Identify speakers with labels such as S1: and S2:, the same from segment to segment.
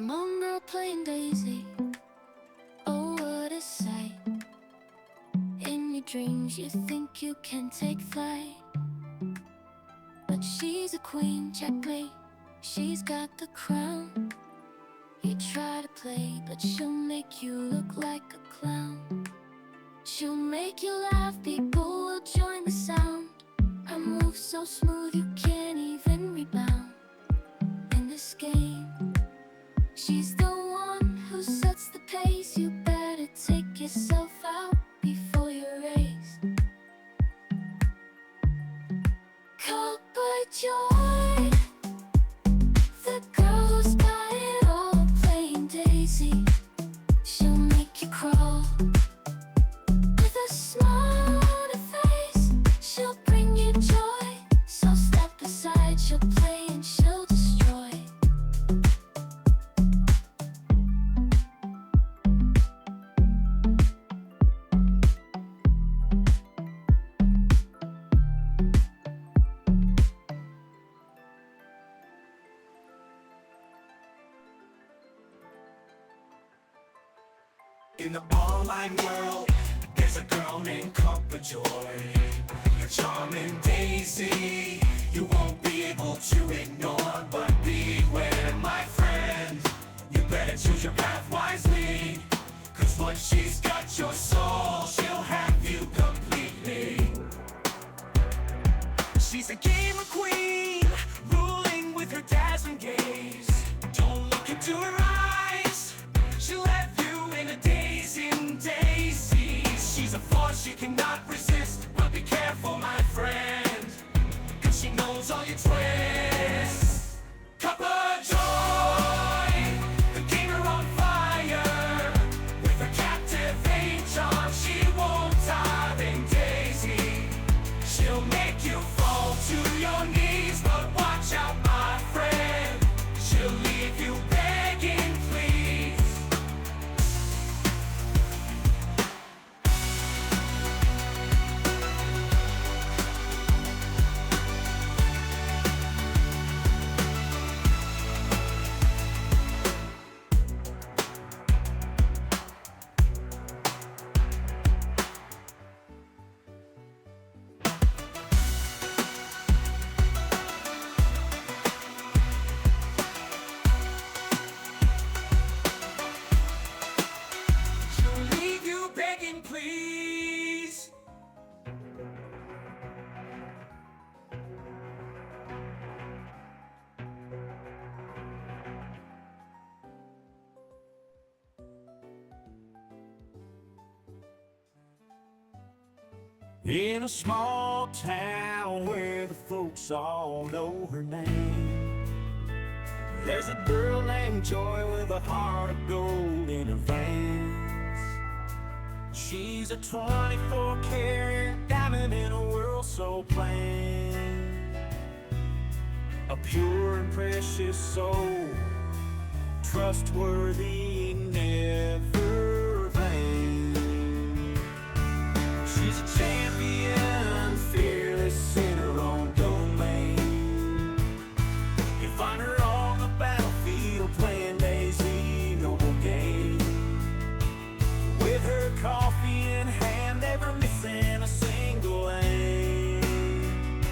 S1: Mom girl playing Daisy. Oh, what a sight. In your dreams you think you can take flight, but she's a queen, checkmate. She's got the crown. You try to play, but she'll make you look like a clown. She'll make you laugh, people will join the sound. Her moves so smooth you can't even rebound. In this game, she's the one who sets the pace. You better take yourself out before you're raised. Caught by joy, the girl who's got it all, playing Daisy. She'll make you crawl with a smile on her face. She'll bring you joy, so step aside. She'll play and she'll destroy.
S2: In the online world, there's a girl named Kuppa Joy, a charming Daisy you won't be able to ignore. But beware, my friend, you better choose your path wisely, cause once she's got your soul, she'll have you completely. She's a gamer queen, ruling with her dazzling gaze. Don't look into her eyes, she'll have you in a daze in daisies. She's a force you cannot resist, but be careful, my friend, cause she knows all your twists. Cup of joy, the gamer on fire. With her captivating charm, she won't tire in daisy. She'll make you fall to your knees, but watch out, my friend, she'll leave you begging, please. She'll leave you begging, please.
S3: In a small town where the folks all know her name, there's a girl named Joy with a heart of gold in her veins. She's a 24-karat diamond in a world so plain, a pure and precious soul, trustworthy, never vain. She's a champion, fearless in her own domain. You find her on the battlefield playing Daisy, noble game. With her coffee in hand, never missing a single aim.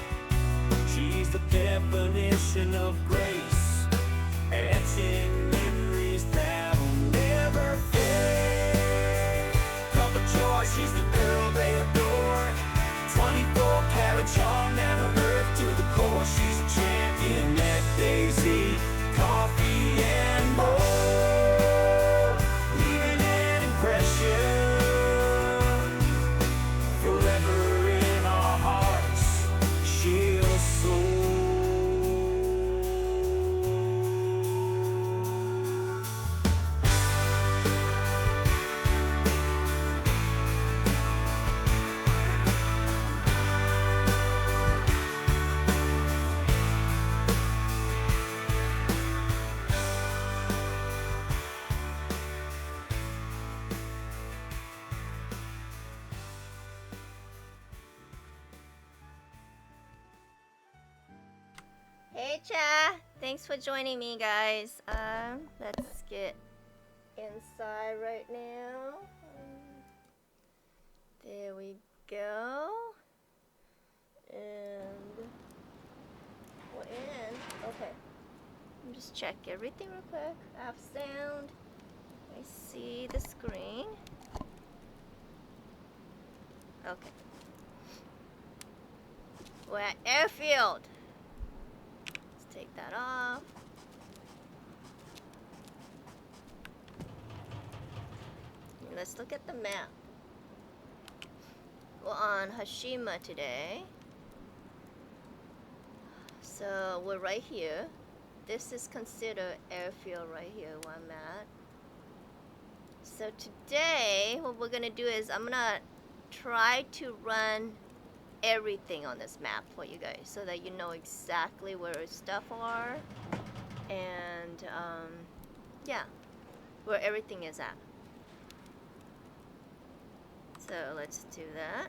S3: She's the definition of grace, etching memories that'll never fade. Cup of joy, she's the girl they adore. 24-karat charm down to earth to the core. She's a champion at Daisy, coffee and more. Leaving an impression forever in our hearts. She'll soar.
S4: Hey, Cha! Thanks for joining me, guys. Let's get inside right now. There we go. And we're in. Okay. Just check everything real quick. I have sound. I see the screen. Okay. We're at airfield. Let's take that off. Let's look at the map. We're on Hashima today. So we're right here. This is considered airfield right here where I'm at. So today, what we're gonna do is I'm gonna try to run everything on this map for you guys so that you know exactly where stuff are and yeah, where everything is at. So let's do that.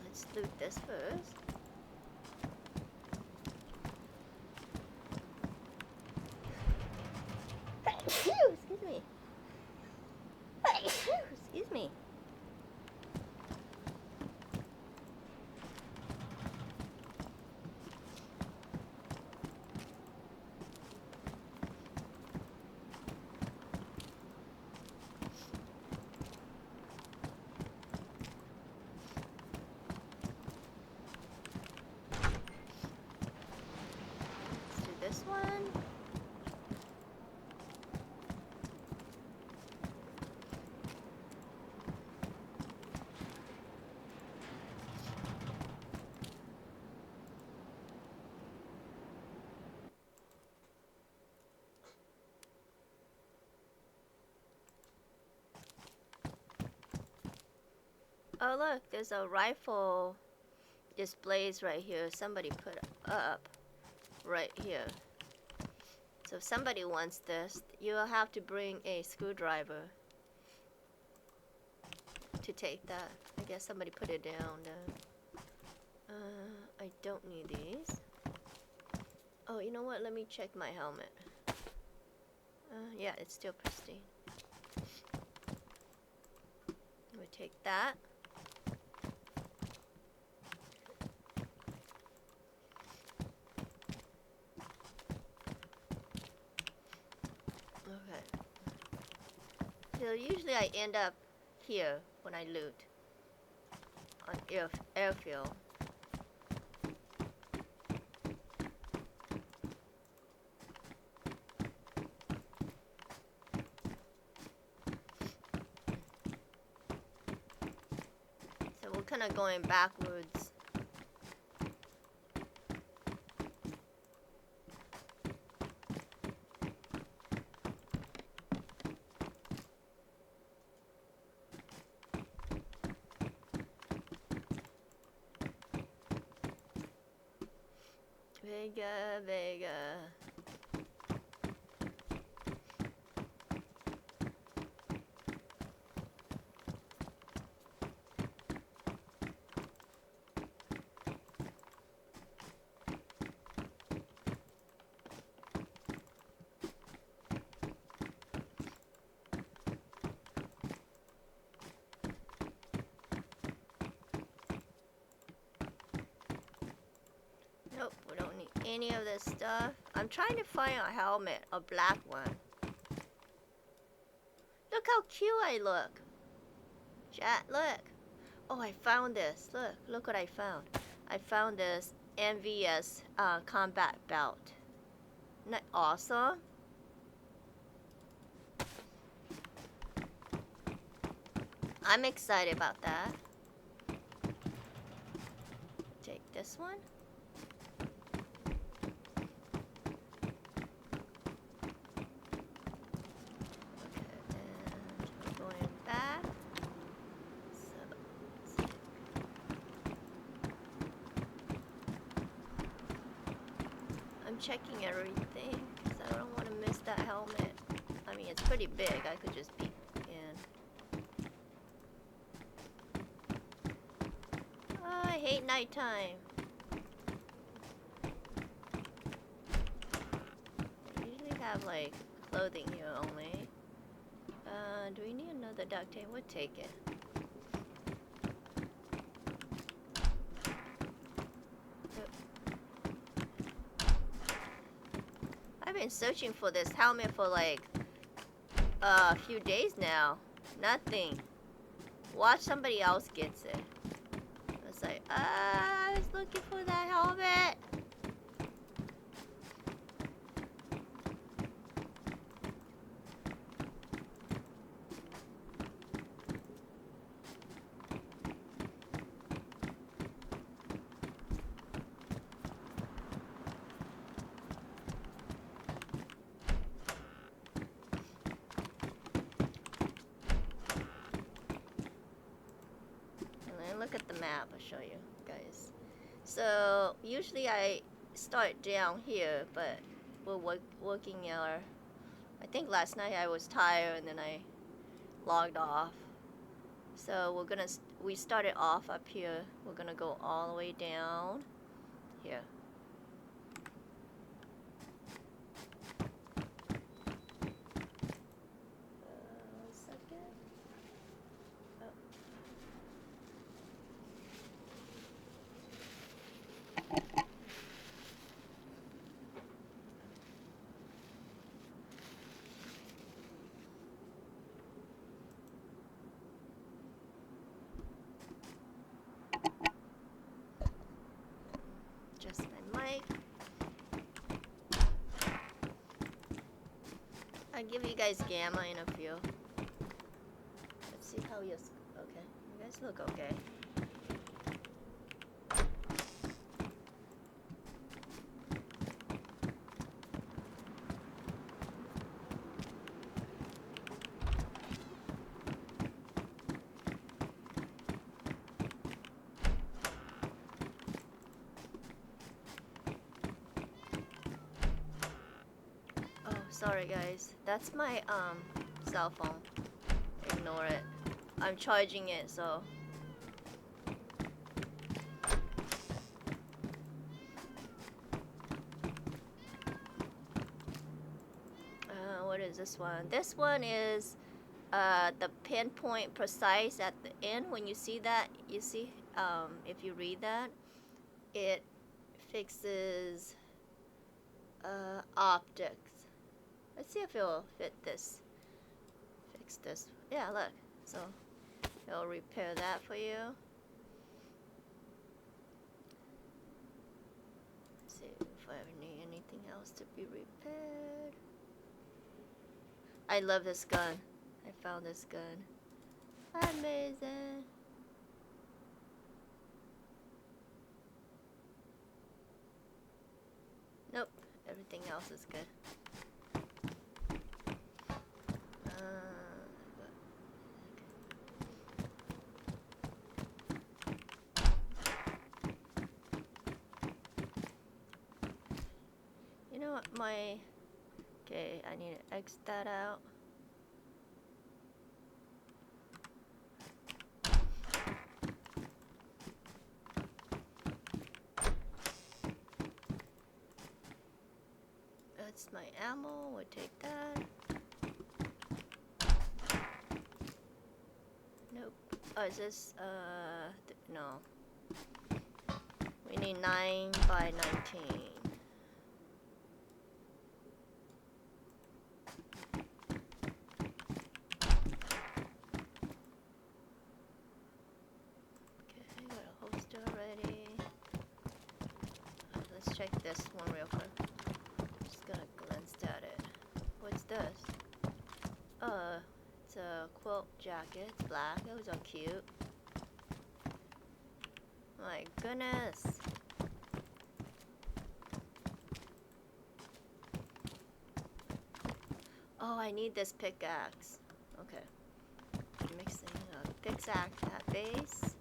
S4: Let's loot this first. Excuse me. Excuse me. Let's do this one. Oh look, there's a rifle displays right here. Somebody put up right here. So if somebody wants this, you'll have to bring a screwdriver to take that. I guess somebody put it down then. I don't need these. Oh, you know what? Let me check my helmet. Yeah, it's still pristine. We take that. So usually I end up here when I loot on airfield. So we're kind of going backwards. Vega. Nope, we don't need any of this stuff. I'm trying to find a helmet, a black one. Look how cute I look. Chat, look. Oh, I found this. Look what I found. I found this MVS combat belt. Isn't that awesome? I'm excited about that. Take this one. Checking everything because I don't want to miss that helmet. I mean, it's pretty big. I could just peek in. Oh, I hate nighttime. have like clothing here only. Do we need another duct tape? We'll take it. I've been searching for this helmet for like a few days now. Nothing. Watch somebody else gets it. It's like, I was looking for that helmet. Look at the map, I'll show you guys. So usually I start down here, but we're working our, I think last night I was tired and then I logged off. So we started off up here. We're gonna go all the way down here. One second. Just my mic. I'll give you guys gamma in a few. Let's see how you. Okay, you guys look okay. Sorry guys, that's my cell phone. Ignore it. I'm charging it, so what is this one? This one is the pinpoint precise at the end. When you see that, you see if you read that, it fixes optics. Let's see if it'll fit this. Fix this. Yeah, look. So it'll repair that for you. Let's see if I ever need anything else to be repaired. I love this gun. I found this gun. Amazing. Nope. Everything else is good. You know what, okay, I need to X that out. That's my ammo, we'll take that. Nope. Oh, is this, no. We need 9 by 19. Okay, got a holster already. Let's check this one real quick. Just gonna glance at it. What's this? It's a quilt jacket. It's black. Those are cute. My goodness. Oh, I need this pickaxe. Okay. Mixing a pickaxe at base.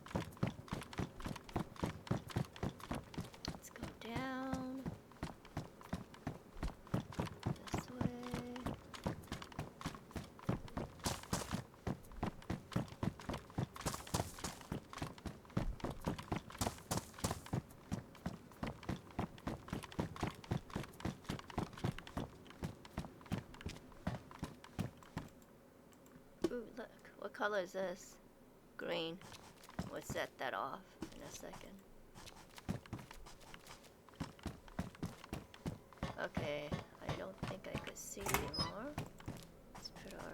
S4: Let's go down. This way. color is this? Green. We'll set that off in a second. Okay, I don't think I could see anymore. Let's put our...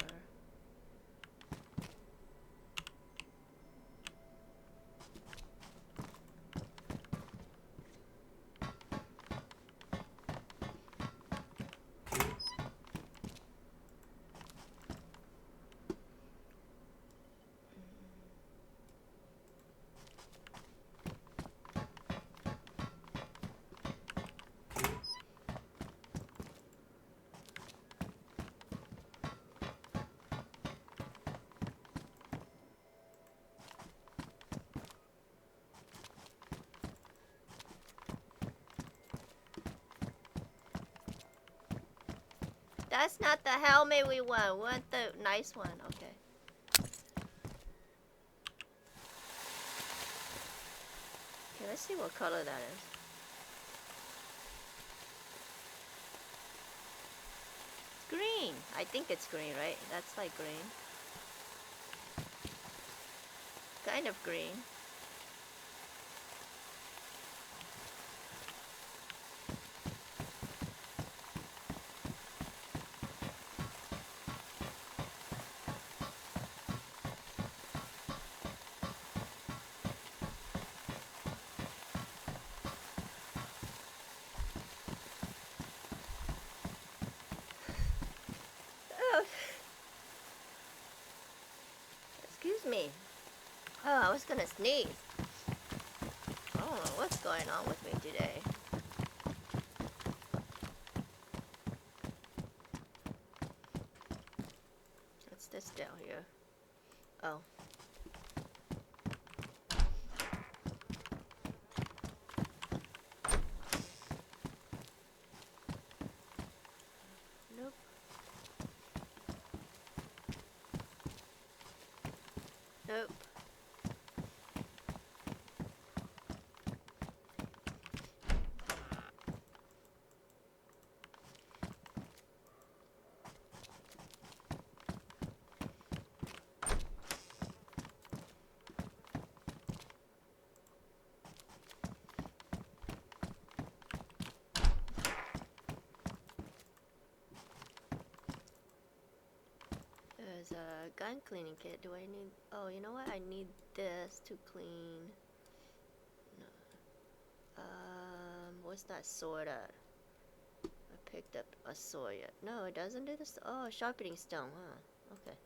S4: That's not the helmet we want. We want the nice one. Okay. Okay, let's see what color that is. Green. I think it's green, right? That's like green. Kind of green. Excuse me. Oh, I was gonna sneeze. I don't know what's going on with me today. What's this down here? Oh. Nope. Nope. There's a gun cleaning kit. Do I need... Oh, you know what? I need this to clean... No. What's that sword at? I picked up a sword yet. No, it doesn't do this. Oh, sharpening stone, huh? Okay.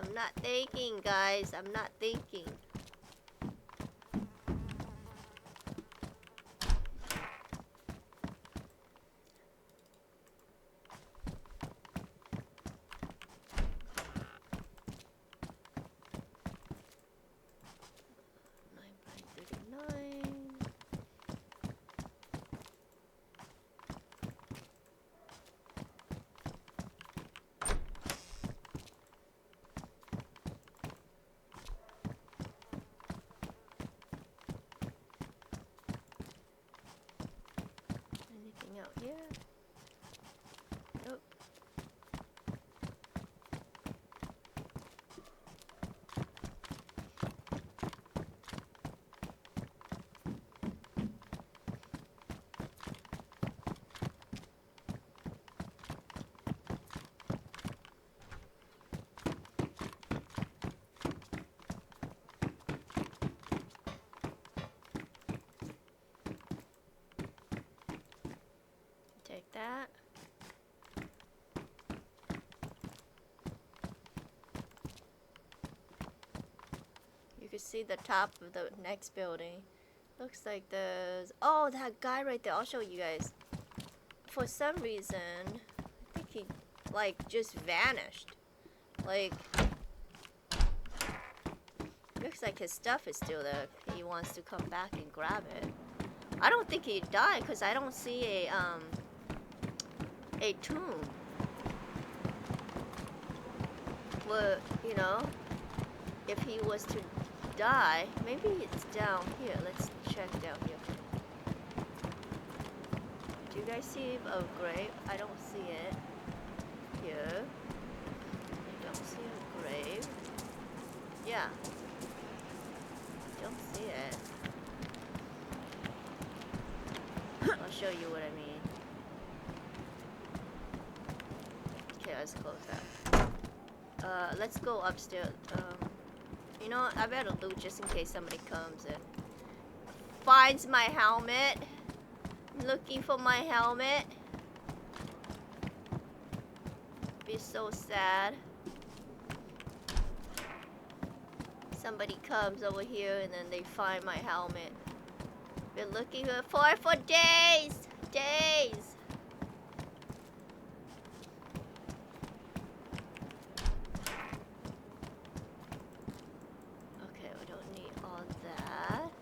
S4: I'm not thinking, guys. I'm not thinking. Anything out here? Nope. Take that. You can see the top of the next building. Looks like there's... Oh, that guy right there. I'll show you guys. For some reason, I think he, like, just vanished. Like... Looks like his stuff is still there. He wants to come back and grab it. I don't think he died, because I don't see a tomb. Well, you know, if he was to die, maybe it's down here. Let's check down here. Do you guys see a grave? I don't see it. Here. You don't see a grave. Yeah. Don't see it. I'll show you what I mean. Okay, let's close that. Let's go upstairs. You know, I better loot just in case somebody comes and finds my helmet. I'm looking for my helmet. Be so sad. Somebody comes over here and then they find my helmet. Been looking for days. Days. Okay, we don't need all that.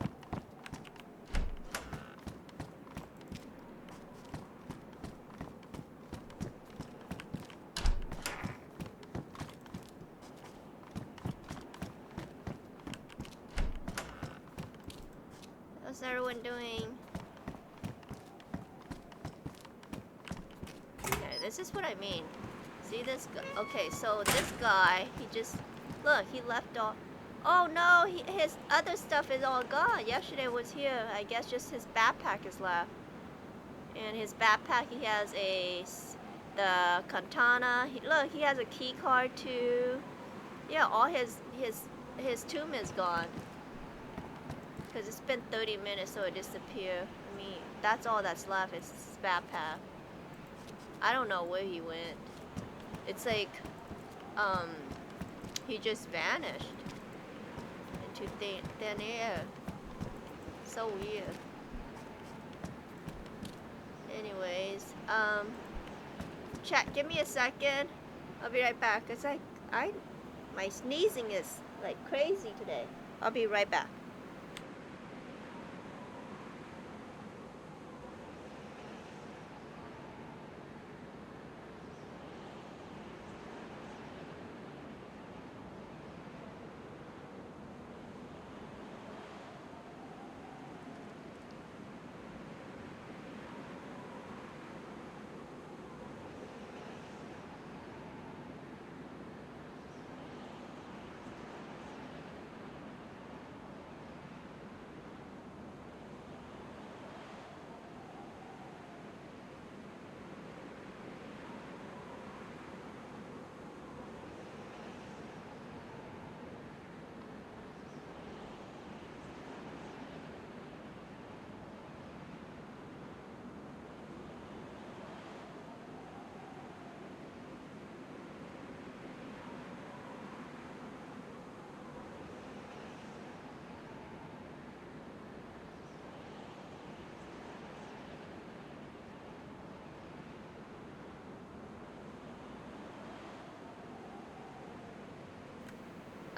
S4: How's everyone doing? Okay, this is what I mean. See this guy? Okay, so this guy, he just... Look, he left all... Oh no, his other stuff is all gone. Yesterday was here. I guess just his backpack is left. And his backpack, he has the katana. Look, he has a key card too. Yeah, all his tomb is gone. Because it's been 30 minutes, so it disappeared. I mean, that's all that's left is his backpack. I don't know where he went. It's like, he just vanished into thin air. So weird. Anyways, chat, give me a second. I'll be right back. Cause my sneezing is like crazy today. I'll be right back.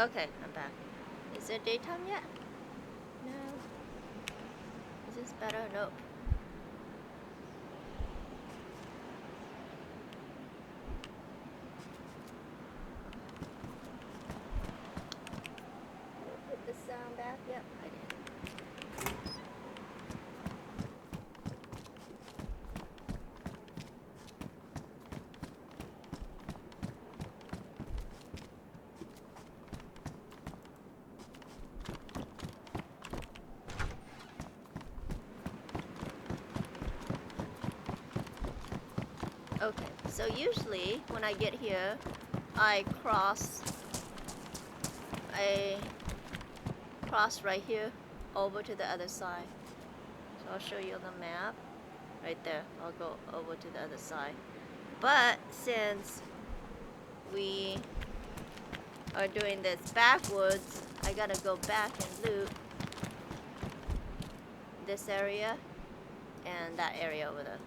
S4: Okay, I'm back. Is it daytime yet? No. Is this better? Nope. Put the sound back. Yep, I did. Okay, so usually when I get here, I cross right here over to the other side. So I'll show you on the map. Right there, I'll go over to the other side. But since we are doing this backwards, I gotta go back and loot this area and that area over there.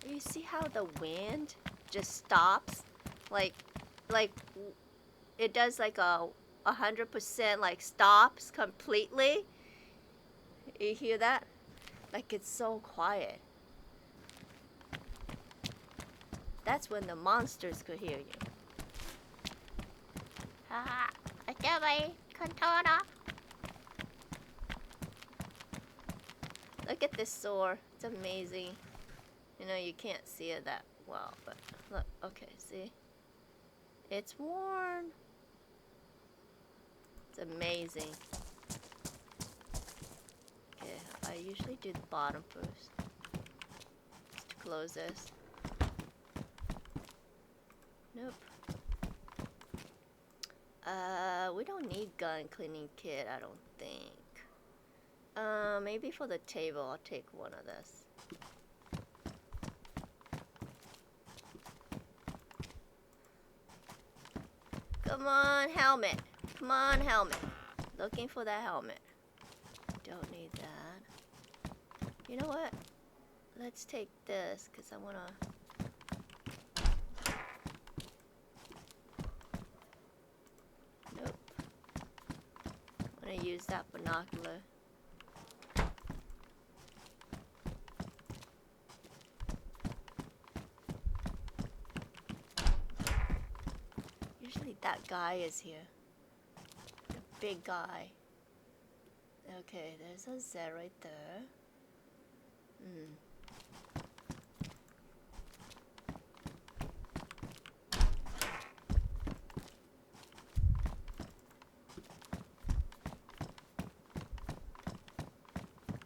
S4: You see how the wind just stops? Like it does like a 100% like stops completely. You hear that? Like it's so quiet. That's when the monsters could hear you. Haha, Katana. Look at this sword. It's amazing. You know, you can't see it that well, but look. Okay, see? It's worn. It's amazing. Okay, I usually do the bottom first. Just to close this. Nope. We don't need gun cleaning kit, I don't think. Maybe for the table, I'll take one of this. Come on, helmet. Come on, helmet. Looking for that helmet. Don't need that. You know what? Let's take this, because I want to... Nope. I want to use that binocular. Usually that guy is here. The big guy. Okay, there's a Z right there.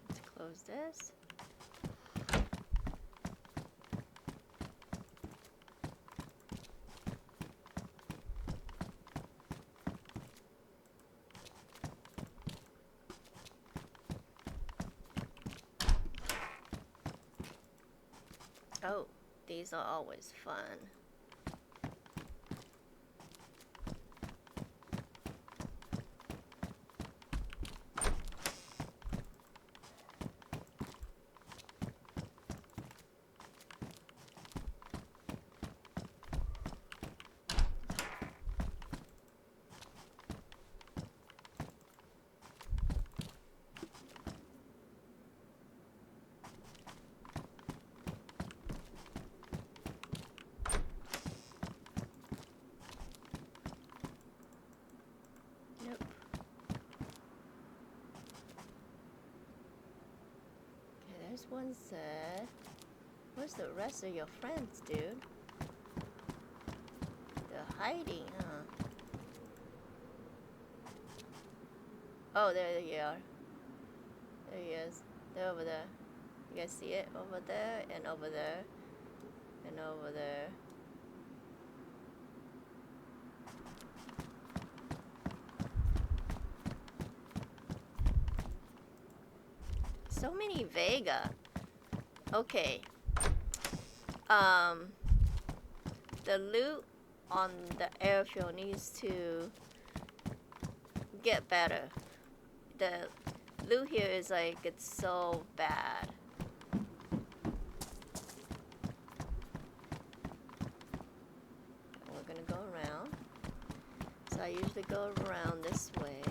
S4: Let's close this. Oh, these are always fun. There's one set. Where's the rest of your friends, dude? They're hiding, huh? Oh, there you are. There he is. They're over there. You guys see it? Over there, and over there, and over there. So many Vega. Okay. The loot on the airfield needs to get better. The loot here is like, it's so bad. We're gonna go around. So I usually go around this way.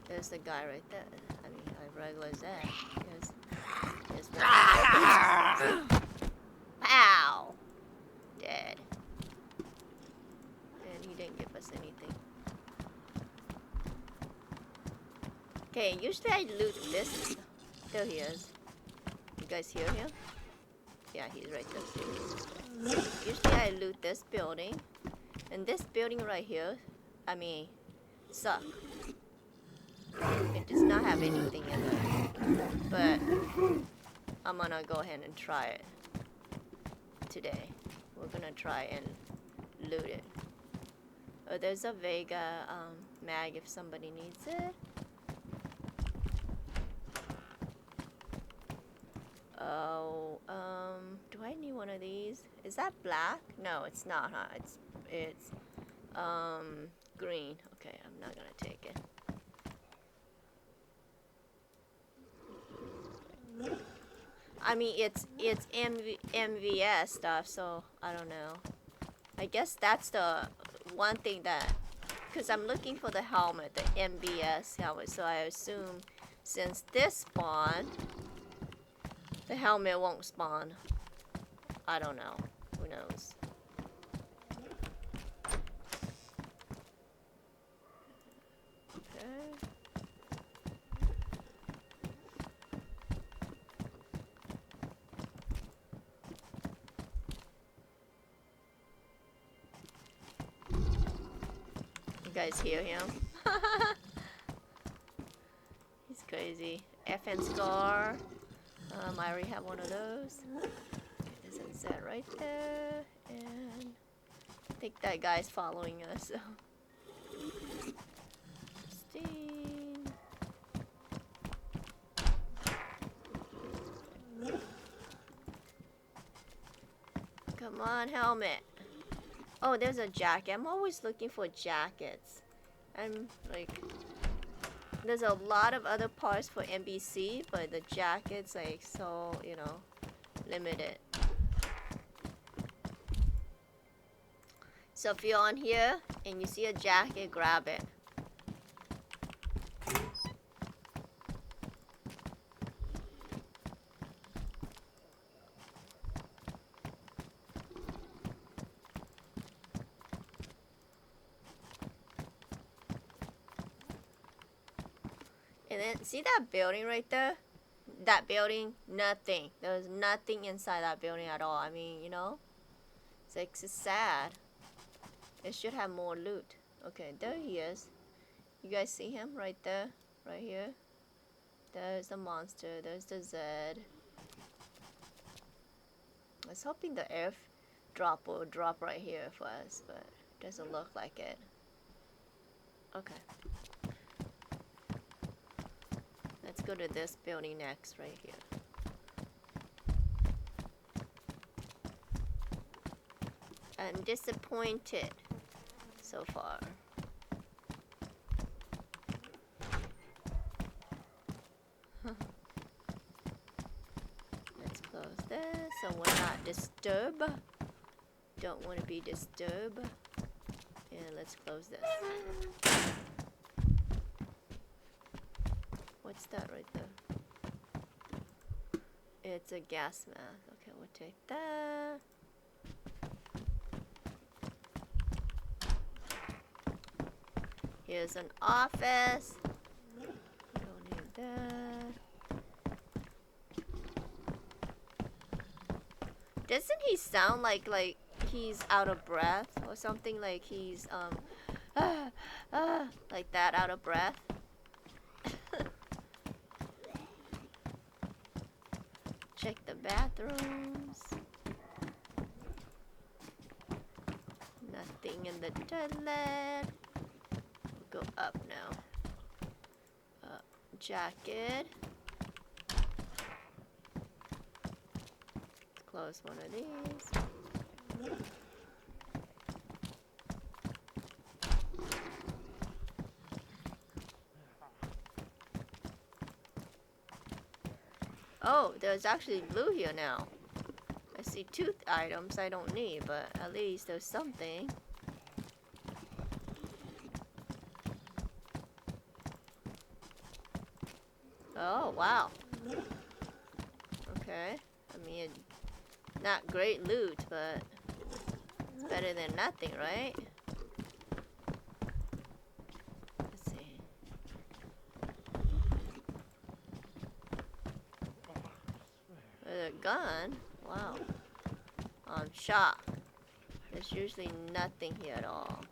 S4: There's the guy right there. I mean, I regular as that. There's one. Pow! Dead. And he didn't give us anything. Okay, usually I loot this. There he is. You guys hear him? Yeah, he's right there. Usually I loot this building. And this building right here, I mean, sucks. It does not have anything in it, but I'm gonna go ahead and try it today. We're gonna try and loot it. Oh, there's a Vega mag if somebody needs it. Oh, do I need one of these? Is that black? No, it's not, huh? It's green. Okay, I'm not gonna take it. I mean, it's MVS stuff, so I don't know. I guess that's the one thing that, because I'm looking for the helmet, the MVS helmet, so I assume Since this spawned, the helmet won't spawn. I don't know. Who knows? Okay. You guys hear him? He's crazy. FN scar. I already have one of those. There's a Z right there, and I think that guy's following us. So. Christine. Come on, helmet. Oh, there's a jacket. I'm always looking for jackets. I'm like, there's a lot of other parts for NBC, but the jacket's like so, you know, limited. So if you're on here and you see a jacket, grab it. And then, see that building right there? That building, nothing. There's nothing inside that building at all. I mean, you know? It's like, it's sad. It should have more loot. Okay, there he is. You guys see him right there? Right here? There's the monster. There's the Z. I was hoping the airdrop will drop right here for us, but it doesn't look like it. Okay. Let's go to this building next, right here. I'm disappointed so far. Let's close this so we're not disturbed. Don't want to be disturbed. And let's close this. What's that right there? It's a gas mask. Okay, we'll take that. Here's an office. Don't need that. Doesn't he sound like he's out of breath or something? Like he's like that, out of breath. Check the bathrooms. Nothing in the toilet. We'll go up now. Jacket. Let's close one of these. Oh, there's actually blue here now. I see 2 items I don't need, but at least there's something. Oh, wow. Okay. I mean, not great loot, but it's better than nothing, right? Let's see. There's a gun. Wow. I'm shocked. There's usually nothing here at all.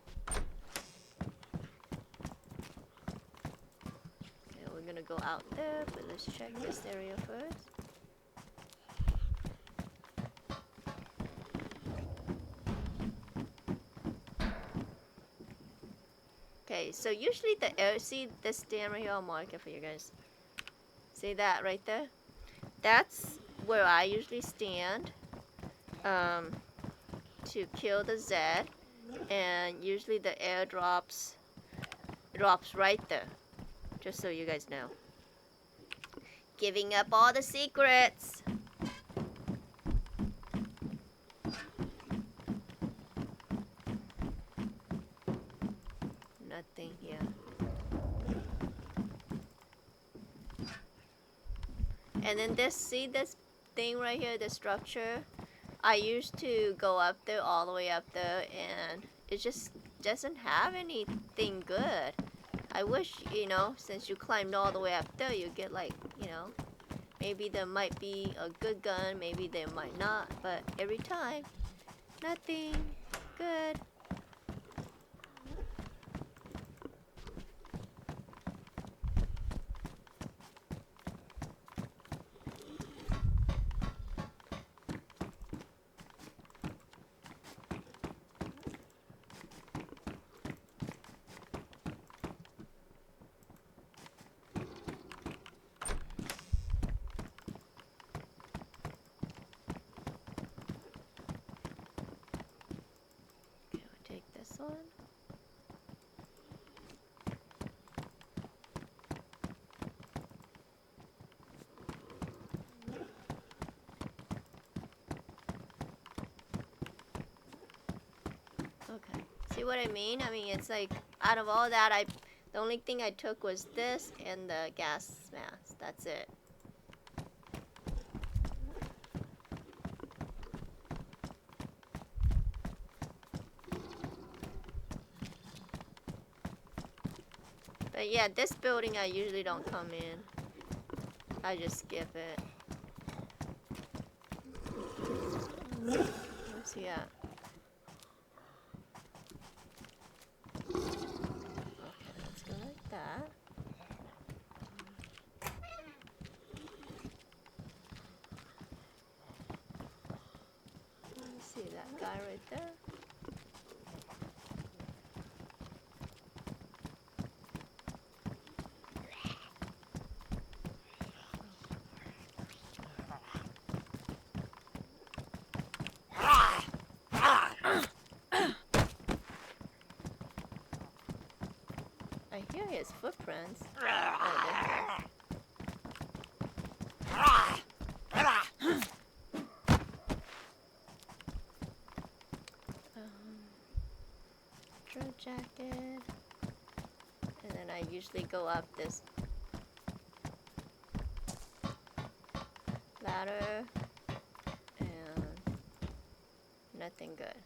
S4: We're gonna go out there, but let's check this area first. Okay, so usually the air, see this stand right here, I'll mark it for you guys. See that right there? That's where I usually stand to kill the Z, and usually the air drops right there. Just so you guys know. Giving up all the secrets. Nothing here. And then this, see this thing right here, the structure? I used to go up there, all the way up there, and it just doesn't have anything good. I wish, you know, since you climbed all the way up there, you get like, you know, maybe there might be a good gun, maybe there might not, but every time, nothing good. Okay, we'll take this one. Okay, see what I mean? I mean, it's like, out of all that, the only thing I took was this and the gas mask. That's it. But yeah, this building I usually don't come in. I just skip it. Where's he at? Okay, let's go like that. See that guy right there? I hear his footprints. Oh, there he is. Drill jacket. And then I usually go up this ladder. And nothing good.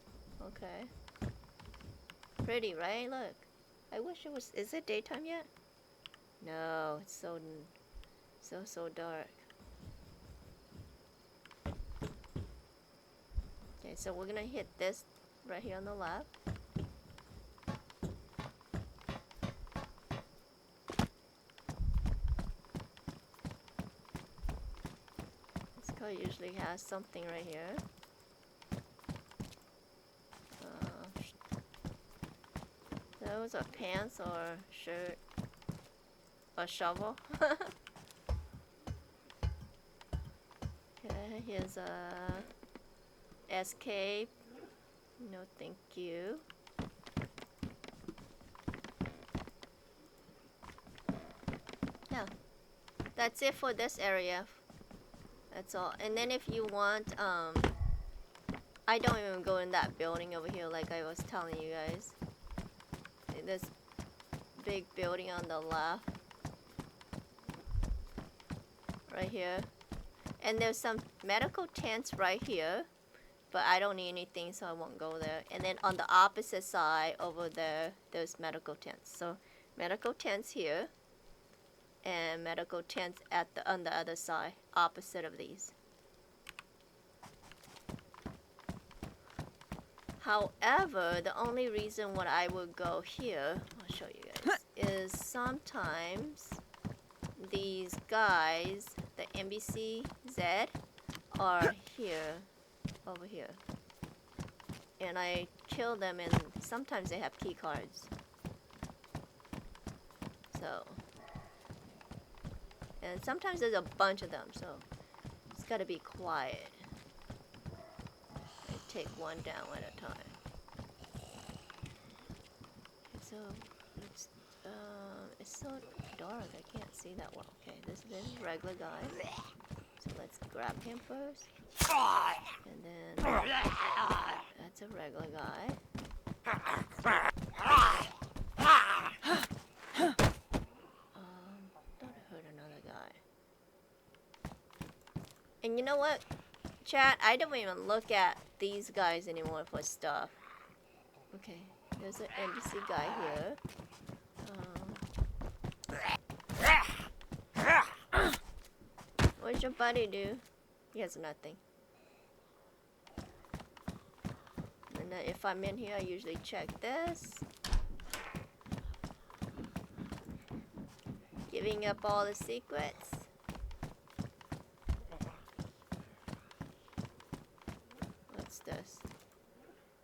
S4: Okay. Pretty, right? Look. I wish it was. Is it daytime yet? No, it's so dark. Okay, so we're gonna hit this right here on the left. This car usually has something right here. Those are pants or shirt or shovel. Okay, here's a escape. No, thank you. Yeah, that's it for this area. That's all. And then if you want, I don't even go in that building over here like I was telling you guys. This big building on the left. Right here. And there's some medical tents right here. But I don't need anything, so I won't go there. And then on the opposite side over there, there's medical tents. So medical tents here. And medical tents on the other side, opposite of these. However, the only reason why I would go here, I'll show you guys, is sometimes these guys, the NBCZ, are here, over here. And I kill them, and sometimes they have key cards. So, and sometimes there's a bunch of them, so it's gotta be quiet. Take one down at a time. So it's so dark I can't see that well. Okay, this is a regular guy. So let's grab him first. And then that's a regular guy. Don't hurt another guy. And you know what, chat? I don't even look at these guys anymore for stuff. Okay, there's an NPC guy here. What's your buddy do? He has nothing. And then if I'm in here, I usually check this. Giving up all the secrets. What's this?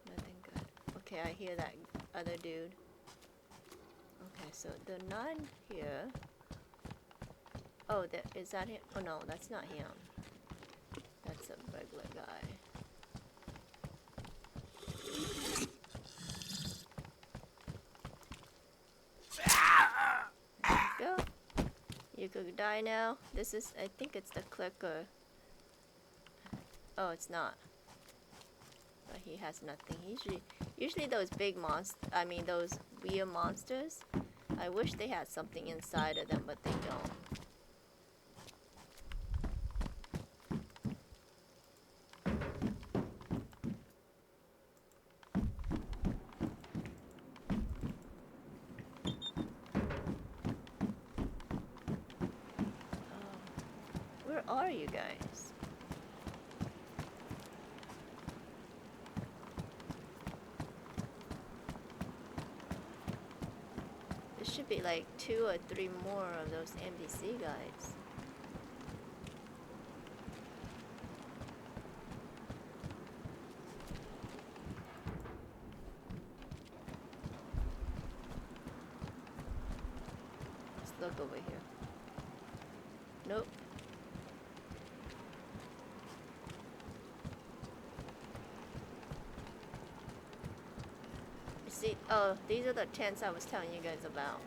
S4: Nothing good. Okay, I hear that other dude. Okay, so they're not here. Oh, is that him? Oh no, that's not him. That's a regular guy. Go. You could die now. This is, I think it's the clicker. Oh, it's not. But he has nothing. Usually those big those weird monsters, I wish they had something inside of them, but they don't. Where are you guys? There should be like 2 or 3 more of those NPC guys. Let's look over here. Nope. See, oh, these are the tents I was telling you guys about.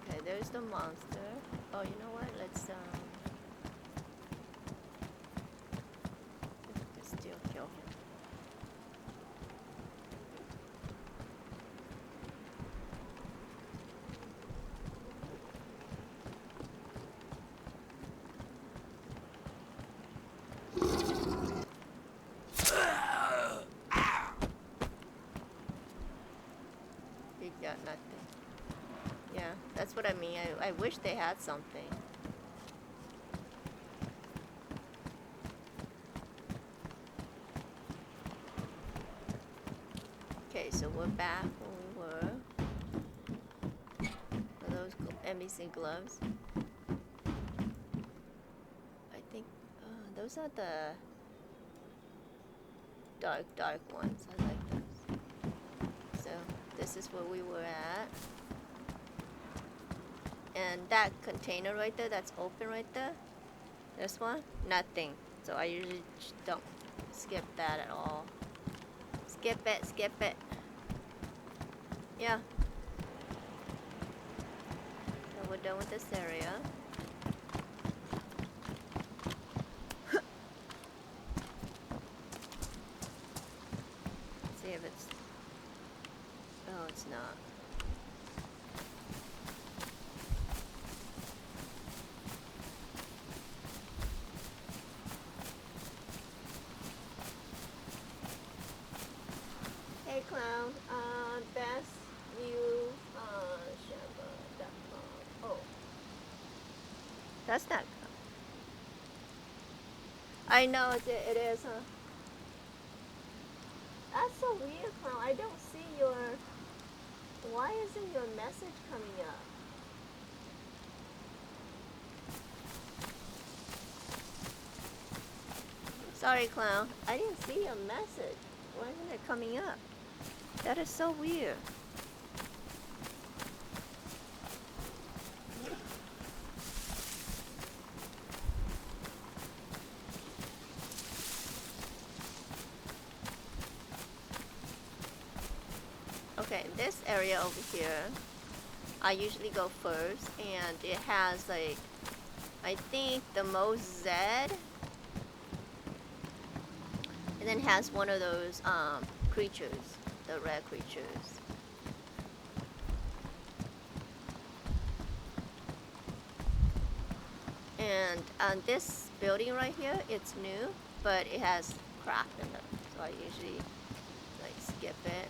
S4: Okay, there's the monster. Oh, you know what? Let's still kill him. He got nothing. Yeah, that's what I mean. I wish they had something. Okay, so we're back where we were. Are those NBC gloves? I think those are the dark ones. I like those. So this is where we were at. And that container right there, that's open right there. This one, nothing. So I usually don't skip that at all. Skip it, skip it. Yeah. So we're done with this area. See if it's... Oh, it's not. Hey clown, best view Shabba.com. Oh. That's not clown. I know it is, huh? That's so weird, clown. I don't see your... Why isn't your message coming up? Sorry, clown. I didn't see your message. Why isn't it coming up? That is so weird. Okay, this area over here, I usually go first, and it has like, I think the most Z And then has one of those creatures, the red creatures. And this building right here, it's new, but it has crap in it. So I usually like skip it.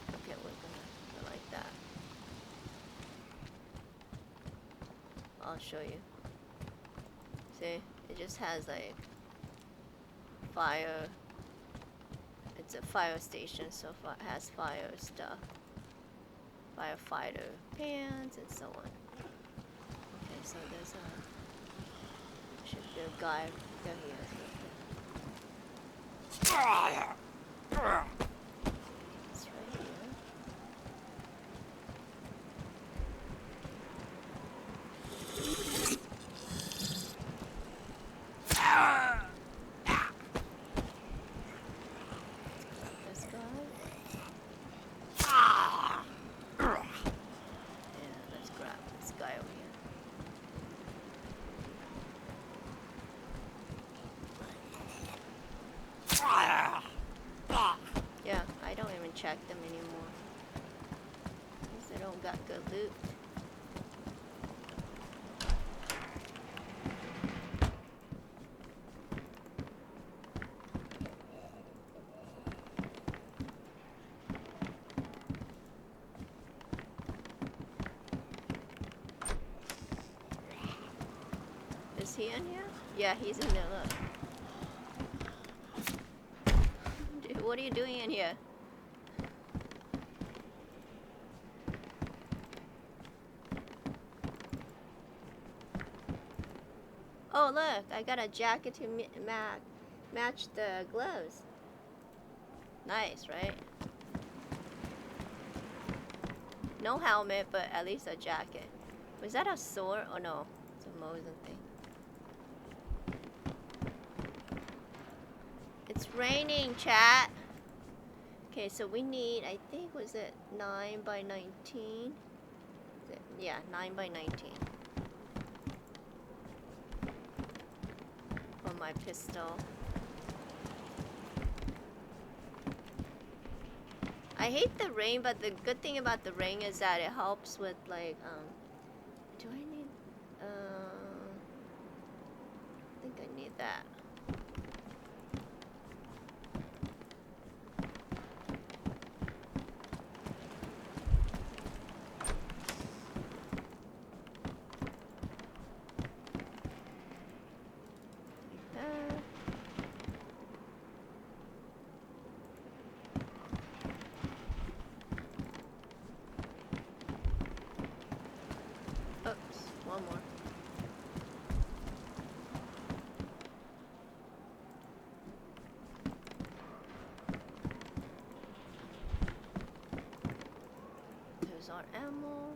S4: Okay, we're gonna go like that. I'll show you. See, it just has like fire. It's a fire station, so it has fire stuff. Firefighter pants and so on. Okay, so there's should be a guy down here. It's right here. This guy. Yeah, let's grab this guy over here. Yeah, I don't even check them anymore. Because they don't got good loot. Is he in here? Yeah, he's in there, look. Dude, what are you doing in here? Oh, look, I got a jacket to match the gloves. Nice, right? No helmet, but at least a jacket. Was that a sword? Oh no, it's a Mosin thing. It's raining, chat. Okay, so we need, I think, was it 9 by 19? Yeah, 9 by 19. For my pistol. I hate the rain, but the good thing about the rain is that it helps with like, do I need, I think I need that. Oops, one more. There's our ammo.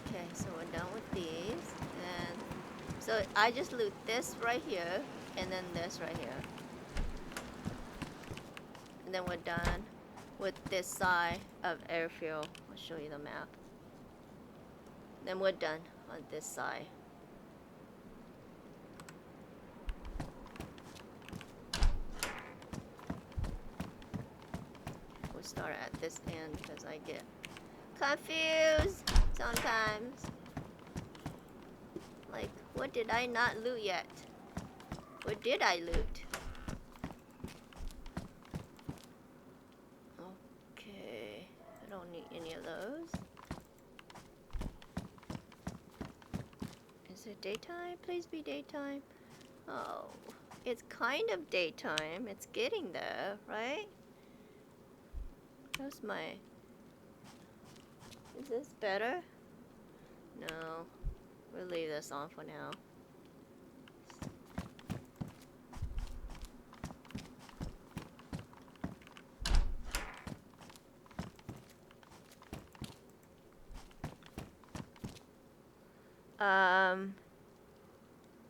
S4: Okay, so we're done with these. And so I just loot this right here. And then this right here. And then we're done with this side of airfield. I'll show you the map. Then we're done on this side. We'll start at this end because I get confused sometimes. Like, what did I not loot yet? What did I loot? Okay, I don't need any of those. Is it daytime? Please be daytime. Oh, it's kind of daytime. It's getting there, right? How's my... Is this better? No, we'll leave this on for now.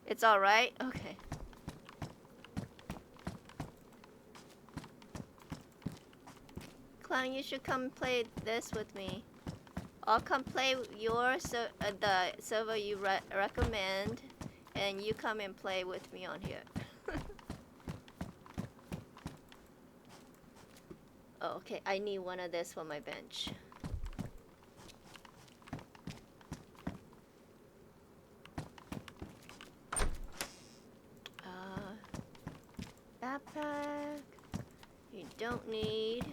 S4: It's all right. Okay. Clown, you should come play this with me. I'll come play your the server you recommend, and you come and play with me on here. Oh, okay, I need one of this for my bench. Backpack. You don't need.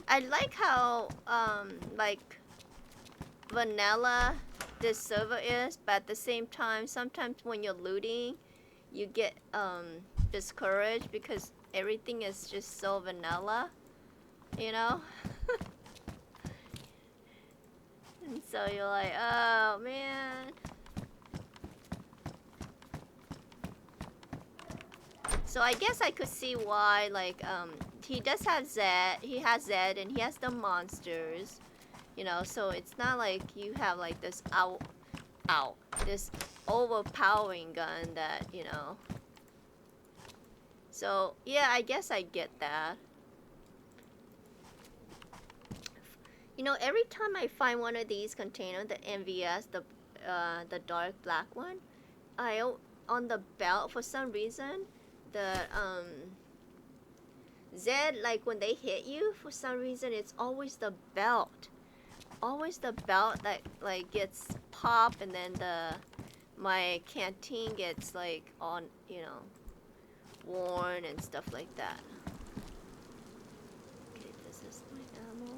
S4: I like how like vanilla this server is, but at the same time, sometimes when you're looting, you get discouraged because everything is just so vanilla, you know? And so you're like, oh man. So I guess I could see why, like, he does have Zed, he has Zed, and he has the monsters, you know, so it's not like you have like this this overpowering gun that, you know. So yeah, I guess I get that. You know, every time I find one of these containers, the MVS, the dark black one, on the belt for some reason, the Zed, like when they hit you, for some reason it's always the belt. Always the belt that like gets popped, and then my canteen gets like on, you know, worn and stuff like that. Okay, this is my ammo.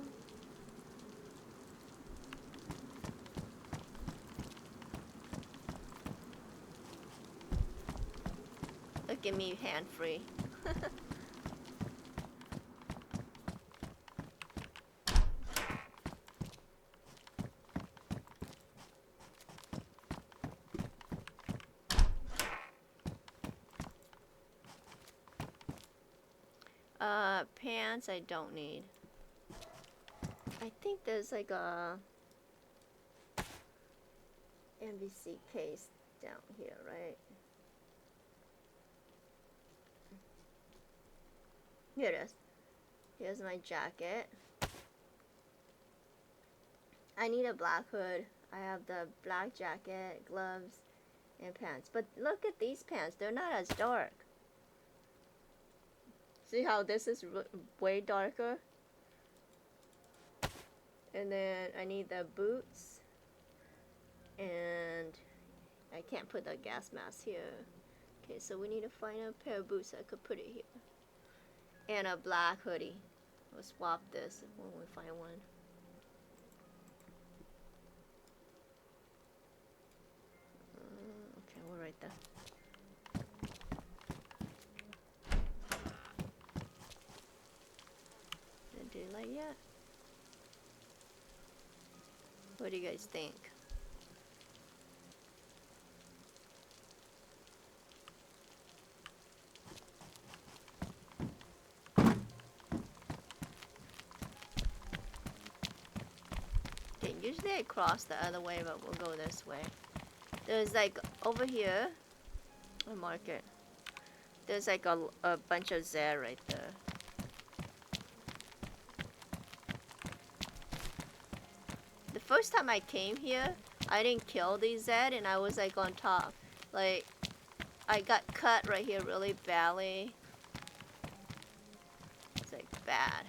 S4: Look at me, hand free. Pants I don't need. I think there's like a MVC case down here, right? Here it is. Here's my jacket. I need a black hood. I have the black jacket, gloves, and pants. But look at these pants. They're not as dark. See how this is way darker? And then I need the boots. And I can't put the gas mask here. Okay, so we need to find a pair of boots. I could put it here. And a black hoodie. We'll swap this when we find one. Okay, we'll write that. Daylight yet? What do you guys think? Okay, usually I cross the other way, but we'll go this way. There's like over here, I'll mark it. There's like a bunch of Zed right there. The first time I came here, I didn't kill these Zed, and I was like on top. Like, I got cut right here really badly. It's like bad.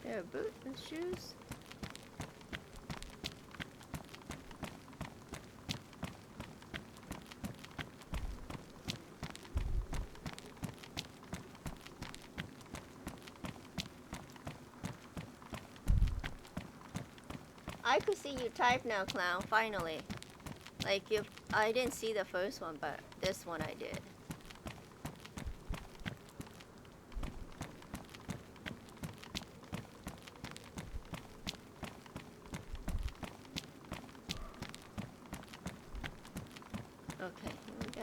S4: Pair of boots and shoes. I could see you type now, clown. Finally. Like if I didn't see the first one, but this one I did. Okay, here we go.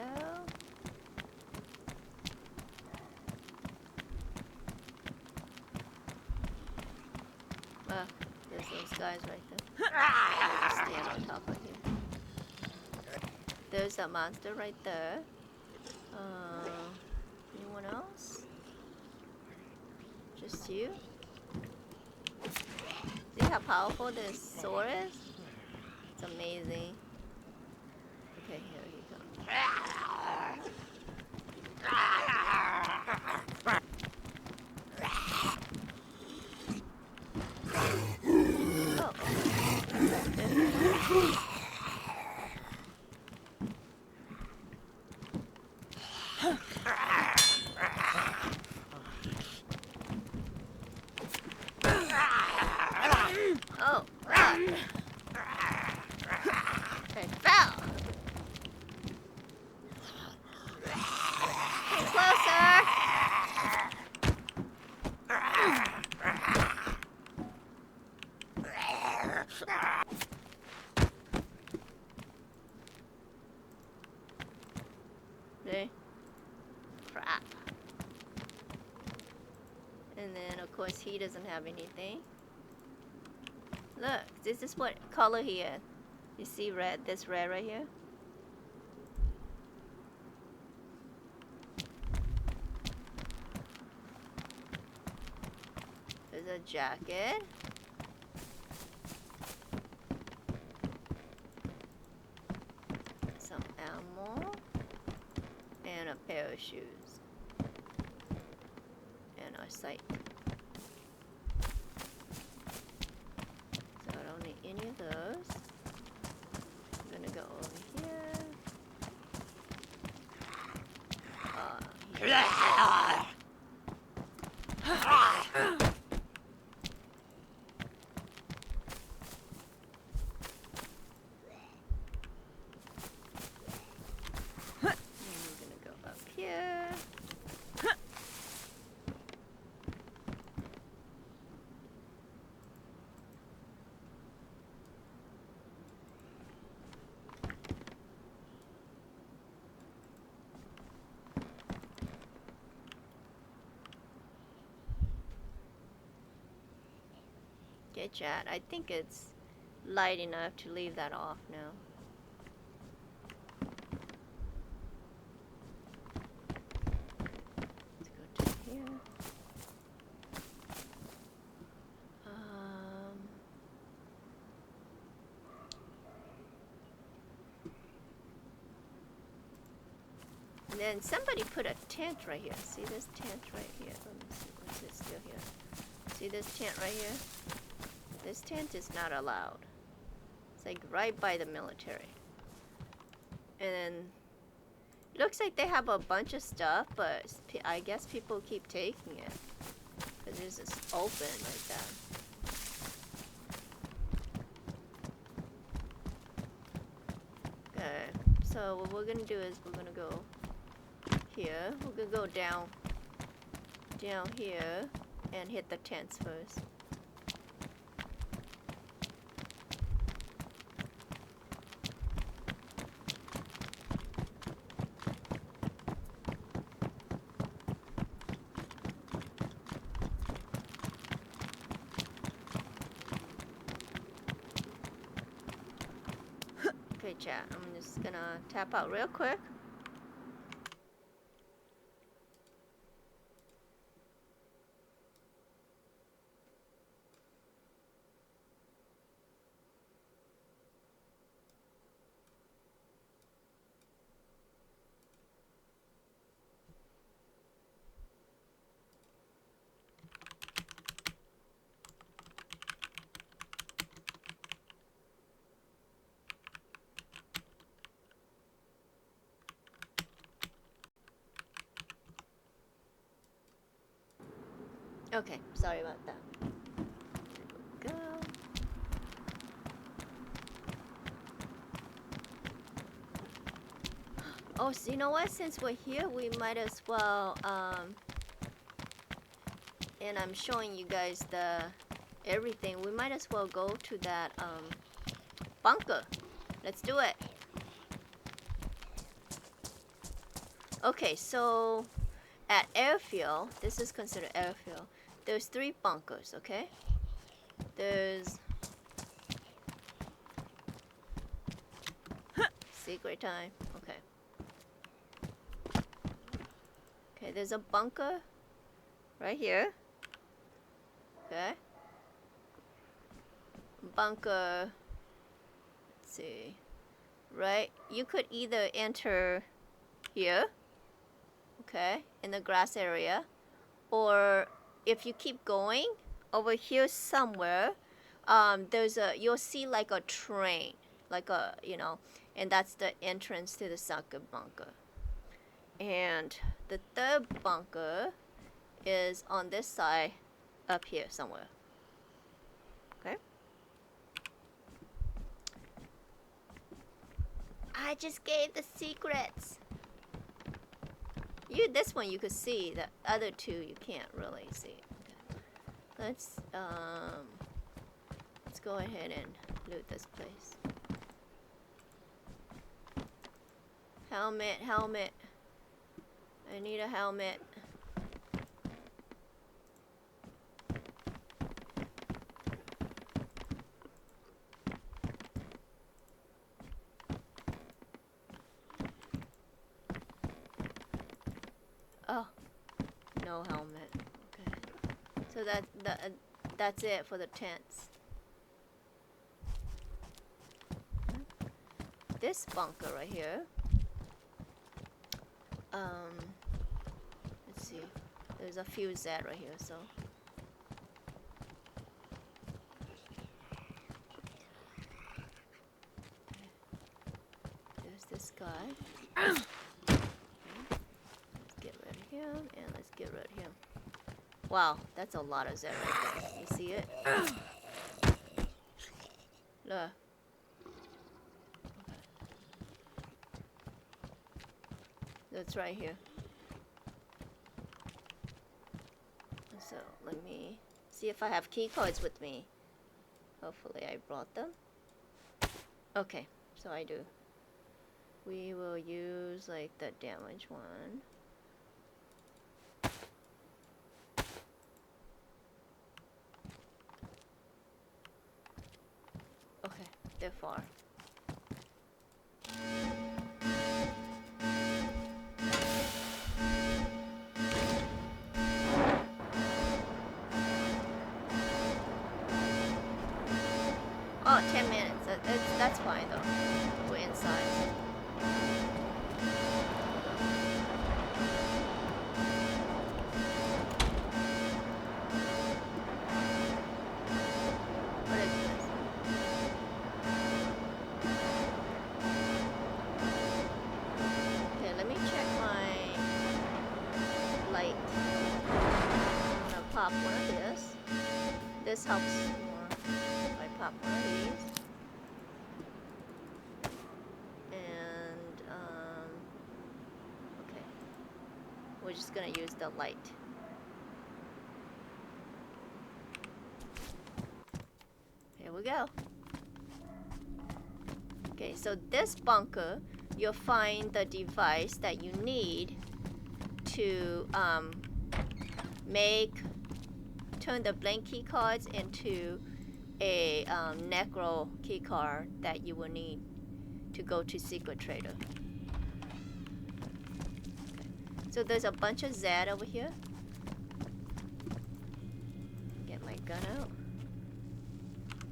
S4: There's those guys right there. Stand on top of here. There's a monster right there. Anyone else? Just you? See how powerful this sword is? It's amazing. Okay, here he comes. Oh, okay. Oh, God. I fell. Get closer. See? Crap. And then, of course, he doesn't have anything. Look, this is what color here. You see red, this red right here? There's a jacket. Some ammo. And a pair of shoes. And our sight. So I don't need any of those. I'm gonna go over here. I'm gonna go up here. Okay, chat. I think it's light enough to leave that off now. Let's go to here. And then somebody put a tent right here. See this tent right here? Let me see. What's it still here? See this tent right here? This tent is not allowed. It's like right by the military. And then it looks like they have a bunch of stuff, but I guess people keep taking it. Because it's just open like that. Okay, so what we're gonna do is we're gonna go here. We're gonna go down here and hit the tents first. Okay, chat, I'm just gonna tap out real quick. Okay, sorry about that. There we go. Oh, so you know what? Since we're here, we might as well, and I'm showing you guys the everything. We might as well go to that, bunker. Let's do it. Okay, so at airfield, this is considered airfield. There's 3 bunkers, okay? There's secret time. Okay. Okay, there's a bunker right here. Okay. Bunker. Let's see. Right? You could either enter here. Okay, in the grass area. Or if you keep going over here somewhere, you'll see like a train, like a, you know, and that's the entrance to the second bunker. And the third bunker is on this side, up here somewhere. Okay. I just gave the secrets. This one you could see. The other 2 you can't really see. Okay. Let's go ahead and loot this place. Helmet, helmet. I need a helmet. Oh, no helmet. Okay. So that's it for the tents. This bunker right here. Let's see. There's a few Z right here, so. There's this guy. Okay. Let's get rid of him, and let's get rid of him. Wow, that's a lot of Z right there. You see it? Look. That's right here. So let me see if I have key cards with me. Hopefully I brought them. Okay, so I do. We will use like the damage one. Okay, they're far. Oh, 10 minutes. That's fine though. We're inside. What is this? Okay, let me check my light. I'm gonna pop one of this. This helps more if I pop one of these. And, okay. We're just gonna use the light. Here we go. Okay, so this bunker, you'll find the device that you need to turn the blank key cards into a necro key card that you will need to go to Secret Trader. Okay. So there's a bunch of Z over here. Get my gun out,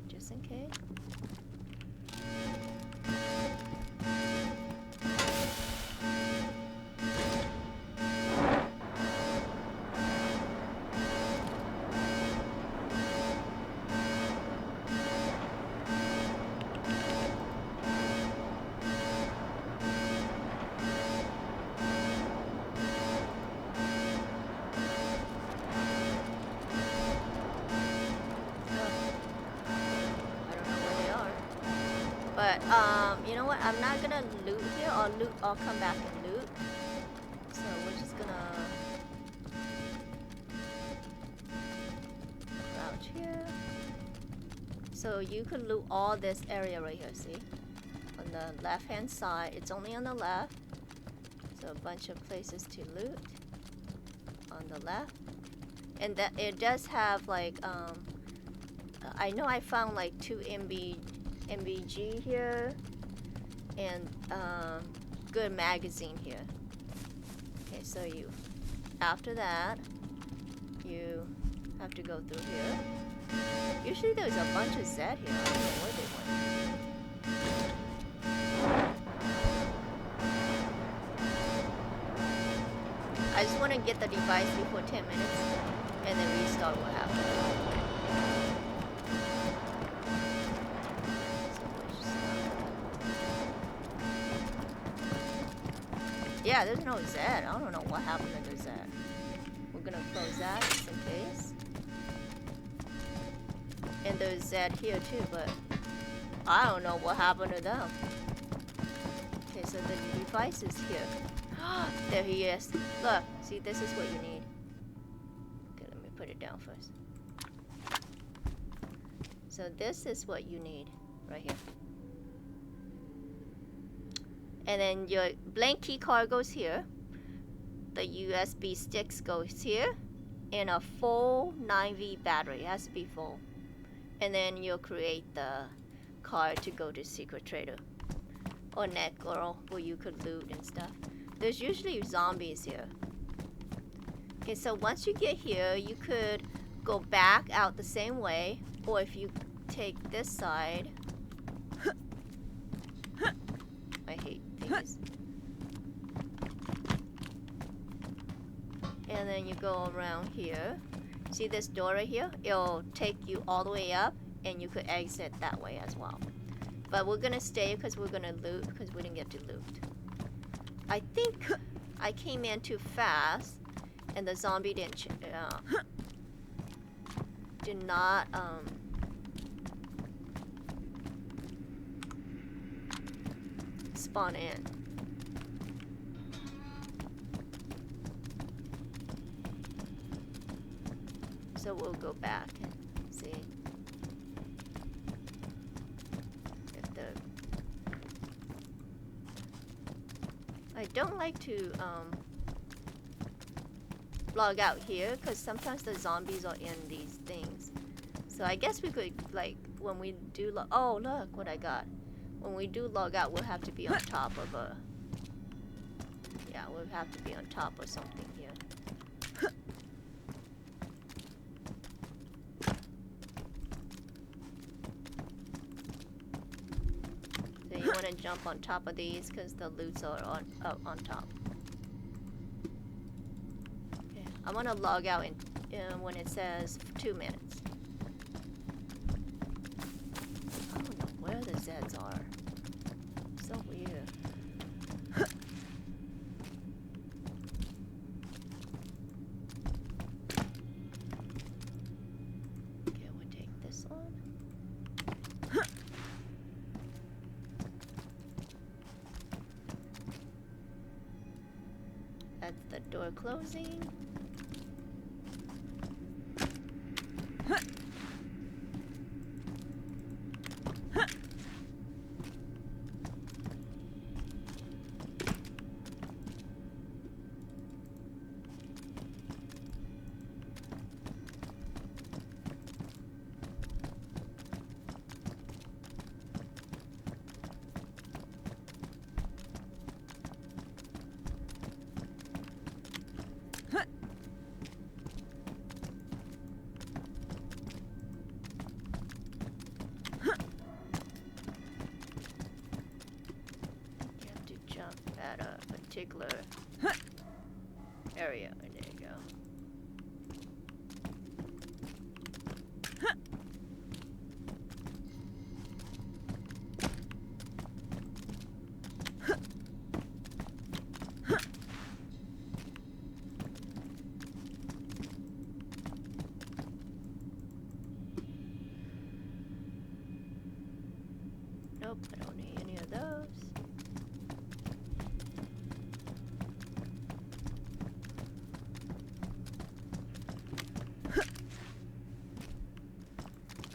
S4: just in case. You know what? I'm not gonna loot here. I'll come back and loot. So we're just gonna crouch here. So you could loot all this area right here, see? On the left hand side, it's only on the left. So a bunch of places to loot on the left. And that it does have like I know I found like 2 MBG here and good magazine here. Okay, so you after that you have to go through here. Usually there's a bunch of Z here. I don't know where they went. I just want to get the device before 10 minutes and then restart what happened. Yeah, there's no Z. I don't know what happened to the Z. We're gonna close that just in case. And there's Z here too, but I don't know what happened to them. Okay, so the device is here. There he is. Look, see, this is what you need. Okay, let me put it down first. So this is what you need right here. And then your blank key card goes here. The USB sticks goes here. And a full 9V battery. It has to be full. And then you'll create the card to go to Secret Trader. Or Net Girl, where you could loot and stuff. There's usually zombies here. Okay, so once you get here, you could go back out the same way. Or if you take this side... I hate these. And then you go around here. See this door right here? It'll take you all the way up, and you could exit that way as well. But we're gonna stay because we're gonna loot, because we didn't get to loot. I think I came in too fast, and the zombie did not spawn in. So we'll go back and see if the... I don't like to log out here because sometimes the zombies are in these things. So I guess we could, like, when we do oh, look what I got. When we do log out, we'll have to be on top of a... Yeah, we'll have to be on top of something here. So you want to jump on top of these because the loots are on top. Okay, I want to log out in when it says 2 minutes. I don't know where the Zeds are. So weird. Okay, we'll take this one. That's the door closing. At a particular area. There you go. Nope, I don't need any of those.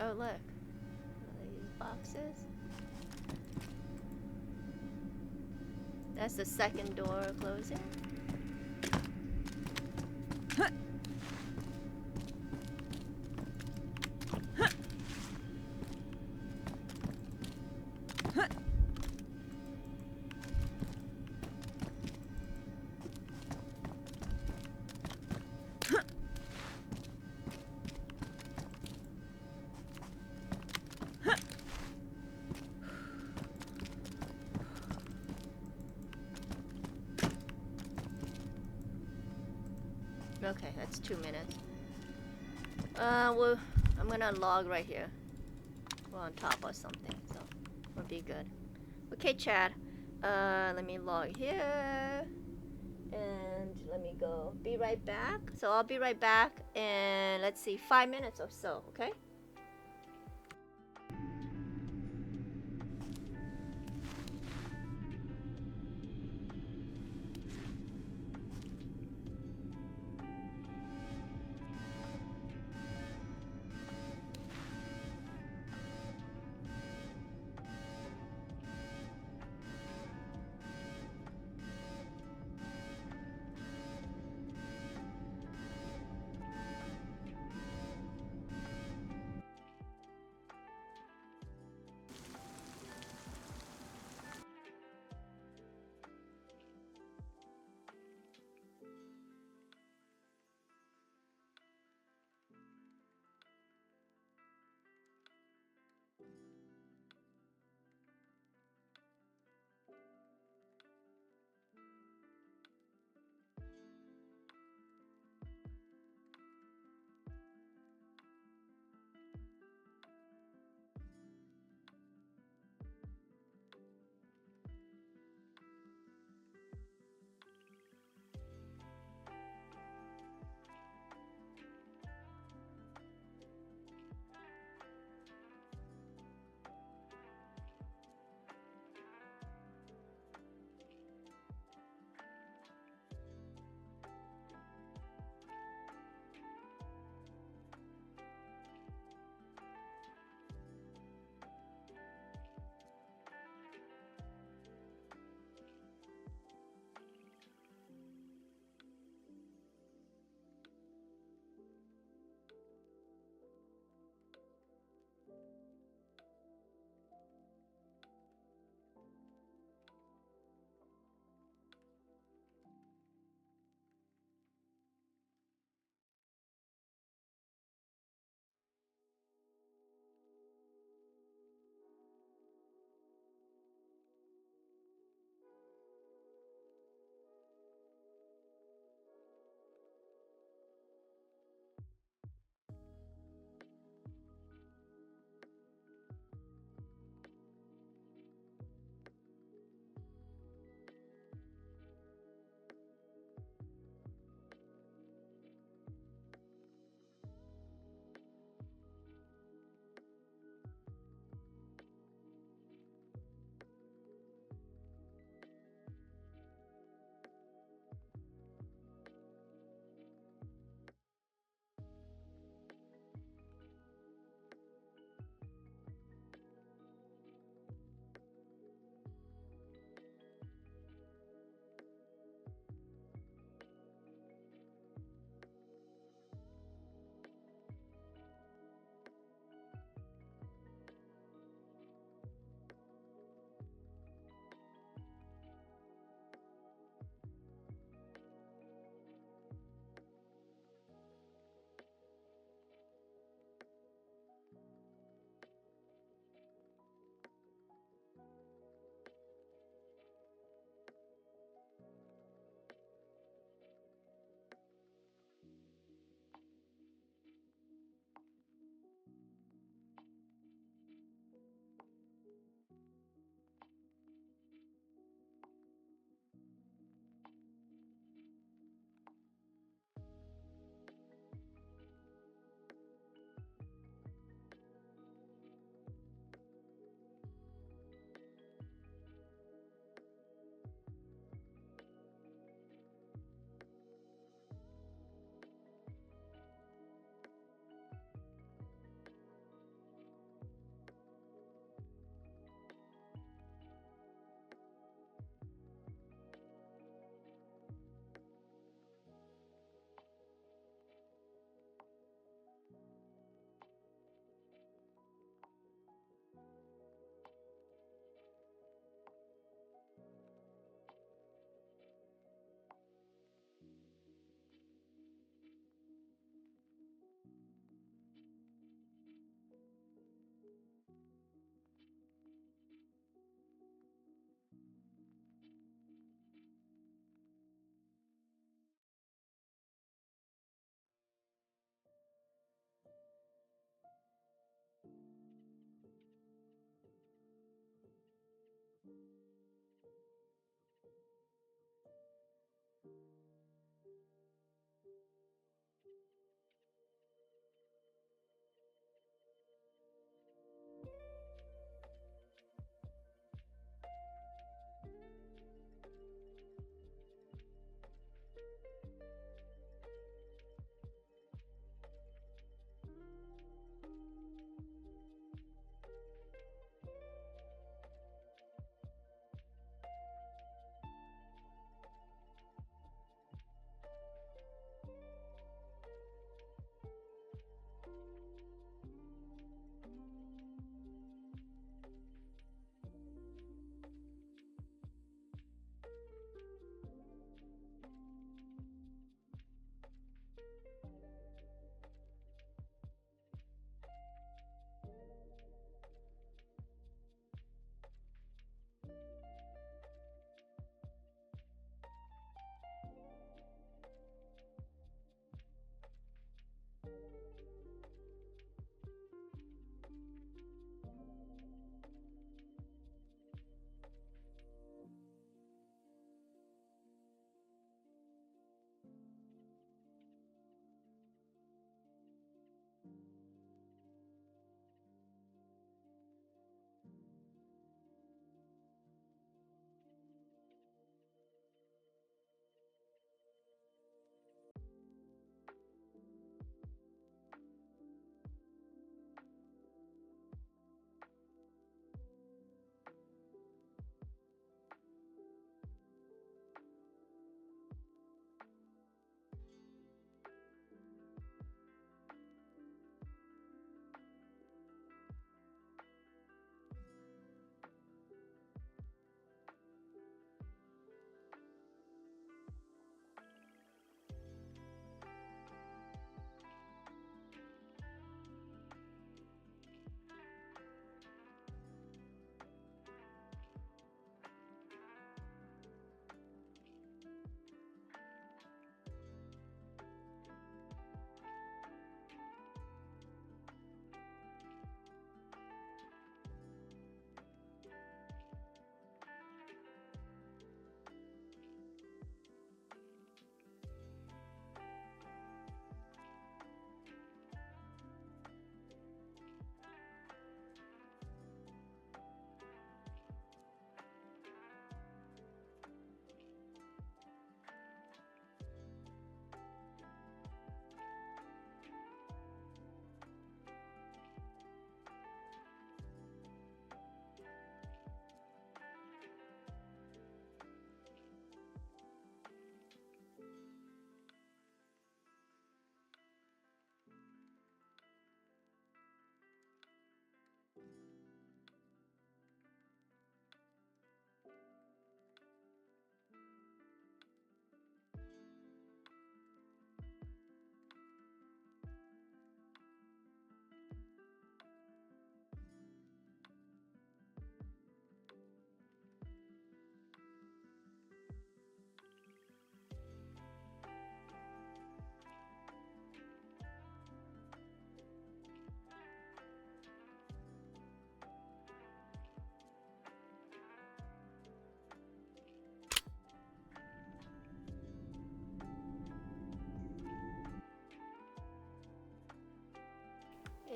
S4: Oh, look. Are these boxes? That's the second door closing. Okay, that's 2 minutes. Well, I'm gonna log right here. We're on top or something, so we'll be good. Okay, Chad. Let me log here. And let me go. Be right back. So I'll be right back in, let's see, 5 minutes or so, okay?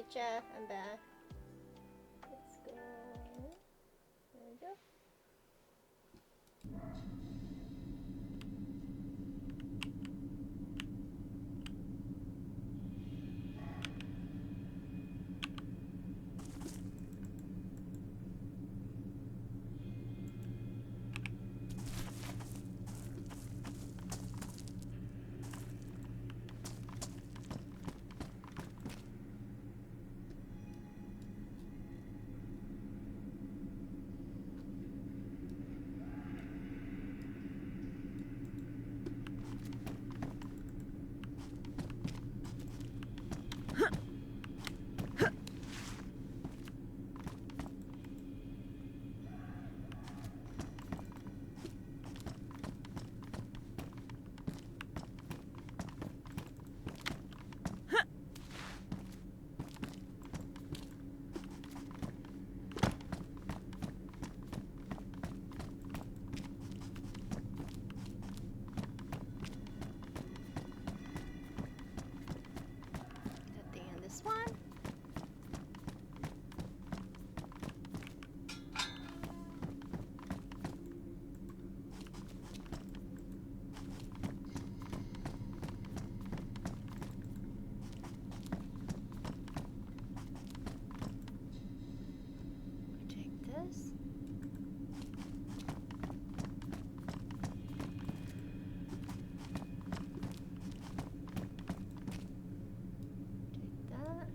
S4: Hey chat, I'm back. Let's go. There we go. Nothing in this one. We take this. Take that.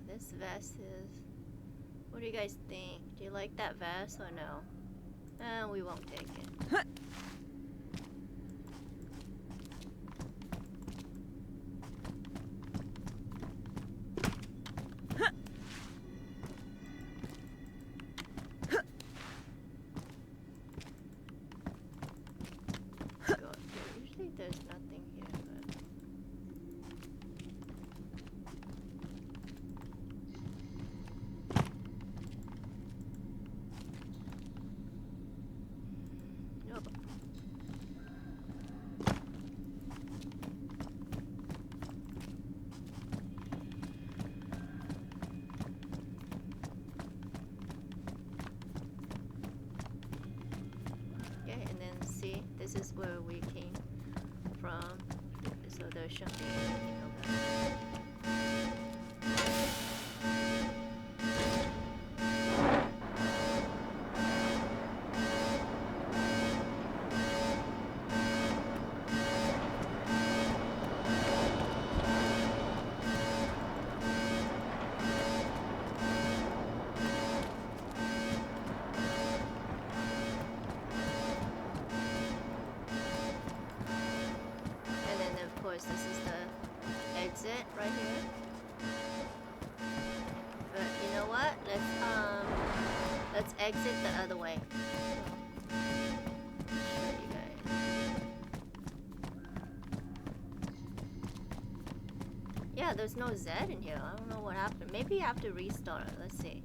S4: This vest is. What do you guys think? Do you like that vest or no? We won't take it. Go up here. Usually there's nothing here, but. Nope. Okay, and then see, this is where we came from. So there shouldn't be anything over there. And then of course this is the exit right here. But you know what? Let's exit the other way. Show you guys. Yeah, there's no Z in here. I don't know what happened. Maybe you have to restart it. Let's see.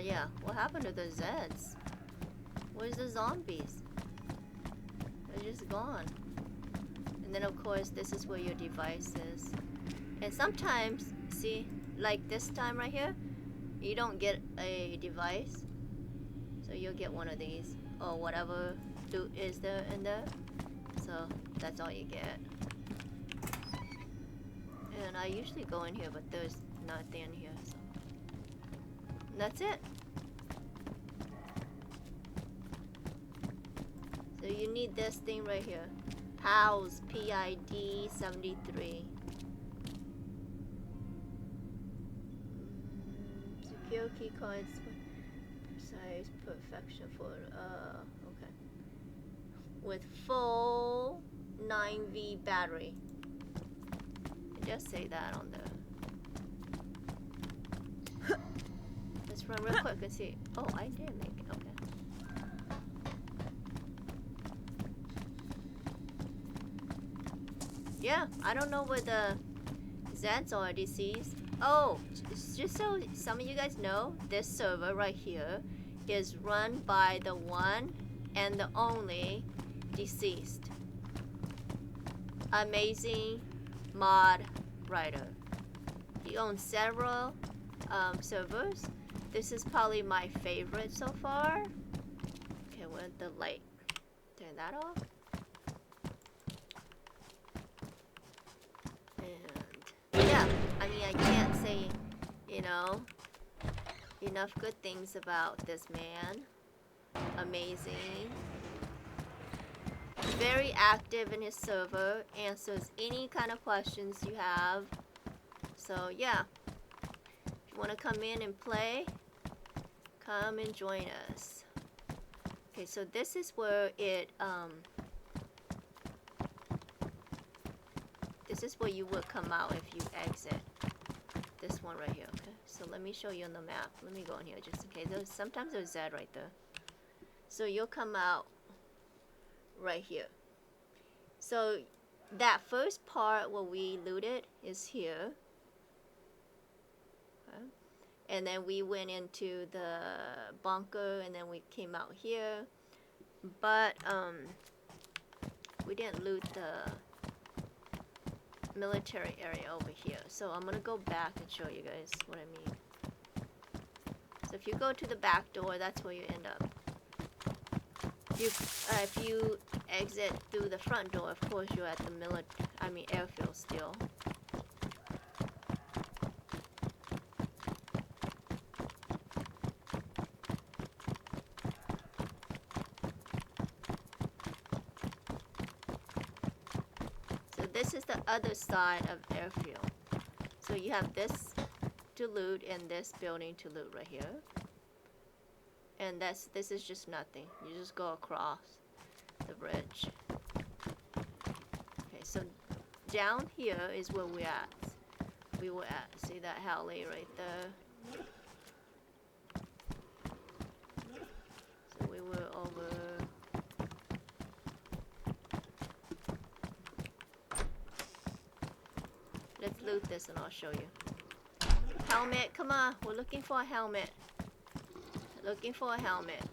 S4: Yeah. What happened to the Zeds? Where's the zombies? They're just gone. And then of course this is where your device is. And sometimes, see, like this time right here, you don't get a device. So you'll get one of these. Or whatever loot is there in there. So that's all you get. And I usually go in here, but there's nothing in here, so that's it. So you need this thing right here. PID, PID 73. Secure key cards, size perfection for okay. With full 9V battery. Just say that on the. Let's run real quick and see. Oh, I did make it. Okay. Yeah, I don't know where the Zeds are deceased. Oh, just so some of you guys know, this server right here is run by the one and the only deceased. Amazing mod writer. He owns several servers. This is probably my favorite so far. Okay, with the light. Turn that off. And yeah, I mean I can't say, you know, enough good things about this man. Amazing. Very active in his server, answers any kind of questions you have. So yeah, if you want to come in and play, come and join us. Okay, so this is where it this is where you would come out if you exit. This one right here. Okay, so let me show you on the map. Let me go in here just in case. Sometimes there's Z right there. So you'll come out right here. So that first part where we looted is here. Okay. And then we went into the bunker and then we came out here. But we didn't loot the military area over here. So I'm gonna go back and show you guys what I mean. So if you go to the back door, that's where you end up. If you exit through the front door, of course you're at the airfield still. So this is the other side of airfield. So you have this to loot and this building to loot right here. And this is just nothing. You just go across the bridge. Okay, so down here is where we were at. See that alley right there? So we were over. Let's loot this and I'll show you. Helmet, come on. We're looking for a helmet. Looking for a helmet.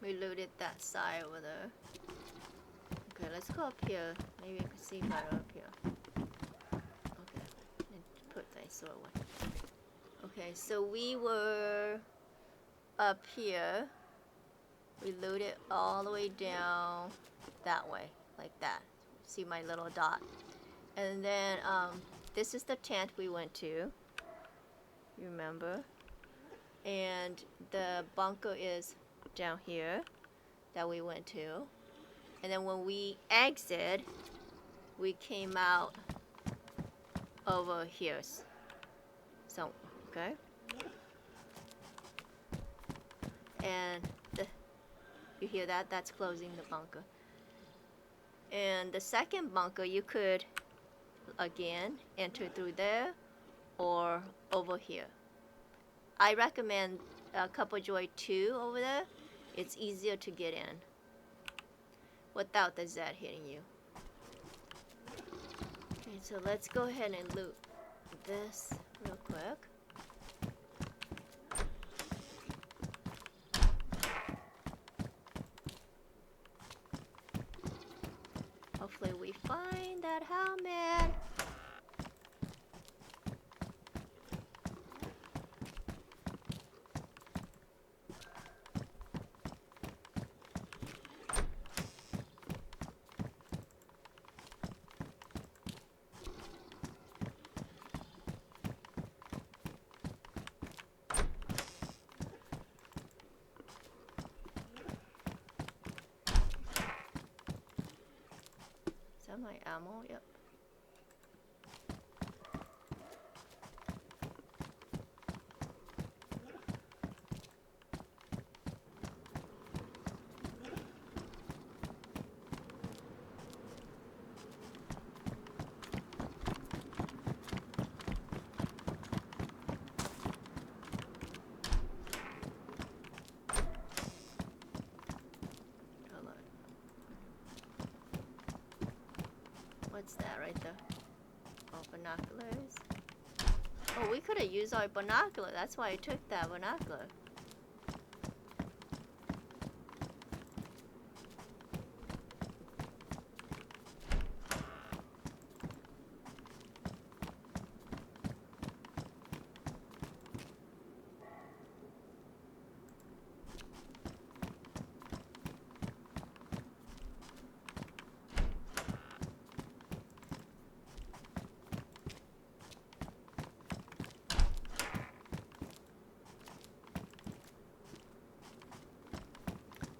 S4: We looted that side over there. Okay, let's go up here. Maybe I can see better up here. Okay, and put that sword away. Okay, so we were up here. We looted all the way down that way, like that. See my little dot. And then this is the tent we went to. You remember? And the bunker is down here that we went to. And then when we exit, we came out over here. So, okay. And you hear that? That's closing the bunker. And the second bunker, you could, again, enter through there or over here. I recommend Kuppa Joy 2 over there. It's easier to get in without the Z hitting you. Okay, so let's go ahead and loot this real quick. Hopefully we find that helmet. Is that my ammo? Yep. Hold on. What's that right there? Oh, binoculars. Oh, we could have used our binocular. That's why I took that binocular.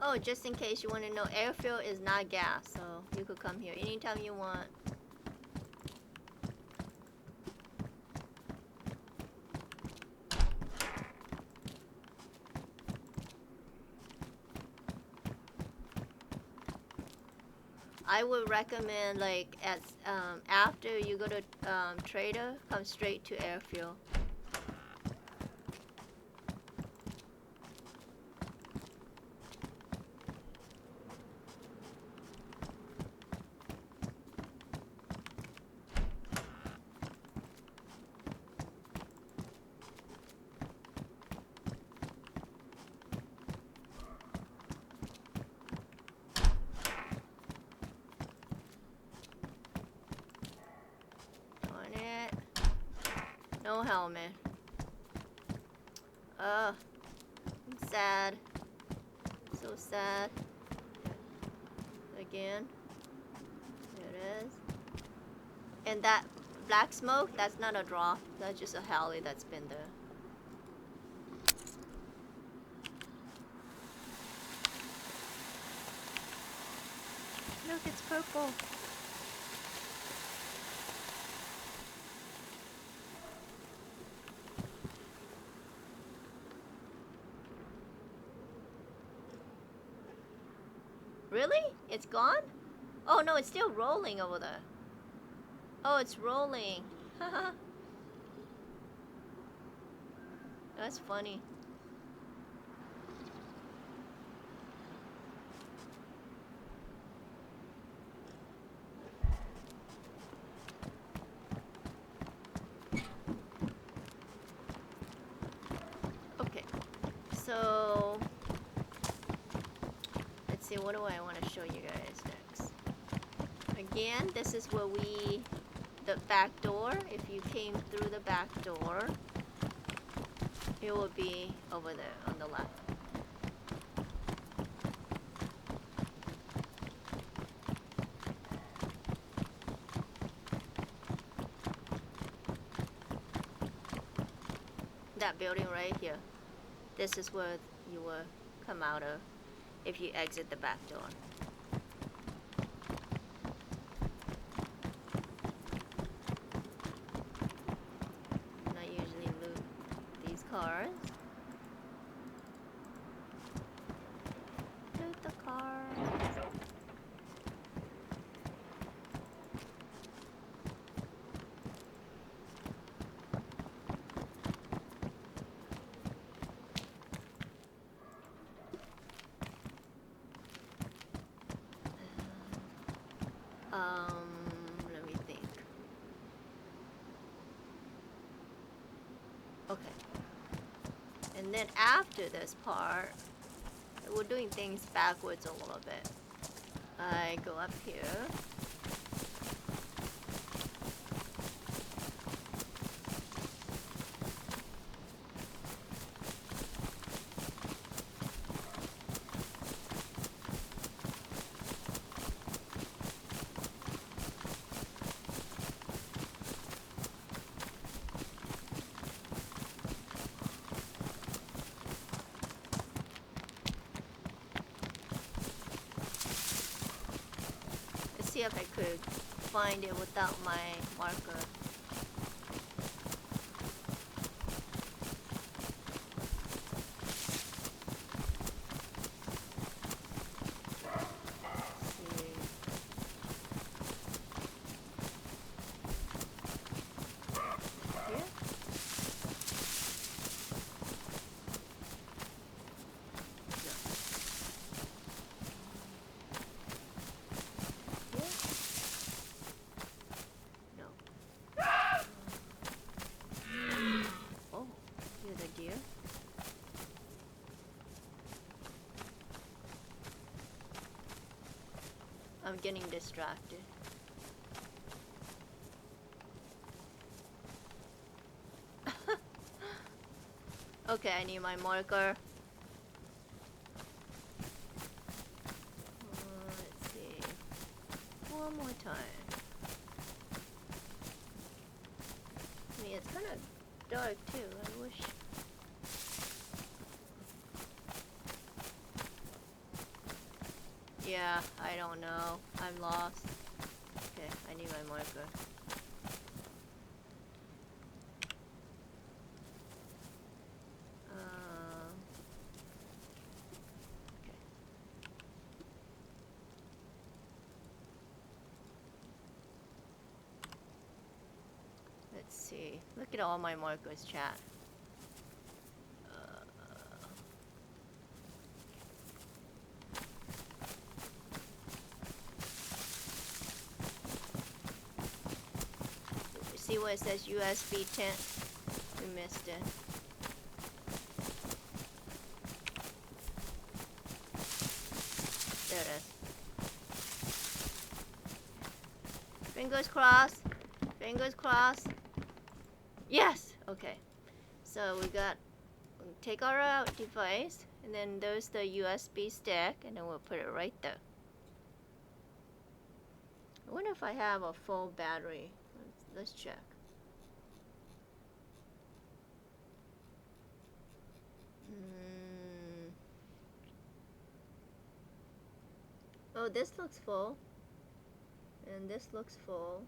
S4: Oh, just in case you want to know, airfield is not gas, so you could come here anytime you want. I would recommend, like, after you go to trader, come straight to airfield. No helmet. I'm sad. So sad. Again. There it is. And that black smoke, that's not a drop. That's just a heli that's been there. Look, it's purple. Really? It's gone? Oh no, it's still rolling over there. Oh, it's rolling. Haha. That's funny. Okay. So let's see, what do I want to show you guys next? Again, this is where the back door. If you came through the back door, it will be over there on the left. That building right here. This is where you will come out of if you exit the back door. And then after this part, we're doing things backwards a little bit. I go up here. See if I could find it without my marker. I'm getting distracted. Okay, I need my marker. Let's see. One more time. I mean, it's kind of dark too. I wish. Yeah, I don't know. I'm lost. Okay, I need my marker. Okay. Let's see. Look at all my markers, chat. See where it says USB 10? We missed it. There it is. Fingers crossed. Fingers crossed. Yes! Okay. So we got, take our device, and then there's the USB stick, and then we'll put it right there. I wonder if I have a full battery. Let's check. Oh, this looks full. And this looks full.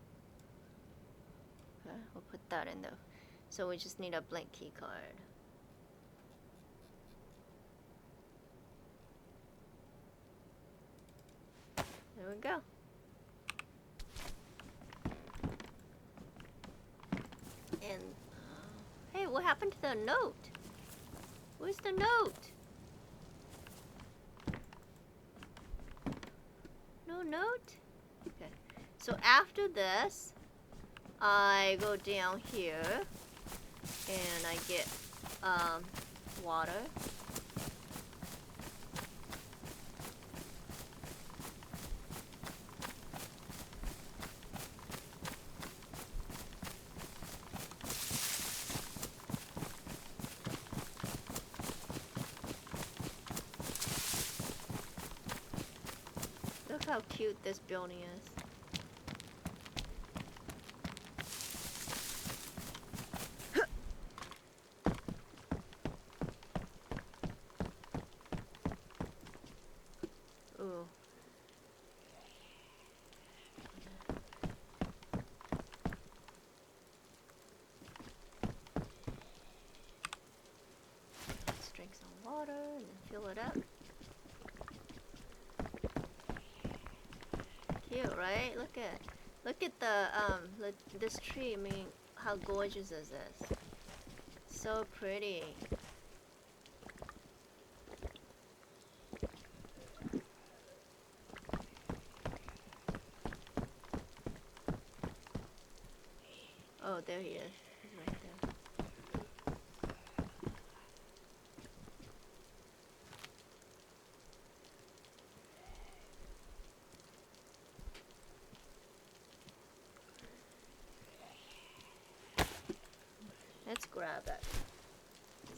S4: Okay, we'll put that in there. So we just need a blank key card. There we go. And hey, what happened to the note? Where's the note? No note? Okay. So after this, I go down here and I get water. Look how cute this building is. Ooh. Let's drink some water and then fill it up. Cute, right? Look at this tree. I mean, how gorgeous is this? So pretty. Oh, there he is. He's right there. grab it.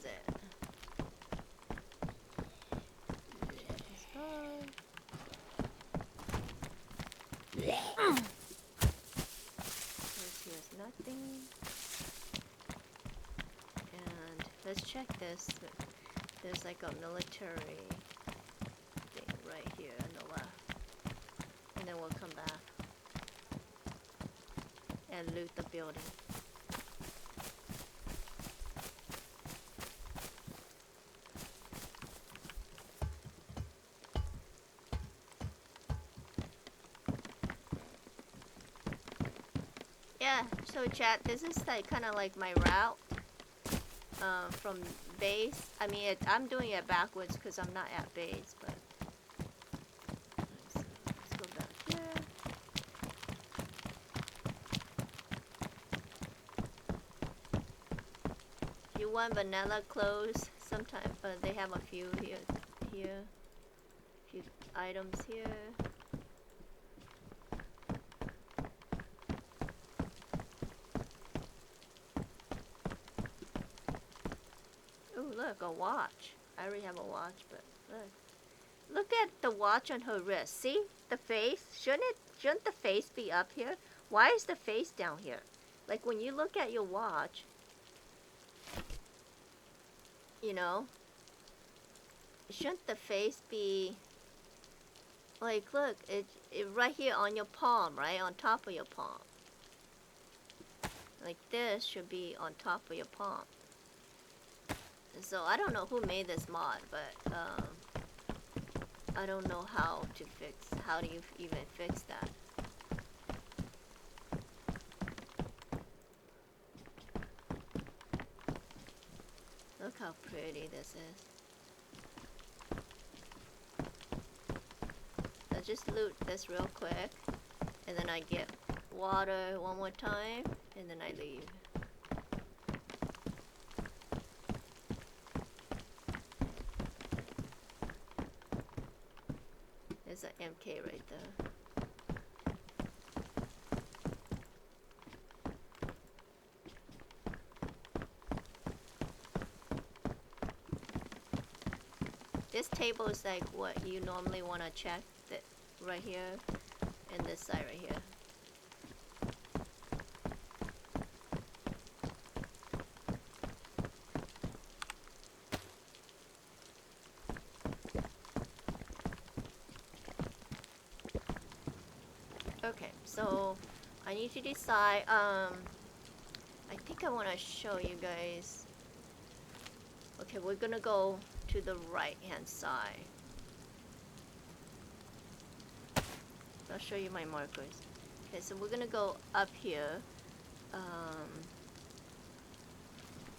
S4: There. Here's nothing. And let's check this. There's like a military thing right here on the left. And then we'll come back and loot the building. Yeah, so chat, this is like kind of like my route from base. I mean, I'm doing it backwards because I'm not at base, but let's go back here. If you want vanilla clothes, sometimes they have a few here, few items here. Oh, look, a watch. I already have a watch, but look. Look at the watch on her wrist. See? The face? Shouldn't the face be up here? Why is the face down here? Like when you look at your watch, you know, shouldn't the face be like, look, it right here on your palm, right? On top of your palm. Like this should be on top of your palm. So I don't know who made this mod, but I don't know how do you even fix that? Look how pretty this is. I'll just loot this real quick, and then I get water one more time, and then I leave. There's an MK right there. This table is like what you normally want to check, that right here and this side right here. Okay, so I need to decide. I think I want to show you guys. Okay, we're gonna go to the right hand side. I'll show you my markers. Okay, so we're gonna go up here,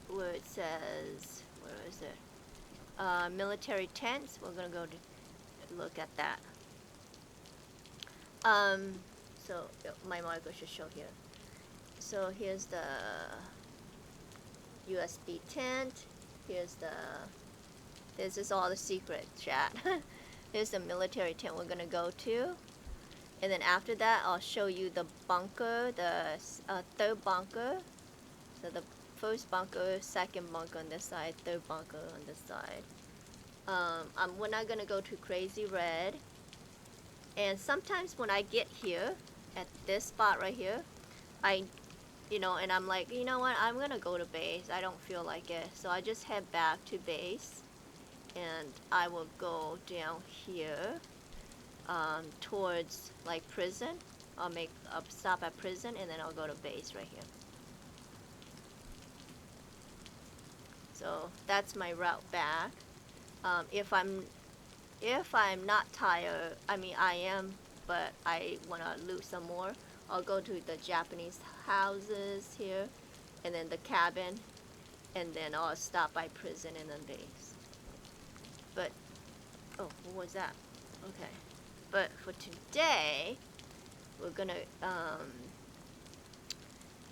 S4: where it says, where is it? Military tents. We're gonna go to look at that. So my marker should show here. So here's the USB tent. This is all the secret chat. Here's the military tent we're gonna go to. And then after that, I'll show you the bunker, the third bunker. So the first bunker, second bunker on this side, third bunker on this side. We're not gonna go to Crazy Red. And sometimes when I get here, at this spot right here, and I'm like, you know what, I'm gonna go to base. I don't feel like it. So I just head back to base. And I will go down here, towards like prison. I'll make a stop at prison, and then I'll go to base right here. So that's my route back. If I'm not tired, I mean I am, but I want to loot some more, I'll go to the Japanese houses here, and then the cabin, and then I'll stop by prison and then base. But, oh, what was that? Okay. But for today, we're gonna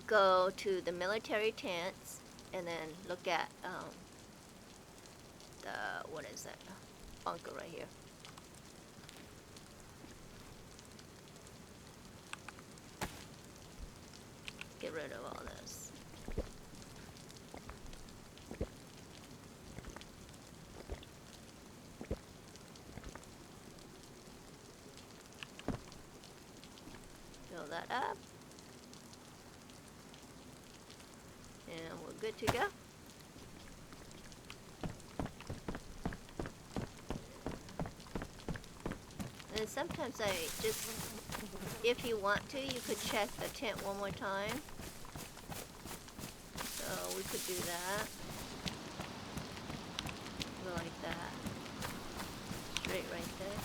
S4: go to the military tents, and then look at the, what is that? Bunker right here. Get rid of all this. fill that up. And we're good to go. And sometimes I just, if you want to, you could check the tent one more time. So we could do that. Go like that. Straight right there.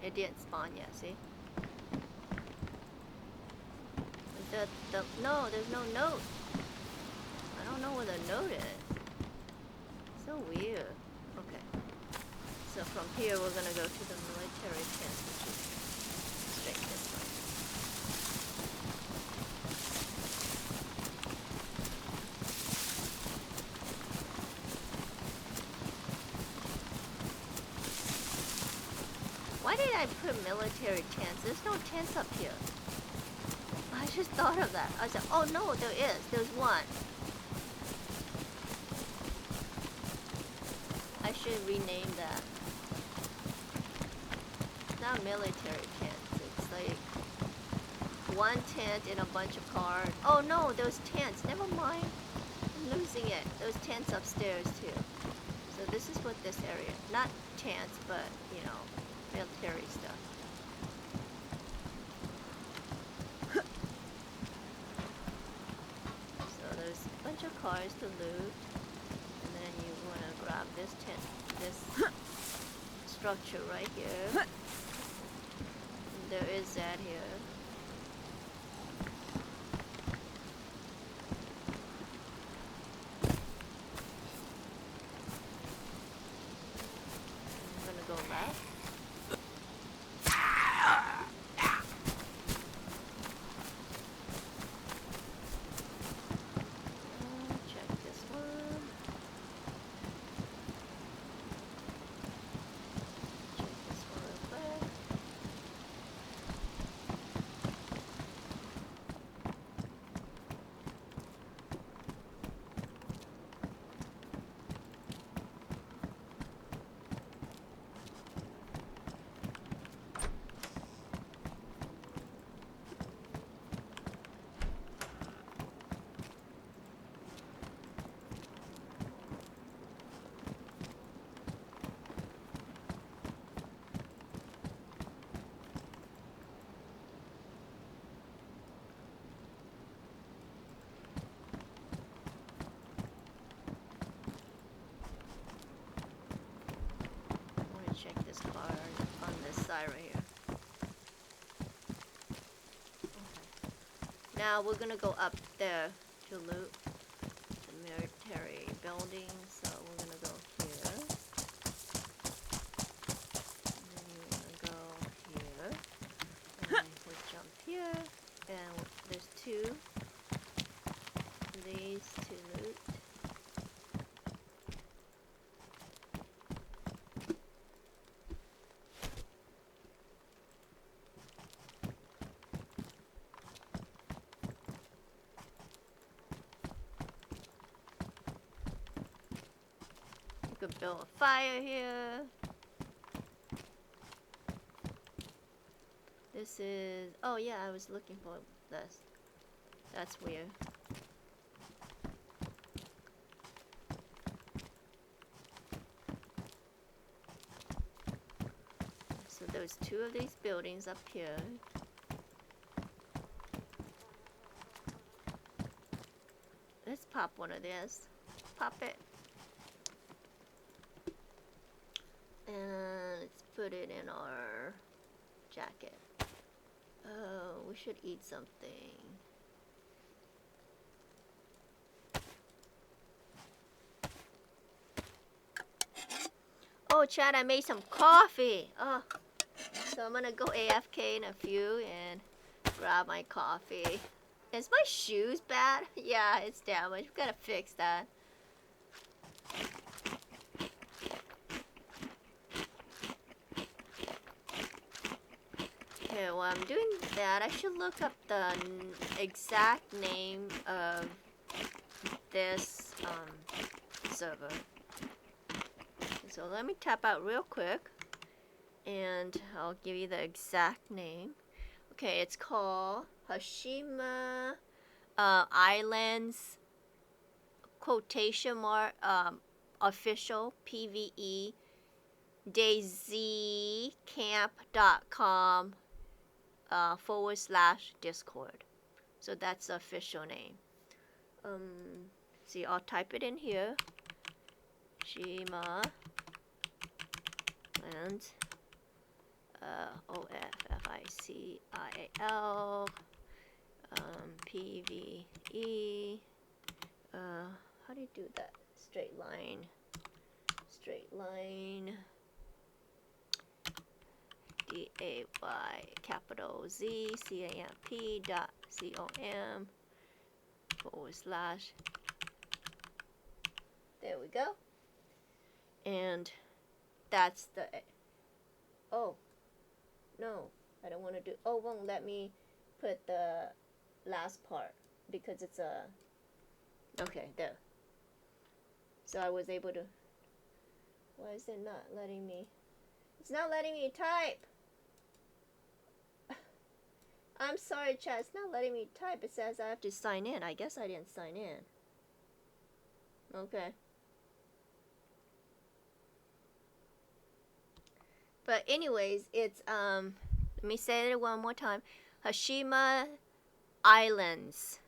S4: It didn't spawn yet, see? No, there's no note. I don't know where the note is. So weird. Okay. So from here we're gonna go to the military tent, which is straight this way. Why did I put military tents? There's no tents up here. I just thought of that. I said, oh no, there is. There's one. I should rename that. It's not military tents. It's like one tent and a bunch of cars. Oh no, those tents. Never mind. I'm losing it. Those tents upstairs too. So this is what this area. Not tents, but you know, military stuff. So there's a bunch of cars to loot, and then you want to grab this tent, this structure right here. And there is that here. I'm gonna go left. Check this one. Check this one real quick. I'm gonna check this car on this side right here. Okay. Now we're gonna go up there to loot the military building. So we're gonna go here. And then you're gonna go here. And we'll jump here. And there's two of these to loot. You could build a fire here. This is, oh yeah, I was looking for this. That's weird. So there's two of these buildings up here. Let's pop one of these. Pop it. And let's put it in our jacket. Oh, we should eat something. Oh, Chad, I made some coffee. Oh, so I'm gonna go AFK in a few and grab my coffee. Is my shoes bad? Yeah, it's damaged. We gotta fix that. Okay, while I'm doing that, I should look up the exact name of this server. So let me tap out real quick and I'll give you the exact name. Okay, it's called Hashima Islands quotation mark official PVE dayzcamp.com / Discord. So that's the official name. See, I'll type it in here. Shima and OFFICIAL PVE. How do you do that? Straight line. DAY capital Z CAMP.com / There we go. And that's the. Oh, no, I don't want to do. Oh, won't let me put the last part because it's a. Okay, there. So I was able to. Why is it not letting me? It's not letting me type. I'm sorry, chat. It's not letting me type. It says I have to sign in. I guess I didn't sign in. Okay. But anyways, it's let me say it one more time. Hashima Islands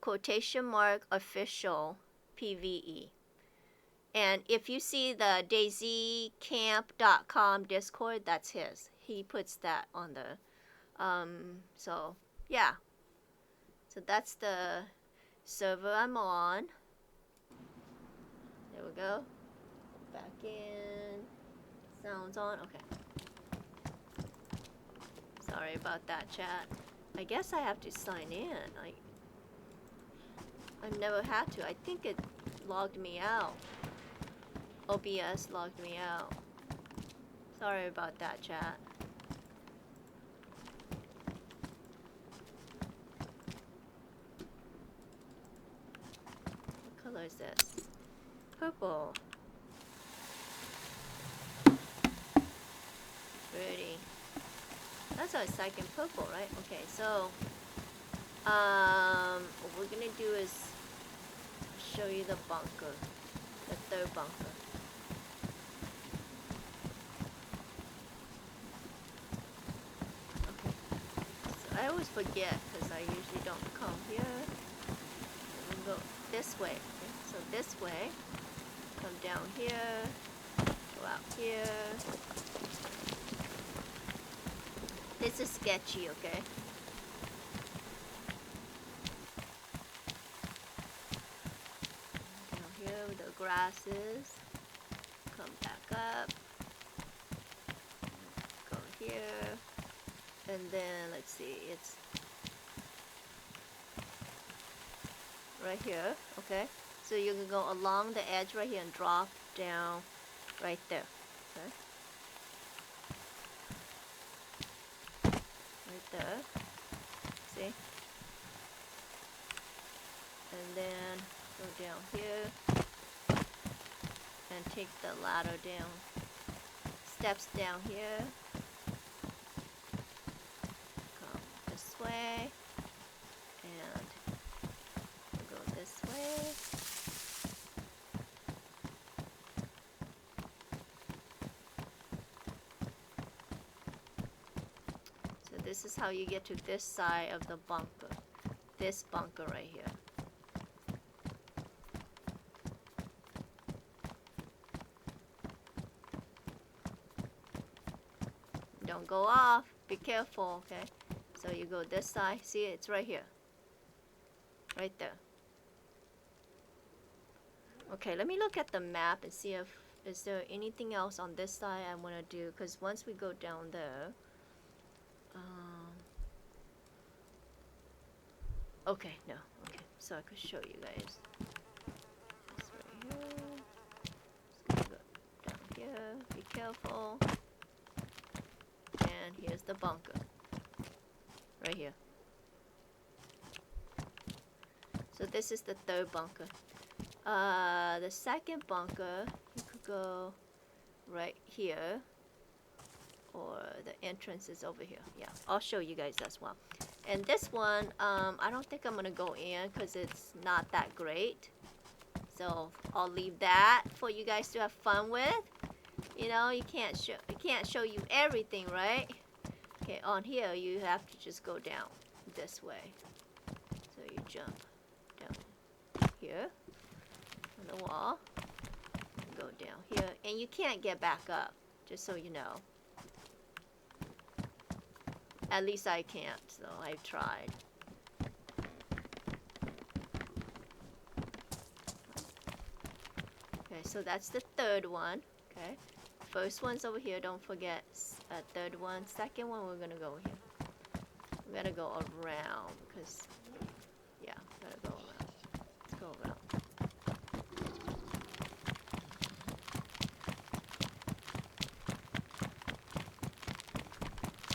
S4: quotation mark official PVE. And if you see the dayzcamp.com Discord, that's his. He puts that on the so yeah. So that's the server I'm on. There we go. Back in. Sounds on. Okay. Sorry about that, chat. I guess I have to sign in. I've never had to. I think it logged me out. OBS logged me out. Sorry about that, chat. What color is this? Purple. Pretty. That's our second purple, right? Okay, so what we're gonna do is show you the bunker, the third bunker. Okay, so I always forget because I usually don't come here. We go this way. Okay? So this way, come down here, go out here. This is sketchy, okay? Down here with the grasses. Come back up. Go here. And then, let's see, it's right here, okay? So you can go along the edge right here and drop down right there, okay? There, see, and then go down here and take the ladder down, steps down here, come this way, and go this way. This is how you get to this side of the bunker. This bunker right here. Don't go off. Be careful, okay? So you go this side. See, it's right here. Right there. Okay, let me look at the map and see if is there anything else on this side I want to do. Because once we go down there... okay, no, okay, so I could show you guys. This right here. Just gonna go down here, be careful. And here's the bunker. Right here. So this is the third bunker. The second bunker, you could go right here. Or the entrance is over here. Yeah, I'll show you guys as well. And this one, I don't think I'm gonna go in because it's not that great. So I'll leave that for you guys to have fun with. You know, you can't show you everything, right? Okay, on here you have to just go down this way. So you jump down here on the wall, go down here, and you can't get back up. Just so you know. At least I can't, so I've tried. Okay, so that's the third one. Okay, first one's over here. Don't forget. Third one, second one. We're gonna go here. We're gonna go around because, yeah, gotta go around. Let's go around.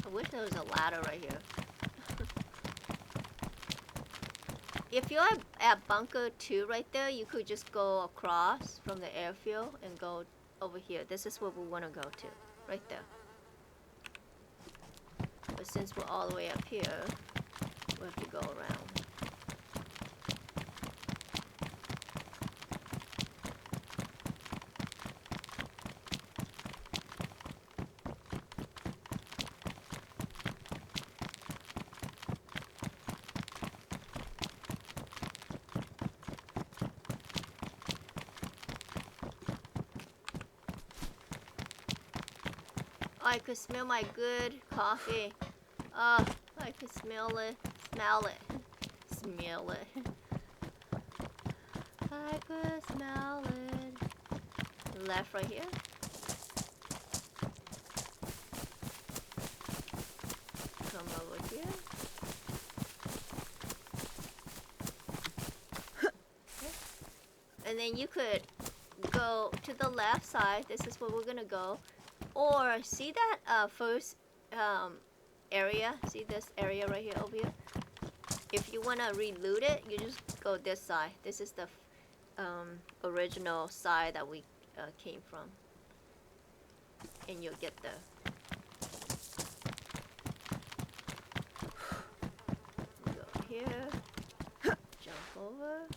S4: I wish there was a ladder right here. If you're at bunker 2 right there, you could just go across from the airfield and go over here. This is where we want to go to, right there. But since we're all the way up here, we have to go around. I could smell my good coffee. I could smell it. Smell it. Smell it. I could smell it. Left right here. Come over here. Okay. And then you could go to the left side. This is where we're gonna go. Or see that first area? See this area right here over here? If you want to reloot it, you just go this side. This is the original side that we came from. And you'll get there. Go here. Jump over.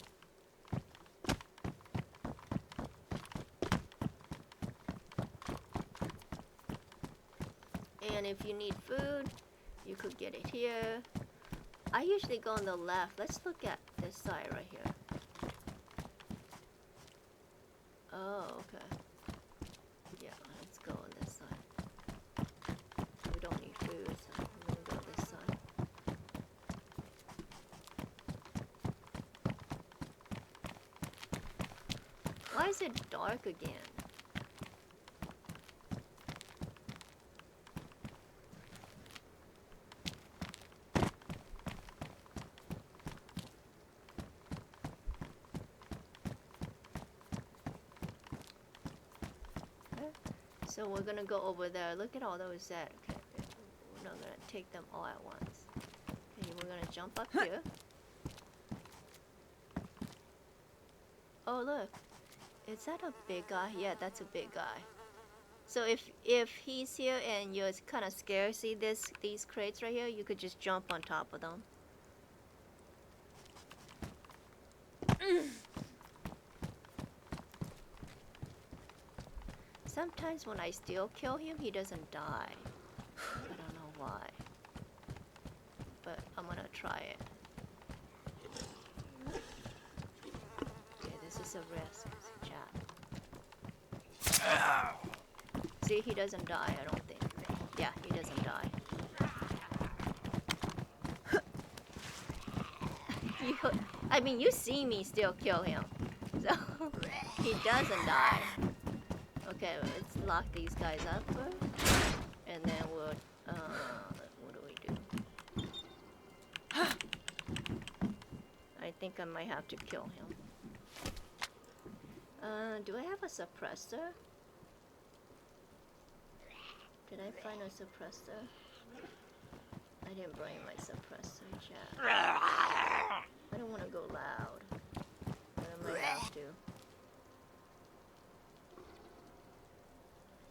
S4: And if you need food, you could get it here. I usually go on the left. Let's look at this side right here. Oh, okay. Yeah, let's go on this side. We don't need food, so we're gonna go this side. Why is it dark again? So we're gonna go over there. Look at all those that. Okay, we're not gonna take them all at once. Okay, we're gonna jump up here. Oh look, is that a big guy? Yeah, that's a big guy. So if he's here and you're kind of scared, see these crates right here? You could just jump on top of them. Sometimes when I still kill him, he doesn't die. I don't know why. But I'm gonna try it. Okay, this is a risk, chat. See, he doesn't die, I don't think. Yeah, he doesn't die. I mean, you see me still kill him. So, he doesn't die. Okay, let's lock these guys up first, and then we'll, what do we do? I think I might have to kill him. Do I have a suppressor? Did I find a suppressor? I didn't bring my suppressor jack. I don't want to go loud, but I might have to.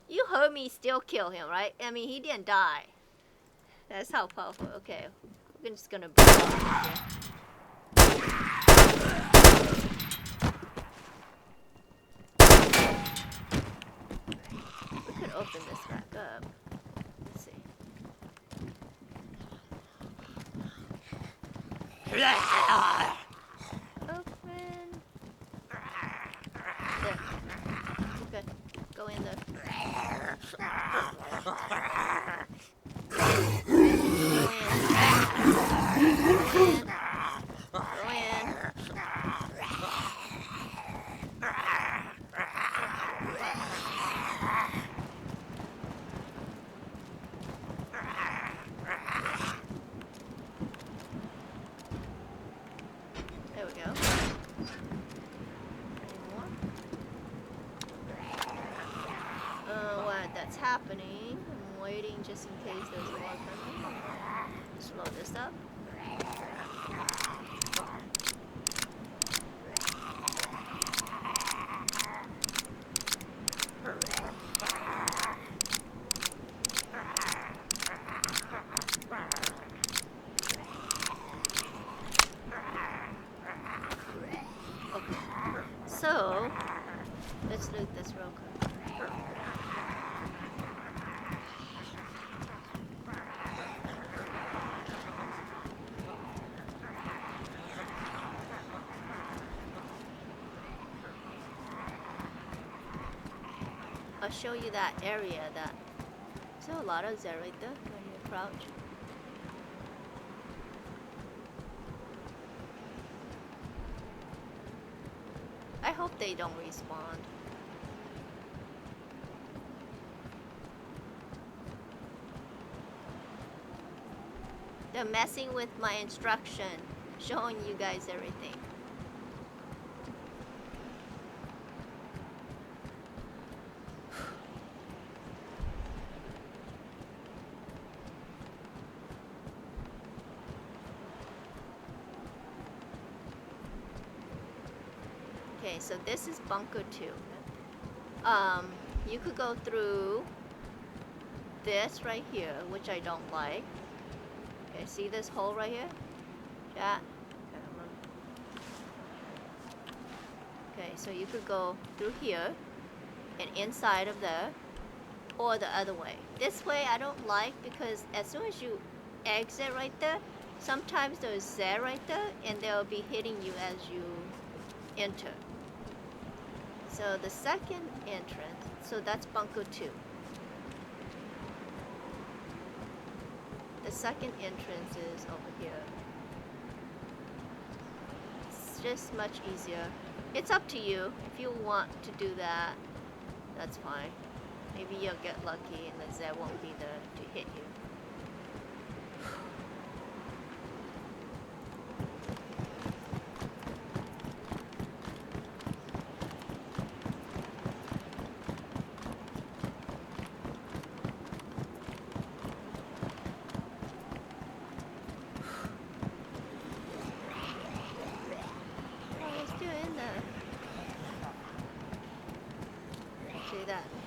S4: You heard me still kill him, right? I mean, he didn't die. That's how powerful. Okay, we're just gonna break off here. We could open this back up. Let's see. Open. There. Okay. Go in there. Go in. There we go. Any more? What? That's happening. I'm waiting just in case there's more coming. Slow this up. So, let's loot this real quick. I'll show you that area that... So a lot of there right there when you crouch. I hope they don't respawn. They're messing with my instruction, showing you guys everything. Okay, so this is bunker 2. You could go through this right here, which I don't like. Okay, see this hole right here? Chat. Okay, so you could go through here and inside of there, or the other way. This way I don't like because as soon as you exit right there, sometimes there's Z right there and they'll be hitting you as you enter. So the second entrance, so that's bunker 2. The second entrance is over here. It's just much easier. It's up to you. If you want to do that, that's fine. Maybe you'll get lucky and the Z won't be there to hit you.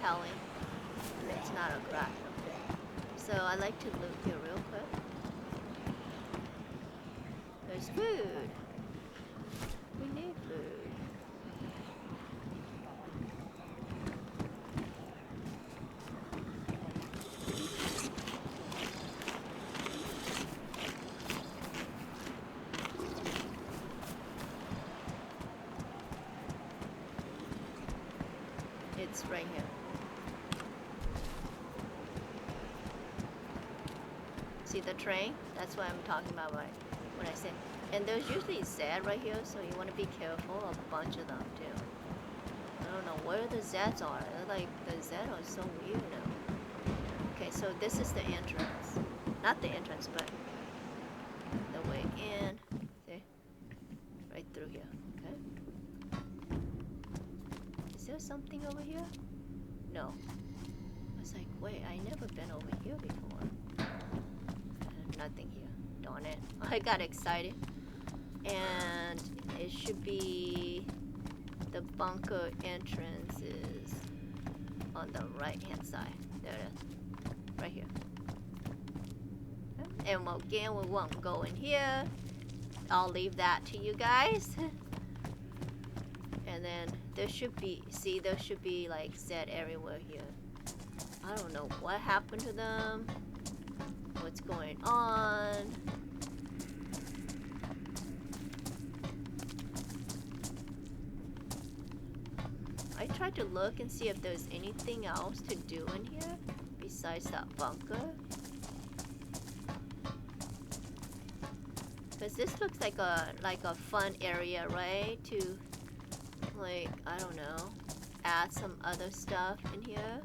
S4: Howling. It's not a crack. So I like to loot here real quick. There's food. We need food. It's right here. See the train? That's what I'm talking about right when I say. And there's usually Z right here, so you want to be careful. A bunch of them too. I don't know where the Zs are. They're like the Z are so weird now. Okay, so this is the entrance. Not the entrance, but the way in. See? Right through here. Okay. Is there something over here? No. I was like, wait, I never been over here before. nothing here. Darn it. I got excited. And it should be the bunker entrance is on the right hand side. There it is. Right here. And again, we won't go in here. I'll leave that to you guys. And then there should be, see, there should be like Z everywhere here. I don't know what happened to them. What's going on? I tried to look and see if there's anything else to do in here besides that bunker. Because this looks like a fun area, right? To like, I don't know, add some other stuff in here.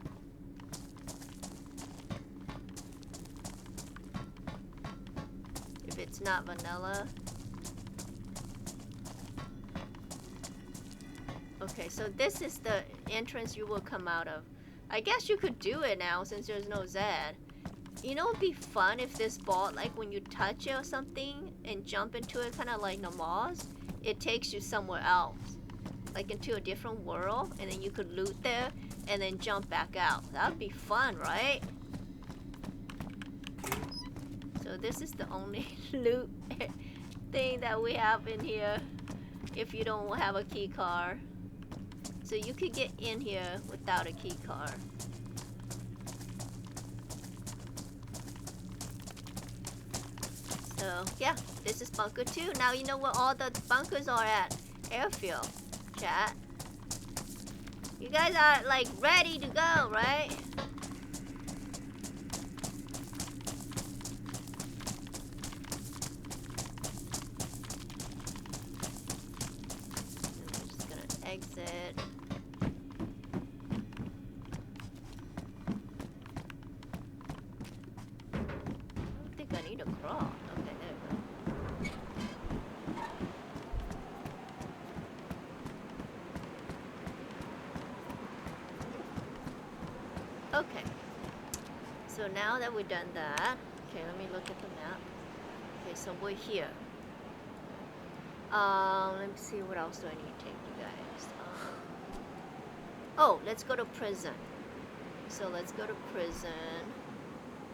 S4: If it's not vanilla. Okay, so this is the entrance you will come out of. I guess you could do it now since there's no Z. You know, it'd be fun if this ball, like when you touch it or something and jump into it, kind of like Namaz, it takes you somewhere else. Like into a different world, and then you could loot there and then jump back out. That would be fun, right? So this is the only loot thing that we have in here if you don't have a key card. So you could get in here without a key card. So yeah, this is bunker 2. Now you know where all the bunkers are at. Airfield, chat. You guys are like ready to go, right? I'm just gonna exit. I don't think I need to crawl. Okay, there we go. Okay, so now that we've done that, okay, let me look at the map. Okay, so we're here. Let me see, what else do I need to take you guys? Oh, let's go to prison. So let's go to prison.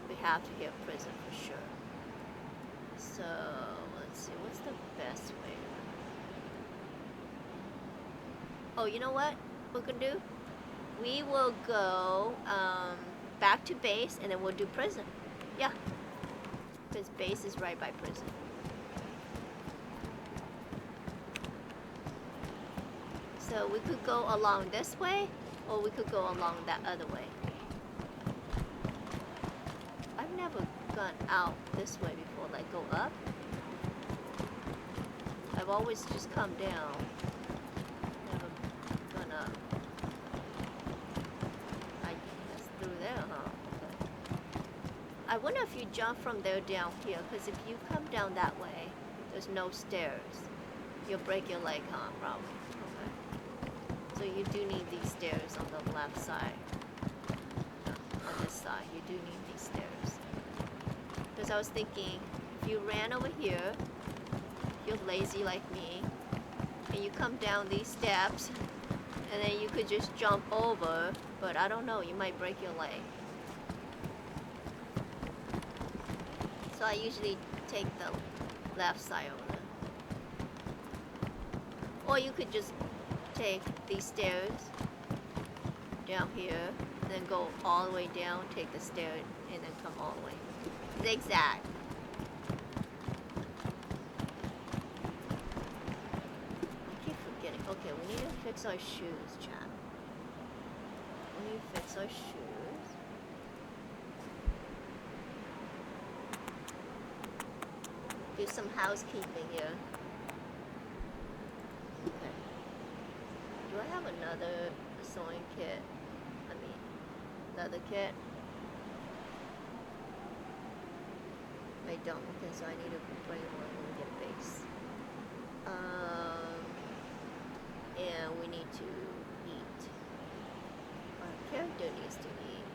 S4: We have to get prison for sure. So let's see, what's the best way? Oh, you know what we can do? We will go back to base and then we'll do prison. Yeah, because base is right by prison. So we could go along this way or we could go along that other way. I've never gone out this way before, like go up. I've always just come down. Never gone up. I wonder if you jump from there down here, because if you come down that way, there's no stairs. You'll break your leg, huh? Probably. Okay. So you do need these stairs on the left side. No, on this side, you do need these stairs. Because I was thinking, if you ran over here, you're lazy like me, and you come down these steps, and then you could just jump over, but I don't know, you might break your leg. So I usually take the left side over there. Or you could just take these stairs down here, and then go all the way down, take the stairs, and then come all the way. Zigzag. I keep forgetting. Okay, we need to fix our shoes, chat. We need to fix our shoes. Do some housekeeping here. Okay. Do I have another sewing kit? I mean, leather kit? I don't, okay, so I need to bring one when we get base. And we need to eat. Our character needs to eat.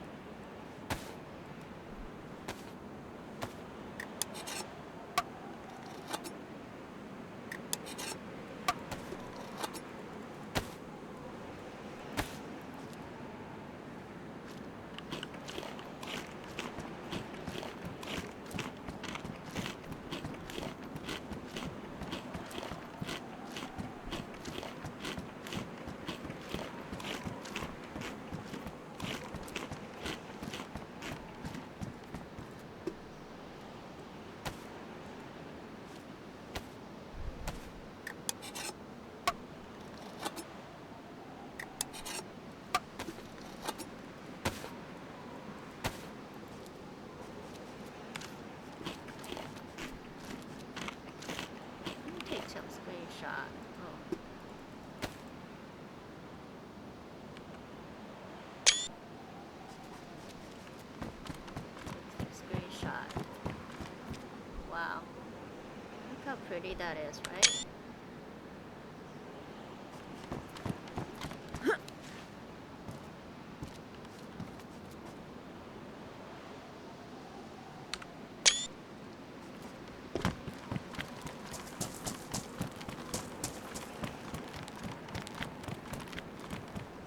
S4: dirty that is, right?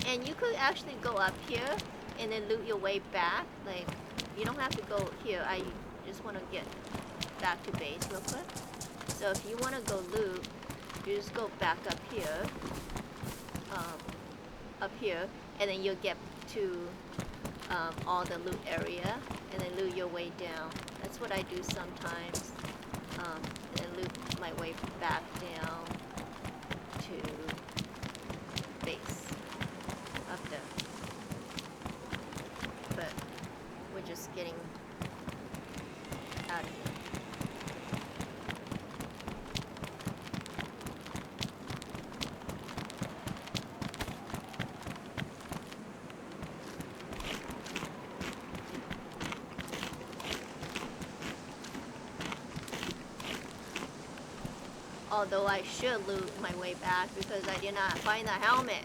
S4: And you could actually go up here and then loot your way back. Like, you don't have to go here. I just want to get back to base real quick. So if you want to go loot, you just go back up here, and then you'll get to all the loot area, and then loot your way down. That's what I do sometimes, and then loot my way back down to base up there. But we're just getting out of here. Although I should loot my way back because I did not find the helmet.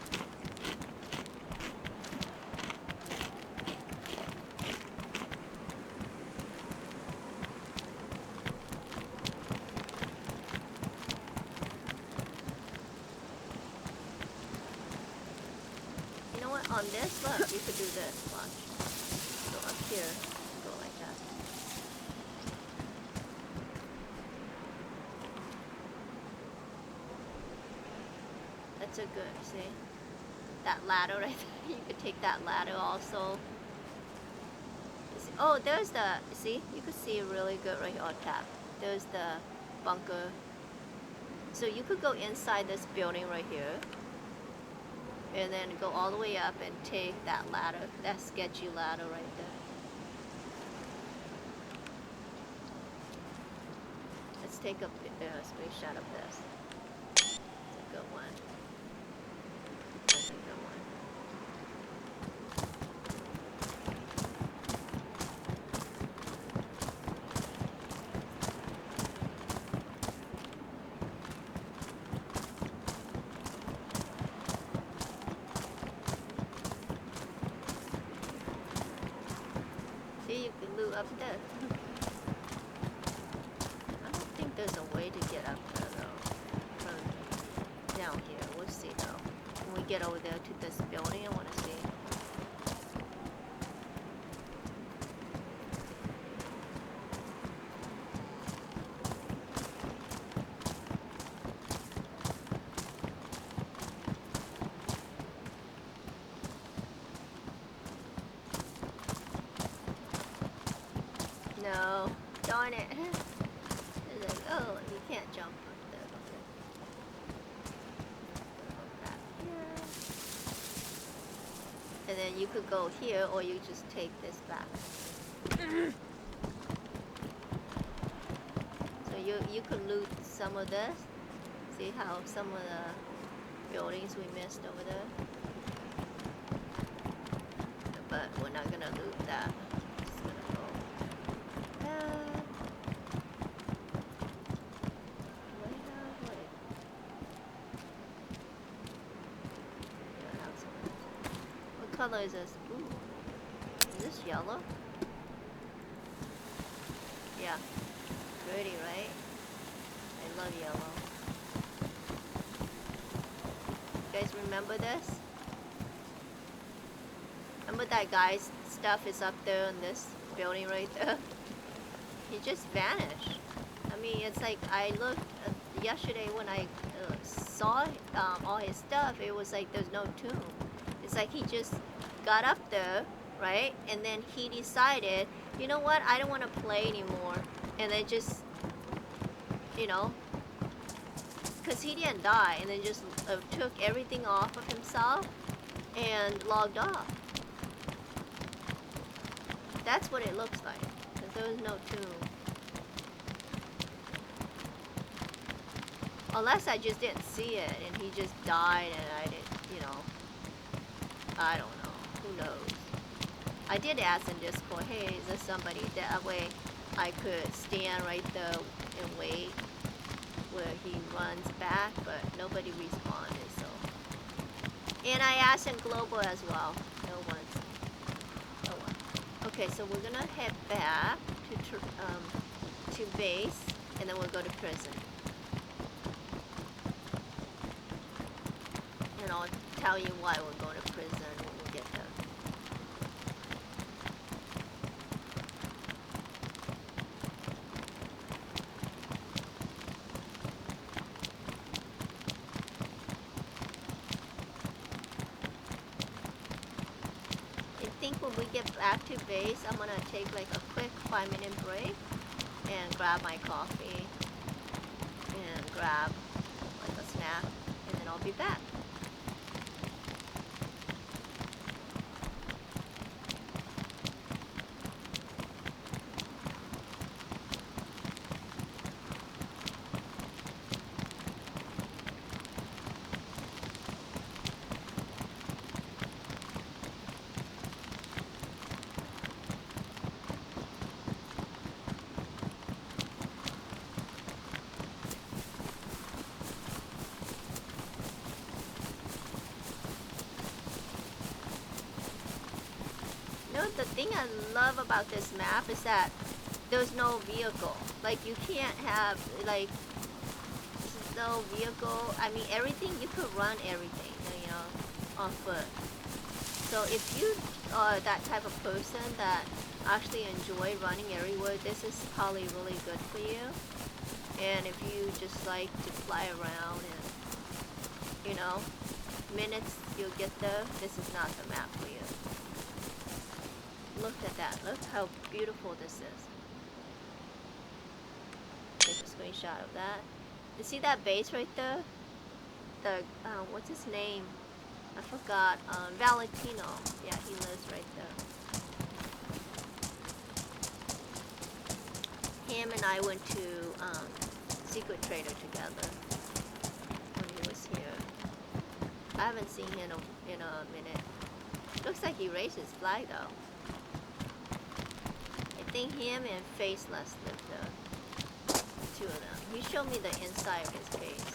S4: You know what? On this, look, you could do this. Watch. Go up here. Go like that. That's a good, see? That ladder right there, you could take that ladder also. See, oh, there's the, see? You could see it really good right here on tap. There's the bunker. So you could go inside this building right here. And then go all the way up and take that ladder, that sketchy ladder right there. Let's take a screenshot of this. It's a good one. That's a good one. See, you can loot up there. I don't think there's a way to get up there though. From down here. We'll see though. When we get over there to this building, I want to see. No, darn it. It's like, oh, you can't jump up there. Okay. Go back here. And then you could go here, or you just take this back. So you could loot some of this. See how some of the buildings we missed over there? But we're not gonna loot that. Just gonna go that. Way down, way. Yeah, that's it. What color is this? Ooh. Is this yellow? Yeah. Pretty, right? I love yellow. You guys remember this? Remember that guy's stuff is up there in this building right there? He just vanished. I mean, it's like I looked yesterday when I saw all his stuff, it was like there's no tomb. It's like he just got up there, right? And then he decided, you know what, I don't want to play anymore. And then just, you know, because he didn't die, and then just took everything off of himself and logged off. That's what it looks like. There was no tomb. Unless I just didn't see it and he just died and I didn't, you know. I don't know. Who knows? I did ask in Discord, hey, is there somebody that way I could stand right there and wait where he runs back, but nobody responded. So, and I asked in global as well. No one. Oh well. Okay, so we're gonna head back to base, and then we'll go to prison. And I'll tell you why we're going to prison when we get there. I think when we get back to base, I'm gonna take like a quick 5-minute break and grab my coffee and grab like a snack, and then I'll be back. The thing I love about this map is that there's no vehicle. Like you can't have like no vehicle. I mean everything you could run everything, you know, on foot. So if you are that type of person that actually enjoy running everywhere, this is probably really good for you. And if you just like to fly around and you know, minutes you'll get there, this is not the map for you. Look at that. Look how beautiful this is. Take a screenshot of that. You see that base right there? The, what's his name? I forgot. Valentino. Yeah, he lives right there. Him and I went to Secret Trader together when he was here. I haven't seen him in a minute. Looks like he raised his flag though. I think him and Faceless lived there. Two of them. He showed me the inside of his base.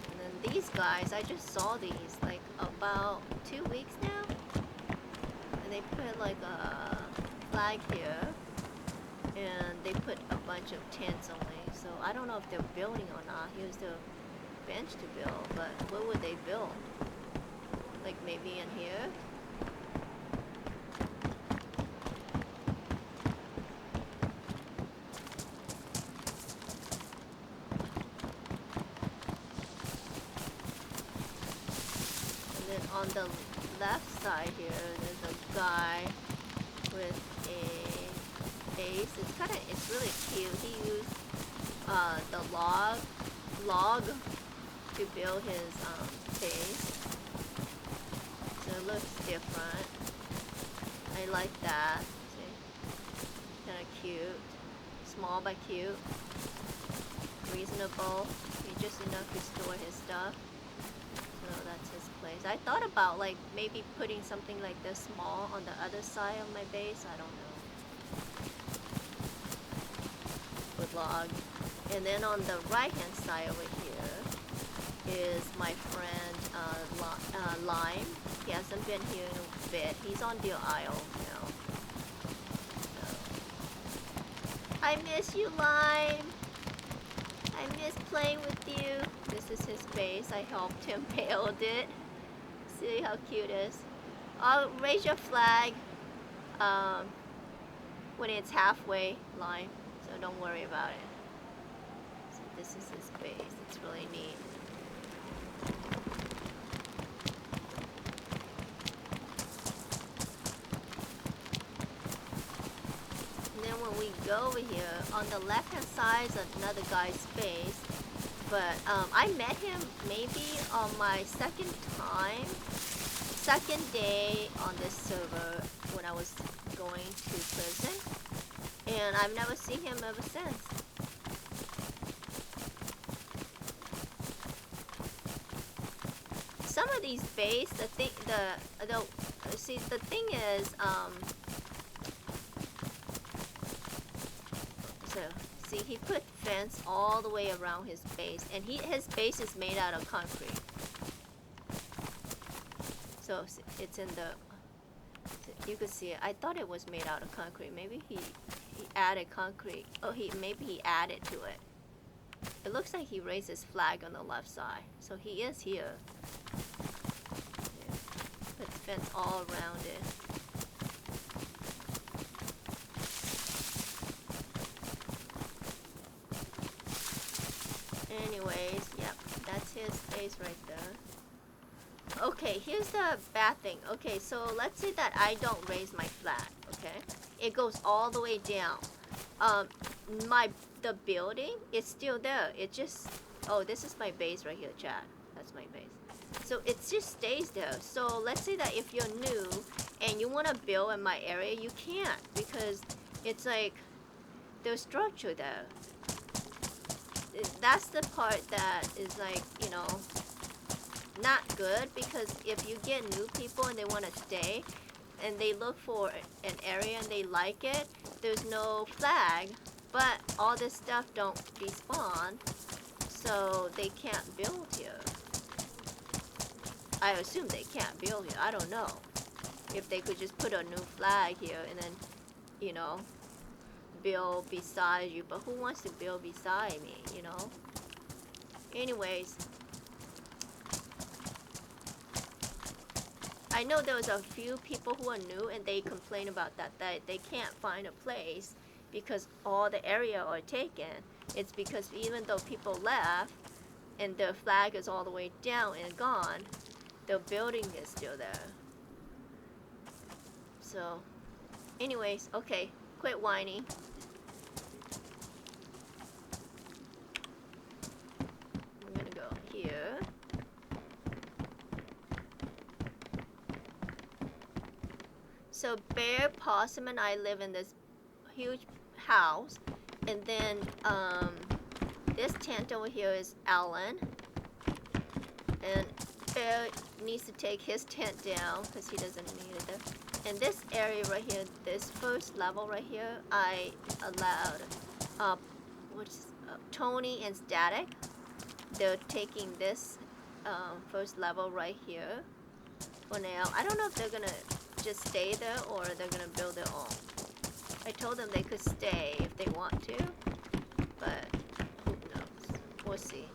S4: And then these guys, I just saw these like about 2 weeks now. And they put like a flag here. And they put a bunch of tents only, so I don't know if they're building or not. Here's the bench to build, but where would they build? Like maybe in here? And then on the left side here, there's a guy with a base. It's really cute. He used the log to build his base. So it looks different. I like that. See? Kind of cute. Small but cute. Reasonable. Just enough to store his stuff. So that's his place. I thought about like maybe putting something like this small on the other side of my base. I don't know. With log. And then on the right hand side over here is my friend Lime. He hasn't been here in a bit. He's on the Isle now. So. I miss you, Lime. I miss playing with you. This is his base. I helped him build it. See how cute it is. I'll raise your flag when it's halfway, Lime. So don't worry about it. So this is his base. It's really neat. And then when we go over here, on the left hand side is another guy's base. But I met him maybe on my second day on this server when I was going to prison. And I've never seen him ever since. these bays, the thing is, so see, he put fence all the way around his base, and his base is made out of concrete. So it's in the, you could see it. I thought it was made out of concrete. Maybe he added concrete. Oh, maybe he added to it. It looks like he raised his flag on the left side. So he is here. Yeah. Put fence all around it. Anyways, yep, that's his base right there. Okay, here's the bad thing. Okay, so let's say that I don't raise my flag, okay? It goes all the way down. The building is still there. It just, oh, this is my base right here, chat. That's my base. So it just stays there. So let's say that if you're new and you want to build in my area, you can't, because it's like there's structure there. That's the part that is like, you know, not good, because if you get new people and they want to stay and they look for an area and they like it, there's no flag, but all this stuff don't despawn, so they can't build here. I assume they can't build here. I don't know if they could just put a new flag here and then, you know, build beside you. But who wants to build beside me, you know? Anyways, I know there was a few people who are new and they complain about that they can't find a place because all the area are taken. It's because even though people left and the flag is all the way down and gone, the building is still there. So, anyways, okay, quit whining. I'm gonna go here. So Bear, Possum, and I live in this huge house, and then this tent over here is Alan, and Bear needs to take his tent down because he doesn't need it there. And this area right here, this first level right here, I allowed Tony and Static. They're taking this first level right here for now. I don't know if they're gonna just stay there or they're gonna build their own. I told them they could stay if they want to, but who knows? We'll see.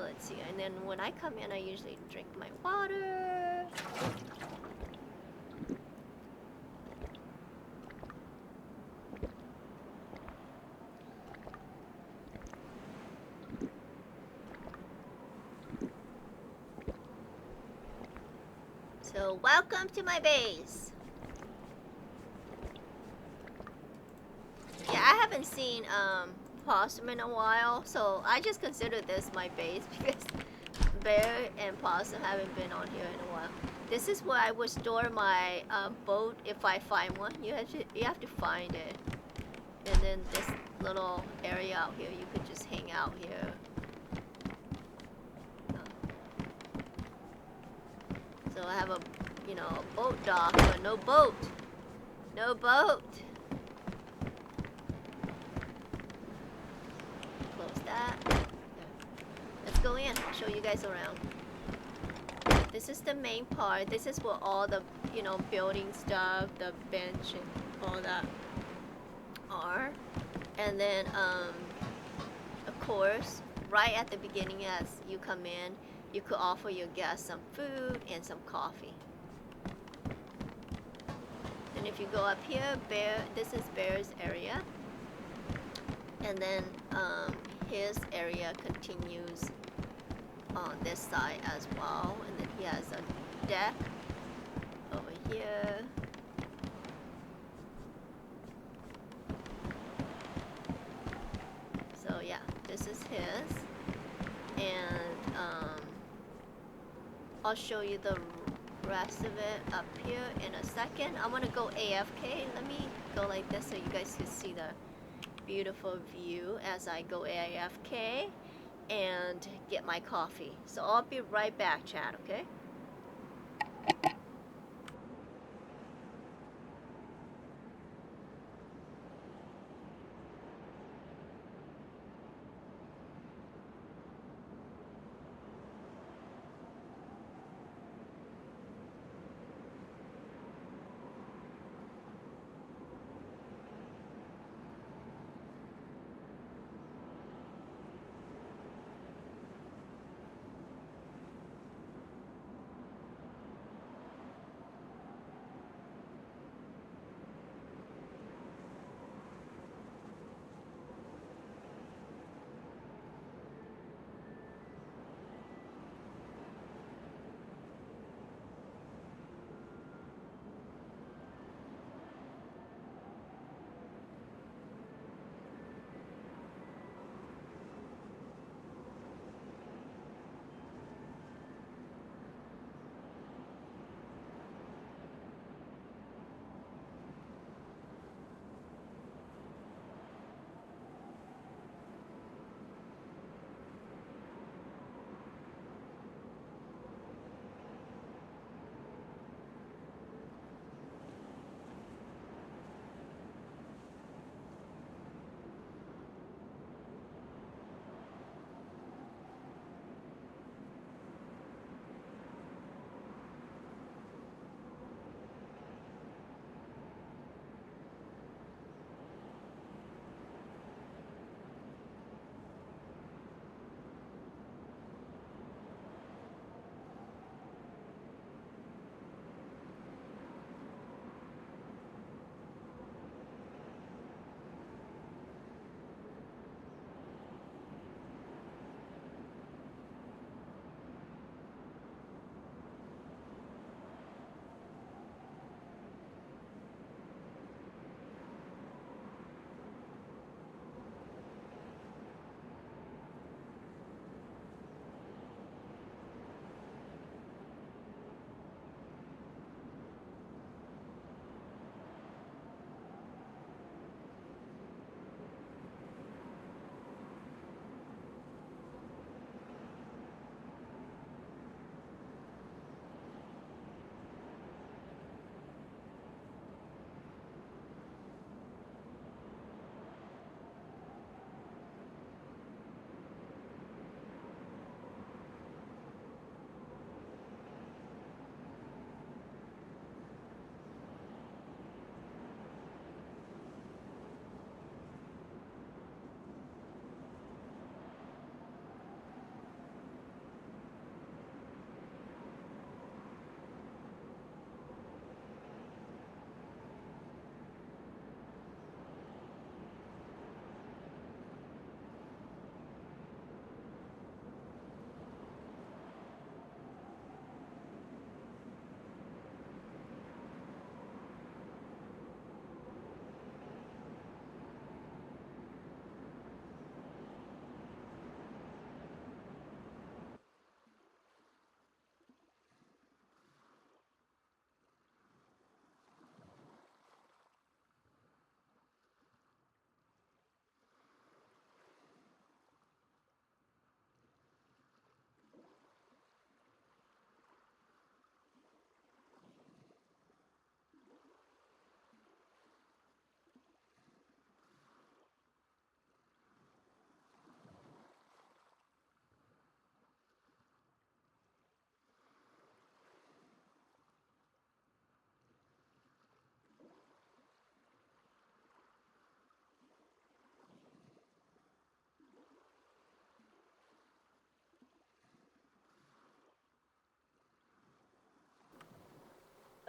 S4: Let's see. And then when I come in, I usually drink my water. So welcome to my base. Yeah, I haven't seen Possum in a while, so I just consider this my base because Bear and Possum haven't been on here in a while. This is where I would store my boat if I find one. You have to find it, and then this little area out here, you could just hang out here. So I have a, you know, a boat dock, but no boat. No boat. Close that. There. Let's go in. I'll show you guys around. This is the main part. This is where all the, you know, building stuff, the bench and all that are. And then, of course, right at the beginning as you come in, you could offer your guests some food and some coffee. And if you go up here, this is Bear's area. And then his area continues on this side as well. And then he has a deck over here. So yeah, this is his. And I'll show you the rest of it up here in a second. I'm gonna go AFK. Let me go like this so you guys can see the beautiful view as I go AFK and get my coffee. So I'll be right back, chat, okay?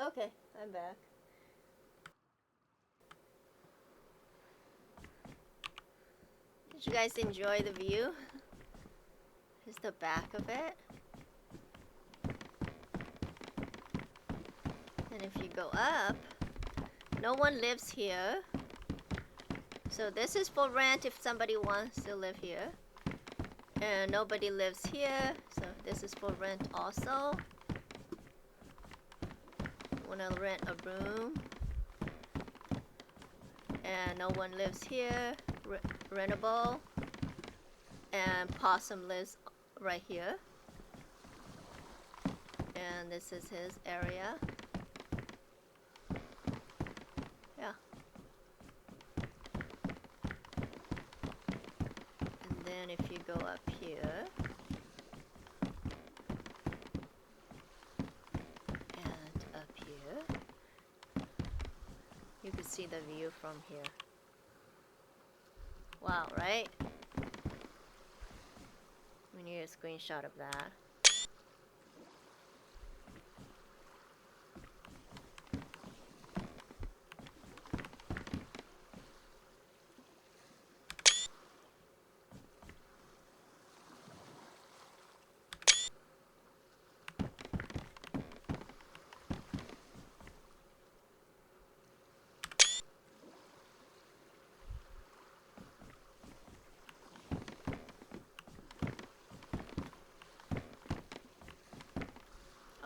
S4: Okay, I'm back. Did you guys enjoy the view? Here's the back of it. And if you go up, no one lives here. So this is for rent if somebody wants to live here. And nobody lives here, so this is for rent also. Wanna rent a room. And no one lives here. rentable, and Possum lives right here. And this is his area. Yeah. And then if you go up here, and up here, you can see the view from here. Wow, right? We need a screenshot of that.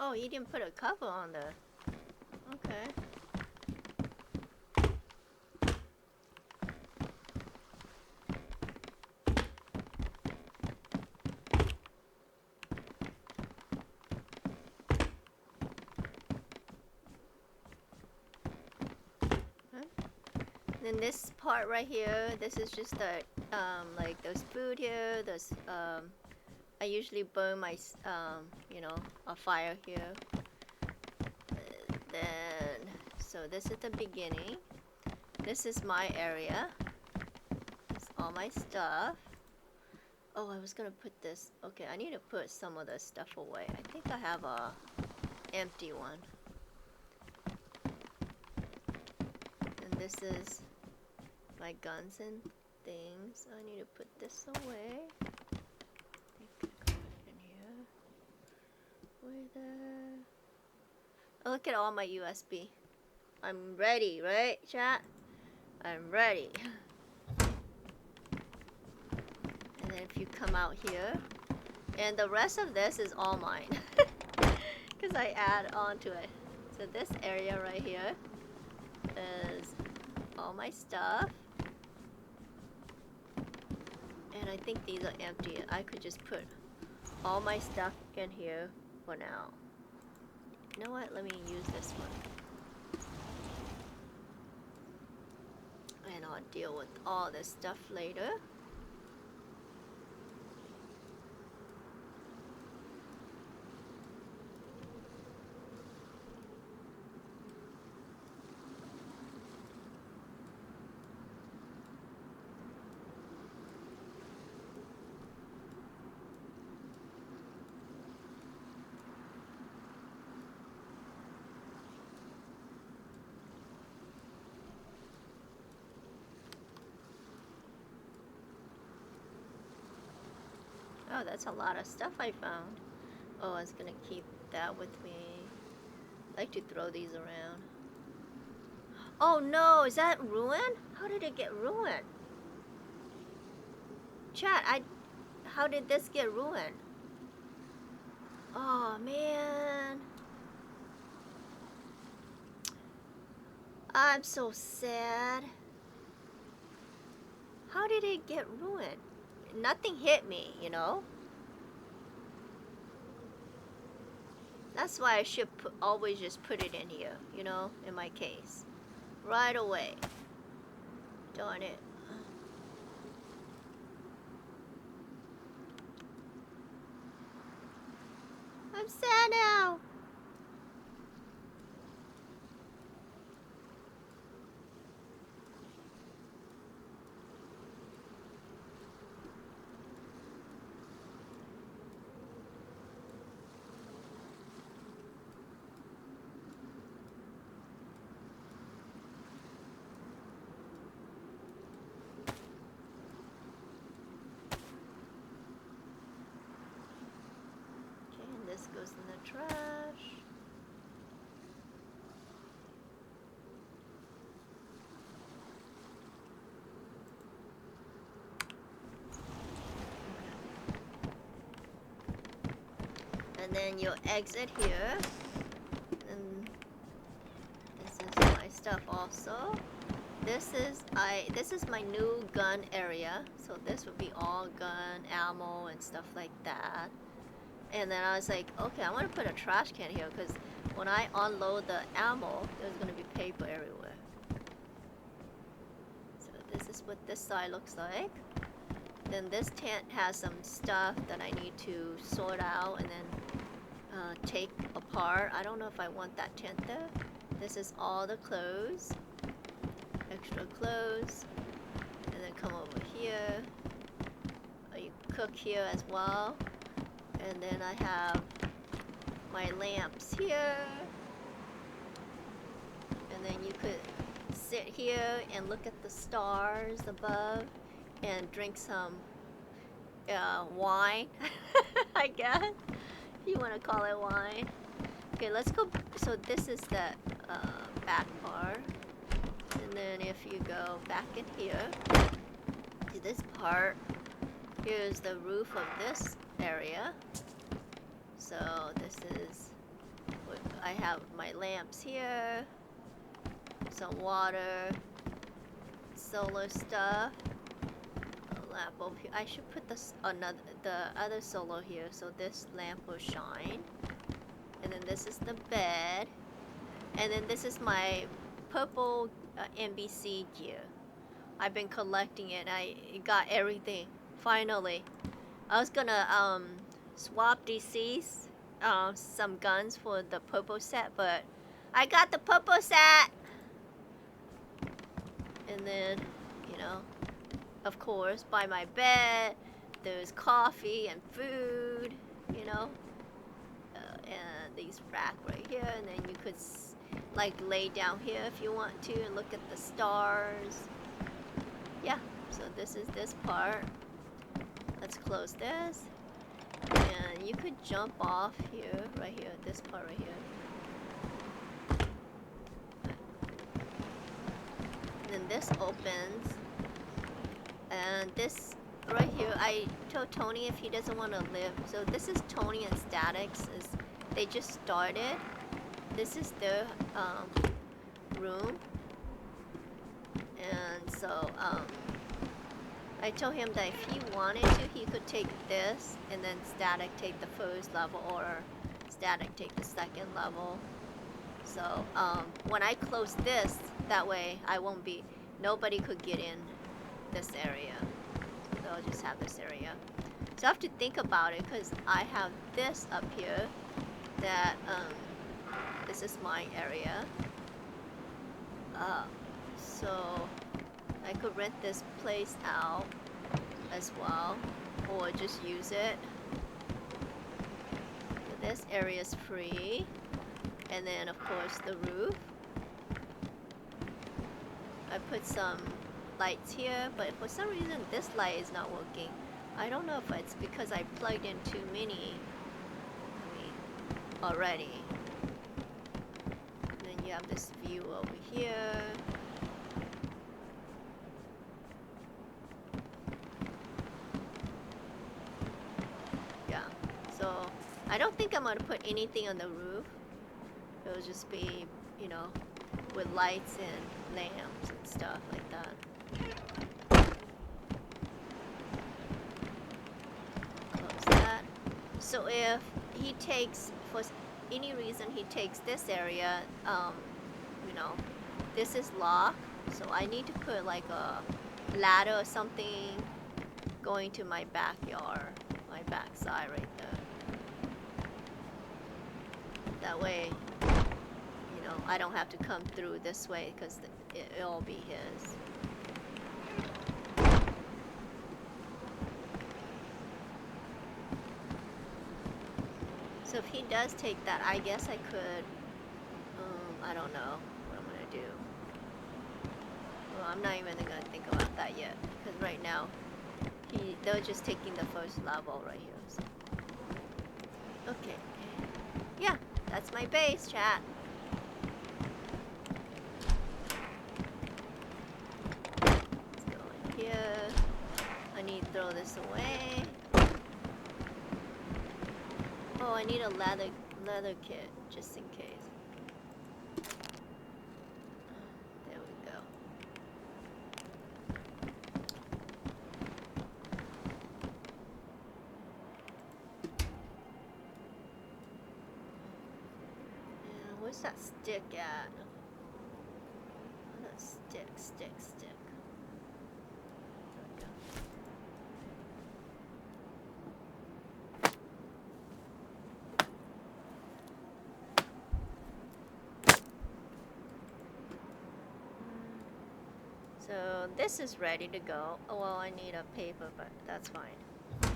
S4: Oh, you didn't put a cover on there. Okay. Then this part right here, this is just the like there's food here. There's I usually burn my you know, a fire here. Then so this is the beginning. This is my area. It's all my stuff. Oh, I was gonna put this. Okay, I need to put some of the stuff away. I think I have a empty one. And this is my guns and things. I need to put this away. I think I got it in here. Way there. Oh, look at all my USB. I'm ready, right, chat? I'm ready. And then if you come out here, and the rest of this is all mine. Because I add on to it. So this area right here is all my stuff. And I think these are empty. I could just put all my stuff in here for now. You know what? Let me use this one. And I'll deal with all this stuff later. Oh, that's a lot of stuff I found. Oh, I was gonna keep that with me. I like to throw these around. Oh no, is that ruined? How did it get ruined? Chat, how did this get ruined? Oh man. I'm so sad. How did it get ruined? Nothing hit me, you know? That's why I should always just put it in here, you know, in my case. Right away. Darn it. I'm sad now. This goes in the trash. And then you'll exit here. And this is my stuff also. This is my new gun area. So this would be all gun, ammo, and stuff like that. And then I was like, okay, I want to put a trash can here because when I unload the ammo, there's gonna be paper everywhere. So this is what this side looks like. Then this tent has some stuff that I need to sort out and then take apart. I don't know if I want that tent there. This is all the clothes, extra clothes, and then come over here. You cook here as well. And then I have my lamps here. And then you could sit here and look at the stars above and drink some wine, I guess. You want to call it wine. Okay, let's go. So this is the back part. And then if you go back in here to this part, here's the roof of this area. So this is what I have my lamps here, some water, solar stuff, a lamp over here. I should put the other solar here so this lamp will shine. And then this is the bed, and then this is my purple NBC gear. I've been collecting it. I got everything finally. I was gonna swap DCs, some guns for the purple set, but I got the purple set. And then, you know, of course, by my bed, there's coffee and food, you know, and these rack right here, and then you could like lay down here if you want to and look at the stars. Yeah, so this is this part. Let's close this. And you could jump off here, right here, this part right here. And then this opens. And this right here, I told Tony if he doesn't want to live. So this is Tony and Static's. They just started. This is their room. And so I told him that if he wanted to, he could take this and then Static take the first level, or Static take the second level. So when I close this, that way I won't be, nobody could get in this area. So I'll just have this area. So I have to think about it because I have this up here that this is my area. So I could rent this place out as well, or just use it. So this area is free, and then of course the roof. I put some lights here, but for some reason this light is not working. I don't know if it's because I plugged in too many already. And then you have this view over here. Yeah, so I don't think I'm gonna put anything on the roof. It'll just be, you know, with lights and lamps and stuff like that. Close that. So if he takes, for any reason he takes this area, you know, this is locked, so I need to put like a ladder or something going to my backyard, my backside right there. That way, you know, I don't have to come through this way because it'll be his. So if he does take that, I guess I could, I don't know what I'm gonna do. Well, I'm not even gonna think about that yet, because right now, they're just taking the first level right here. So. Okay. Yeah, that's my base, chat. Let's go in here. I need to throw this away. Oh, I need a leather kit, just in case. There we go. Where's that stick at? Where's that stick? There we go. So this is ready to go. Oh, well, I need a paper, but that's fine. That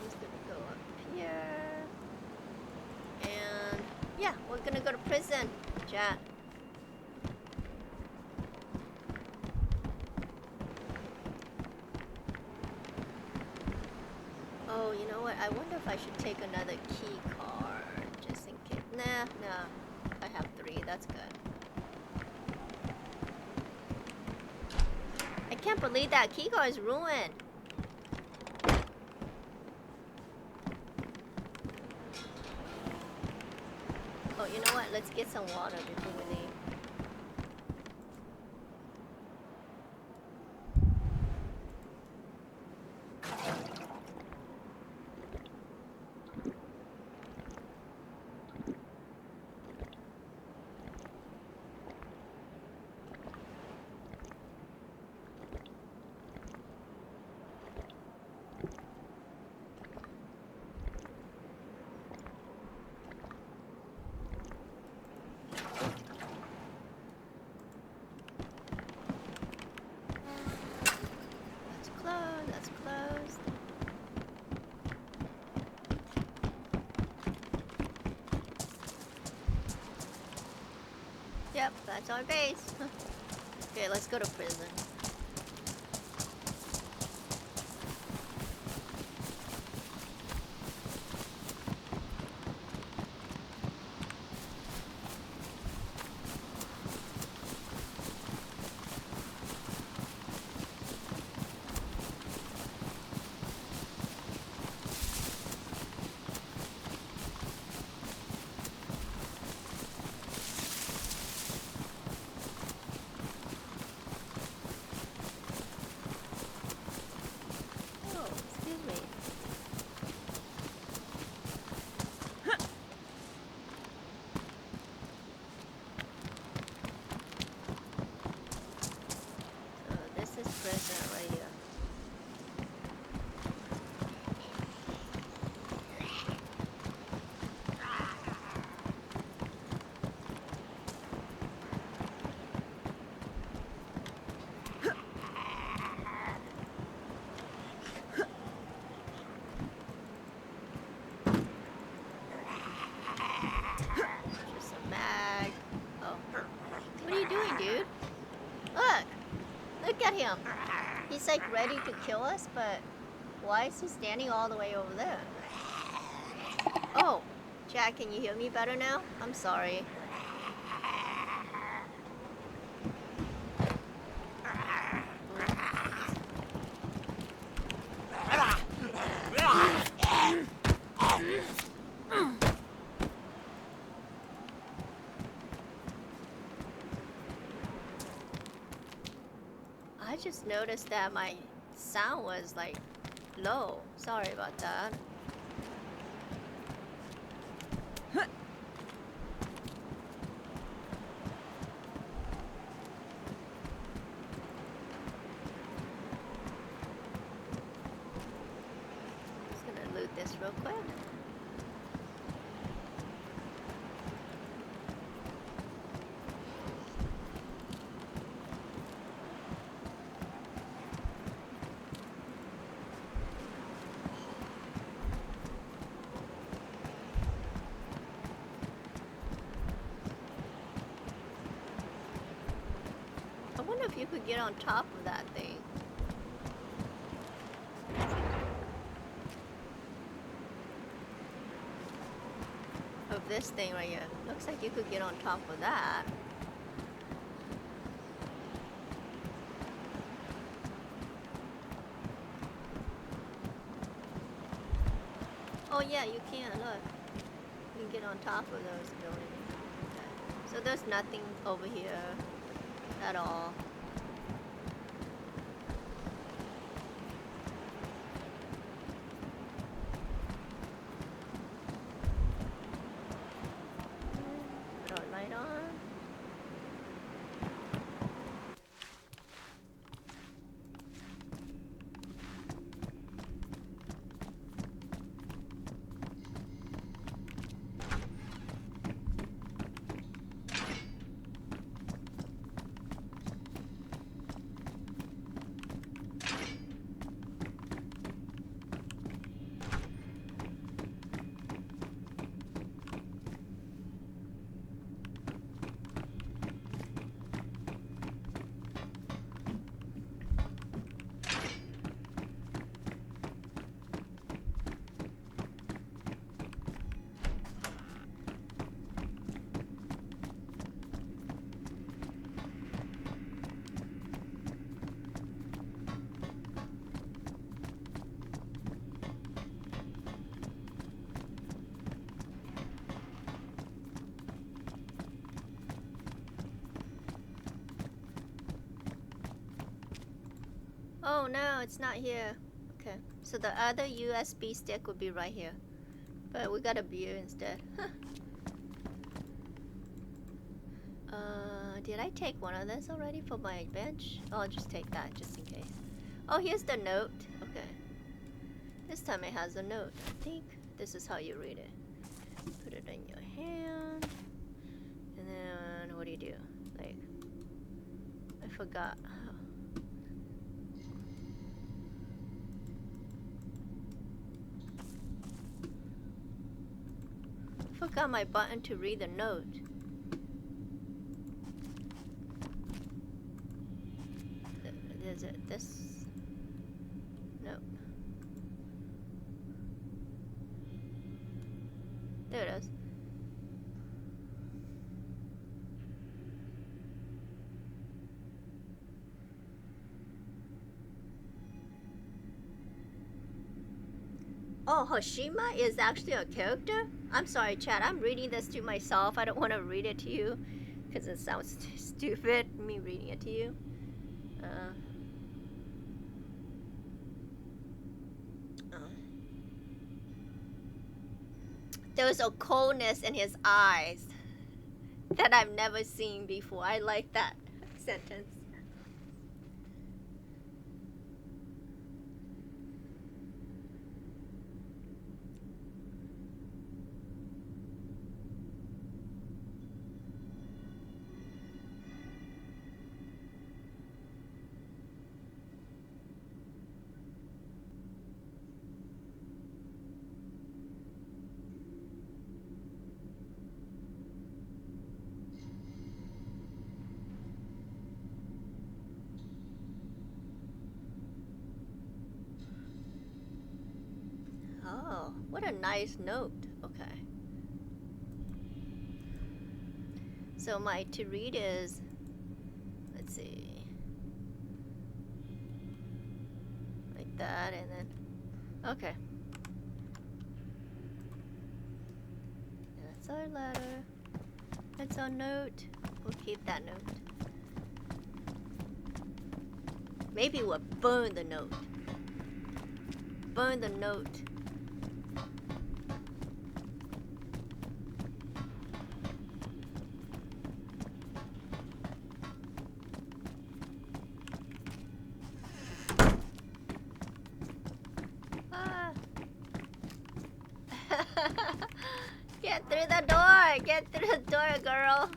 S4: one's gonna go up here. And yeah, we're gonna go to prison, chat. Oh, you know what? I wonder if I should take another key card just in case. Nah. I have 3. That's good. I can't believe that key card is ruined. Oh, you know what? Let's get some water before we leave. That's closed. Yep, that's our base. Okay, let's go to prison. Him. He's like ready to kill us, but why is he standing all the way over there? Oh, Jack, can you hear me better now? I'm sorry. I just noticed that my sound was like low. Sorry about that. Just gonna loot this real quick. I wonder if you could get on top of that thing. Of this thing right here. Looks like you could get on top of that. Oh yeah, you can, look. You can get on top of those buildings. Okay. So there's nothing over here at all. Oh no, it's not here. Okay, so the other USB stick would be right here. But we got a beer instead. Huh. Did I take one of this already for my bench? Oh, I'll just take that just in case. Oh, here's the note. Okay. This time it has a note. I think this is how you read it. Put it in your hand. And then what do you do? Like, I forgot. Forgot my button to read the note. Is it this? Nope. There it is. Oh, Hashima is actually a character? I'm sorry, chat. I'm reading this to myself. I don't want to read it to you because it sounds stupid, me reading it to you. There was a coldness in his eyes that I've never seen before. I like that sentence. Oh, what a nice note. Okay. So my to read is, let's see, like that, and then, okay. That's our letter. That's our note. We'll keep that note. Maybe we'll burn the note. Burn the note. Get through the door! Get through the door, girl!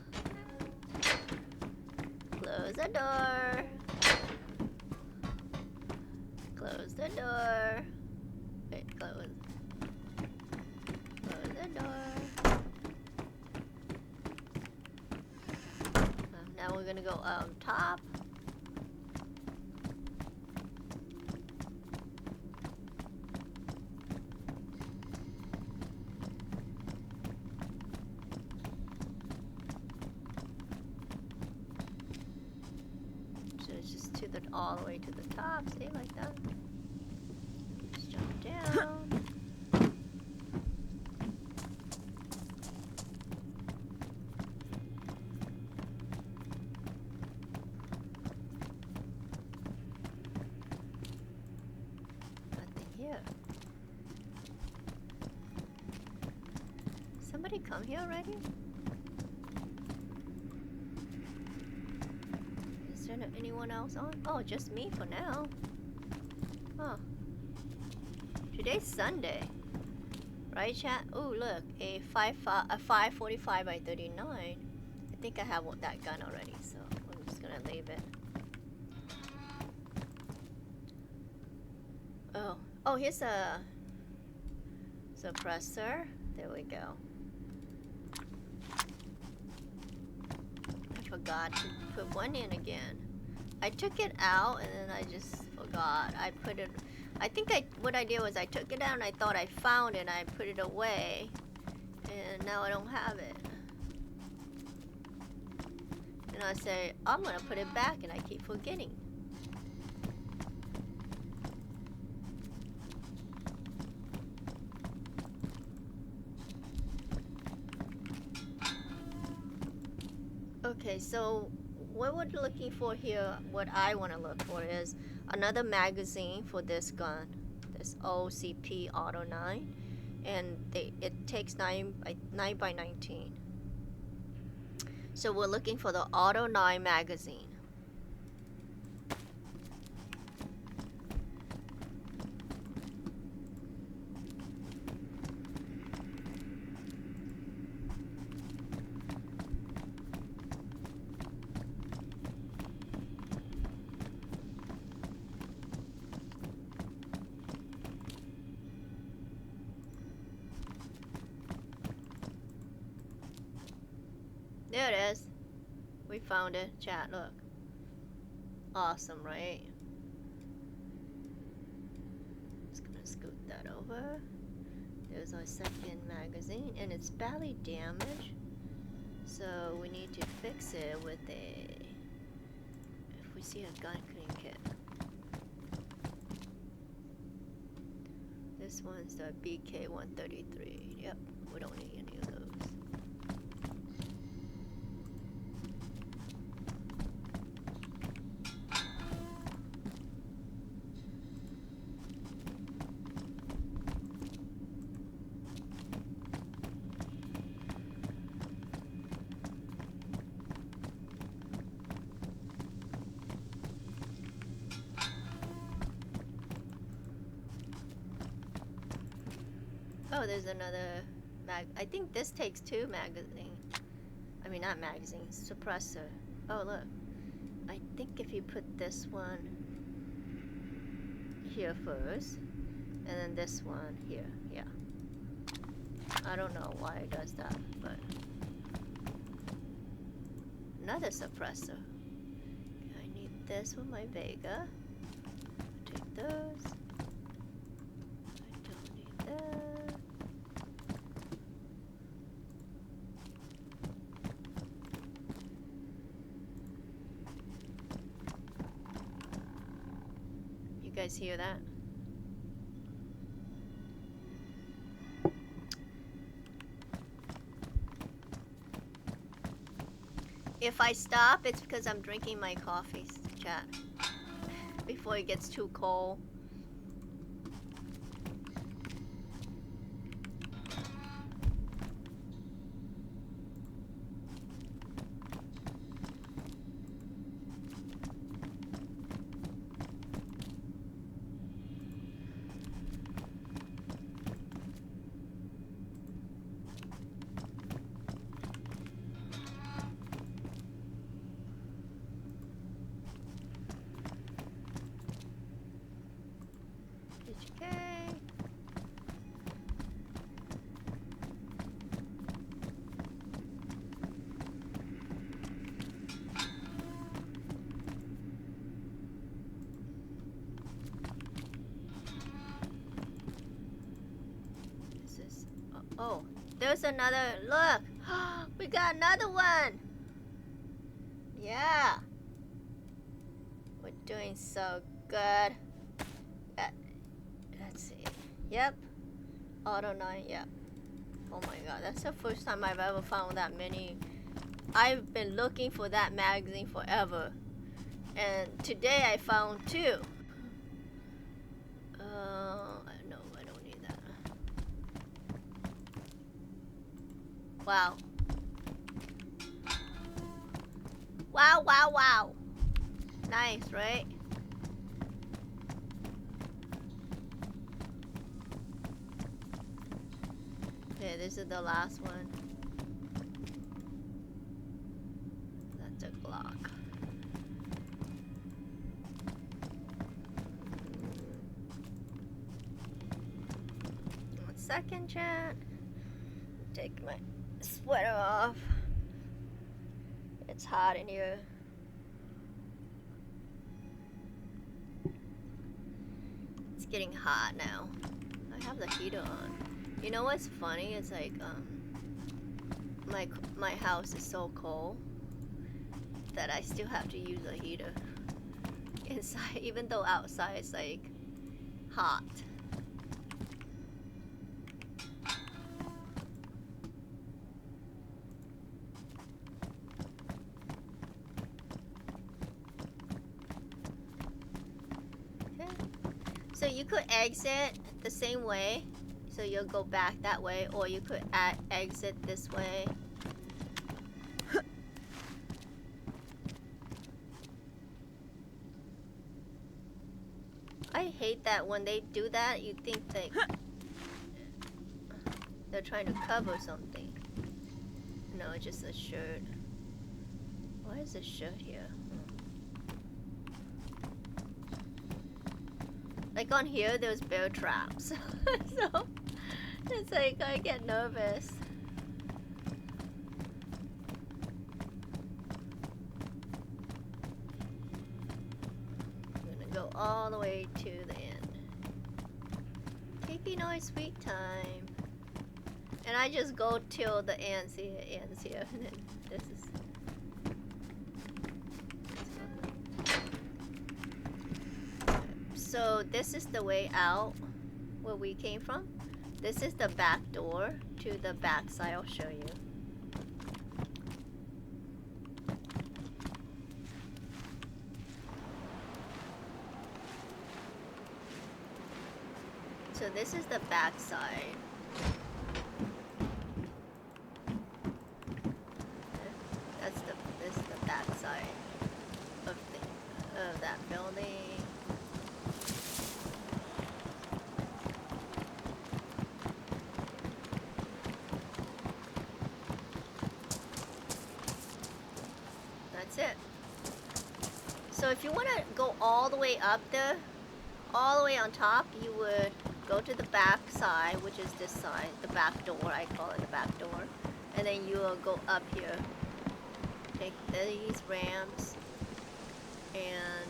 S4: Close the door. Close the door. Wait, close. Close the door. Now we're gonna go on top. All the way to the top, see, like that. Just jump down. Nothing here. Somebody come here already? Anyone else on? Oh, just me for now. Huh. Today's Sunday. Right, chat? Oh, look. A 545 by 39. I think I have that gun already, so I'm just gonna leave it. Oh. Oh, here's a suppressor. There we go. I forgot to put one in again. I took it out and then I just forgot. I put it, I think what I did was I took it out and I thought I found it and I put it away. And now I don't have it. And I say, I'm gonna put it back and I keep forgetting. Okay, so what we're looking for here, what I want to look for is another magazine for this gun, this OCP Auto 9, and it takes 9 by 19. So we're looking for the Auto 9 magazine. There it is. We found it. Chat, look. Awesome, right? Just gonna scoot that over. There's our second magazine, and it's badly damaged. So we need to fix it with a... If we see a gun clean kit. This one's the BK-133. Yep, we don't need any of those. Oh, there's another I think this takes 2 magazine. I mean, not magazine, suppressor. Oh, look. I think if you put this one here first, and then this one here, yeah. I don't know why it does that, but another suppressor. Okay, I need this with my Vega. Take those. I don't need that. You guys hear that? If I stop, it's because I'm drinking my coffee, chat. Before it gets too cold. Oh, there's another. Look, we got another one. Yeah, we're doing so good. Let's see. Yep, Auto 9. Yep. Oh my God, that's the first time I've ever found that many. I've been looking for that magazine forever, and today I found 2. No, I don't need that. Wow. Wow, wow, wow. Nice, right? Okay, this is the last one. That's a Glock. One second, chat. Take my sweater off. It's hot in here. It's getting hot now. I have the heater on. You know what's funny? It's like my house is so cold that I still have to use a heater inside, even though outside it's like hot. you could exit the same way, so you'll go back that way, or you could exit this way. I hate that when they do that, you think they're trying to cover something. No, it's just a shirt. Why is this shirt here? Like on here, there's bear traps. So it's like I get nervous. I'm gonna go all the way to the end. Taking our sweet time. And I just go till the ends here, and then this is. So this is the way out where we came from. This is the back door to the back side. I'll show you. So this is the back side. This is the back side of that building. That's it. So if you want to go all the way up there, all the way on top, you would go to the back side, which is this side, the back door. I call it the back door. And then you will go up here. Take these ramps. And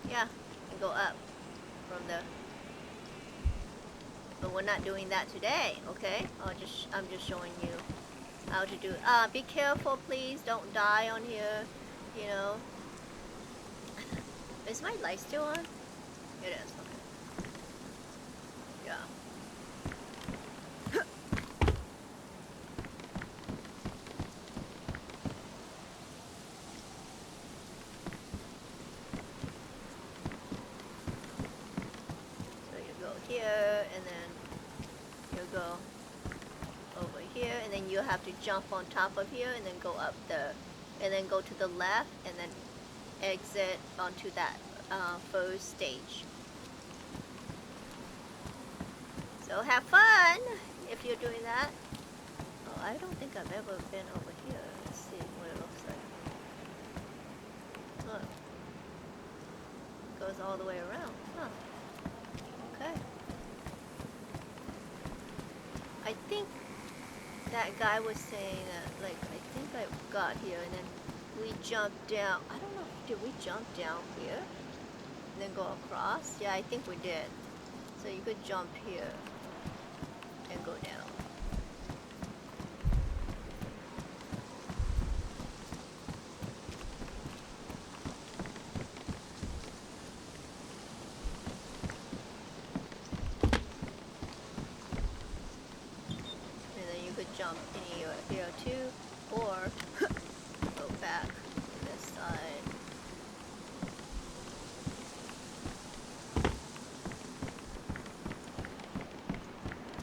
S4: yeah, and go up from the. But we're not doing that today, okay? I'm just showing you how to do it. Be careful, please. Don't die on here. You know. Is my light still on? It is. Okay. Yeah. Here, and then you'll go over here, and then you have to jump on top of here, and then go up and then go to the left, and then exit onto that first stage. So have fun if you're doing that. Oh, I don't think I've ever been over here. Let's see what it looks like. Look. It goes all the way around. Huh. Okay. I think that guy was saying that, like, I think I got here and then we jumped down. I don't know, did we jump down here and then go across? Yeah, I think we did. So you could jump here and go down. Jump in here too, or go back to this side.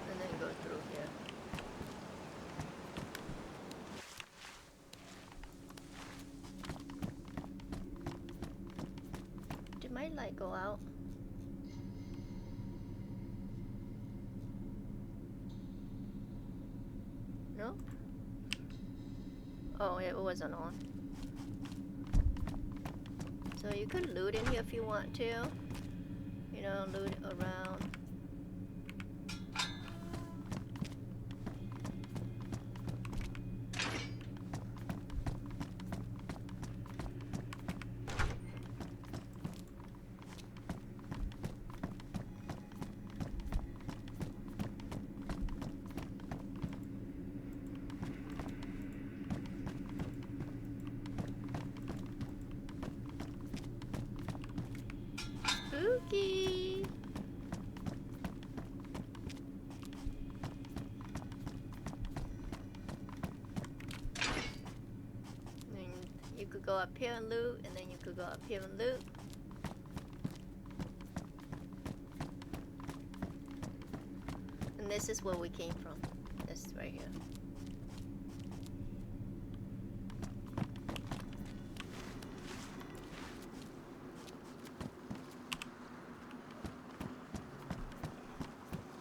S4: And then go through here. Did my light go out? No? Oh, it wasn't on. So you could loot in here if you want to. You know, loot around. Spooky. And you could go up here and loot, and then you could go up here and loot. And this is where we came from. This right here.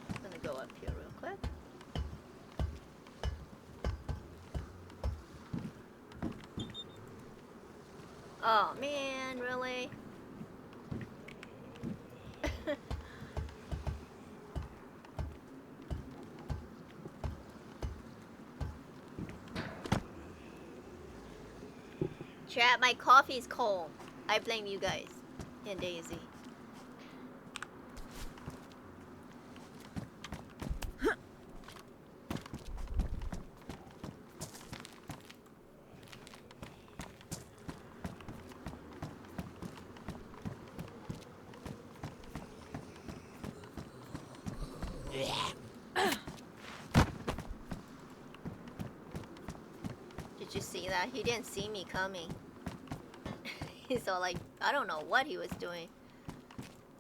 S4: I'm gonna go up here real quick. Oh man, really? Chat, my coffee's cold. I blame you guys and Daisy. Did you see that? He didn't see me coming. He's all like, I don't know what he was doing.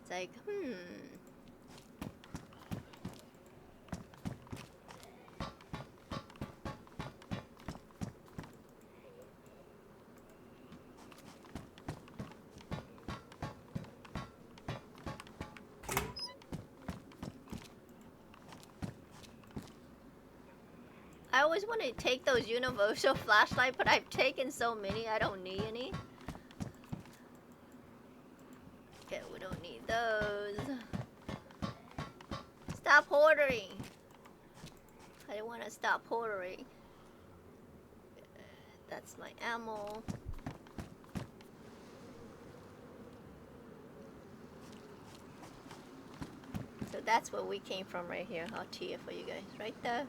S4: It's like, I always want to take those universal flashlight, but I've taken so many, I don't need any. Okay, we don't need those. Stop hoarding. I don't want to stop hoarding. That's my ammo. So that's where we came from right here. I'll tee it for you guys. Right there.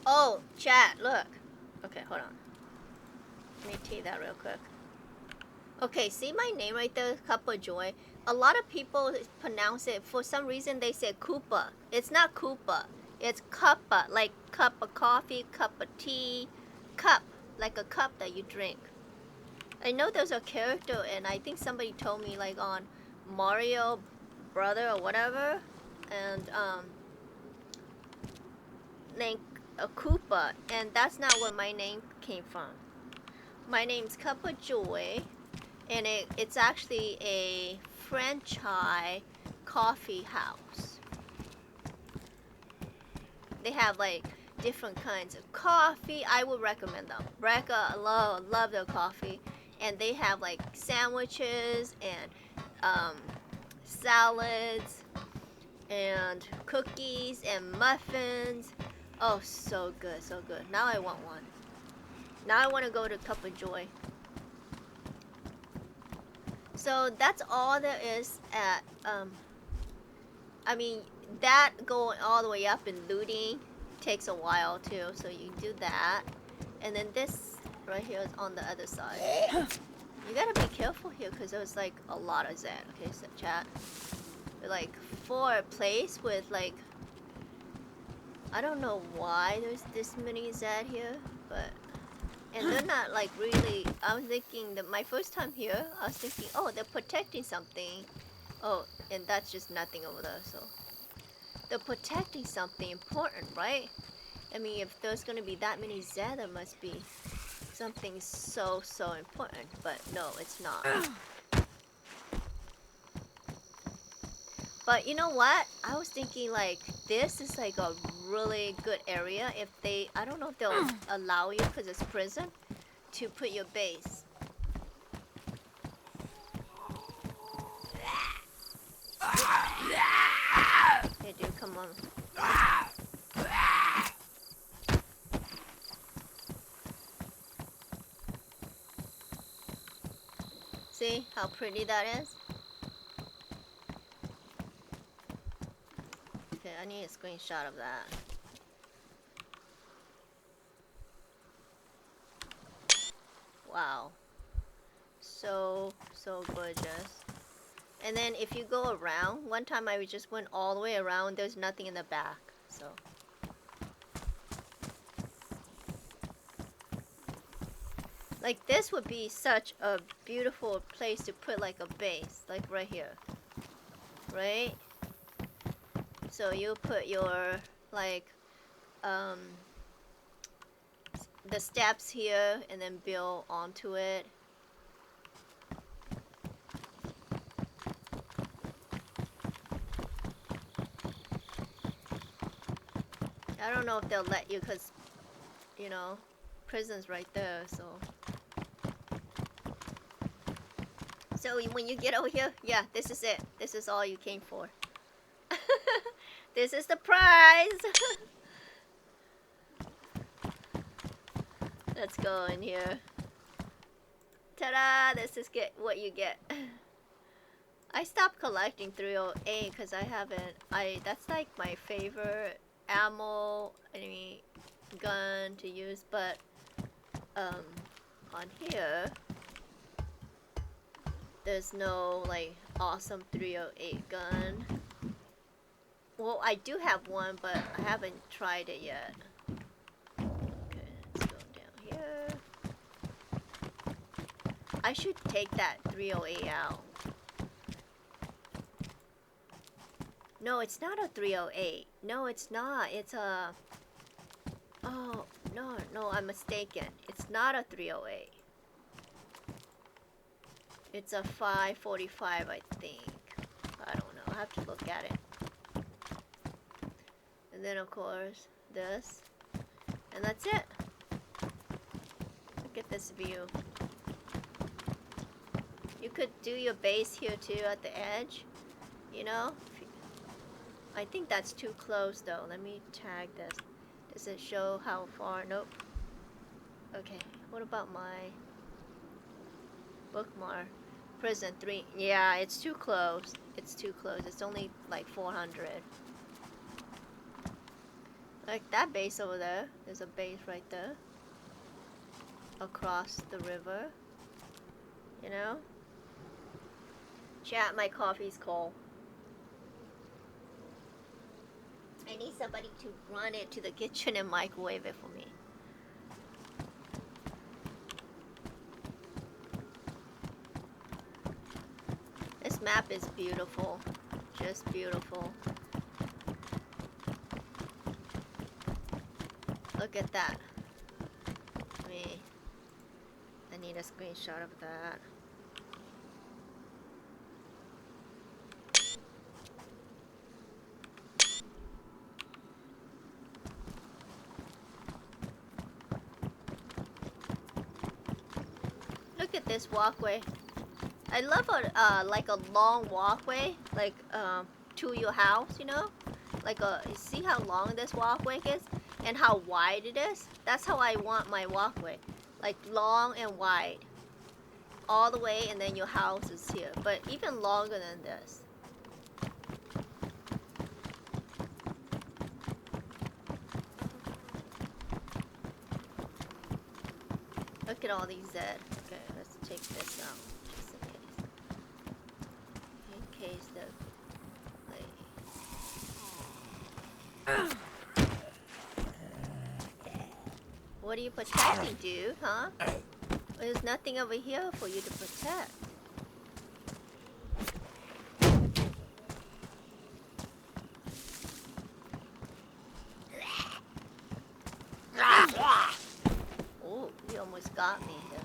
S4: Oh, chat, look. Okay, hold on. Let me tee that real quick. Okay, see my name right there, Kuppa Joy? A lot of people pronounce it, for some reason they say Kuppa. It's not Kuppa. It's Kuppa, like cup of coffee, cup of tea, cup, like a cup that you drink. I know there's a character, and I think somebody told me, like on Mario Brother or whatever, and named a Kuppa, and that's not where my name came from. My name's Kuppa Joy, and it's actually a franchise coffee house. They have like different kinds of coffee. I would recommend them. Brecca, love their coffee, and they have like sandwiches and salads and cookies and muffins. Oh, so good, so good. Now I want one. Now I want to go to Kuppa Joy. So that's all there is at, I mean, that going all the way up and looting takes a while too, so you do that. And then this right here is on the other side. You gotta be careful here because there's like a lot of Zed. Okay, so chat. Like for a place with like, I don't know why there's this many Zed here, but, and they're not like really, I was thinking that my first time here, I was thinking, oh, they're protecting something. Oh, and that's just nothing over there, so. They're protecting something important, right? I mean, if there's gonna be that many Zed, there must be something so important, but no, it's not. But you know what? I was thinking like this is like a really good area if they, I don't know if they'll allow you because it's prison to put your base. Hey dude, come on. See how pretty that is? Okay, I need a screenshot of that. Wow. So gorgeous. And then if you go around, one time I just went all the way around, there's nothing in the back, so. Like this would be such a beautiful place to put like a base, like right here. Right? So you put your like the steps here and then build onto it. I don't know if they'll let you because, you know, prison's right there, so. So when you get over here, yeah, this is it. This is all you came for. This is the prize! Let's go in here. Ta-da! This is what you get. I stopped collecting 308 because I haven't. That's like my favorite ammo, gun to use. But on here, there's no like awesome 308 gun. Well, I do have one, but I haven't tried it yet. Okay, let's go down here. I should take that 308 out. No, it's not a 308. No, it's not. It's a... Oh, no, I'm mistaken. It's not a 308. It's a 545, I think. I don't know. I have to look at it. And then, of course, this. And that's it. Look at this view. You could do your base here, too, at the edge. You know? I think that's too close though. Let me tag this. Does it show how far? Nope. Okay. What about my bookmark? Prison 3. Yeah, it's too close. It's too close. It's only like 400. Like that base over there. There's a base right there. Across the river. You know? Chat, my coffee's cold. I need somebody to run it to the kitchen and microwave it for me. This map is beautiful. Just beautiful. Look at that. I need a screenshot of that. Look at this walkway. I love like a long walkway, like to your house, you know? Like you see how long this walkway is and how wide it is? That's how I want my walkway. Like long and wide. All the way, and then your house is here. But even longer than this. Look at all these Z. Okay, let's take this out. Just in case the... What are you protecting, dude? Huh? There's nothing over here for you to protect. Oh, you almost got me here.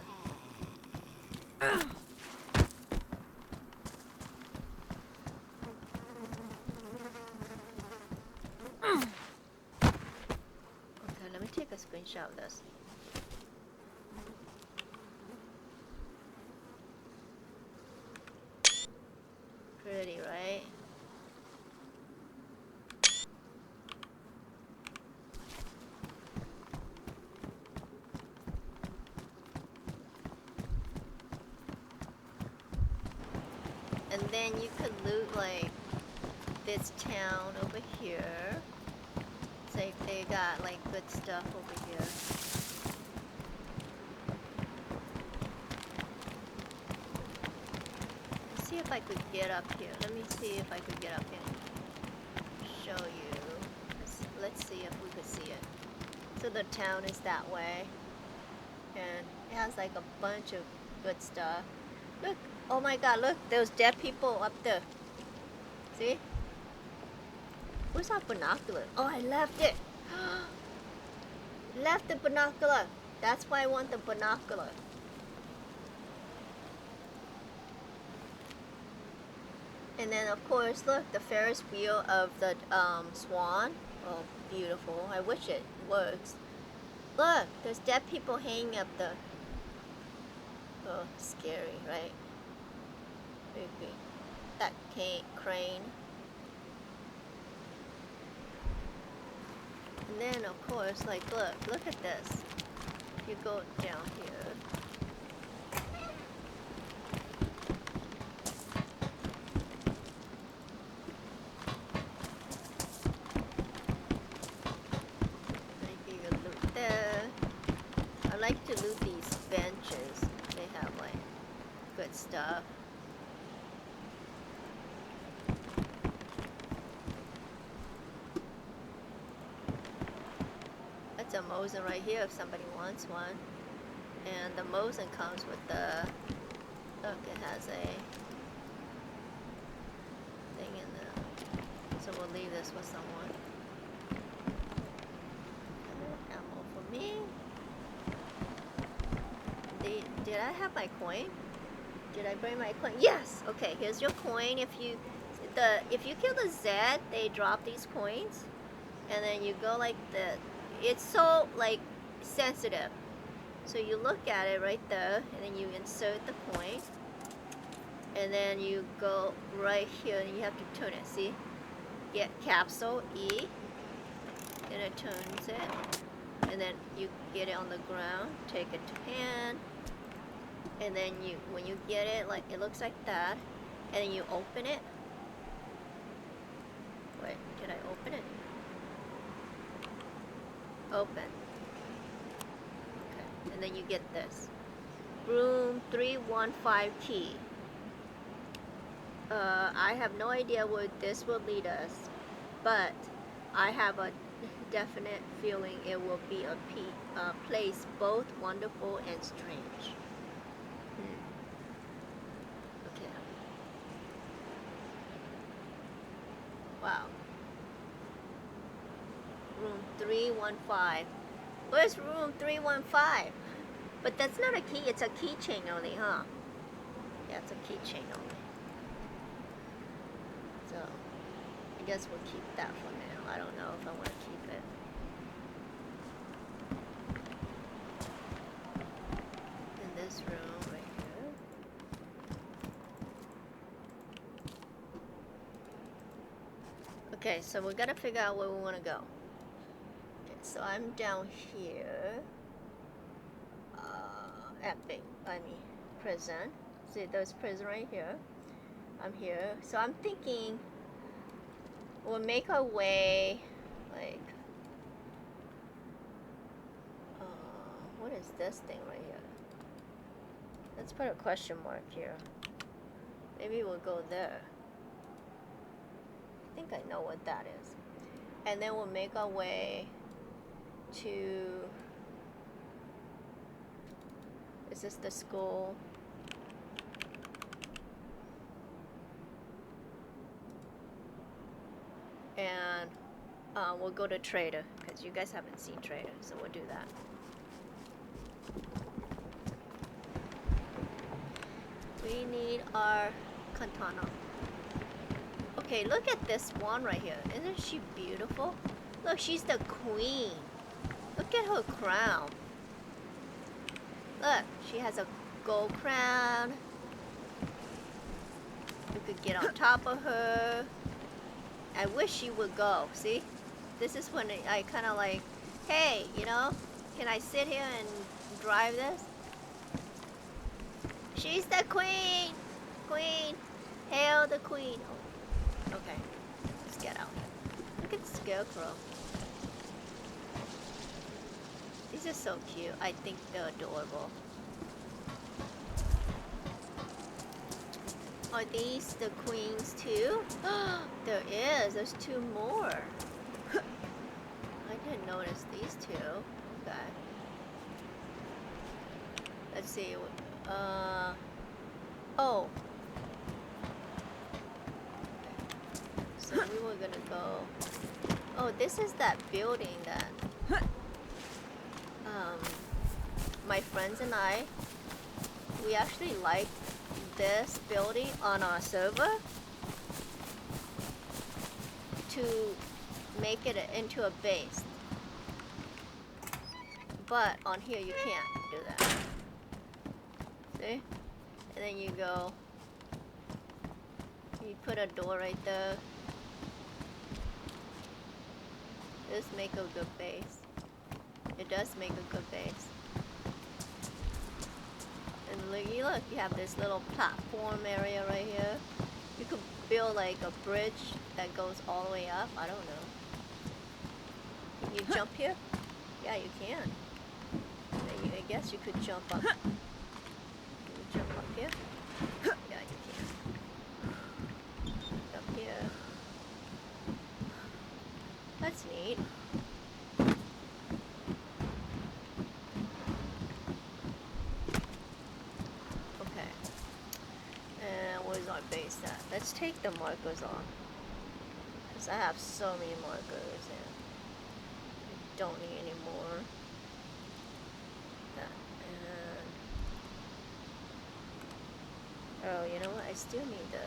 S4: Okay, let me take a screenshot of this. Pretty, right? And then you could loot like this town over here. It's like they got like good stuff over here. Let's see if I could get up here. Let me see if I could get up here and show you. Let's see if we could see it. So the town is that way. And it has like a bunch of good stuff. Look, oh my god, look, those dead people up there. See? Where's our binocular? Oh, I left it. Left the binocular. That's why I want the binocular. And then of course, look, the Ferris wheel of the swan. Oh, beautiful. I wish it works. Look, there's dead people hanging up the... Oh, scary, right? Creepy. That crane. And then of course, like, look at this. You go down here. I like to loot these benches. They have like good stuff. That's a Mosin right here if somebody wants one. And the Mosin comes with the... Look, it has a thing in the... So we'll leave this with someone. Ammo for me. Did I have my coin? Did I bring my coin? Yes! Okay, here's your coin. If you kill the Z, they drop these coins. And then you go like the... It's so like sensitive. So you look at it right there, and then you insert the coin. And then you go right here, and you have to turn it. See? Get capsule E. And it turns it. And then you get it on the ground. Take it to hand. And then when you get it, like it looks like that. And then you open it. Wait, did I open it? Open. Okay, and then you get this. Room 315 key. I have no idea where this will lead us, but I have a definite feeling it will be a place both wonderful and strange. Okay. Wow. Room 315. Where's room 315? But that's not a key, it's a keychain only, huh? Yeah, it's a keychain only. So, I guess we'll keep that for now. I don't know if I want to keep it. In this room right here. Okay, so we gotta figure out where we want to go. So I'm down here, prison. See, there's prison right here. I'm here. So I'm thinking we'll make our way, like, what is this thing right here? Let's put a question mark here. Maybe we'll go there. I think I know what that is. And then we'll make our way to... Is this the school? And we'll go to Trader, because you guys haven't seen Trader, so we'll do that. We need our katana. Okay, look at this one right here. Isn't she beautiful? Look, she's the queen. Look at her crown. Look, she has a gold crown. You could get on top of her. I wish she would go. See? This is when I kind of like, hey, you know, can I sit here and drive this? She's the queen! Queen! Hail the queen! Oh, okay, let's get out. Look at the scarecrow. These are so cute. I think they're adorable. Are these the queens too? There is. There's two more. I didn't notice these two. Okay. Let's see. Oh. So we we're gonna go. Oh, this is that building that my friends and I, we actually like this building on our server to make it into a base. But on here you can't do that. See? And then you go, you put a door right there. This make a good base. It does make a good base. And look, you have this little platform area right here. You could build like a bridge that goes all the way up. I don't know. Can you jump here? Yeah, you can. I guess you could jump up. Can you jump up here? Yeah, you can. Up here. That's neat. Okay. And where's our base at? Let's take the markers off. Because I have so many markers and I don't need any more. That. And oh, you know what? I still need the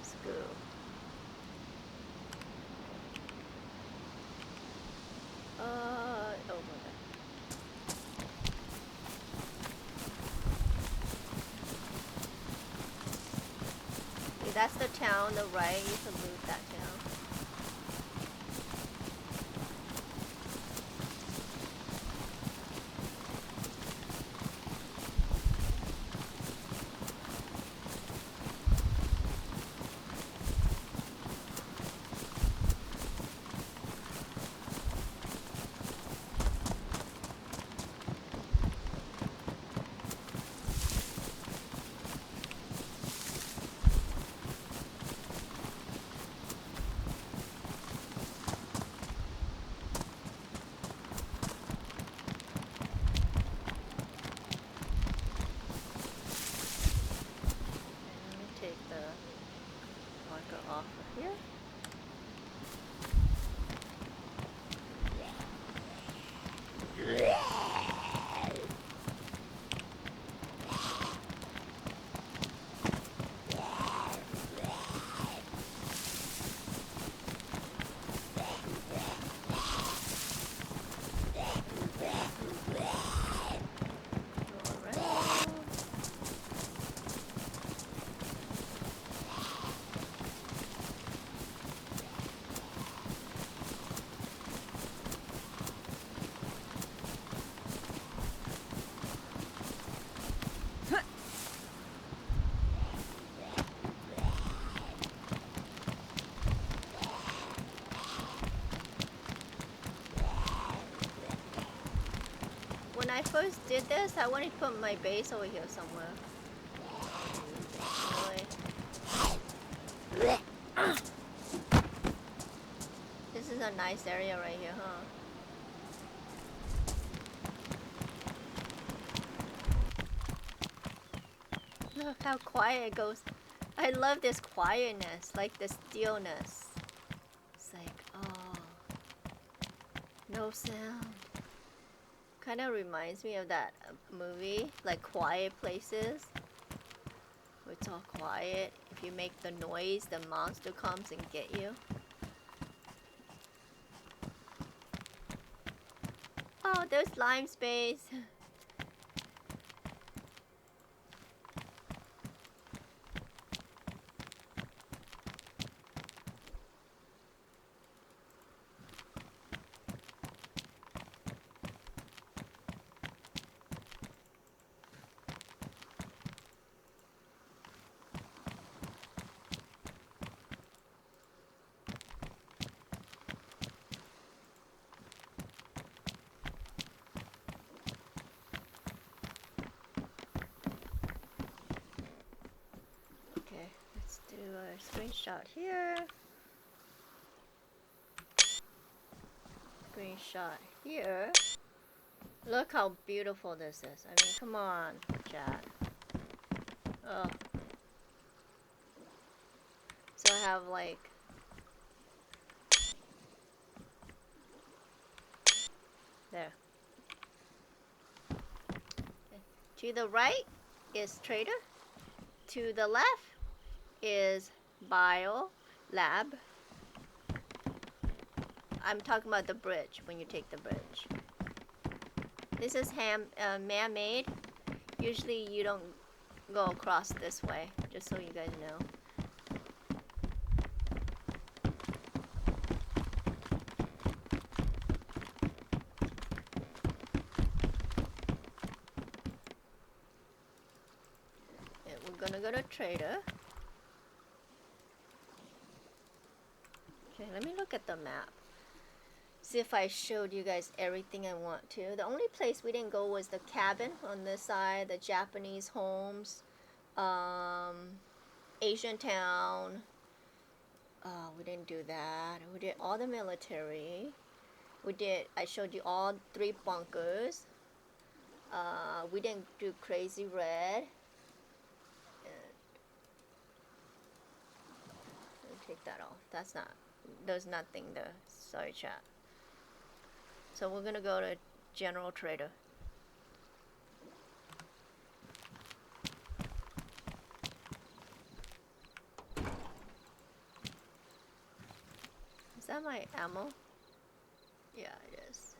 S4: screw. Oh my god. See, that's the town, the right. You can loot that town. When I first did this, I wanted to put my base over here somewhere. Anyway. This is a nice area right here, huh? Look how quiet it goes. I love this quietness, like the stillness. It's like, oh, no sound. Kind of reminds me of that movie, like Quiet Places. Where it's all quiet. If you make the noise, the monster comes and get you. Oh, there's lime space. Screenshot here. Screenshot here. Look how beautiful this is. I mean, come on, chat. Oh. So I have like There. To the right is trader. To the left is bio lab. I'm talking about the bridge when you take the bridge. This is man-made. Usually you don't go across this way, just so you guys know. And we're gonna go to trader. Okay, let me look at the map. See if I showed you guys everything I want to. The only place we didn't go was the cabin on this side, the Japanese homes, Asian town. We didn't do that. We did all the military. I showed you all 3 bunkers. We didn't do Crazy Red. Let me take that off. There's nothing there. Sorry, chat. So we're gonna go to General Trader. Is that my ammo? Yeah, it is.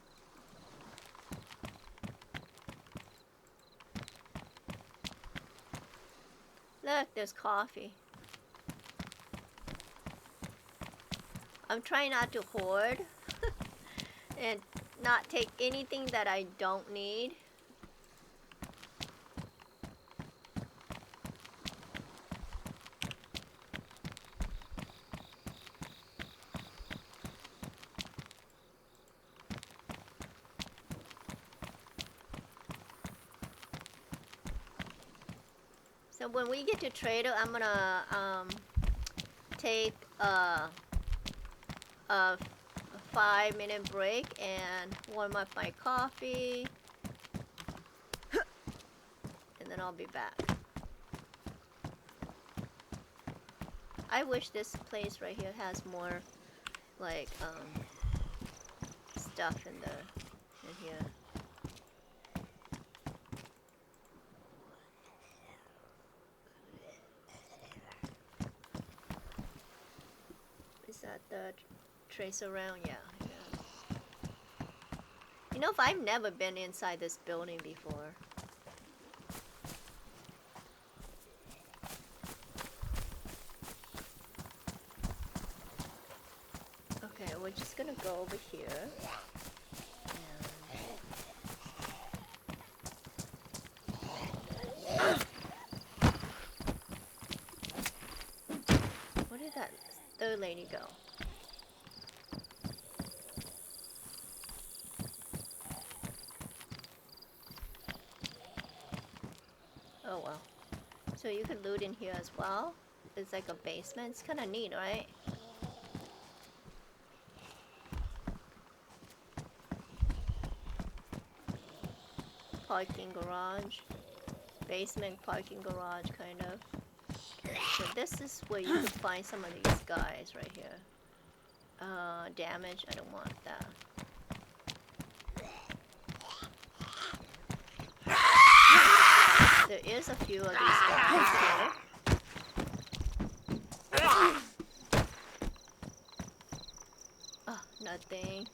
S4: Look, there's coffee. I'm trying not to hoard and not take anything that I don't need. So when we get to trader, I'm gonna take a 5-minute break and warm up my coffee, and then I'll be back. I wish this place right here has more like stuff in here. Is that the trace around? Yeah. You know, if I've never been inside this building before. Okay, we're just gonna go over here. Where did that third lady go? Oh well. So you can loot in here as well. It's like a basement. It's kind of neat, right? Parking garage. Basement parking garage, kind of. So this is where you can find some of these guys right here. Damage. I don't want that. There is a few of these guys here. Oh, nothing.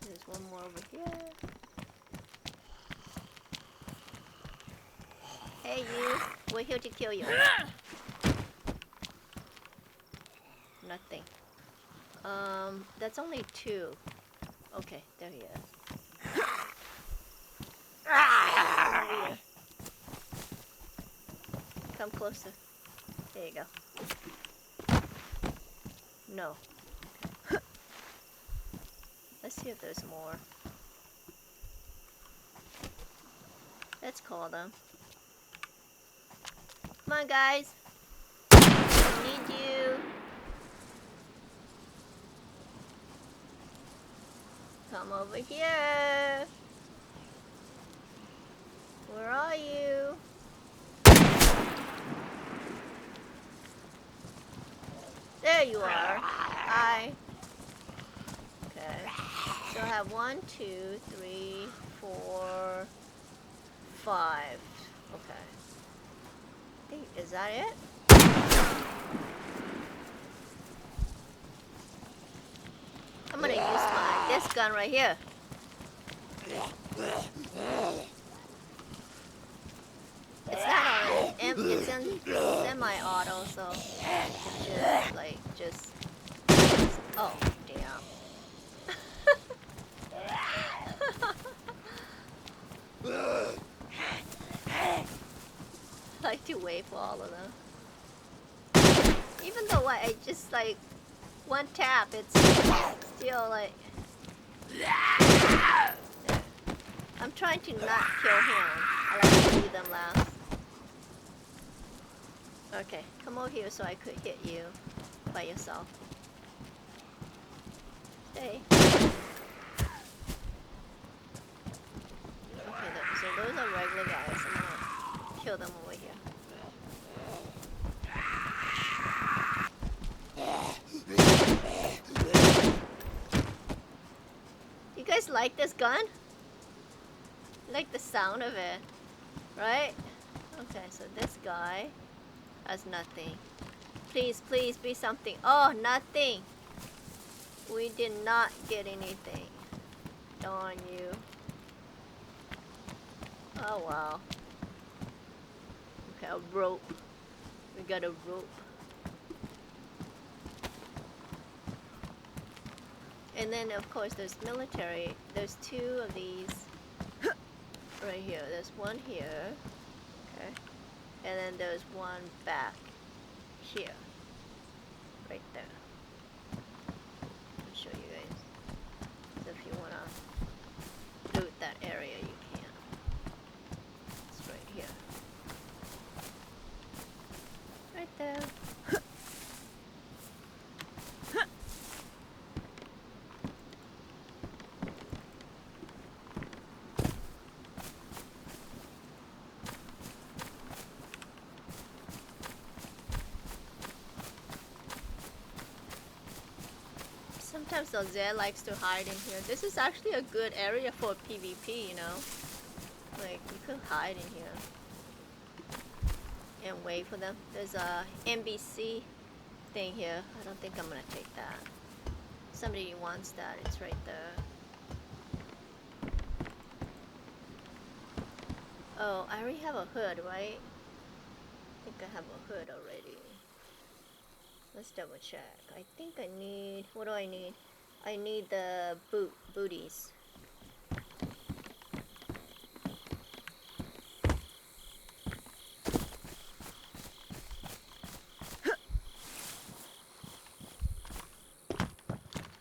S4: There's one more over here. Hey you, we're here to kill you. Nothing. That's only 2. Okay, there he is. Here. Come closer. There you go. No. Let's see if there's more. Let's call them. Come on, guys. I need you. Come over here. Where are you? There you are. Hi. So I have 1, 2, 3, 4, 5. Okay. I think, is that it? I'm gonna use this gun right here. It's not on it's in semi-auto, so just oh damn. I like to wait for all of them. Even though I just like one tap, it's still like. I'm trying to not kill him. I like to leave them last. Okay, come over here so I could hit you by yourself. Stay. Okay, so those are regular guys. I'm gonna kill them over here. You guys like this gun? You like the sound of it, right? Okay, so this guy has nothing. Please, please be something. Oh, nothing. We did not get anything. Darn you. Oh, wow. Okay, a rope. We got a rope. And then, of course, there's military. There's 2 of these right here. There's one here. Okay. And then there's one back here. Right there. I'll show you guys. So if you want to loot that area, you can. It's right here. Right there. Sometimes the Z likes to hide in here. This is actually a good area for PvP, you know? Like, you could hide in here. And wait for them. There's a NBC thing here. I don't think I'm gonna take that. Somebody wants that. It's right there. Oh, I already have a hood, right? I think I have a hood already. Let's double check. I think I need, what do I need? I need the booties.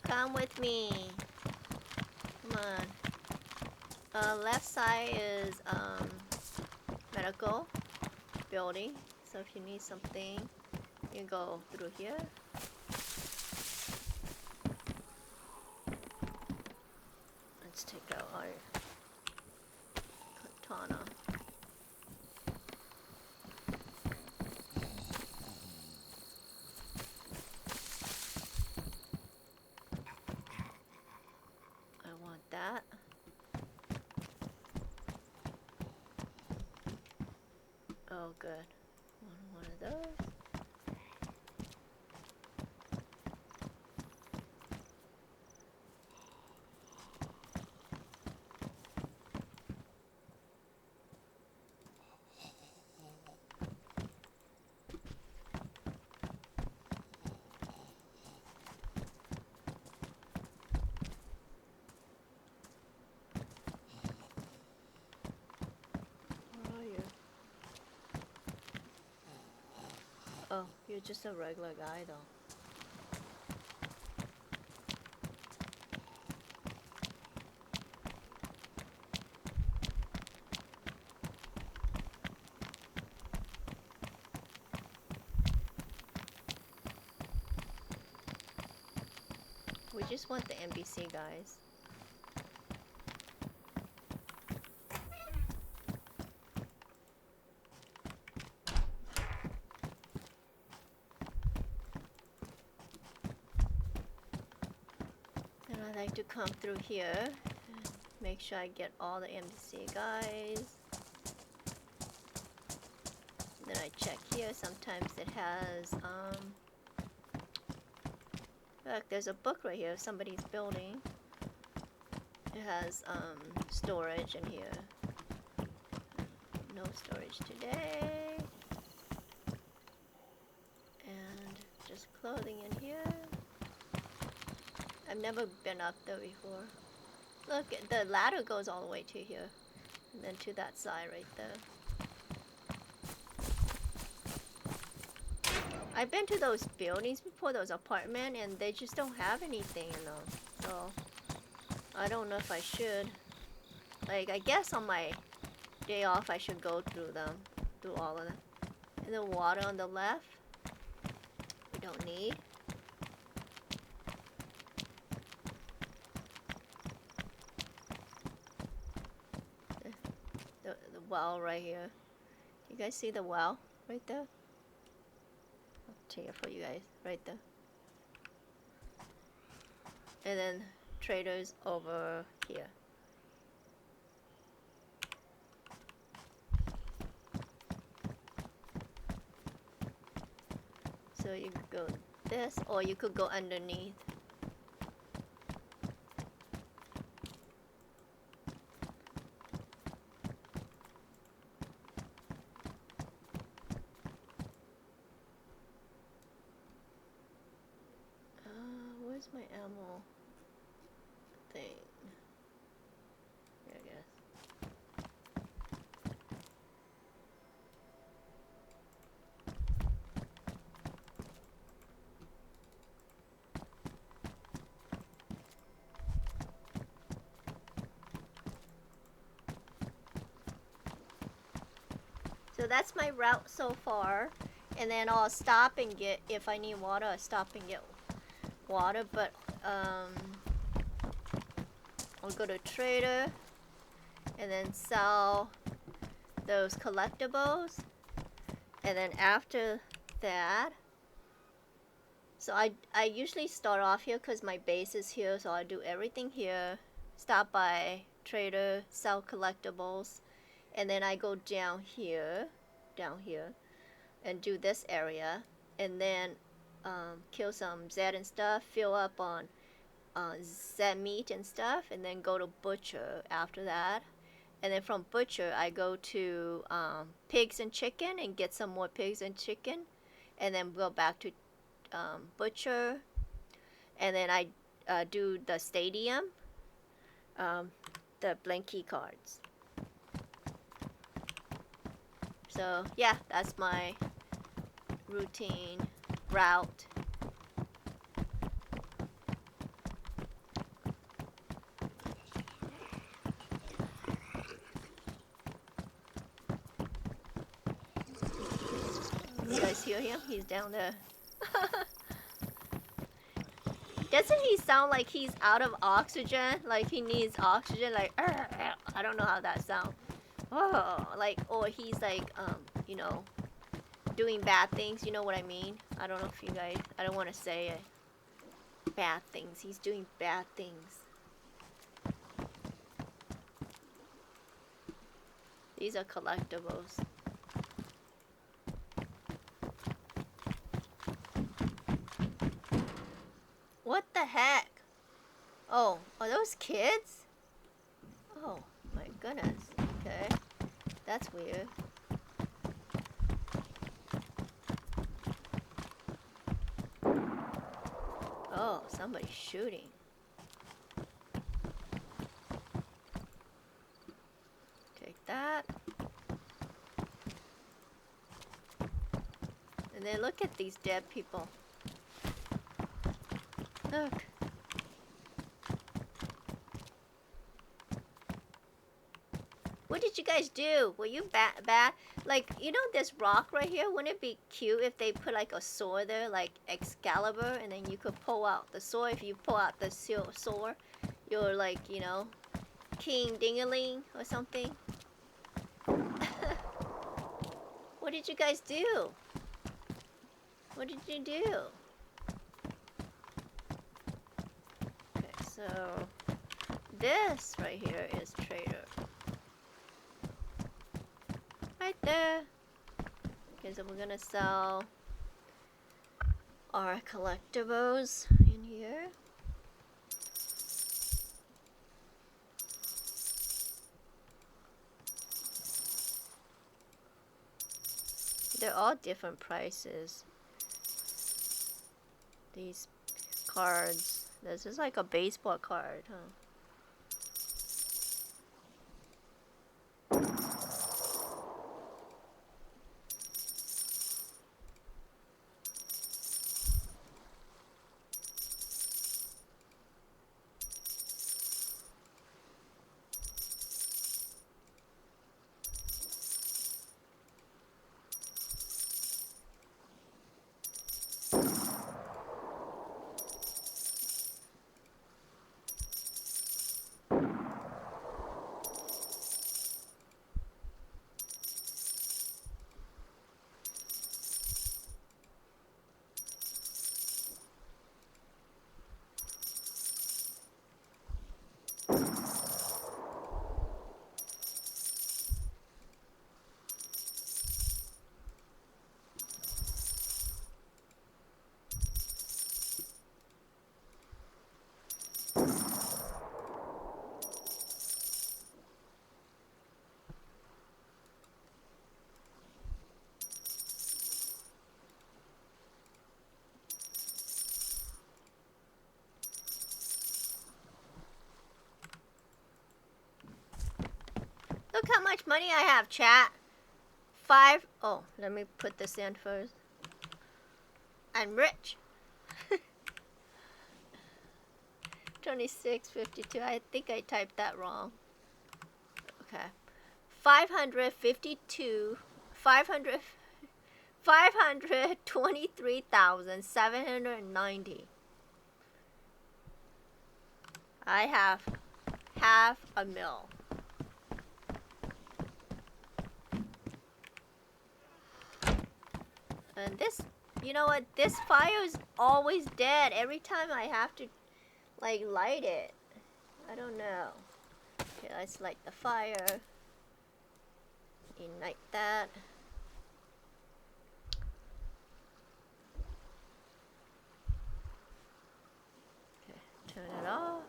S4: Come with me. Come on. Left side is medical building. So if you need something, you go through here. Let's take out our katana. I want that. Oh, good. One of those. Oh, you're just a regular guy though. We just want the NBC guys. like to come through here. Make sure I get all the embassy guys. Then I check here. Sometimes it has look, there's a book right here. Somebody's building. It has storage in here. No storage today. And just clothing in here. I've never been up there before. Look, the ladder goes all the way to here. And then to that side right there. I've been to those buildings before, those apartments, and they just don't have anything in them. So, I don't know if I should. Like, I guess on my day off I should go through them. Through all of them. And the water on the left, we don't need. The well right here. You guys see the well right there? I'll take it for you guys right there. And then traders over here. So you could go this, or you could go underneath. Where's my ammo thing? Here, I guess. So that's my route so far, and then I'll stop and get, if I need water, I'll stop and get water, but I'll go to trader and then sell those collectibles, and then after that, so I usually start off here because my base is here, so I do everything here, stop by trader, sell collectibles, and then I go down here and do this area, and then kill some Z and stuff, fill up on Z meat and stuff, and then go to butcher after that. And then from butcher I go to pigs and chicken and get some more pigs and chicken, and then go back to butcher, and then I do the stadium, the blank key cards. So yeah, that's my routine route. You guys hear him? He's down there. Doesn't he sound like he's out of oxygen? Like he needs oxygen? Like, I don't know how that sounds. Oh, like, or he's like, you know, doing bad things, you know what I mean? I don't know if you guys, I don't want to say it. Bad things. He's doing bad things. These are collectibles. What the heck? Oh, are those kids? Oh, my goodness. Okay. That's weird. Oh, somebody's shooting. Take that. And then look at these dead people. Look. What did you guys do? Were you bad? Like, you know this rock right here? Wouldn't it be cute if they put like a sword there, like Excalibur, and then you could pull out the sword? If you pull out the sword, you're like, you know, King Dingaling or something. What did you guys do? What did you do? Okay, So this right here is trader. Right there. Okay, so we're gonna sell our collectibles in here. They're all different prices. These cards. This is like a baseball card, huh? Look how much money I have, chat. Oh, let me put this in first. I'm rich. 26.52. I think I typed that wrong. Okay. 523,790. I have half a mil. And this, you know what? This fire is always dead every time I have to, like, light it. I don't know. Okay, let's light the fire. Ignite that. Okay, turn it off.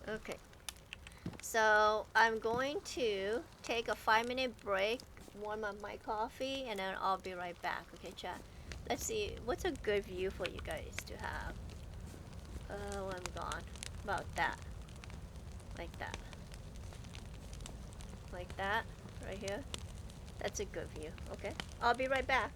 S4: Okay. So I'm going to take a 5-minute break, warm up my coffee, and then I'll be right back. Okay, chat. Let's see, what's a good view for you guys to have? Oh, I'm gone. About that. Like that. Like that, right here. That's a good view. Okay, I'll be right back.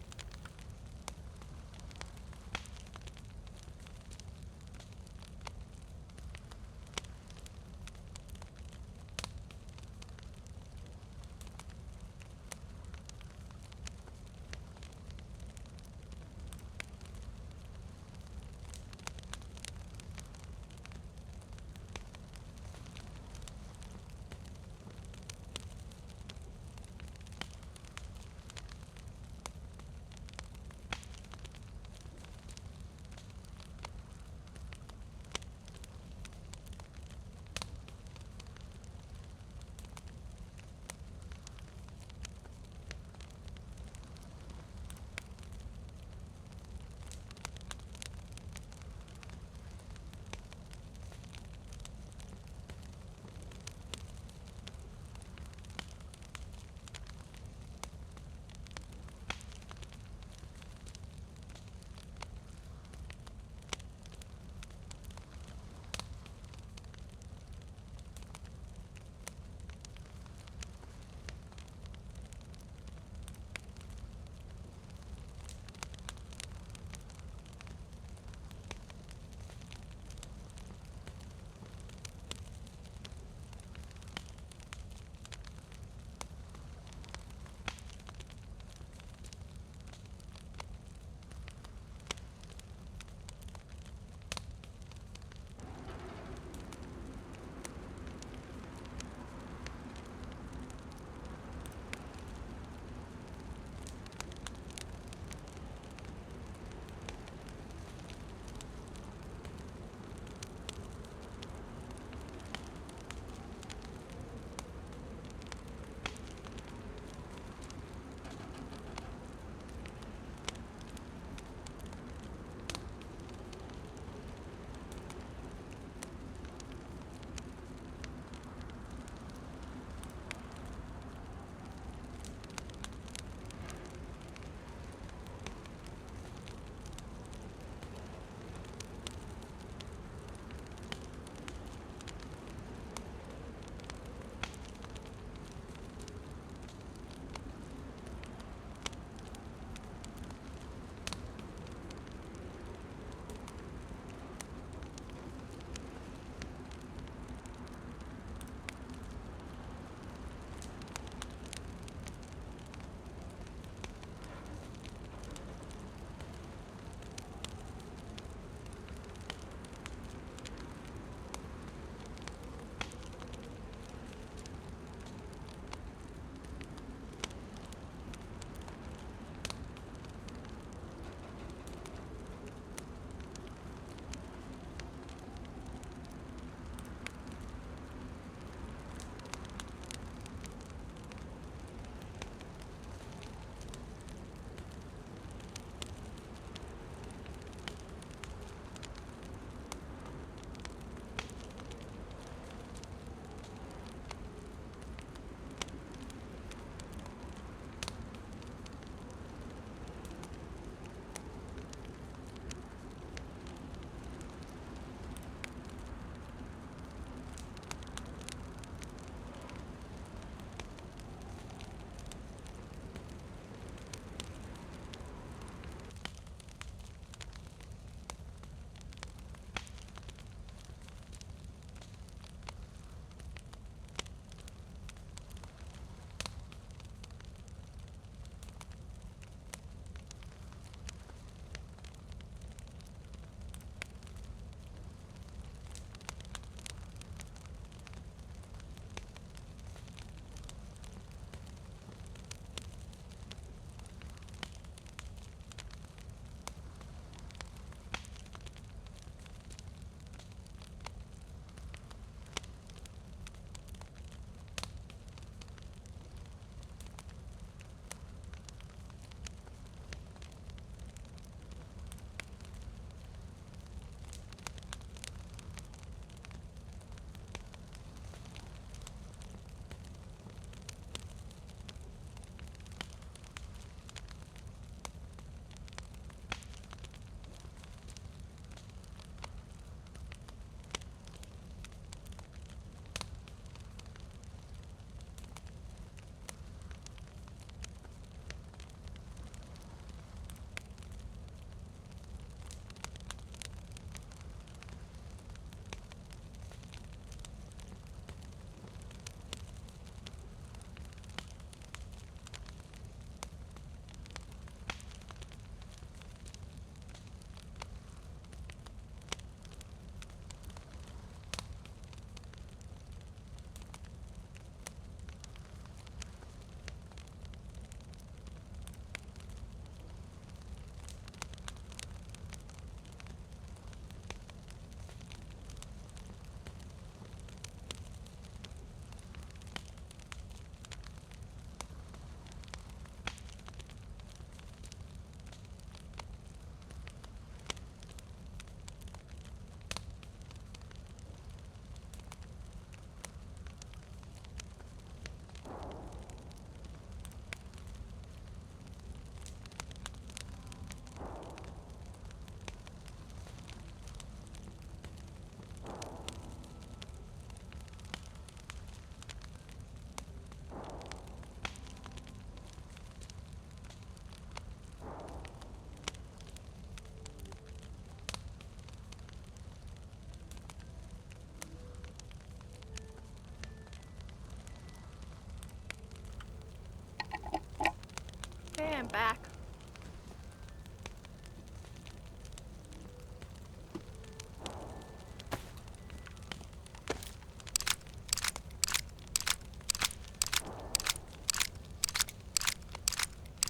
S4: I'm back.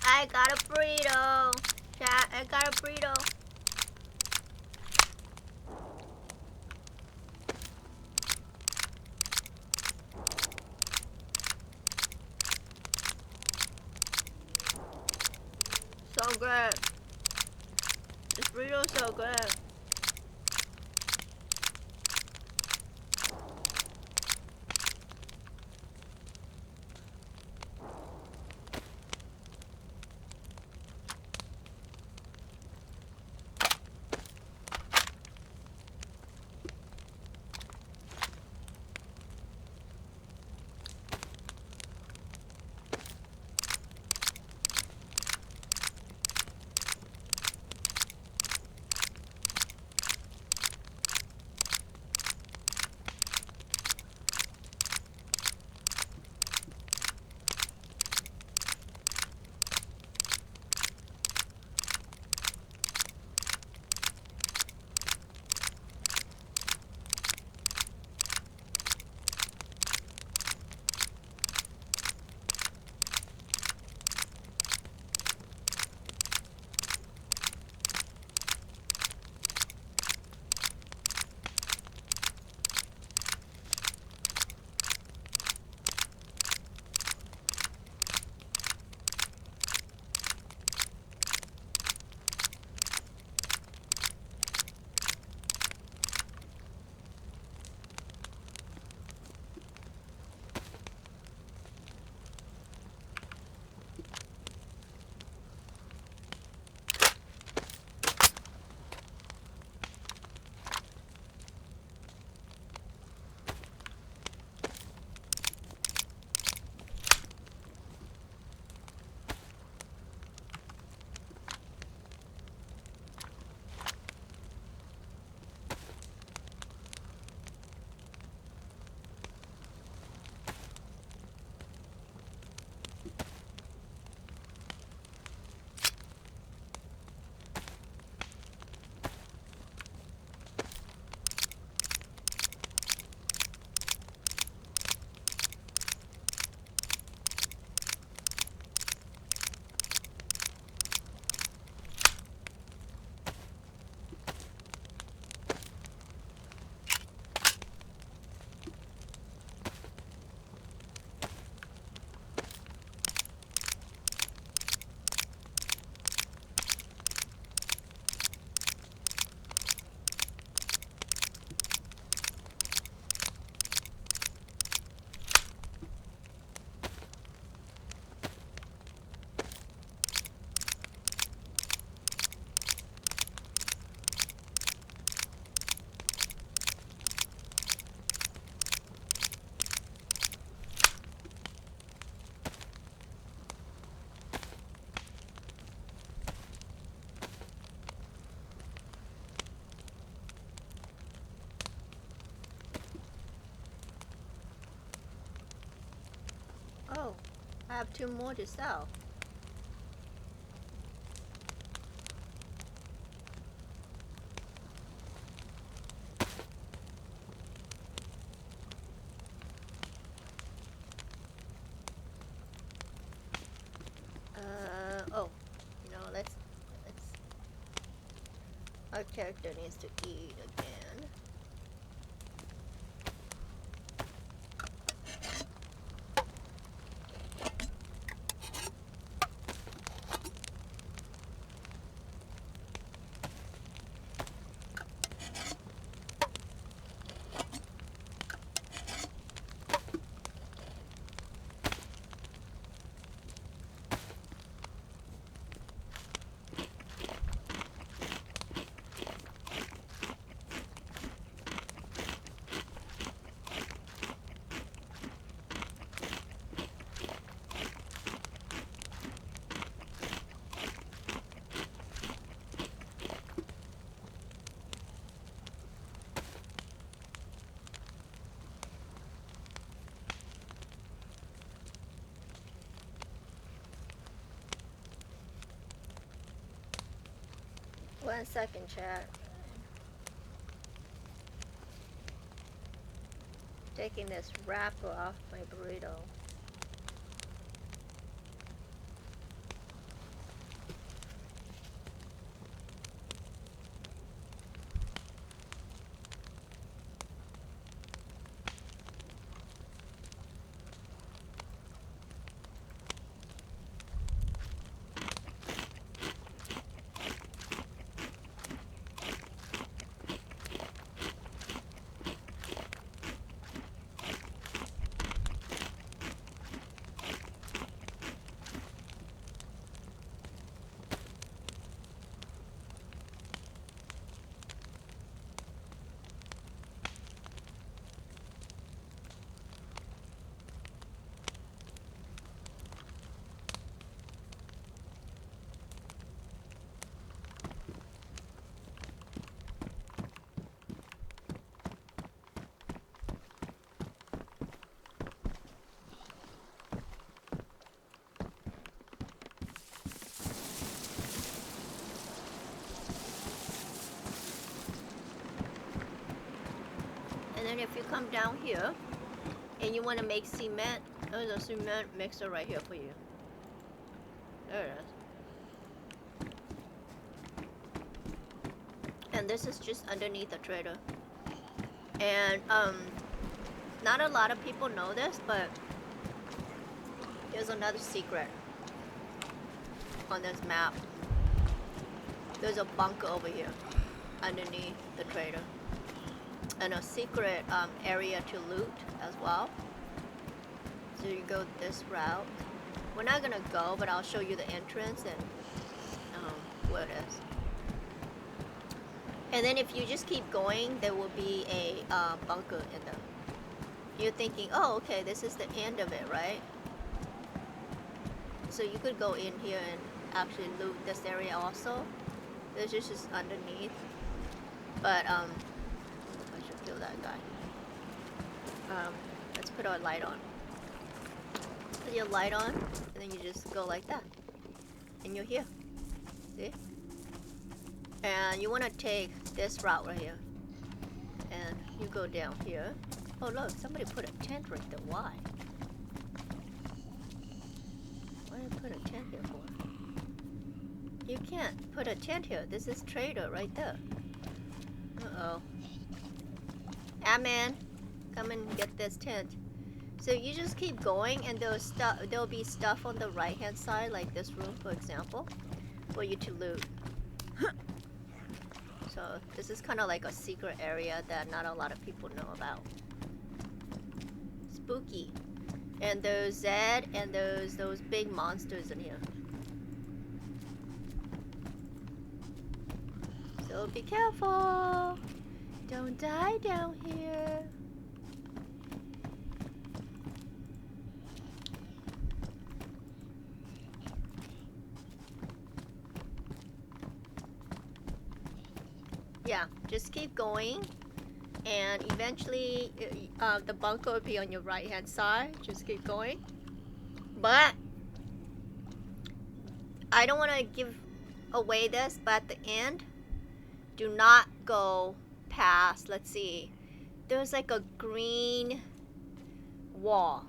S4: I got a burrito. Chat, I got a burrito. So good. This burrito's so good. Oh, I have 2 more to sell. Oh, let's. Our character needs to eat again. 1 second, chat. Taking this wrapper off my burrito. And then if you come down here and you want to make cement, there's a cement mixer right here for you. There it is. And this is just underneath the trader. And not a lot of people know this, but here's another secret on this map. There's a bunker over here underneath the trader. And a secret area to loot as well. So you go this route. We're not gonna go, but I'll show you the entrance and where it is. And then if you just keep going, there will be a bunker in there. You're thinking, oh, okay, this is the end of it, right? So you could go in here and actually loot this area also. This is just underneath. But kill that guy. Let's put our light on. Put your light on, and then you just go like that. And you're here. See? And you want to take this route right here. And you go down here. Oh look, somebody put a tent right there. Why? Why did I put a tent here for? You can't put a tent here. This is trader right there. Uh-oh. Amen, come and get this tent. So you just keep going, and there'll be stuff on the right hand side, like this room, for example, for you to loot. So this is kind of like a secret area that not a lot of people know about. Spooky. And there's Zed and those big monsters in here. So be careful. Don't die down here. Yeah, just keep going, and eventually the bunker will be on your right hand side. Just keep going. But I don't want to give away this, but at the end, do not go past, let's see, there's like a green wall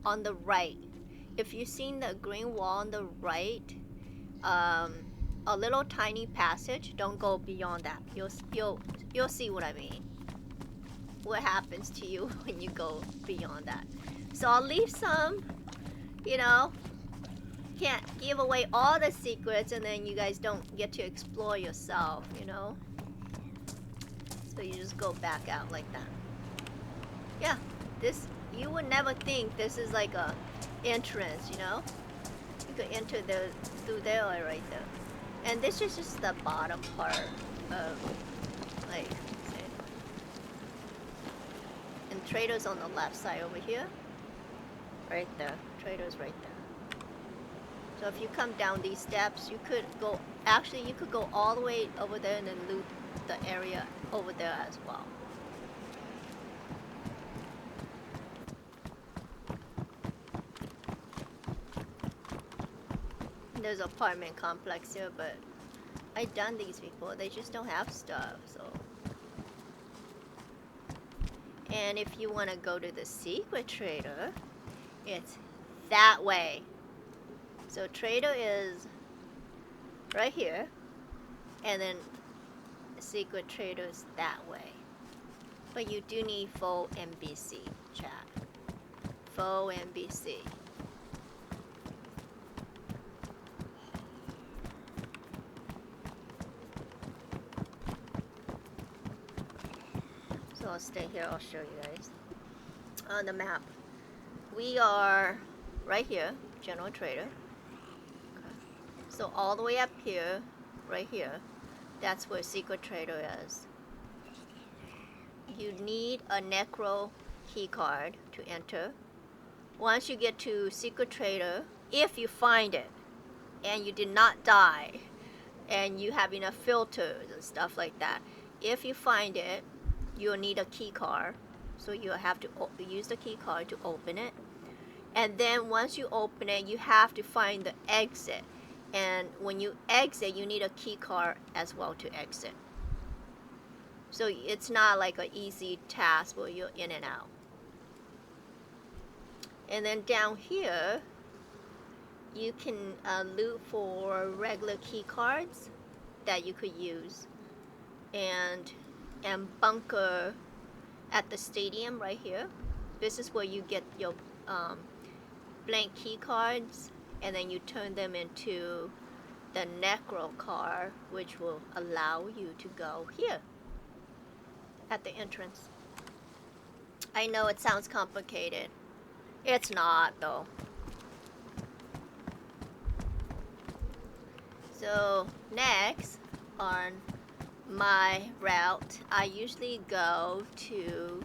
S4: on the right. If you've seen the green wall on the right, a little tiny passage, don't go beyond that. You'll see what I mean. What happens to you when you go beyond that. So I'll leave some, you know, can't give away all the secrets and then you guys don't get to explore yourself, you know. So you just go back out like that. Yeah, this, you would never think this is like a entrance, you know. You could enter through there or right there. And this is just the bottom part of, like, say. And trader's on the left side over here. Right there. Trader's right there. So if you come down these steps, you could go, actually you could go all the way over there and then loot the area over there as well. There's an apartment complex here, but I've done these before. They just don't have stuff, so. And if you want to go to the secret trader, it's that way. So trader is right here, and then the secret trader is that way. But you do need full NBC, chat. Full NBC. So I'll stay here, I'll show you guys. On the map, we are right here, general trader. Okay. So all the way up here, right here, that's where secret trader is. You need a necro key card to enter. Once you get to secret trader, if you find it and you did not die and you have enough filters and stuff like that, if you find it, you'll need a key card. So you'll have to use the key card to open it. And then once you open it, you have to find the exit. And when you exit, you need a key card as well to exit. So it's not like an easy task where you're in and out. And then down here, you can loot for regular key cards that you could use. And bunker at the stadium right here. This is where you get your blank key cards, and then you turn them into the necro card, which will allow you to go here at the entrance. I know it sounds complicated. It's not though. So next on my route, I usually go to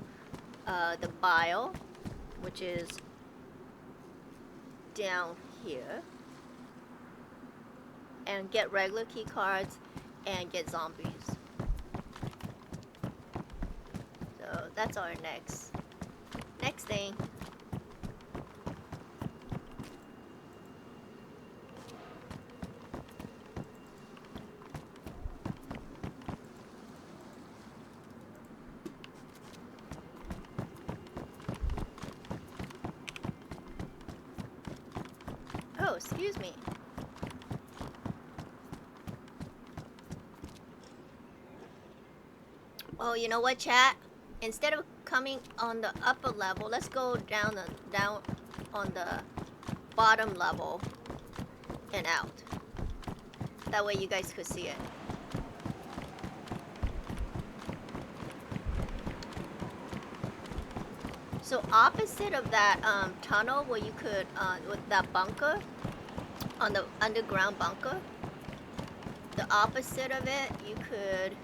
S4: the bio, which is down here, and get regular key cards and get zombies. So that's our next thing. Oh, excuse me. Oh, you know what, chat? Instead of coming on the upper level, let's go down on the bottom level and out. That way you guys could see it. So opposite of that tunnel where you could, with that bunker, on the underground bunker, the opposite of it, you could,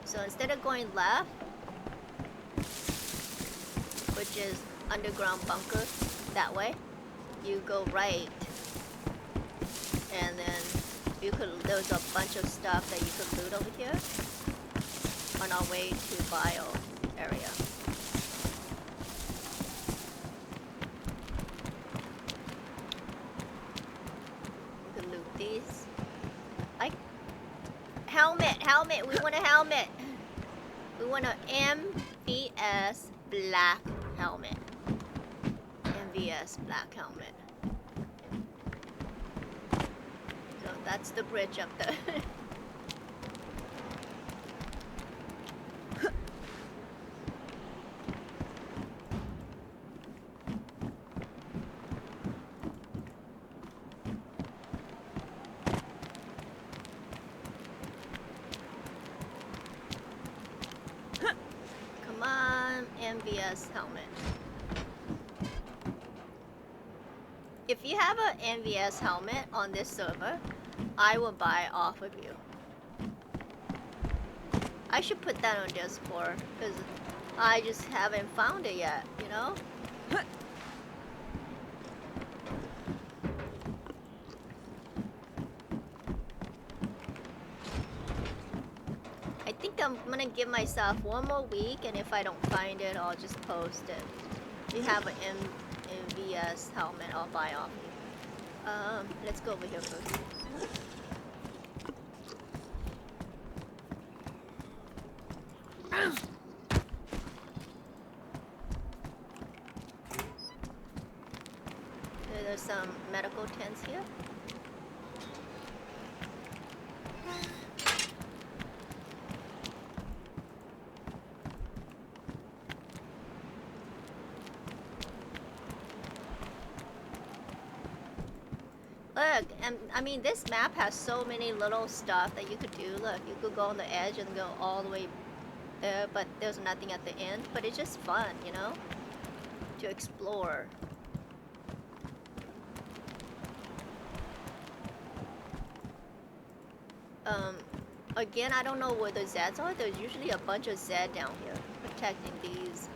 S4: so instead of going left, which is underground bunker, that way, you go right, and then you could, there's a bunch of stuff that you could loot over here, on our way to bio area. These. Helmet, we want a helmet. We want an MVS black helmet. MVS black helmet. So that's the bridge up there. MVS helmet. If you have an MVS helmet on this server, I will buy it off of you. I should put that on Discord because I just haven't found it yet, you know? I think I'm gonna give myself one more week, and if I don't find it, I'll just post it. If you have an MVS helmet, I'll buy off you. Let's go over here first. There's some medical tents here. Look, I mean, this map has so many little stuff that you could do. Look, you could go on the edge and go all the way there, but there's nothing at the end. But it's just fun, you know, to explore. Again, I don't know where the Zeds are. There's usually a bunch of Zed down here protecting these,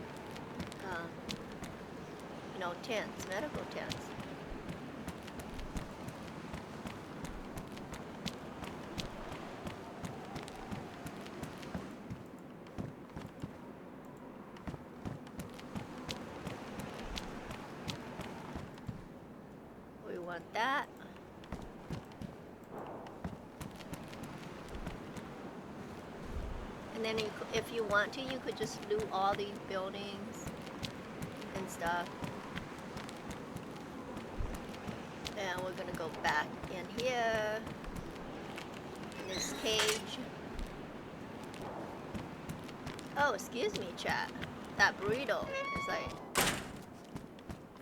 S4: you know, tents, medical tents. We want that. And then if you want to, you could just loot all these buildings and stuff. And we're gonna go back in here, in this cage. Oh, excuse me, chat. That burrito is like...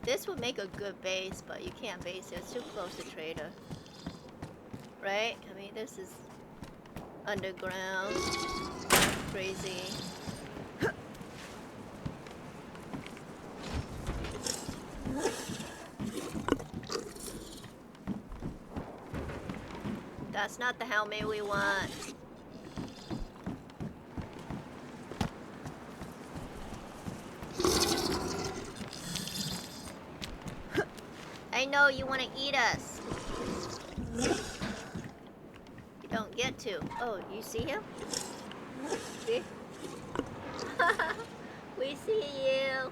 S4: This would make a good base, but you can't base it. It's too close to trader. Right? I mean, this is underground. Crazy. That's not the helmet we want. I know you want to eat us. You don't get to. Oh, you see him? See? We see you.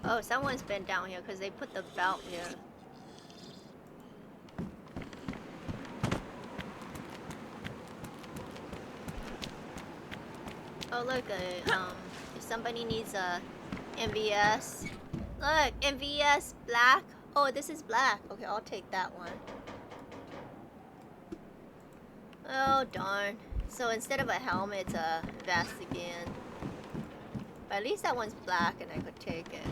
S4: Oh, someone's been down here because they put the belt here. Oh look, if somebody needs a MVS. Look, MVS black. Oh, this is black. Okay, I'll take that one. Oh darn. So instead of a helmet, it's a vest again. But at least that one's black and I could take it.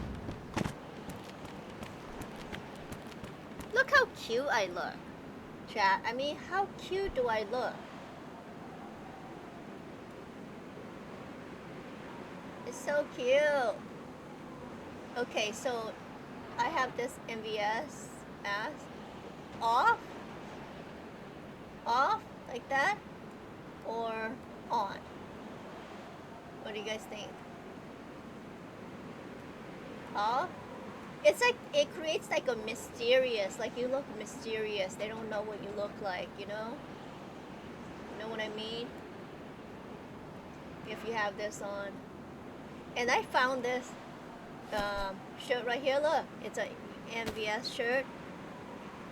S4: Look how cute I look. Chat, I mean, how cute do I look? It's so cute. Okay, so I have this MVS mask. Off? Off? Like that? Or on? What do you guys think? Off? It's like, it creates like a mysterious, like you look mysterious. They don't know what you look like, you know? You know what I mean? If you have this on. And I found this shirt right here, look. It's a MVS shirt.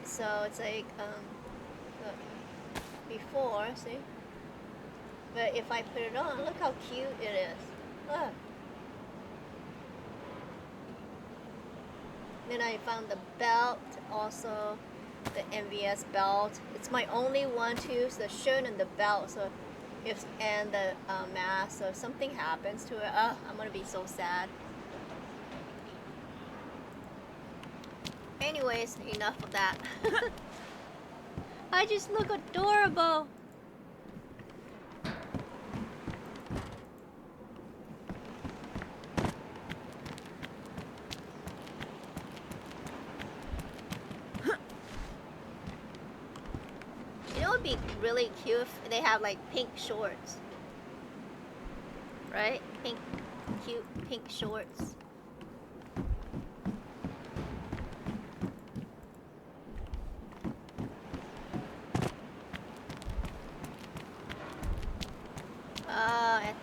S4: So it's like, look, before, see? But if I put it on, look how cute it is. Look. Then I found the belt, also the MVS belt. It's my only one too, so the shirt and the belt. So if and the mask. So if something happens to it, I'm gonna be so sad. Anyways, enough of that. I just look adorable. Be really cute if they have like pink shorts, right? Cute pink shorts.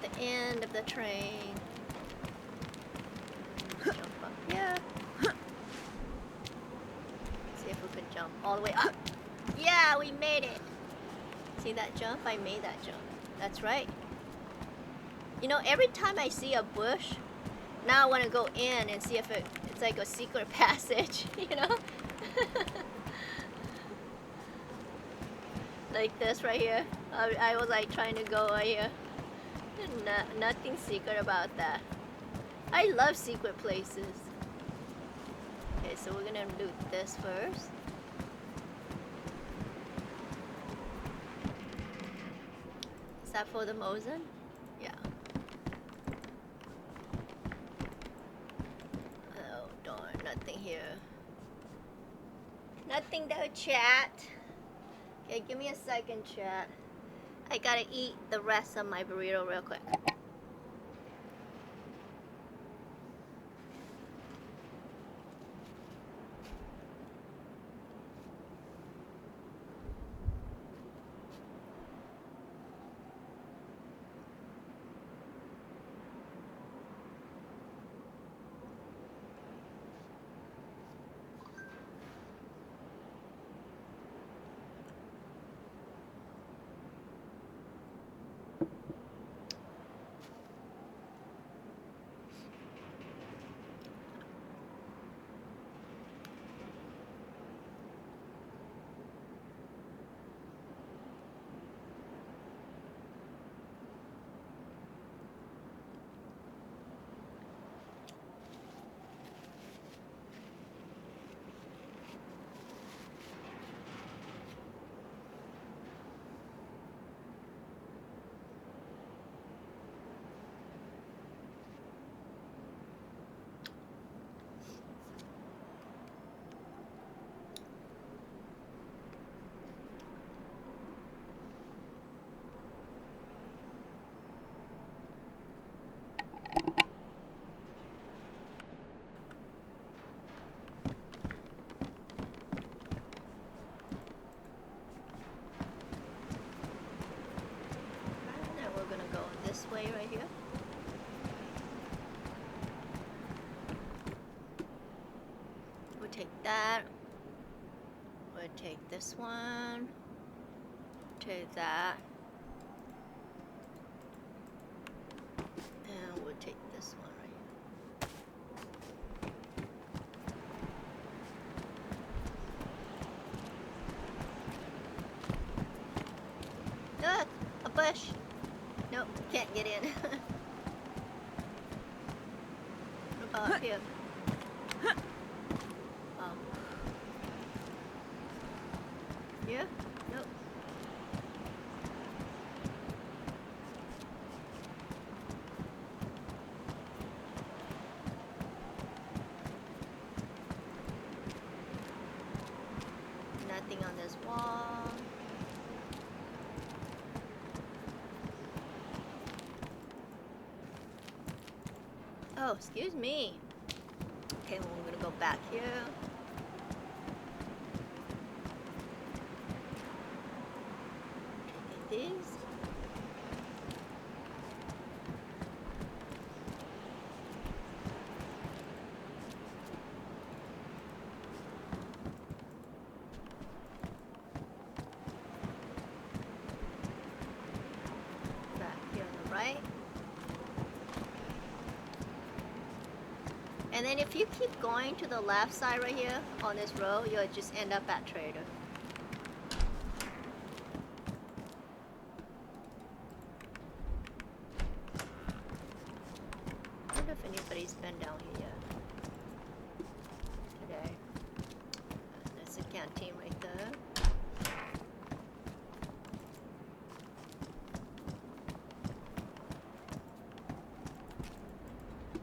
S4: the end of the train. Jump up here. See if we could jump all the way up. Yeah, we made it. See that jump? I made that jump. That's right. You know, every time I see a bush, now I want to go in and see if it's like a secret passage, you know? Like this right here. I was like trying to go right here. Nothing secret about that. I love secret places. Okay, so we're gonna loot this first. Is that for the Mosin? Yeah. Oh darn, nothing here. Nothing though, chat. Okay, give me a second, chat. I gotta eat the rest of my burrito real quick. Now we're gonna go this way right here. We'll take that. We'll take this one. Take that. And we'll take this one right here. Look! A bush! Nope, can't get in. What about up here? Oh. Yeah? Nope. Nothing on this wall. Oh, excuse me. Okay, well, we're gonna go back here. Taking these. Back here on the right. And then if you keep going to the left side right here on this road, you'll just end up at Trader. I wonder if anybody's been down here yet today. There's a canteen right there.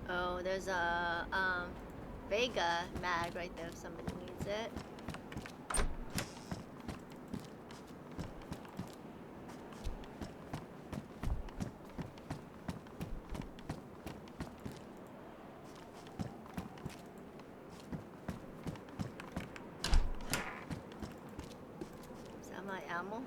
S4: Oh, there's a Vega mag right there if somebody needs it. Is that my ammo?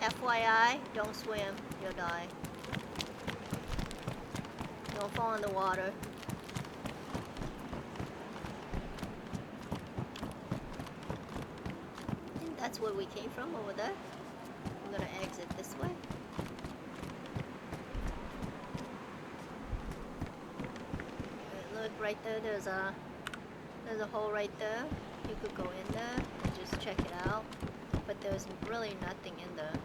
S4: FYI, don't swim. You'll die. Don't fall in the water. I think that's where we came from, over there. I'm gonna exit this way. Okay, look right there, there's a hole right there. You could go in there and just check it out. But there's really nothing in there.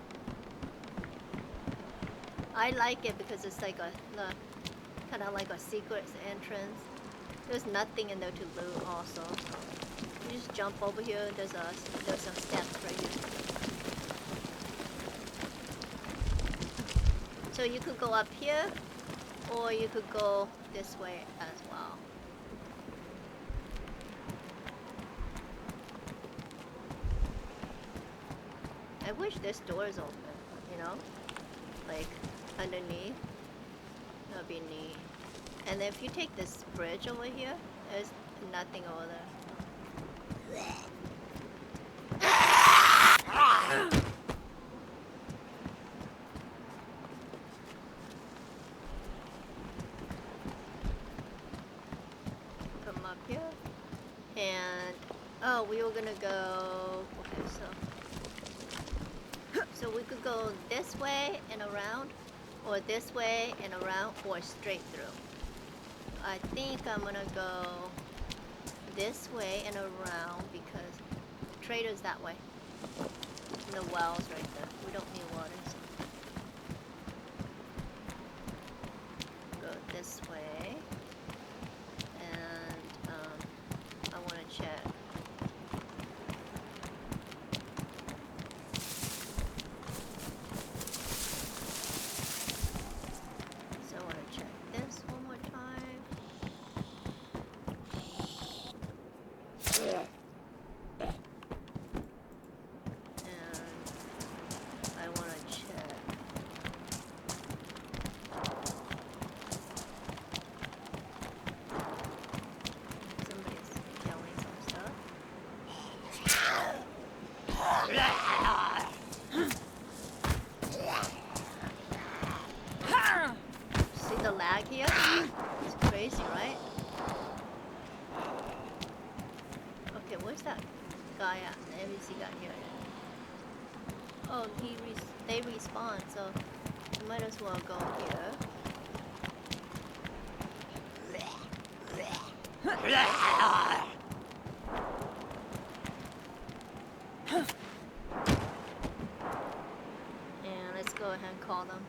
S4: I like it because it's like a kind of like a secret entrance. There's nothing in there to loot also. You just jump over here. There's some steps right here. So you could go up here, or you could go this way as well. I wish this door is open, you know? Like, underneath. That would be neat. And then if you take this bridge over here, there's nothing over there. Come up here. And, oh, we were gonna go, okay, so we could go this way and around, or this way and around, or straight through. I think I'm gonna go this way and around because trader's that way. And the well's right there. We don't need water. So go this way. And I wanna check. See the lag here? It's crazy, right? Okay, where's that guy at? The NPC guy here. Oh, they respawn, so you might as well go here. And let's go ahead and call them.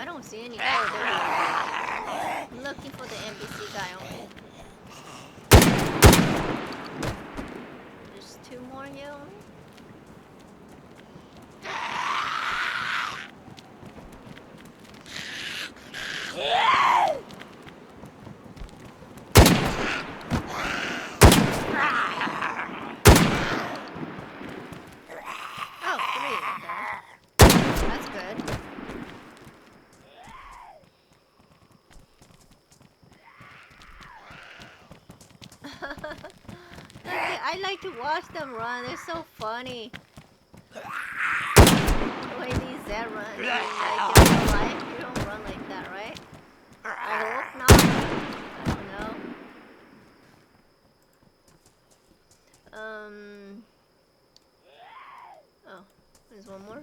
S4: I don't see any. Oh, there we go. I'm looking for the NPC guy only. There's two more here only. Oh, three. Okay. That's good. I like to watch them run. They're so funny. The way these Zed run. Like in real life, you don't run like that, right? I hope not. I don't know. Oh, there's one more.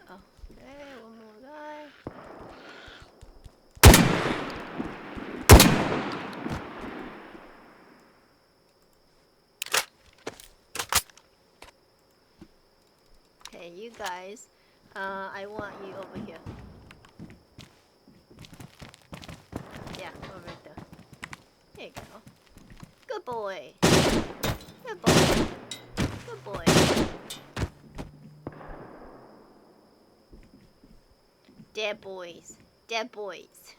S4: Oh, okay, one more guy. Okay, you guys, I want you over here. Yeah, over there. There you go. Good boy. Good boy. Good boy. Dead boys. Dead boys.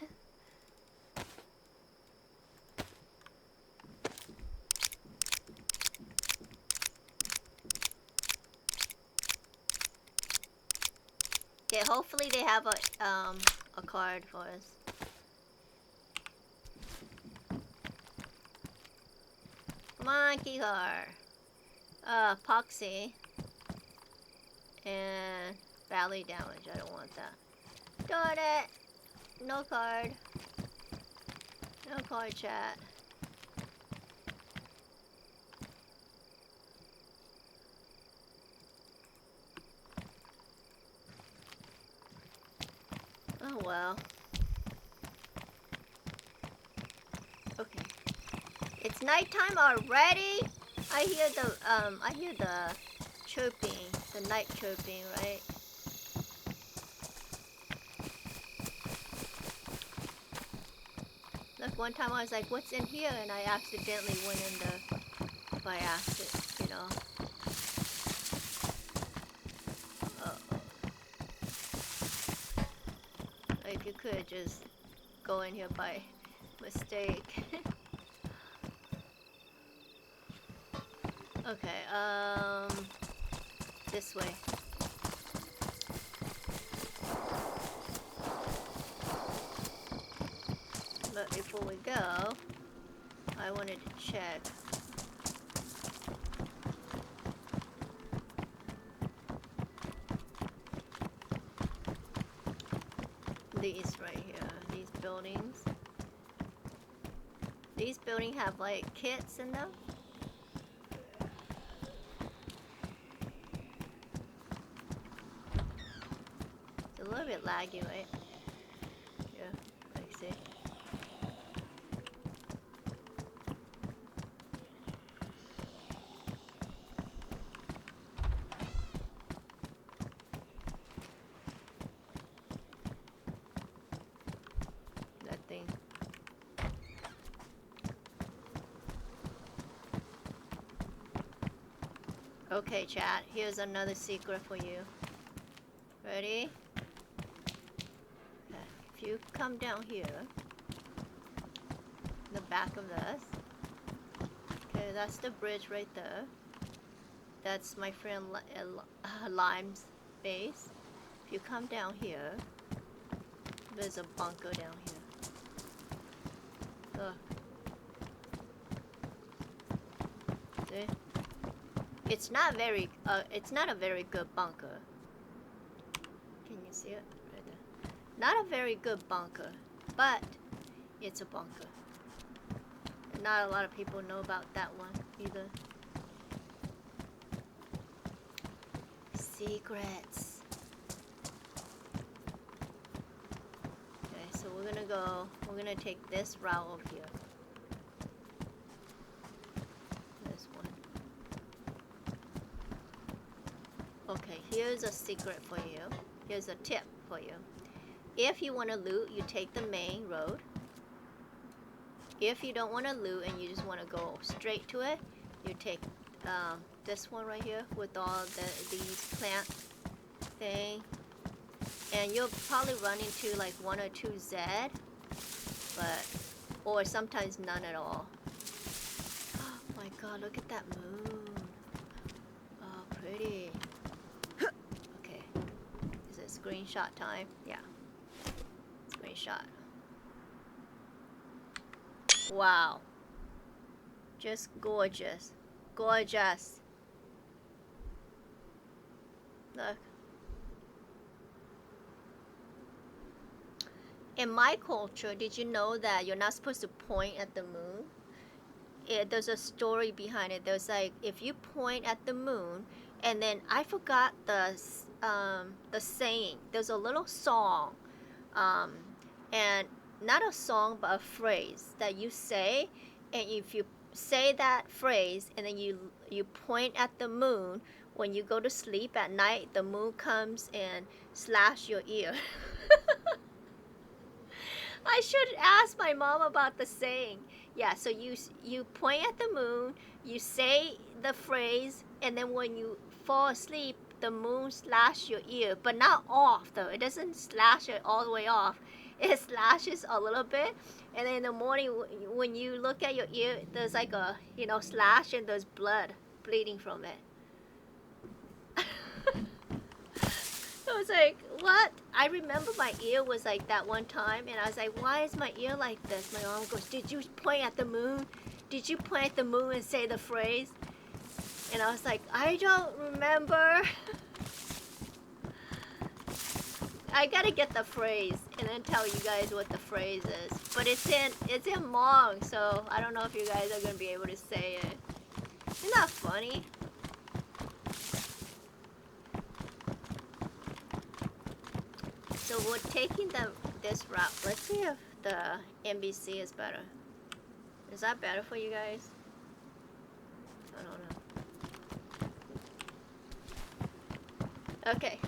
S4: Okay, hopefully they have a card for us. Come on, key card. Epoxy. And valley damage. I don't want that. Darn it! No card. No card, chat. Oh well. Okay. It's nighttime already? I hear the chirping, the night chirping, right? Look, one time I was like, what's in here? And I accidentally went in the, by accident, you know. If you could just go in here by mistake. Okay, this way. But before we go, I wanted to check. These right here, these buildings. These buildings have like kits in them. It's a little bit laggy, right? Yeah, I see. That thing. Okay, chat, here's another secret for you. Ready? Okay. If you come down here, the back of this. Okay, that's the bridge right there. That's my friend Lime's base. If you come down here, there's a bunker down here. Look. See? It's not a very good bunker. Can you see it? Right there. Not a very good bunker, but it's a bunker. And not a lot of people know about that one either. Secrets. Okay, so we're gonna take this route over here. This one. Okay, here's a secret for you. Here's a tip for you. If you want to loot, you take the main road. If you don't want to loot and you just want to go straight to it, you take this one right here with all these plant thing. And you'll probably run into like 1 or 2 Z, or sometimes none at all. Oh my god, look at that moon. Oh, pretty. Okay, is it screenshot time? Yeah, screenshot. Wow, just gorgeous, gorgeous. Look. In my culture, did you know that you're not supposed to point at the moon? There's a story behind it. There's like, if you point at the moon, and then I forgot the saying. There's a little song, and not a song, but a phrase that you say, and if you say that phrase, and then you point at the moon, when you go to sleep at night, the moon comes and slash your ear. I should ask my mom about the saying. Yeah, so you point at the moon, you say the phrase, and then when you fall asleep, the moon slash your ear, but not off though. It doesn't slash it all the way off. It slashes a little bit, and then in the morning when you look at your ear, there's like a slash, and there's blood bleeding from it. I was like, what? I remember my ear was like that one time, and I was like, why is my ear like this? My mom goes, did you point at the moon? Did you point at the moon and say the phrase? And I was like, I don't remember. I gotta get the phrase and then tell you guys what the phrase is. But it's in Hmong, so I don't know if you guys are gonna be able to say it. Isn't that funny? So we're taking this route. Let's see if the NBC is better. Is that better for you guys? I don't know. Okay.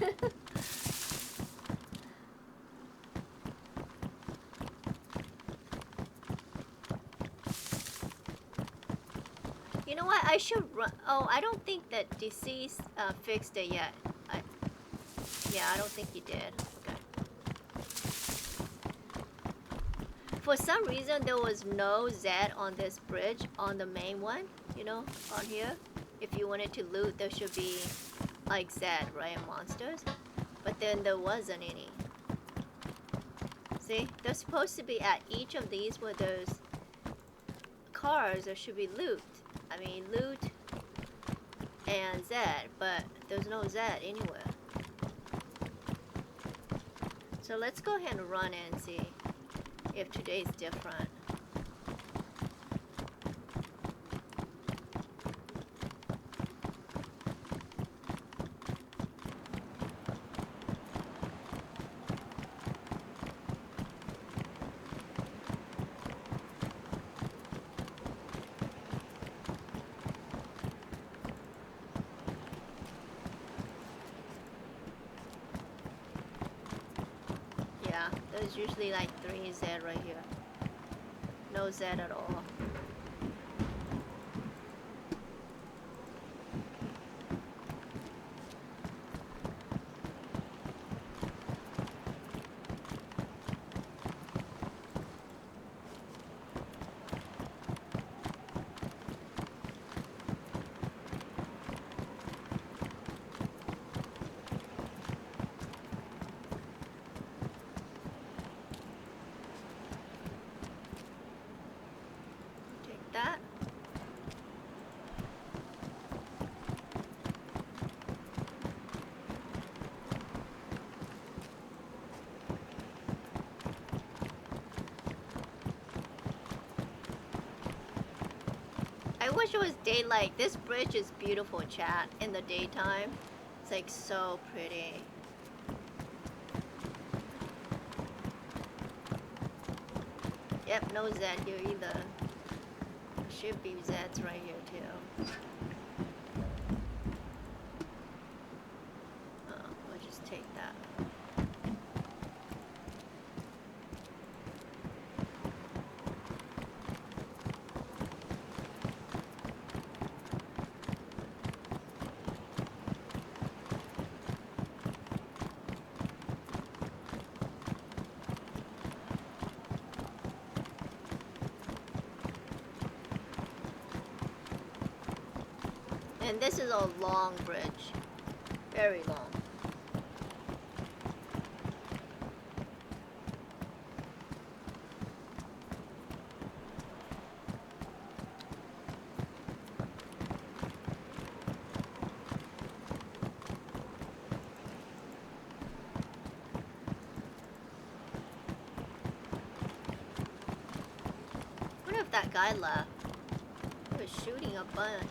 S4: You know what? I should run. Oh, I don't think that DC fixed it yet. Yeah, I don't think he did. Okay. For some reason, there was no Z on this bridge, on the main one. You know, on here. If you wanted to loot, there should be like Z, right, and monsters. But then there wasn't any. See, there's supposed to be at each of these where there's cars, there should be loot. I mean, loot and Z, but there's no Z anywhere. So let's go ahead and run in and see if today's different. There's usually like 3 Z right here. No Z at all. That. I wish it was daylight. This bridge is beautiful, chat, in the daytime. It's like so pretty. Yep, no Z here either. Should be Zeds right here too. We'll just take that. And this is a long bridge. Very long. I wonder if that guy left. He was shooting a bunch.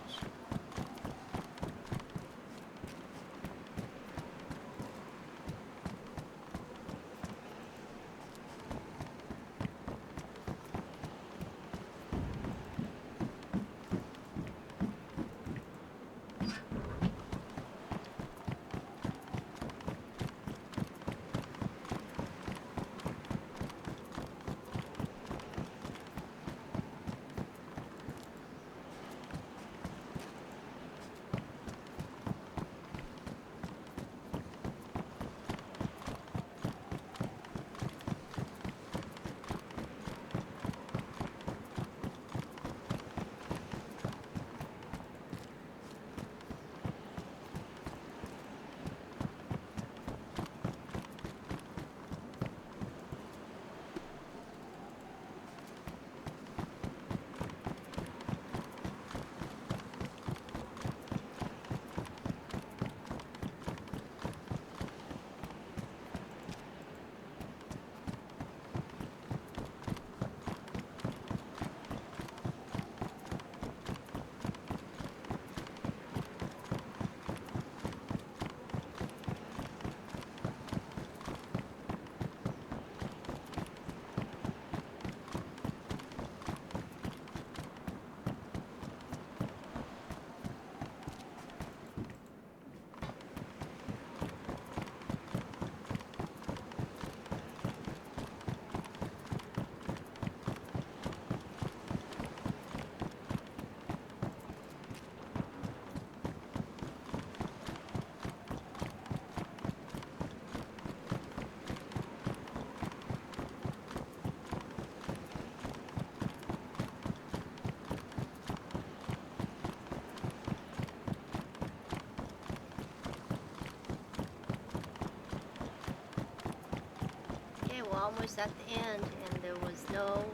S4: was at the end and there was no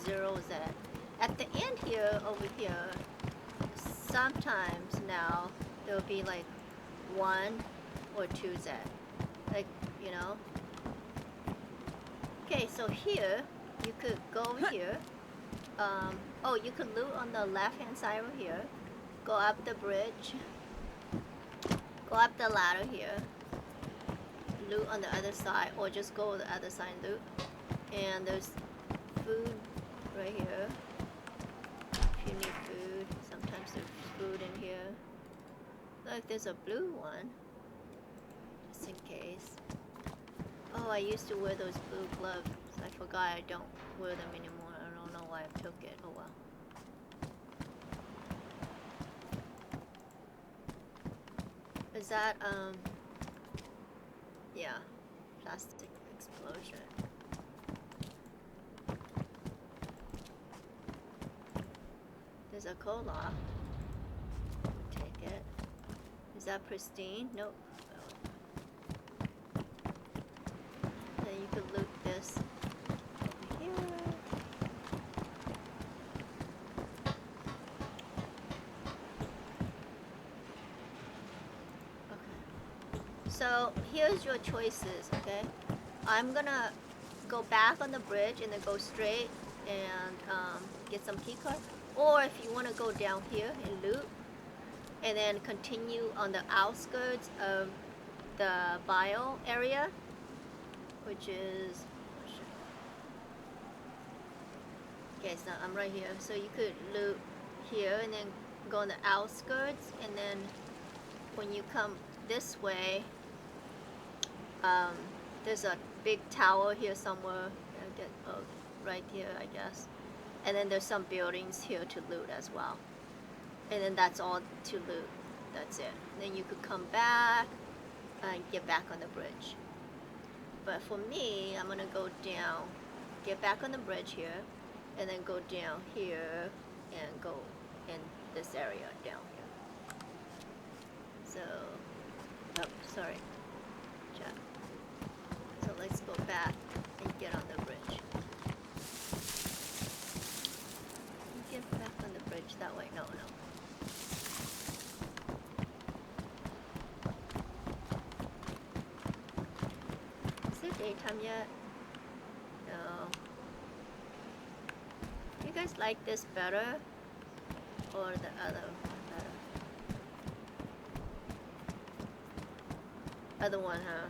S4: 0Z. At the end here, over here, sometimes now there'll be like 1 or 2Z. Like, you know. Okay, so here, you could go over here. Oh, you could loot on the left hand side over here. Go up the bridge. Go up the ladder here. Loot on the other side, or just go to the other side and loot. And there's food right here. If you need food, sometimes there's food in here. Look, there's a blue one. Just in case. Oh, I used to wear those blue gloves. I forgot I don't wear them anymore. I don't know why I took it. Oh well. Is that, yeah, plastic explosion. There's a cola. Take it. Is that pristine? Nope. Then you could loot this over here. So here's your choices, okay? I'm gonna go back on the bridge and then go straight and get some key card. Or if you want to go down here and loot and then continue on the outskirts of the bio area, which is, okay, so I'm right here. So you could loot here and then go on the outskirts, and then when you come this way, there's a big tower here somewhere. Oh, right here, I guess. And then there's some buildings here to loot as well. And then that's all to loot. That's it. Then you could come back and get back on the bridge. But for me, I'm gonna go down, get back on the bridge here, and then go down here and go in this area down here. So, oh, sorry. Chat. So let's go back and get on the bridge. Get back on the bridge that way. No. Is it daytime yet? No. Do you guys like this better or the other one better? Other one, huh?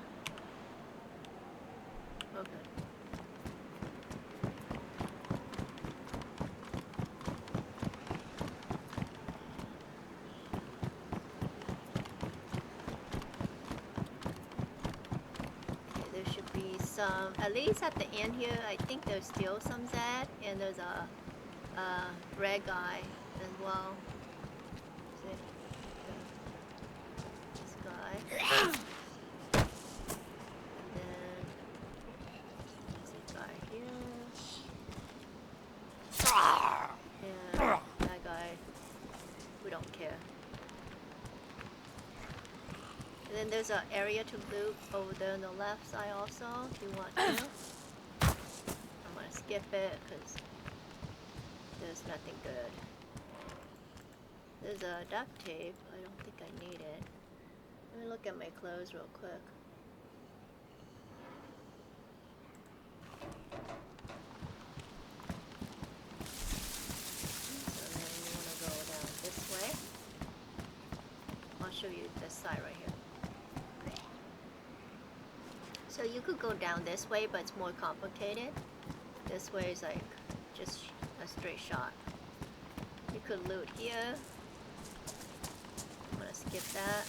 S4: Okay. There should be some, at least at the end here, I think there's still some Z, and there's a red guy as well. See? This guy. That guy, we don't care. And then there's an area to loot over there on the left side also, if you want to. I'm gonna skip it because there's nothing good. There's a duct tape. I don't think I need it. Let me look at my clothes real quick. Show you this side right here. So you could go down this way, but it's more complicated. This way is like just a straight shot. You could loot here. I'm gonna skip that.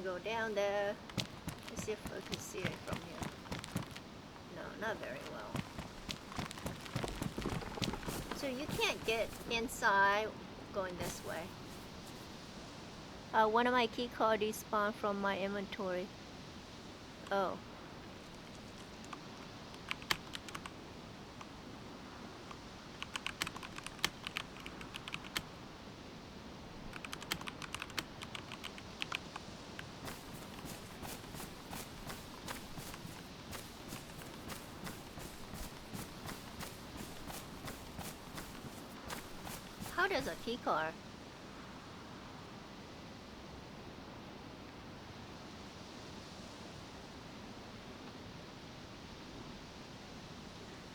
S4: Go down there. Let's see if I can see it from here. No, not very well. So you can't get inside going this way. One of my key cards despawned from my inventory. Oh. How does a key card?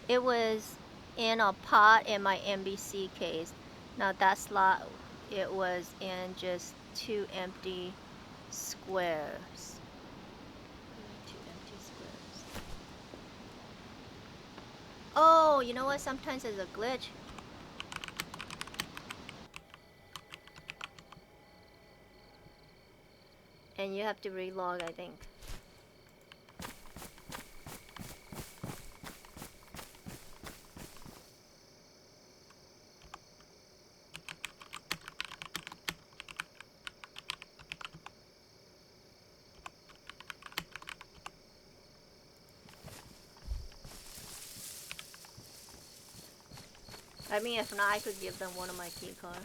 S4: It was in a pot in my NBC case. Now that slot, it was in just 2 empty squares. 2 empty squares. Oh, you know what? Sometimes there's a glitch. And you have to relog, I think. I mean, if not, I could give them one of my key cards.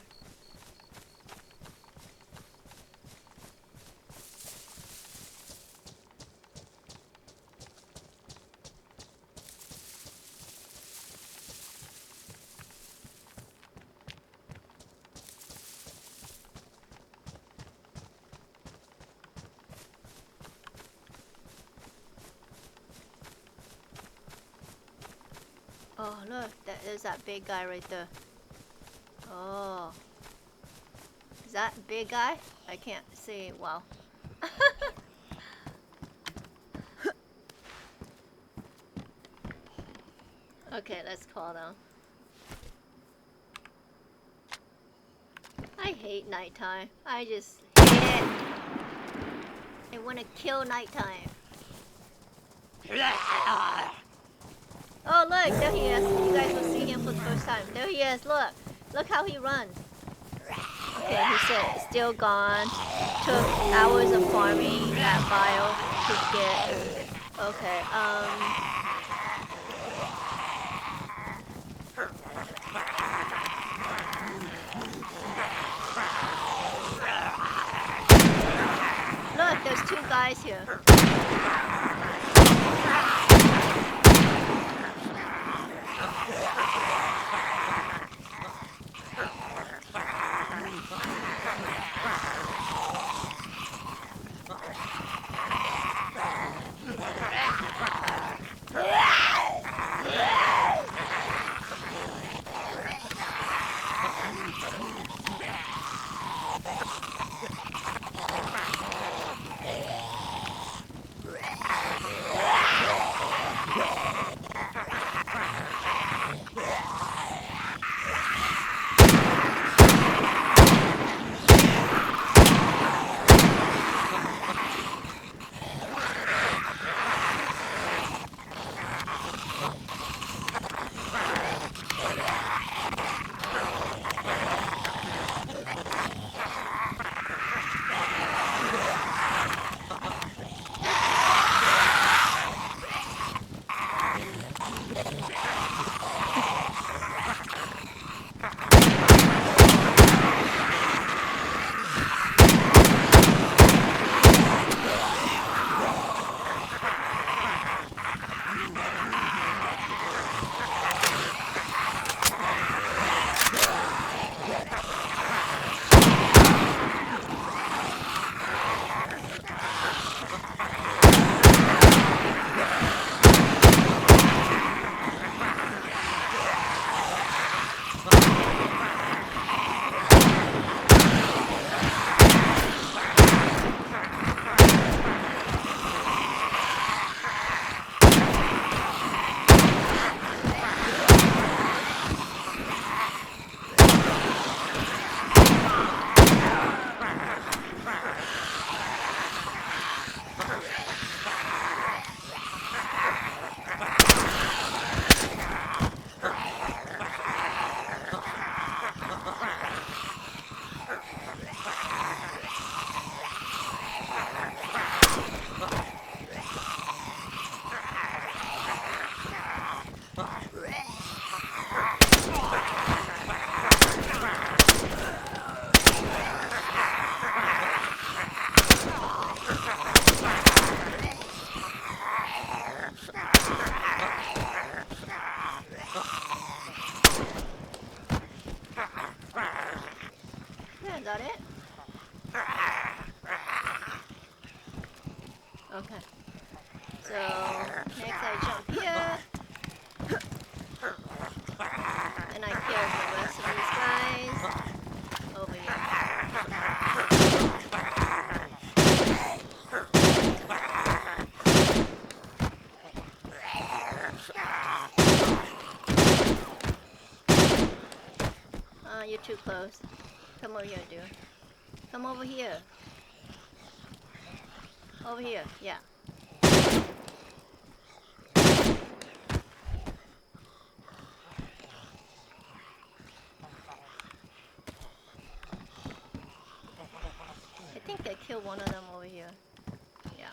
S4: Oh, look, there's that big guy right there. Oh. Is that big guy? I can't see. Wow. Okay, let's call them. I hate nighttime. I just hate it. I want to kill nighttime. Oh, look, there he is. You guys will see him for the first time. There he is. Look. Look how he runs. Okay, he said still gone. Took hours of farming that bio to get. Okay, Look, there's 2 guys here. you're too close. Come over here, dude. Come over here. Over here, yeah. I think I killed one of them over here. Yeah.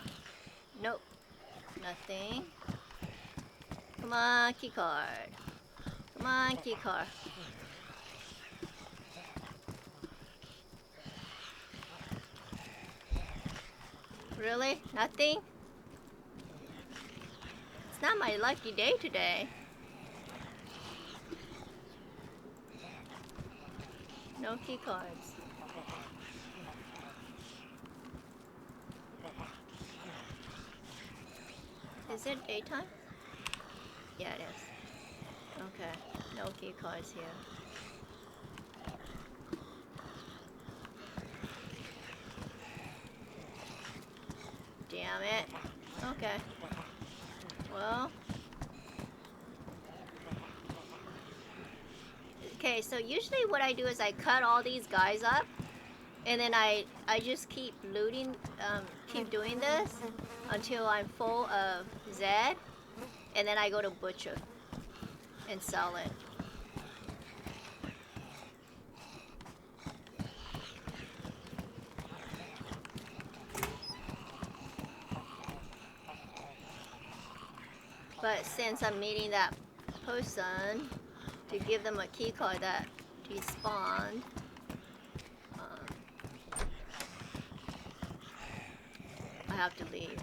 S4: Nope. Nothing. Come on, key card. Come on, key card. Really? Nothing? It's not my lucky day today. No key cards. Is it daytime? Yeah, it is. Okay. No key cards here. Damn it. Okay. Well. Okay, so usually what I do is I cut all these guys up. And then I just keep looting, keep doing this until I'm full of Zed. And then I go to butcher and sell it. But since I'm meeting that person to give them a key card that despawned, I have to leave.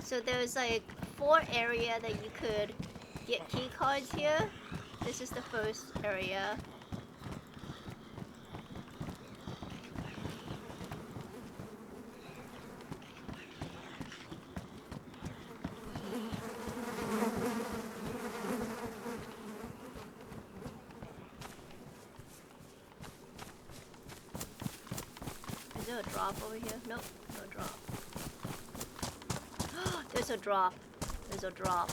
S4: So there's like 4 areas that you could get key cards here. This is the first area. Is there a drop over here? Nope, no drop. There's a drop. There's a drop.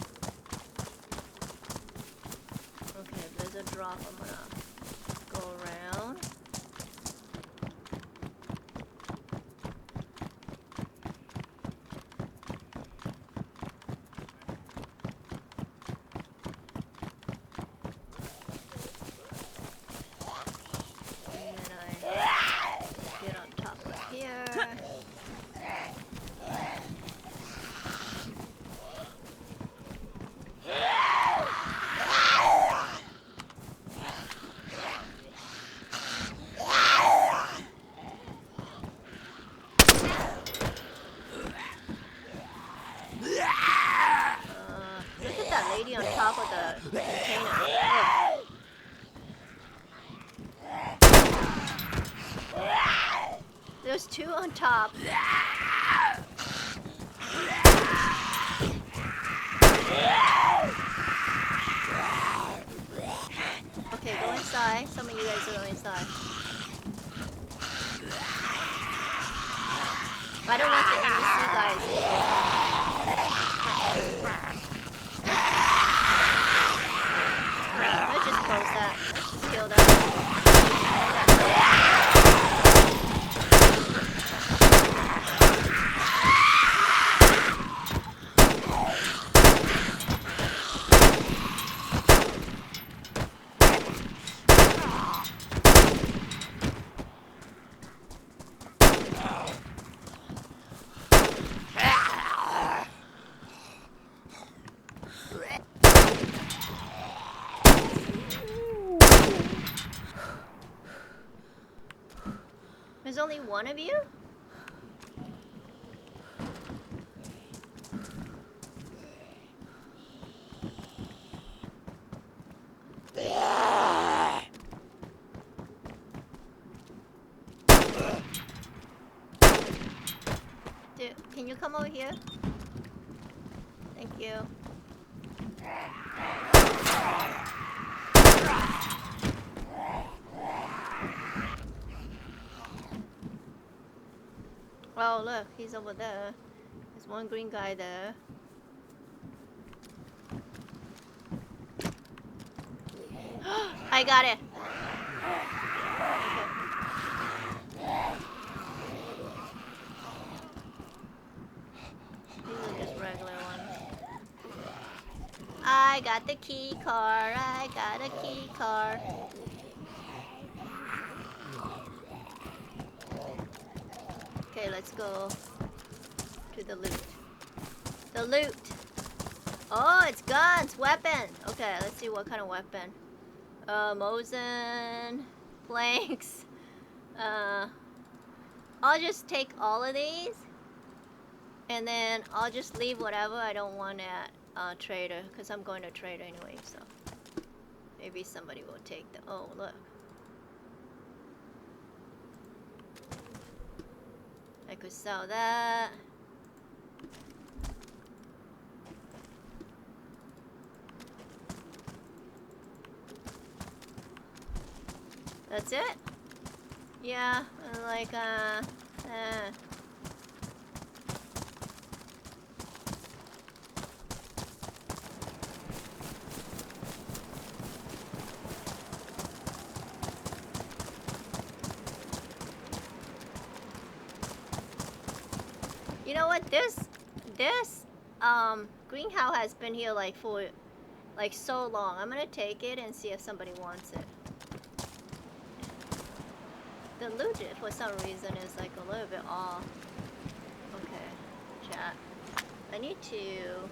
S4: Okay, if there's a drop, I'm gonna go around. And then I get on top of here. Look at that lady on top of the container. Ugh. There's 2 on top. Okay, go inside. Some of you guys are going inside. I don't want the NPC guys. Let's just close that. Let's just kill them. There's only one of you? Dude, can you come over here? Thank you. Oh, look, he's over there. There's one green guy there. I got it. These are just regular ones. I got the key card. I got a key card. Okay, let's go to the loot. The loot. Oh, it's guns, weapon. Okay, let's see what kind of weapon. Mosin, planks. I'll just take all of these, and then I'll just leave whatever I don't want at trader, because I'm going to trader anyway. So maybe somebody will take the. Oh, look. I could sell that. That's it? Yeah, like, You know what? This greenhouse has been here like for like so long. I'm gonna take it and see if somebody wants it. The loot for some reason is like a little bit off. Okay, chat. I need to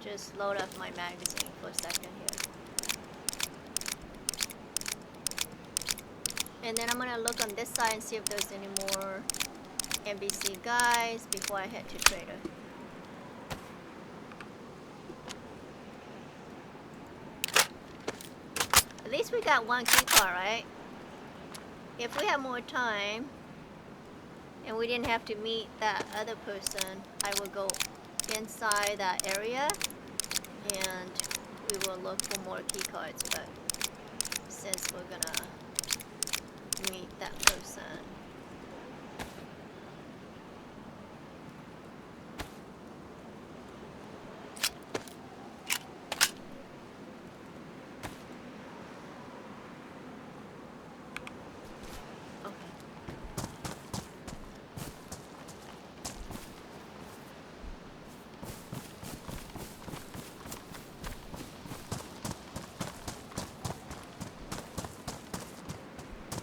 S4: just load up my magazine for a second here. And then I'm gonna look on this side and see if there's any more NBC guys before I head to trader. At least we got one key card, right? If we had more time and we didn't have to meet that other person, I would go inside that area and we will look for more key cards. But since we're gonna meet that person,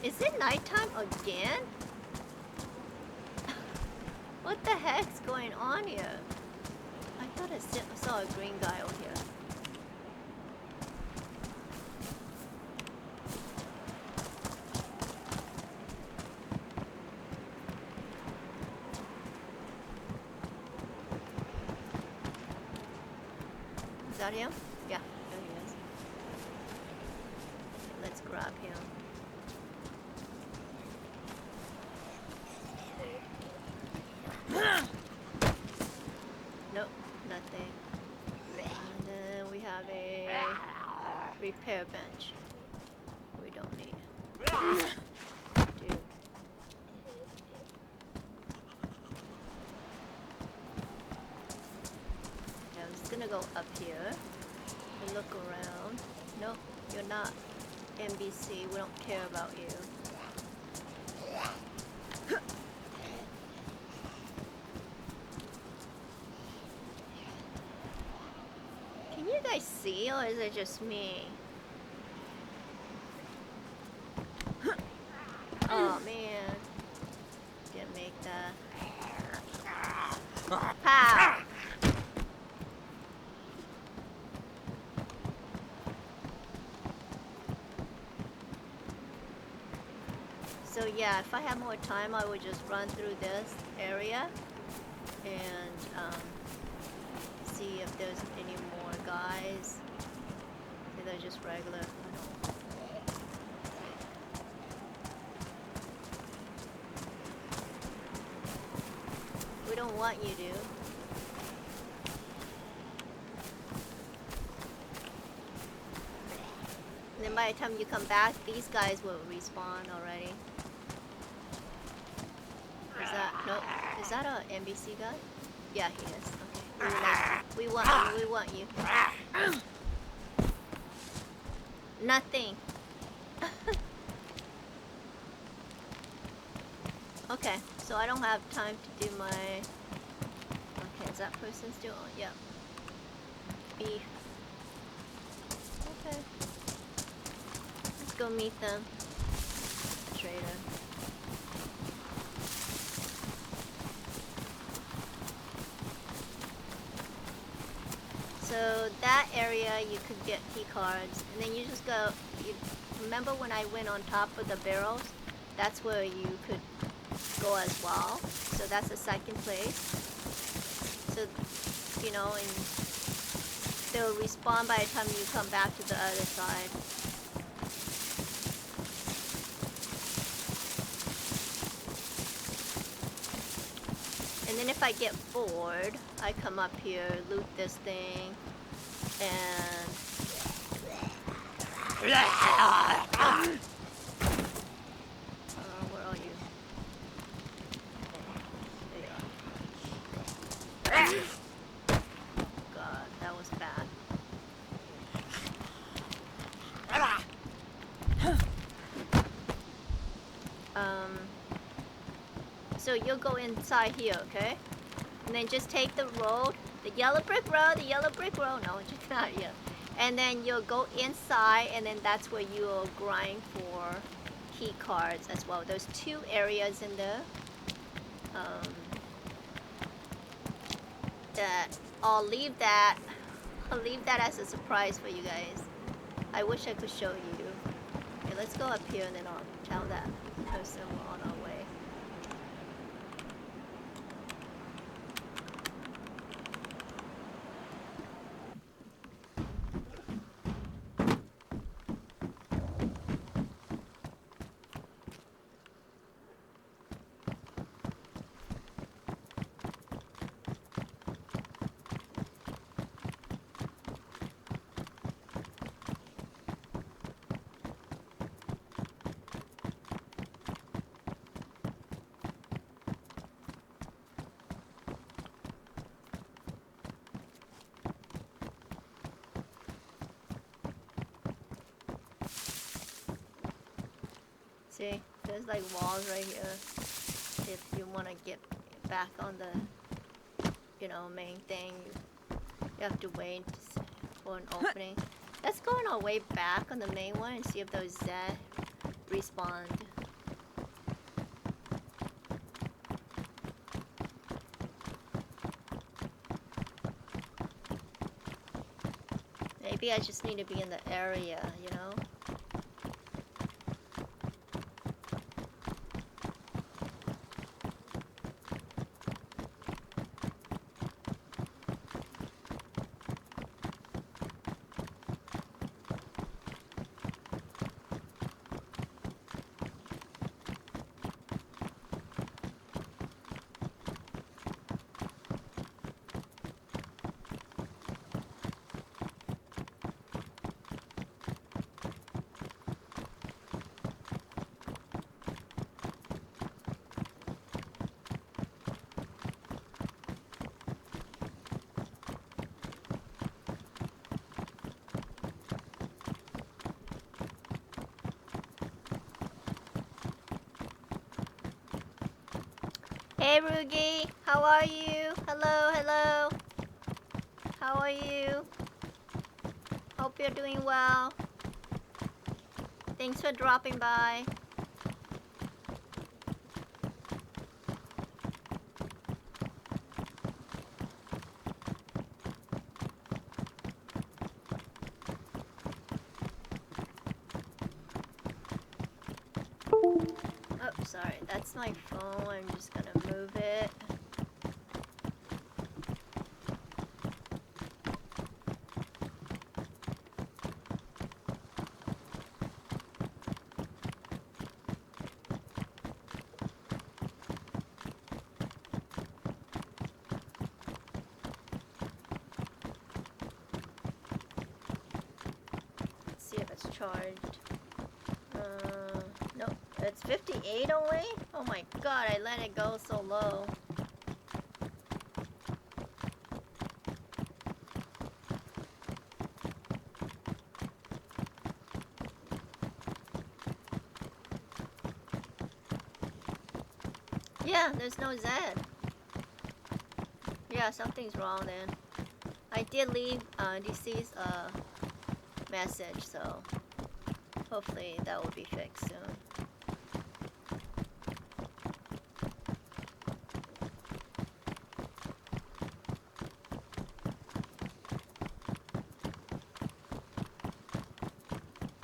S4: is it nighttime again? What the heck's going on here? I thought I saw a green guy over here. Is that him? Yeah, there he is. Let's grab him. Nope, nothing. And then we have a repair bench. We don't need. Dude. Yeah, I'm just gonna go up here and look around. Nope, you're not NBC. We don't care about you. Can you guys see, or is it just me? Oh man, didn't make that. Pow! So yeah, if I had more time, I would just run through this area and see if there's any more guys. Maybe they're just regular. I don't know. We don't want you to. And then by the time you come back, these guys will respawn already. Is that nope? Is that a NBC guy? Yeah, he is. Okay. We want you. We want you. Nothing. Okay, so I don't have time to do my... Okay, is that person still on? Yeah. Beef. Okay. Let's go meet them. Trader. So that area you could get key cards, and then you just go. You remember when I went on top of the barrels? That's where you could go as well. So that's the second place. So you know, and they'll respawn by the time you come back to the other side. And then if I get bored, I come up here, loot this thing, and... where are you? There you are. God, that was bad. So you'll go inside here, okay? And then just take the road, the yellow brick road, no, just not yet. And then you'll go inside, and then that's where you'll grind for key cards as well. There's 2 areas in there. That I'll leave that as a surprise for you guys. I wish I could show you. Okay, let's go up here, and then I'll tell that person we're on our way. See, there's like walls right here. If you want to get back on the, you know, main thing, you have to wait for an opening. Let's go on our way back on the main one and see if those Z respawned. Maybe I just need to be in the area, you know? Hey Rugi, how are you? Hello, hello. How are you? Hope you're doing well. Thanks for dropping by. Oh, sorry, that's my phone. I'm just gonna move it. Let's see if it's charged. Nope. It's 58 only? Oh my god, I let it go so low. Yeah, there's no Z. Yeah, something's wrong then. I did leave DC's message, so hopefully that will be fixed soon.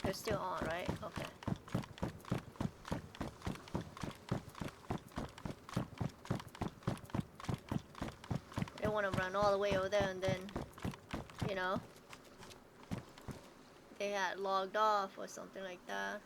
S4: They're still on, right? Okay. I don't want to run all the way over there and then, you know, they had logged off or something like that.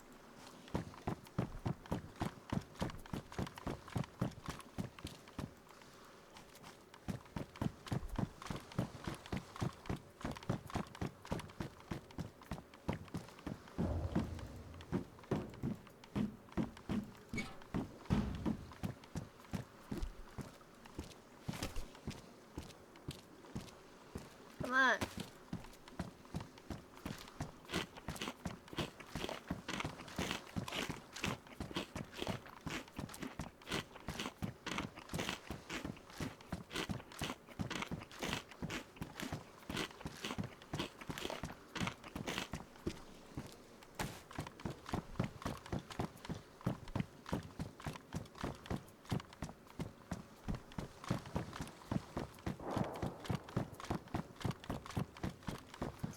S4: Come on.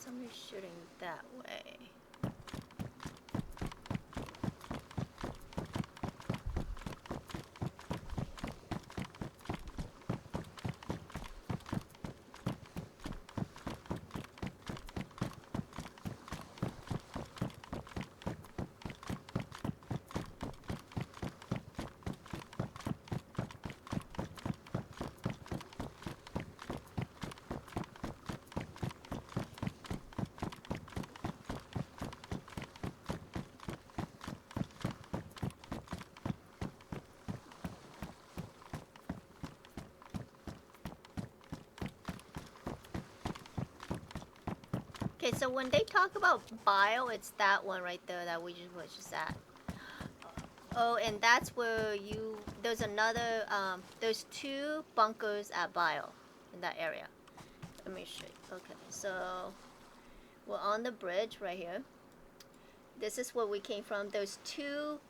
S4: Somebody's shooting that way. Okay, so when they talk about bio, it's that one right there that we just was just at. Oh, and that's where there's another there's 2 bunkers at bio in that area. Let me show you. Okay, so we're on the bridge right here. This is where we came from. There's 2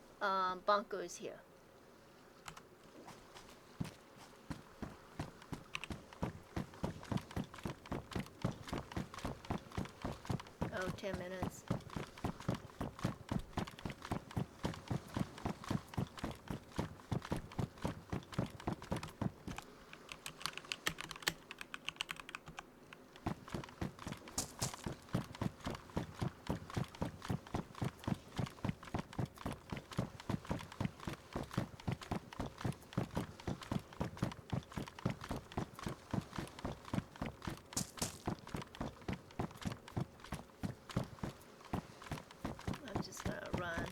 S4: bunkers here. Oh, 10 minutes. I'm just gonna run.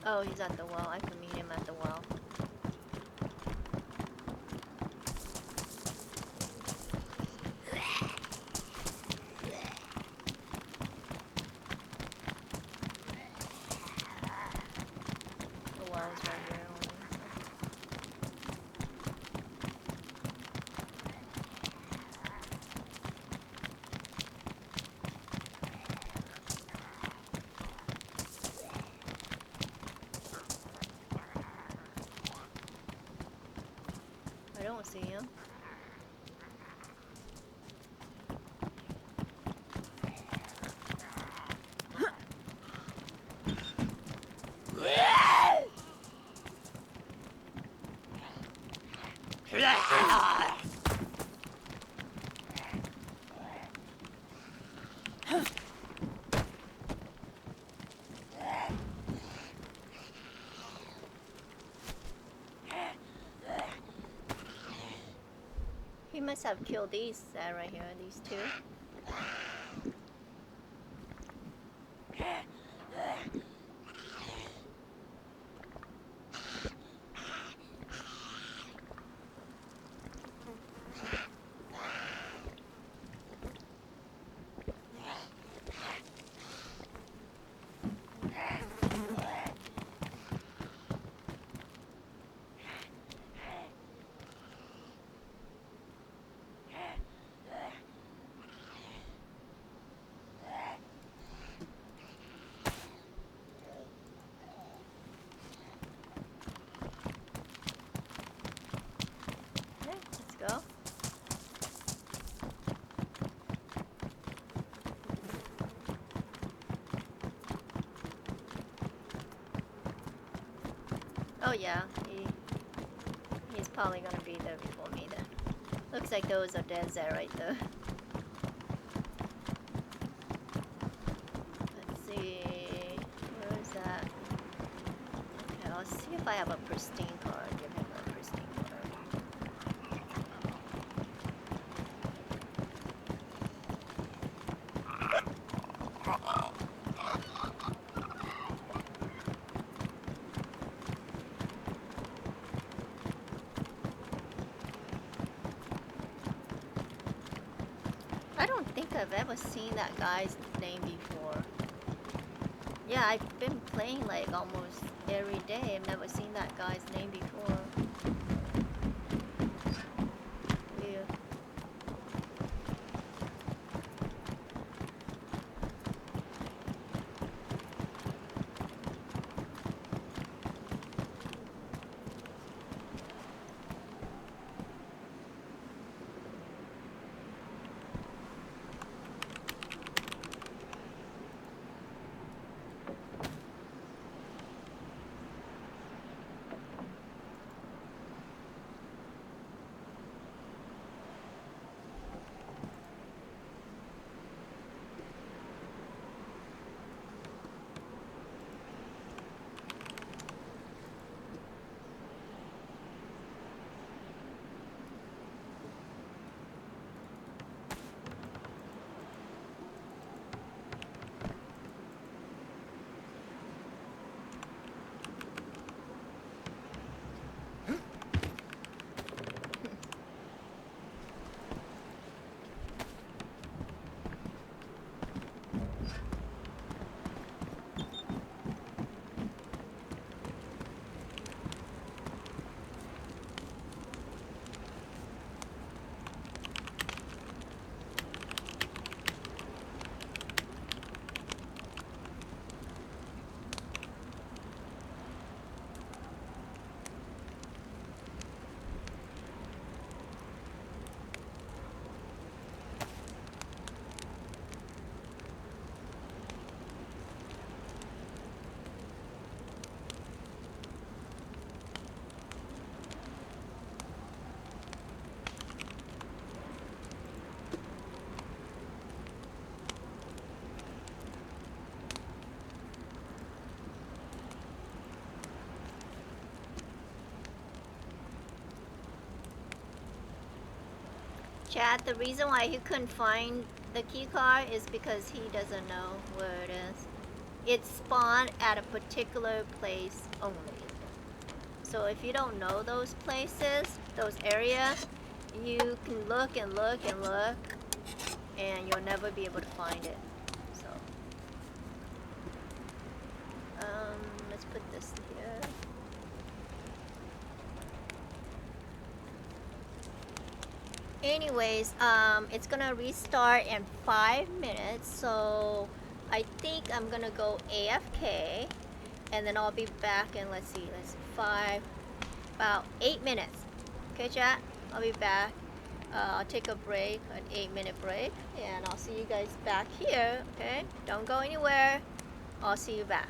S4: Oh, he's at the well. I can meet him at the well. The well is right here. I don't see him. He must have killed these right here, these 2. yeah, he's probably gonna be there before me then. Looks like those are dead there right there. Let's see, where is that? Okay, I'll see if I have a pristine card. Give him a pristine card. I don't think I've ever seen that guy's name before. Yeah, I've been playing like almost every day. I've never seen that guy's name before. Weird. Chad, the reason why he couldn't find the key card is because he doesn't know where it is. It's spawned at a particular place only. So if you don't know those places, those areas, you can look and look and look, and you'll never be able to find it. So, let's put this here. Anyways, it's gonna restart in 5 minutes, so I think I'm gonna go AFK, and then I'll be back in, let's see, about 8 minutes. Okay, chat? I'll be back. I'll take a break, an 8-minute break, and I'll see you guys back here, okay? Don't go anywhere. I'll see you back.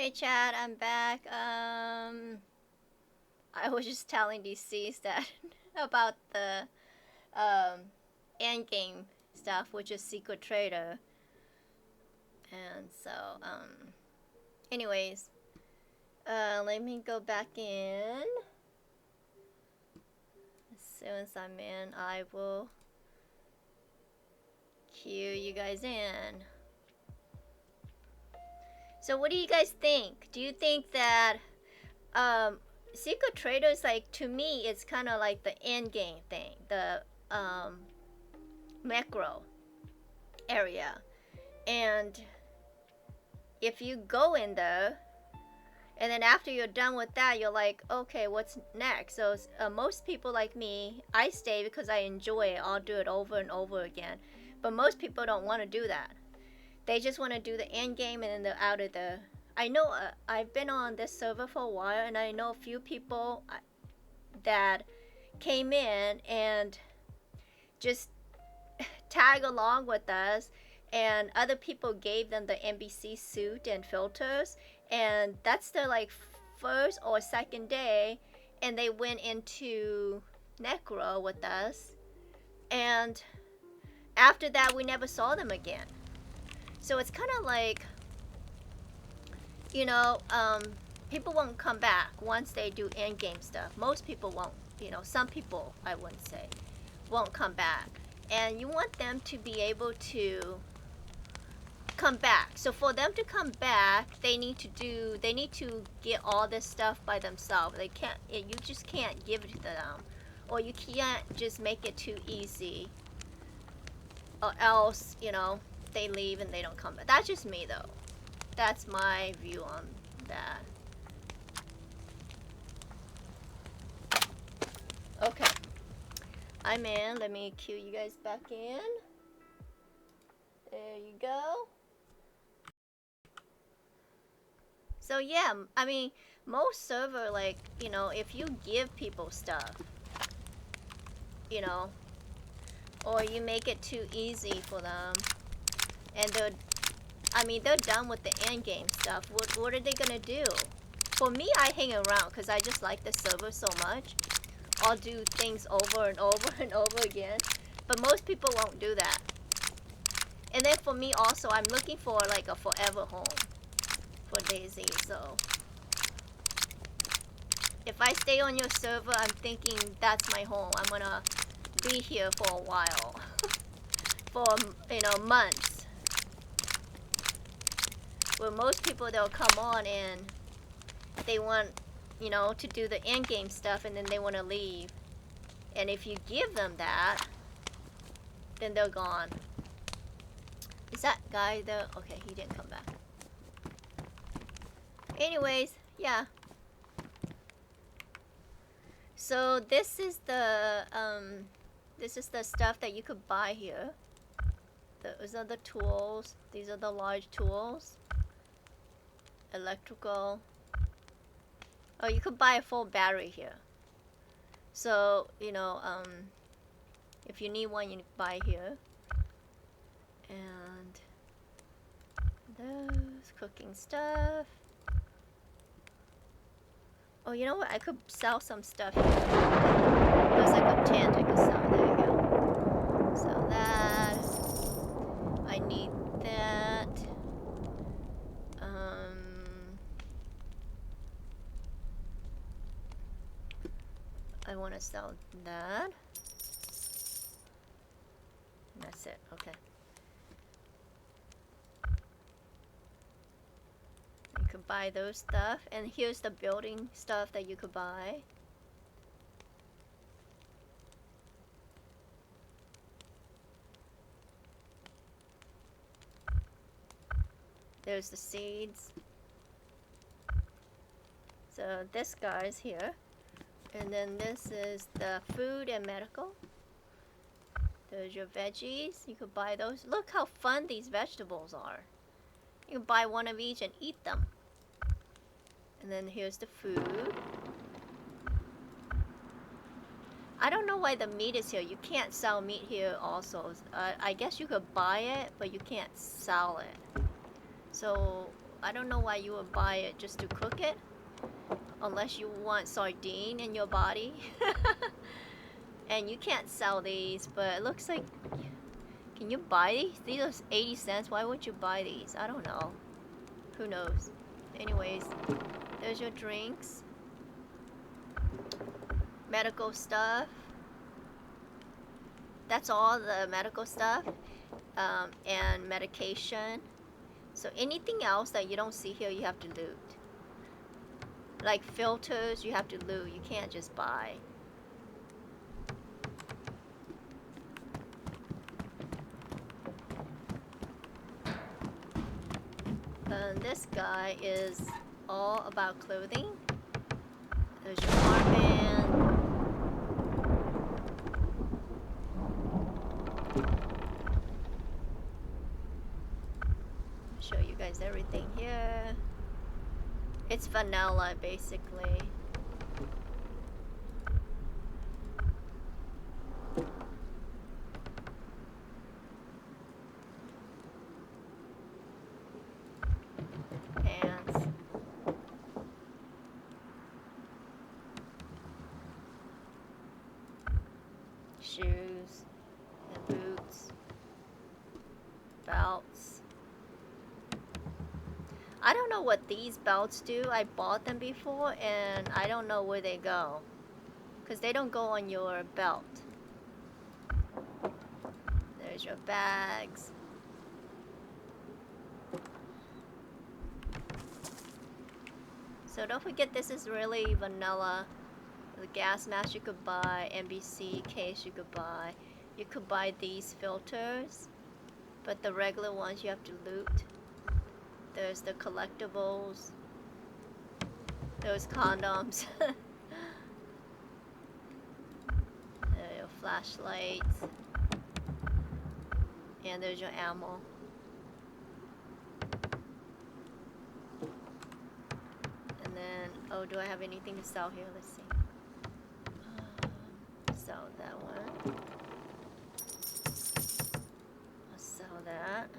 S4: Hey Chad, I'm back. I was just telling DCs that about the end game stuff, which is Secret Trader. And so, anyways, let me go back in. As soon as I'm in, I will cue you guys in. So what do you guys think? Do you think that Secret Traders, like, to me, it's kind of like the end game thing, the macro area, and if you go in there, and then after you're done with that, you're like, okay, what's next? So most people like me, I stay because I enjoy it. I'll do it over and over again. But most people don't want to do that. They just want to do the end game and then they're out of the. I know I've been on this server for a while, and I know a few people that came in and just tag along with us, and other people gave them the NBC suit and filters, and that's their like first or second day, and they went into Necro with us, and after that we never saw them again. So it's kind of like, you know, people won't come back once they do end game stuff. Most people won't, you know, some people, I wouldn't say, won't come back. And you want them to be able to come back. So for them to come back, they need to get all this stuff by themselves. They can't, you just can't give it to them. Or you can't just make it too easy. Or else, you know, they leave and they don't come back. That's just me though. That's my view on that. Okay. I'm in. Let me cue you guys back in. There you go. So yeah, I mean, most server, like, you know, if you give people stuff, you know, or you make it too easy for them, and they're done with the end game stuff. What are they gonna do? For me, I hang around because I just like the server so much. I'll do things over and over and over again, but most people won't do that. And then for me also, I'm looking for like a forever home for DayZ. So if I stay on your server, I'm thinking that's my home. I'm gonna be here for a while, for, you know, months. Where most people, they'll come on and they want, you know, to do the end game stuff, and then they want to leave. And if you give them that, then they're gone. Is that guy there? Okay, he didn't come back. Anyways, yeah. So this is the stuff that you could buy here. Those are the tools. These are the large tools. Electrical. Oh, you could buy a full battery here. So, you know, if you need one, you buy here. And those cooking stuff. Oh, you know what? I could sell some stuff here. There's like a tent I could sell. There you go. Sell that. I need that. I want to sell that. That's it. Okay. You could buy those stuff, and here's the building stuff that you could buy. There's the seeds. So this guy's here. And then this is the food and medical. There's your veggies. You could buy those. Look how fun these vegetables are. You can buy one of each and eat them. And then here's the food. I don't know why the meat is here. You can't sell meat here also. I guess you could buy it, but you can't sell it. So I don't know why you would buy it just to cook it. Unless you want sardine in your body. And you can't sell these, but it looks like... Can you buy these? These are 80 cents. Why would you buy these? I don't know. Who knows? Anyways, there's your drinks. Medical stuff. That's all the medical stuff. And medication. So anything else that you don't see here, you have to loot. Like filters, you have to loot. You can't just buy. This guy is all about clothing. There's your armband. Show you guys everything here. It's vanilla, basically. Pants. Shoes and boots. Belts. I don't know what these belts do. I bought them before and I don't know where they go. Because they don't go on your belt. There's your bags. So don't forget, this is really vanilla. The gas mask you could buy, NBC case you could buy. You could buy these filters, but the regular ones you have to loot. There's the collectibles. Those condoms. Your flashlights. And there's your ammo. And then, oh, do I have anything to sell here? Let's see. Sell that one. I'll sell that.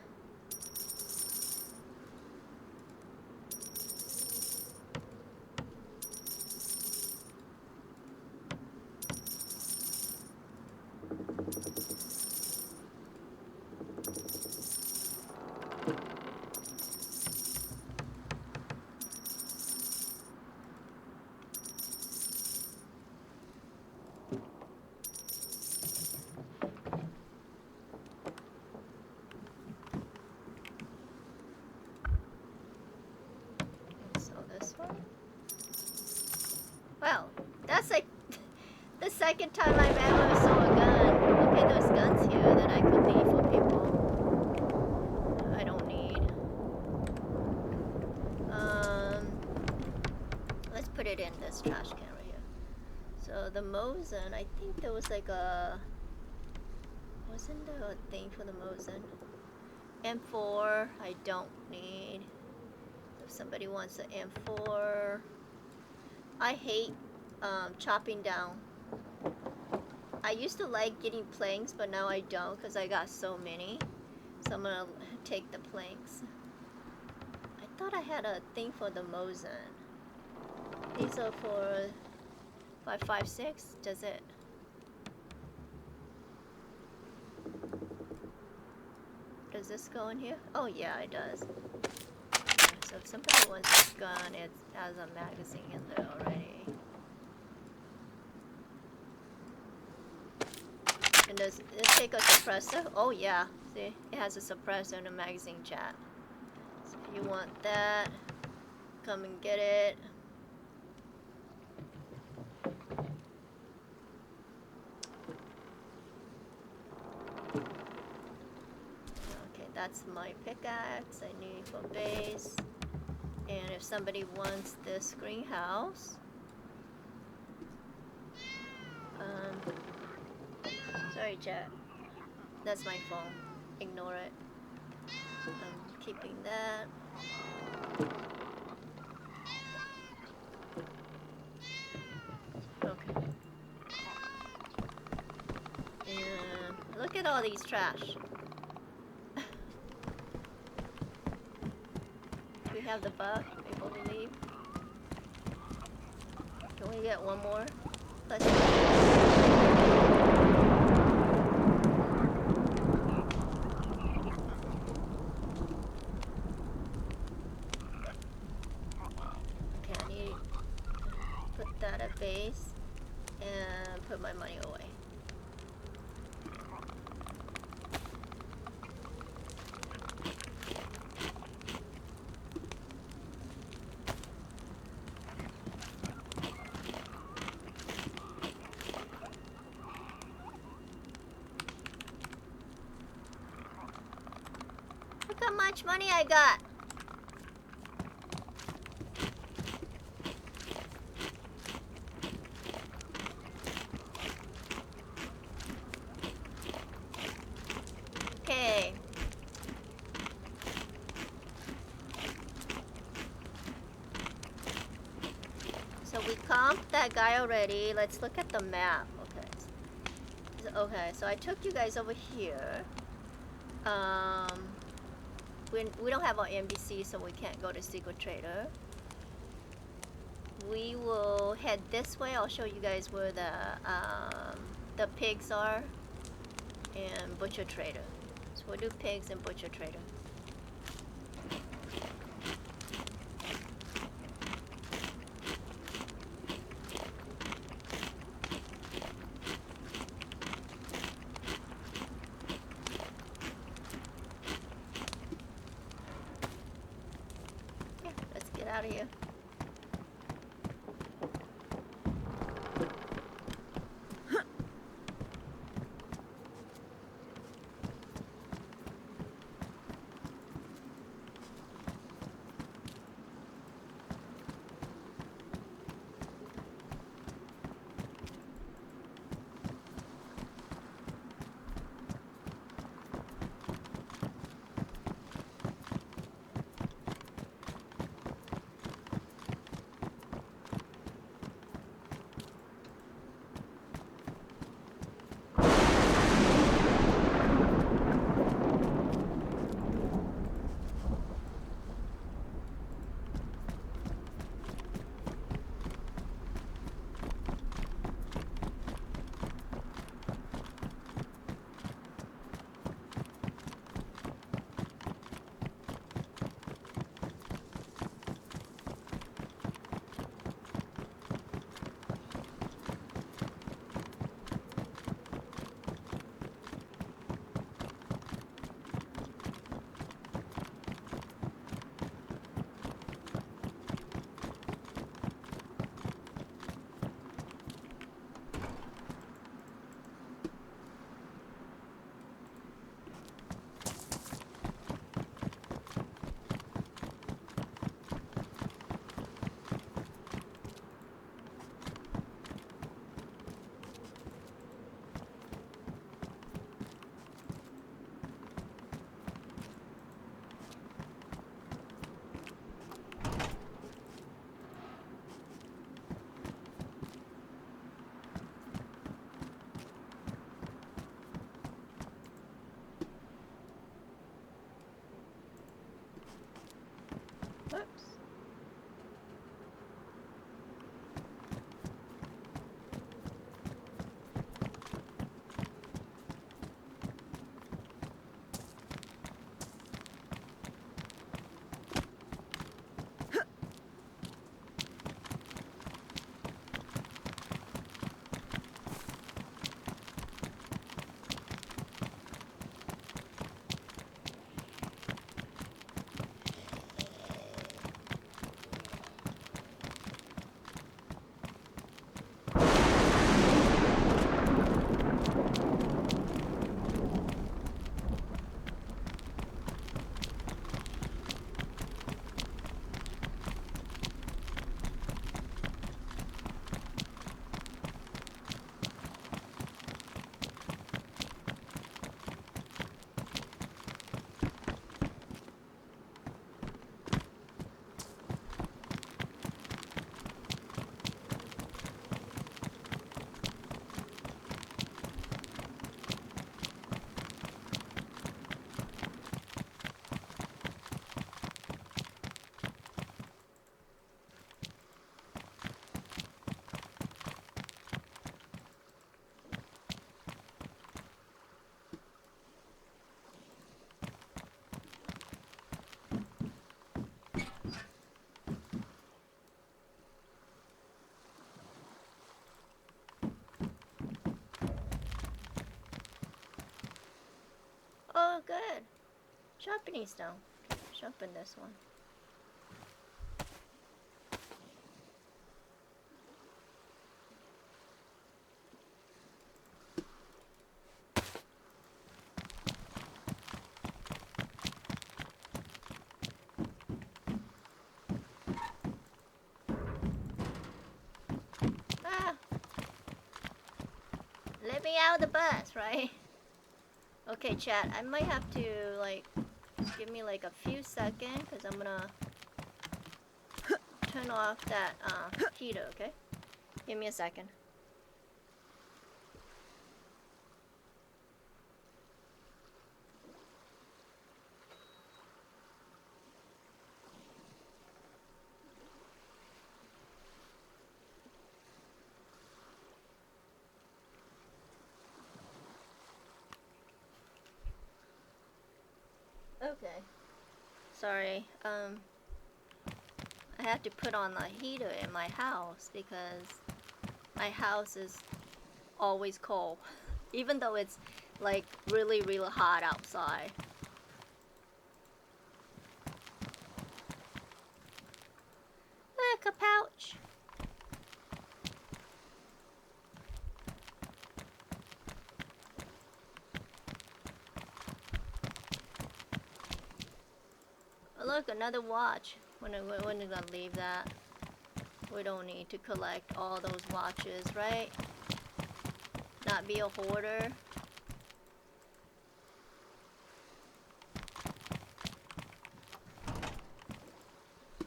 S4: Well, that's like the second time I've ever saw a gun. Okay, there's guns here that I could leave for people. I don't need. Let's put it in this trash can right here. So the Mosin, I think there was like a... Wasn't there a thing for the Mosin? M4, I don't need. If somebody wants an M4... I hate chopping down. I used to like getting planks, but now I don't because I got so many. So I'm gonna take the planks. I thought I had a thing for the Mosin. These are for 5.56. Does it? Does this go in here? Oh yeah, it does. So if somebody wants this gun, it has a magazine in there already. And does it take a suppressor? Oh yeah, see, it has a suppressor and a magazine chat. So if you want that, come and get it. Okay, that's my pickaxe I need for base. And if somebody wants this greenhouse, sorry chat, that's my phone, ignore it. I'm keeping that. Okay. And look at all these trash. have the buff before we leave? Can we get one more? Let's Okay, I need to put that at base and put my money away. Look how much money I got. Okay. So we comped that guy already. Let's look at the map. Okay. Okay, so I took you guys over here. We don't have our NBC, so we can't go to Secret Trader. We will head this way. I'll show you guys where the pigs are and Butcher Trader. So we'll do pigs and Butcher Trader. Yeah, let's get out of here. Oh, good. Sharpening stone. Sharpen this one. Ah! Let me out of the bus, right? Okay, chat. I might have to, like, give me like a few seconds, because I'm gonna turn off that heater, okay? Give me a second. Okay. Sorry. I had to put on the heater in my house because my house is always cold. Even though it's like really, really hot outside. Look, a pouch. Oh, look, another watch. When are we gonna leave that? We don't need to collect all those watches, right? Not be a hoarder.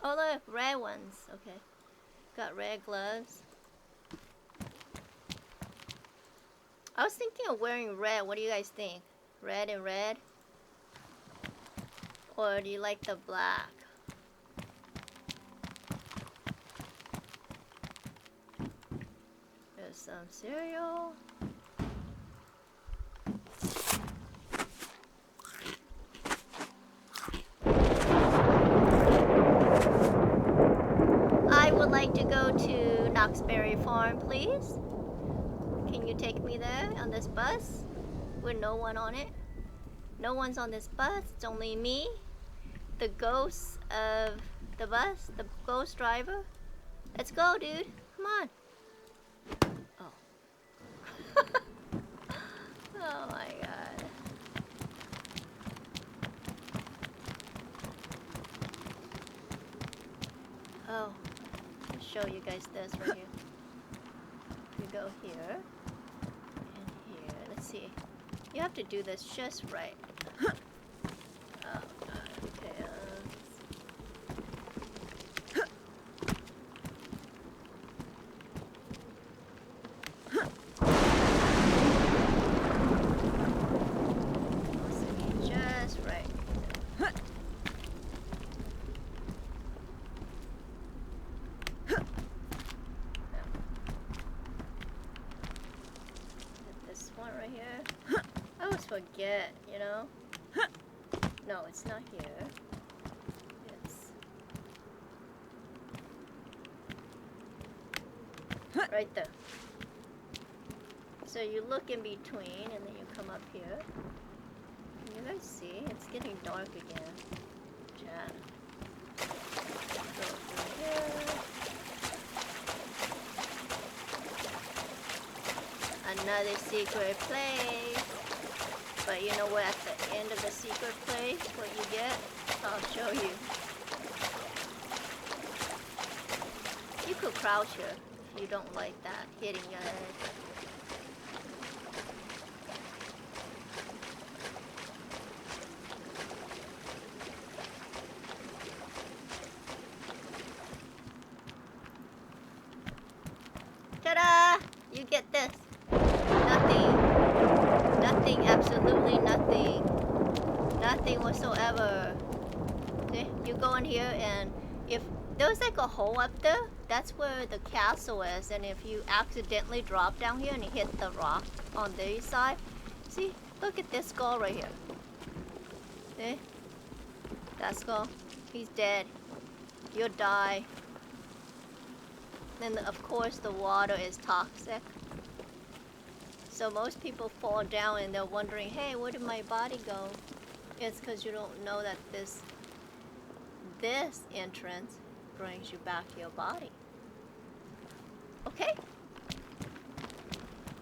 S4: Oh look, red ones. Okay. Got red gloves. I was thinking of wearing red. What do you guys think? Red and red? Or do you like the black? There's some cereal. I would like to go to Knoxberry Farm, please. Can you take me there on this bus? With no one on it? No one's on this bus, it's only me. The ghost of the bus, the ghost driver. Let's go, dude. Come on. Oh. Oh my god. Oh. I'll show you guys this right here. We go here. And here. Let's see. You have to do this just right. Oh god. Okay, just right. This one right here. I always forget, you know? No, it's not here. It's right there. So you look in between and then you come up here. Can you guys see? It's getting dark again. Chat. Go through here. Another secret place. But you know what, at the end of the secret place, what you get? I'll show you. You could crouch here if you don't like that hitting your head. Ta-da! You get this. Nothing. Nothing, absolutely nothing. Nothing whatsoever. See? You go in here and if there's like a hole up there, that's where the castle is. And if you accidentally drop down here and you hit the rock on the side, see? Look at this skull right here. See? That skull. He's dead. You'll die. Then of course the water is toxic. So most people fall down and they're wondering, hey, where did my body go? It's because you don't know that this entrance brings you back to your body. Okay?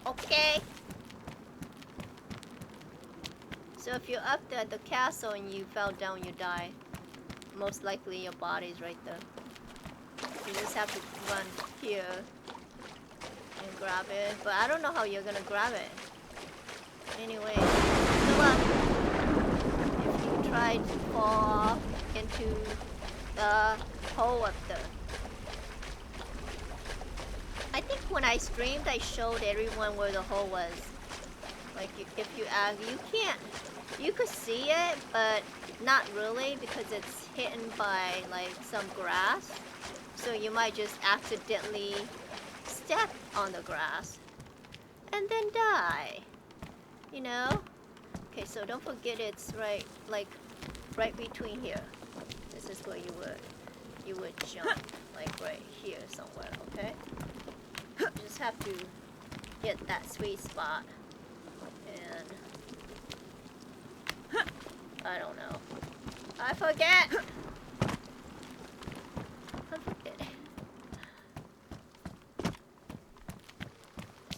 S4: Okay? So if you're up there at the castle and you fell down, you die. Most likely your body's right there. You just have to run here and grab it. But I don't know how you're gonna grab it. Anyway, good luck. If you try to fall into the hole up there. I think when I streamed, I showed everyone where the hole was. Like, if you ask, you could see it, but not really because it's hidden by like some grass. So you might just accidentally step on the grass and then die. You know? Okay, so don't forget it's right between here. This is where you would jump, like right here somewhere, okay? You just have to get that sweet spot. And I don't know. I forget.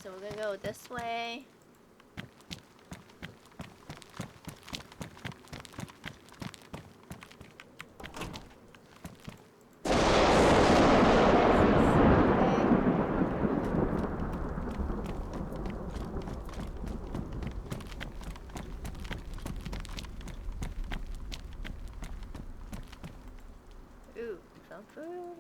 S4: So we're gonna go this way. Ooh, some food.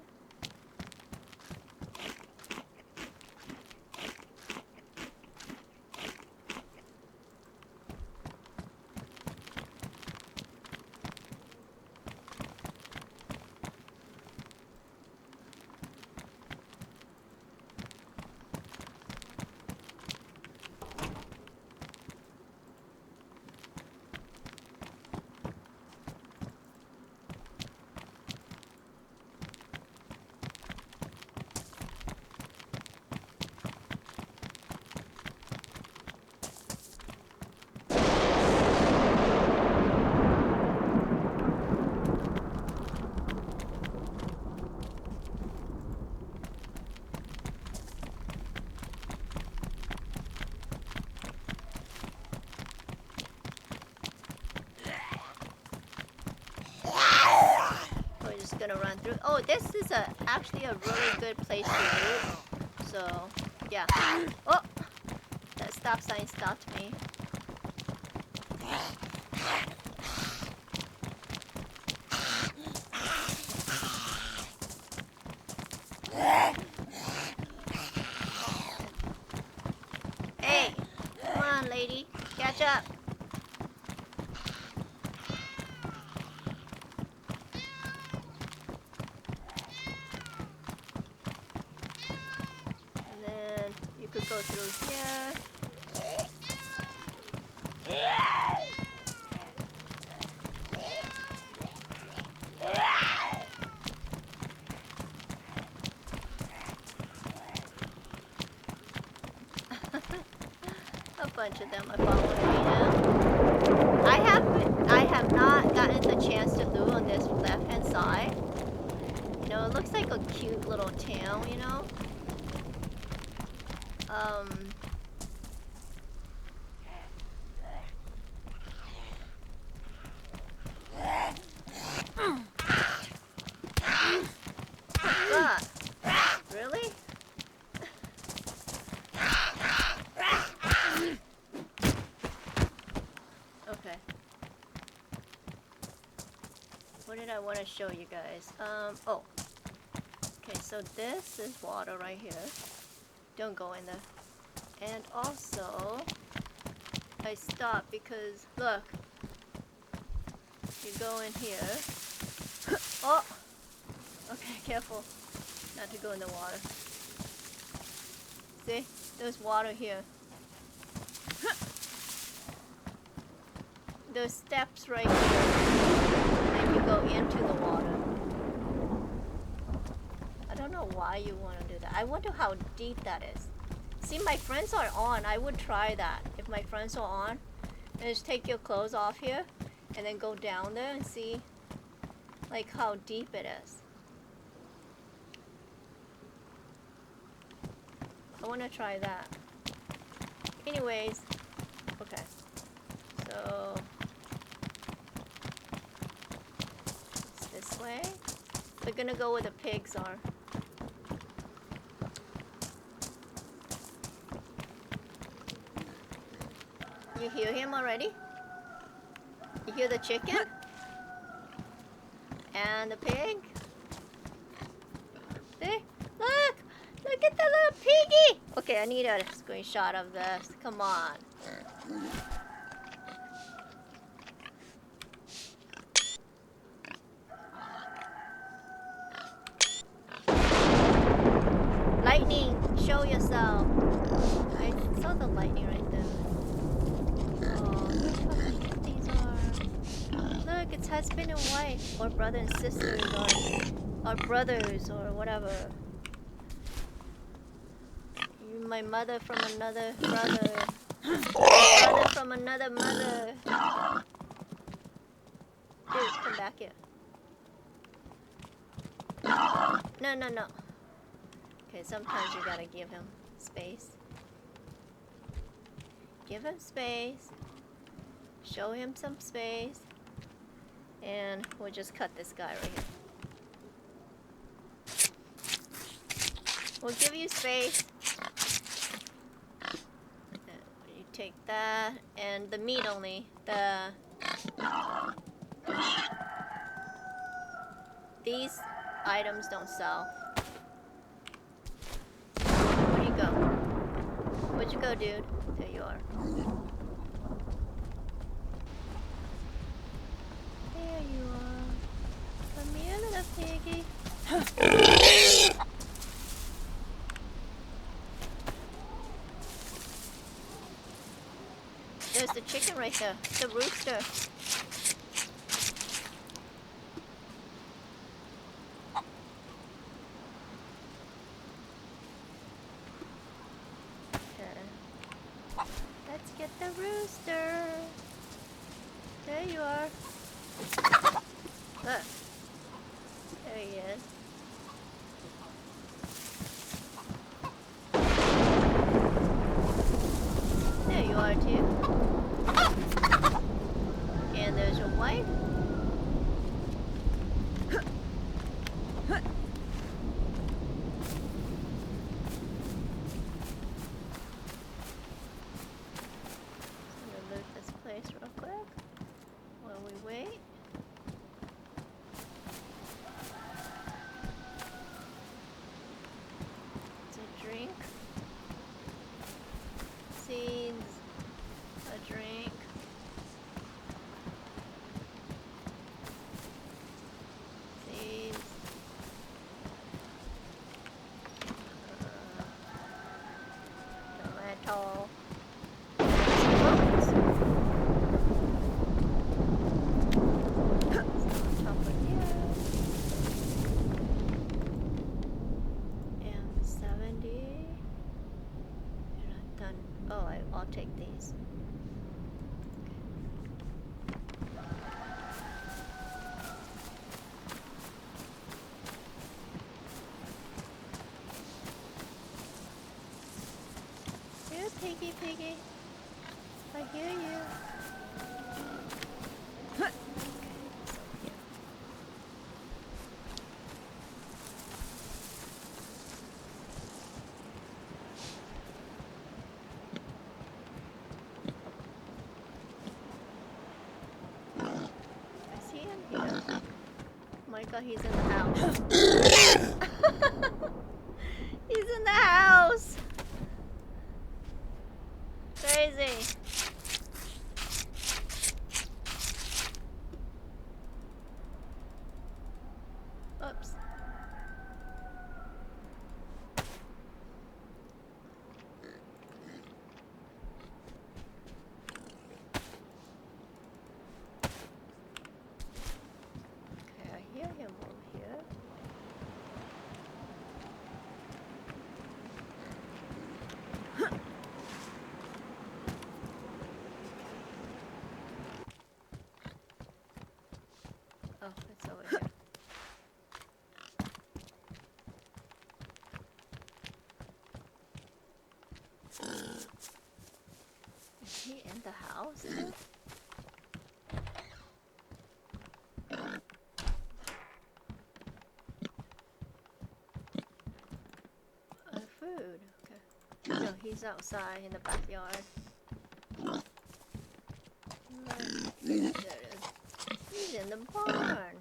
S4: Gonna run through. Oh, this is actually a really good place to loot. So, yeah. Oh, that stop sign stopped me. Hey, come on, lady, catch up. Go through here. A bunch of them are following me now. I have not gotten the chance to loot on this left-hand side. You know, it looks like a cute little town, you know? God. Really? Okay. What did I want to show you guys? Oh. Okay, so this is water right here. Don't go in there. And also, I stopped because, look, you go in here. Oh! Okay, careful not to go in the water. See? There's water here. There's steps right here. And then you go into the water. I don't know why you want to do that. I wonder how deep that is. See, my friends are on. I would try that. If my friends are on, then just take your clothes off here and then go down there and see like how deep it is. I want to try that. Anyways, okay. So it's this way. We're gonna go where the pigs are. You hear him already? You hear the chicken? And the pig? There? Look! Look at the little piggy! Okay, I need a screenshot of this. Come on. Lightning! Show yourself! I saw the lightning right there. Oh, look how cute these are. Look, it's husband and wife, or brother and sisters, or brothers, or whatever. You, my mother from another brother. My brother from another mother. Dude, come back here. No, no, no. Okay, sometimes you gotta give him space. Give him space. Show him some space. And we'll just cut this guy right here. We'll give you space. You take that. And the meat only. These items don't sell. Where'd you go? Where'd you go, dude? There you are. There you are. Come here, little piggy. There's the chicken right there. The rooster. Let's get the rooster. There you are. Look. There he is. There you are too. And there's your wife. Real quick while we wait. It's a drink. Seeds. A drink. Seeds. Tomato. I'll take these. Here, piggy, piggy. I hear you. God, he's in the house. He's in the house. Crazy. Oops. Him over here. Oh, it's over here. Is he in the house? Food. Okay. No, he's outside in the backyard. There it is. He's in the barn.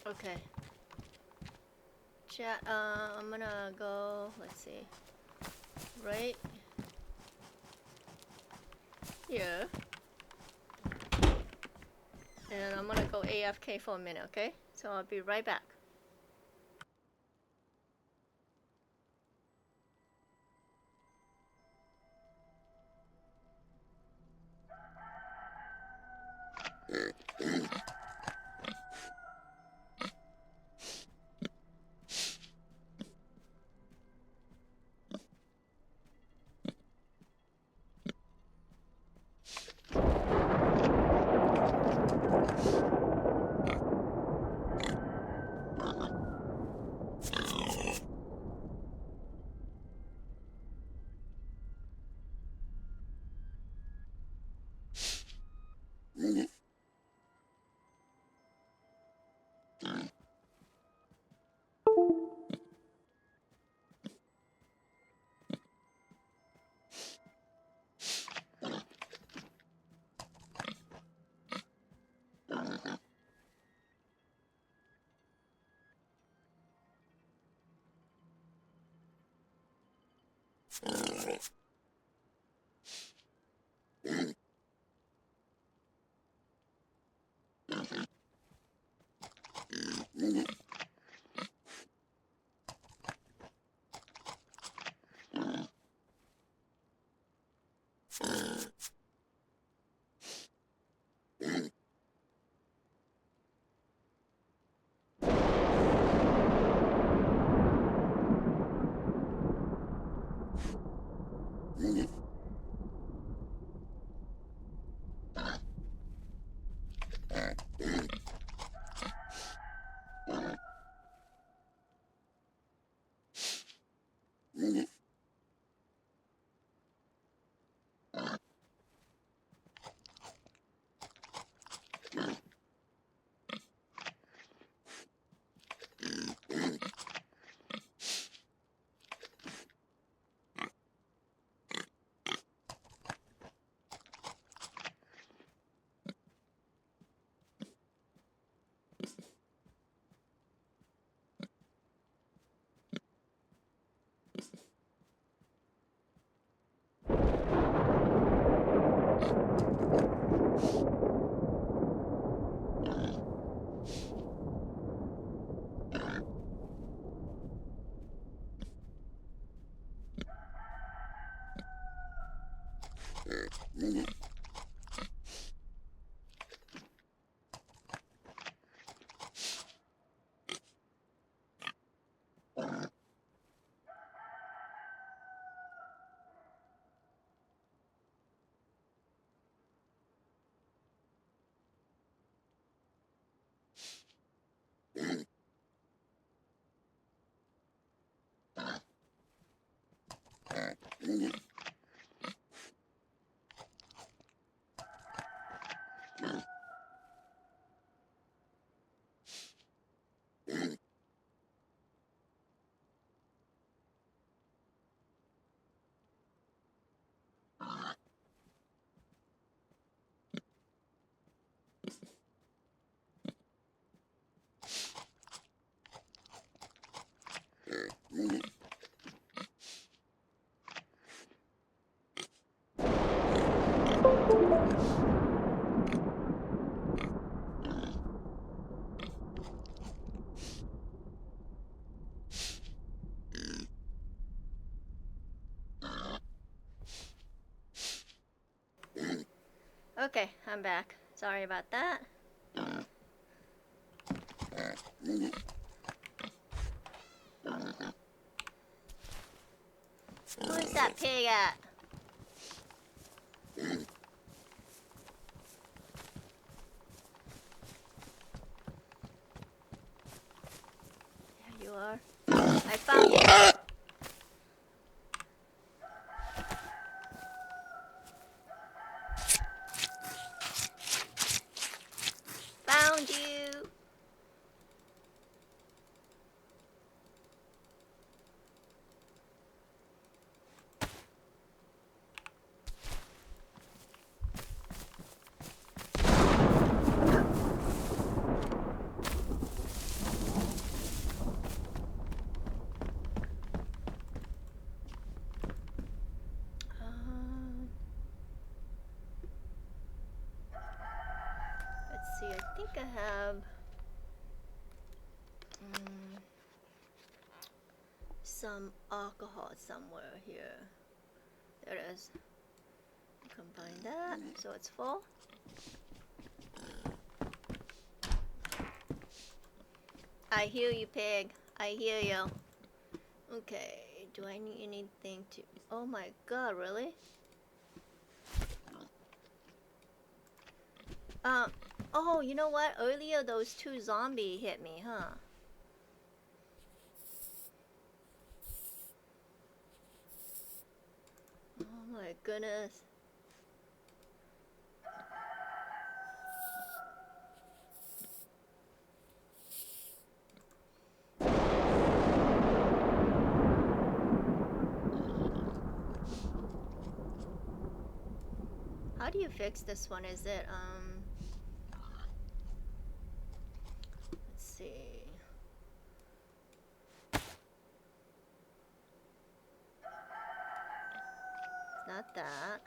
S4: Okay. Chat, I'm gonna go, let's see, right here. And I'm gonna go AFK for a minute, okay? So I'll be right back. Okay, I'm back. Sorry about that. Where's that pig at? There you are. I found you. Found you. Let's see. I think I have some alcohol somewhere here. There it is. Combine that so it's full. I hear you, pig. I hear you. Okay, do I need anything to... Oh my god, really? Oh, you know what? Earlier those two zombies hit me, huh? Oh my goodness. How do you fix this one? Is it, let's see. It's not that.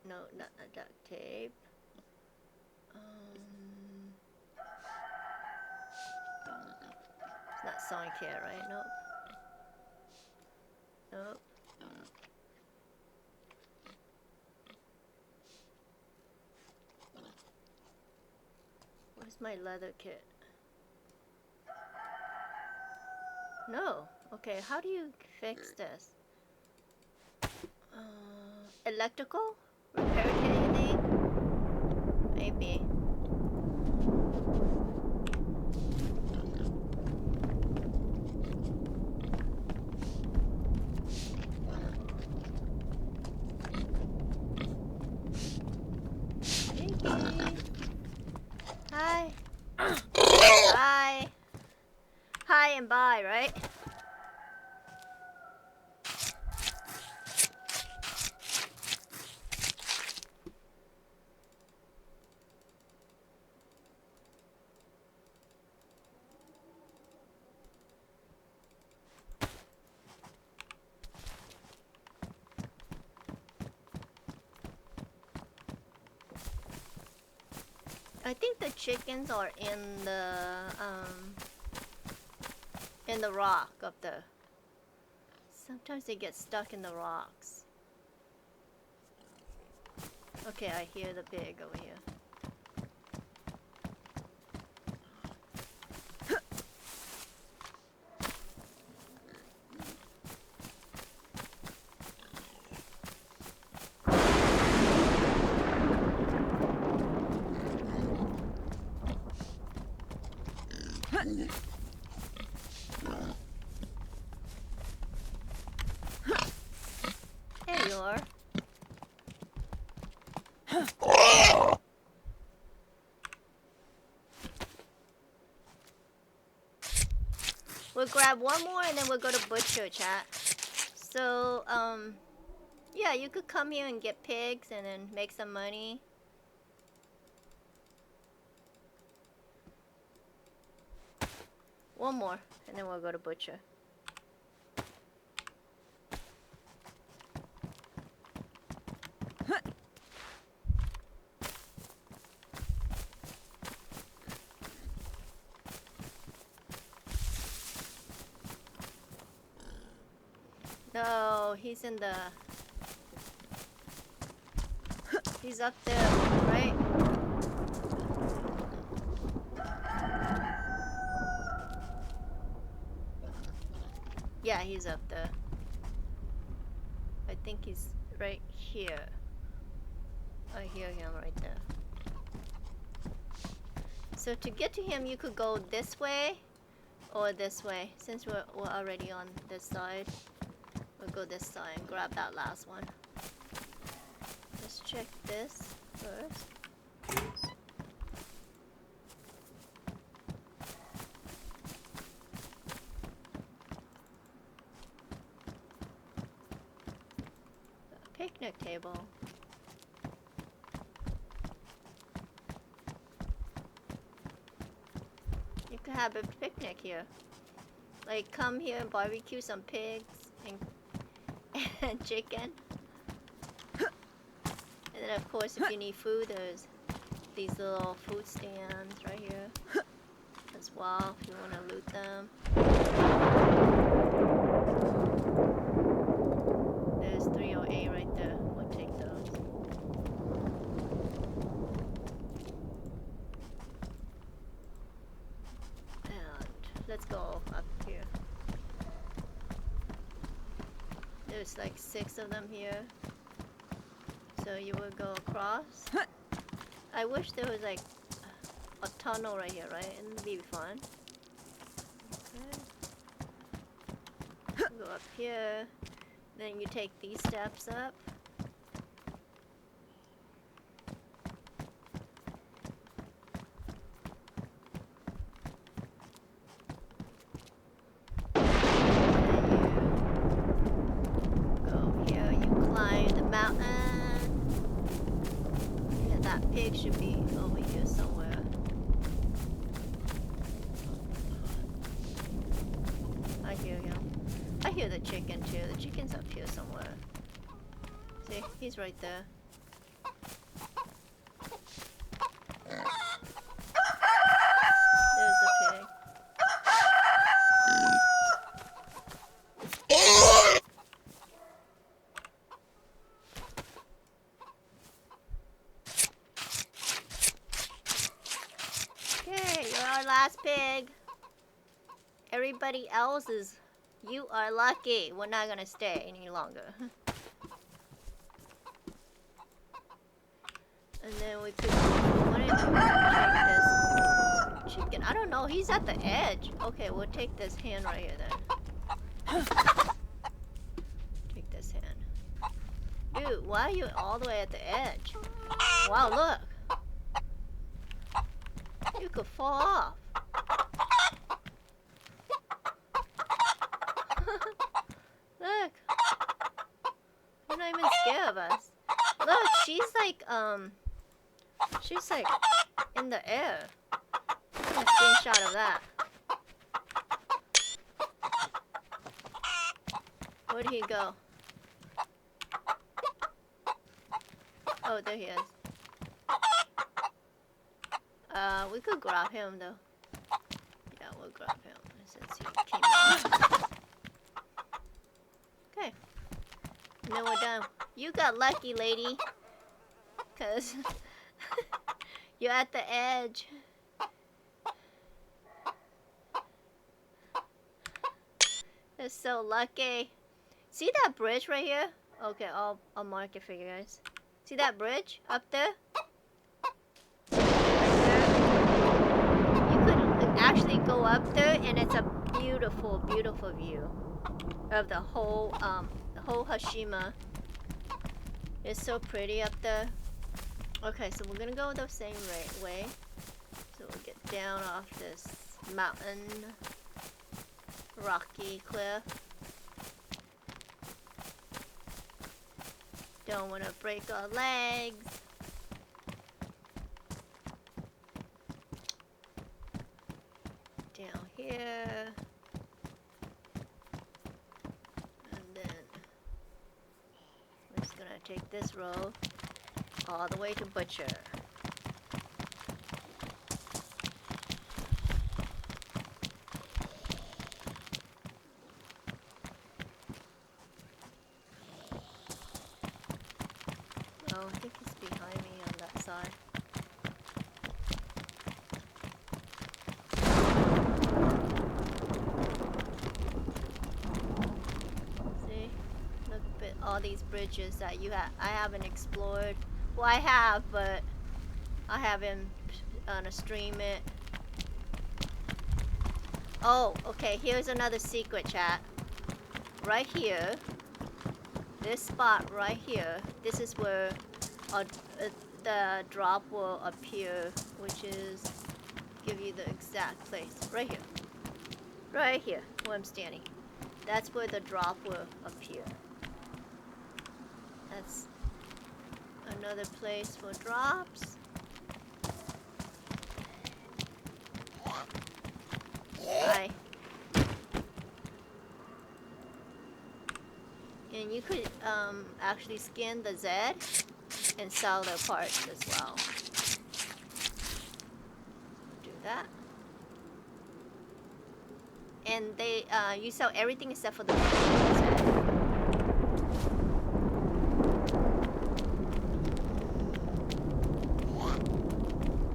S4: No, not duct tape. It's not sewing kit, right? Nope. Nope. Where's my leather kit? No. Okay, how do you fix this? Electrical? Repair kit, you think? Maybe. Hi. Hi. Hi and bye, right? I think the chickens are in the rock of the... Sometimes they get stuck in the rocks. Okay, I hear the pig over here. There you are. We'll grab one more and then we'll go to butcher, chat. So, yeah, you could come here and get pigs and then make some money. One more, and then we'll go to butcher. No, he's in the... He's up there, right? Yeah, he's up there. I think he's right here. I hear him right there. So to get to him, you could go this way or this way. Since we're already on this side, we'll go this side and grab that last one. Let's check this first. A picnic table. You could have a picnic here. Like, come here and barbecue some pigs and chicken. And then, of course, if you need food, there's these little food stands right here as well if you want to loot them. There's 308 right there. We'll take those. And let's go up here. There's like 6 of them here. So you would go across. I wish there was like a tunnel right here, right? And it'd be fun. Okay. Go up here. Then you take these steps up. Should be over here somewhere. I hear him. I hear the chicken too. The chicken's up here somewhere. See, he's right there. There's the pig. Last pig. Everybody else is... You are lucky. We're not gonna stay any longer. And then we could... wanted to take this chicken. I don't know. He's at the edge. Okay, we'll take this hand right here then. Take this hand. Dude, why are you all the way at the edge? Wow, look. You could fall off. Look. You're not even scared of us. Look, she's like in the air. Take a screenshot of that. Where'd he go? Oh, there he is. We could grab him though. Yeah, we'll grab him since he came on. Okay. And then we're done. You got lucky, lady. Cause you're at the edge. You're so lucky. See that bridge right here? Okay, I'll mark it for you guys. See that bridge up there? Actually go up there and it's a beautiful, beautiful view of the whole Hashima. It's so pretty up there. Okay, so we're gonna go the same way. So we'll get down off this mountain, rocky cliff. Don't want to break our legs. Down here. And then we're just gonna take this road all the way to Butcher. Oh, I think he's behind me. side. See? Look at all these bridges that I haven't explored. Well, I have, but I haven't stream it. Oh, okay, here's another secret, chat. Right here, this spot right here, this is where the drop will appear, which is, give you the exact place. Right here. Right here, where I'm standing. That's where the drop will appear. That's another place for drops. Hi. And you could actually scan the Z and sell the parts as well. Do that. And they you sell everything except for the Z.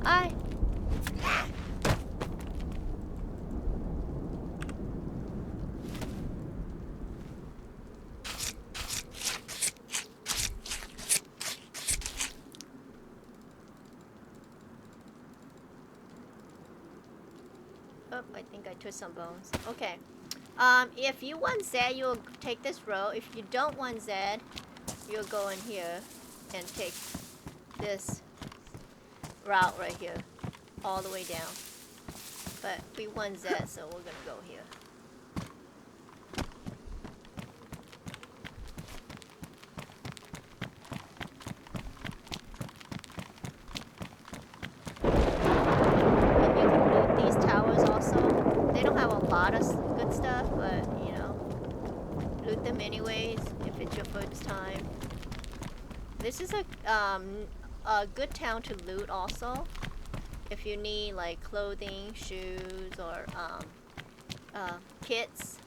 S4: Hi. Oh, I think I took some bones. Okay. If you want Z, you'll take this road. If you don't want Z, you'll go in here and take this route right here, all the way down. But we want Z, so we're gonna go here. And you can loot these towers also. They don't have a lot of good stuff, but you know, loot them anyways if it's your first time. This is a good town to loot also. If you need like clothing, shoes, or kits.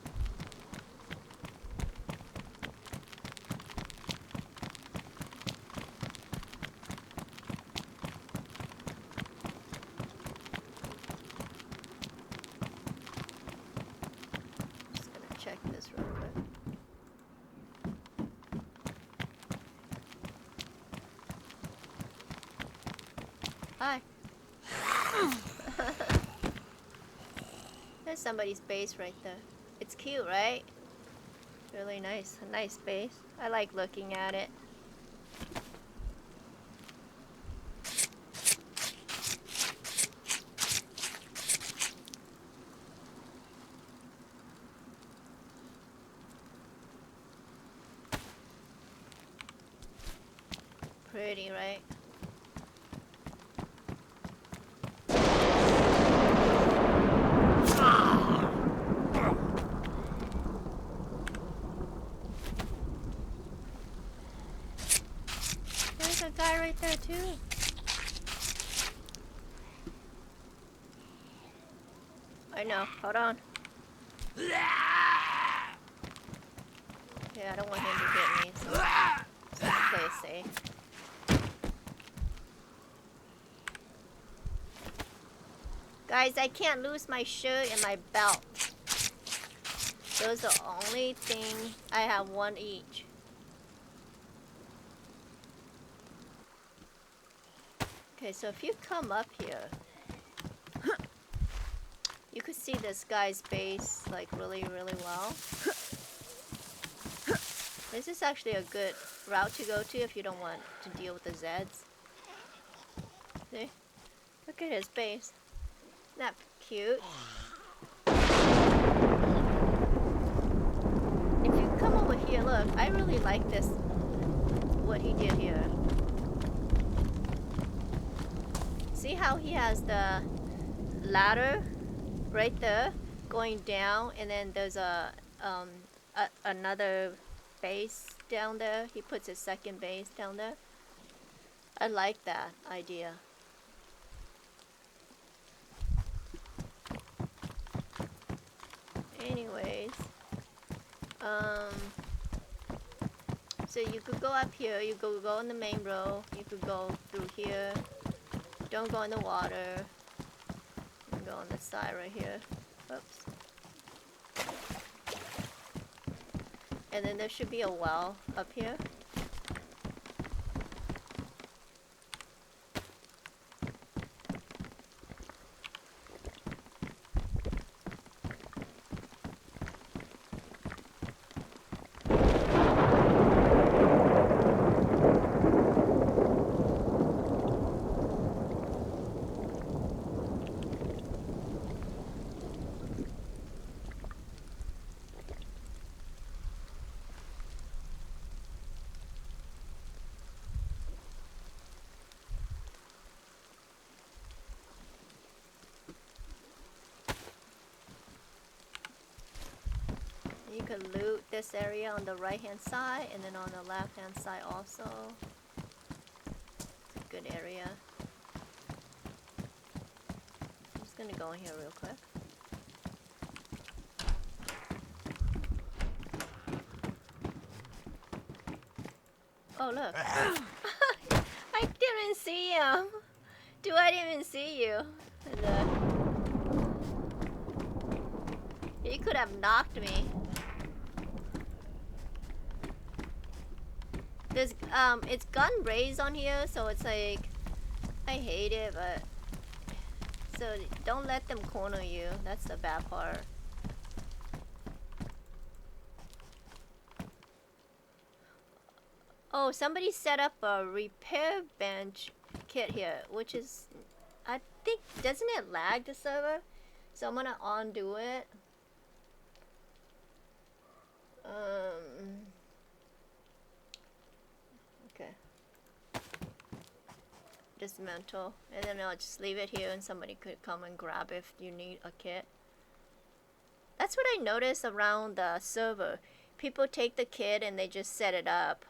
S4: Just gonna check this real quick. Hi. There's somebody's base right there. It's cute, right? Really nice. A nice base. I like looking at it. Pretty, right? There's a guy right there too. I know. Hold on. Yeah, I don't want him to hit me, so I'm gonna play it safe. Guys, I can't lose my shirt and my belt. Those are the only thing. I have one each. Okay, so if you come up here, you could see this guy's base like really well. This is actually a good route to go to if you don't want to deal with the Zeds. See? Look at his base. Isn't that cute? If you come over here, look, I really like this, what he did here. See how he has the ladder right there going down, and then there's another base down there. He puts a second base down there. I like that idea. Anyways, So you could go up here, you could go on the main road, you could go through here. Don't go in the water. You can go on the side right here. Oops. And then there should be a well up here. You can loot this area on the right hand side and then on the left hand side also. It's a good area. I'm just gonna go in here real quick. Oh look. I didn't see him. Dude, I didn't even see you. He could have knocked me. There's it's gun raised on here, so it's like I hate it, but so don't let them corner you. That's the bad part. Oh, somebody set up a repair bench kit here, which is, I think, doesn't it lag the server? So I'm gonna undo it. Okay. Dismantle, and then I'll just leave it here, and somebody could come and grab if you need a kit. That's what I noticed around the server. People take the kit and they just set it up.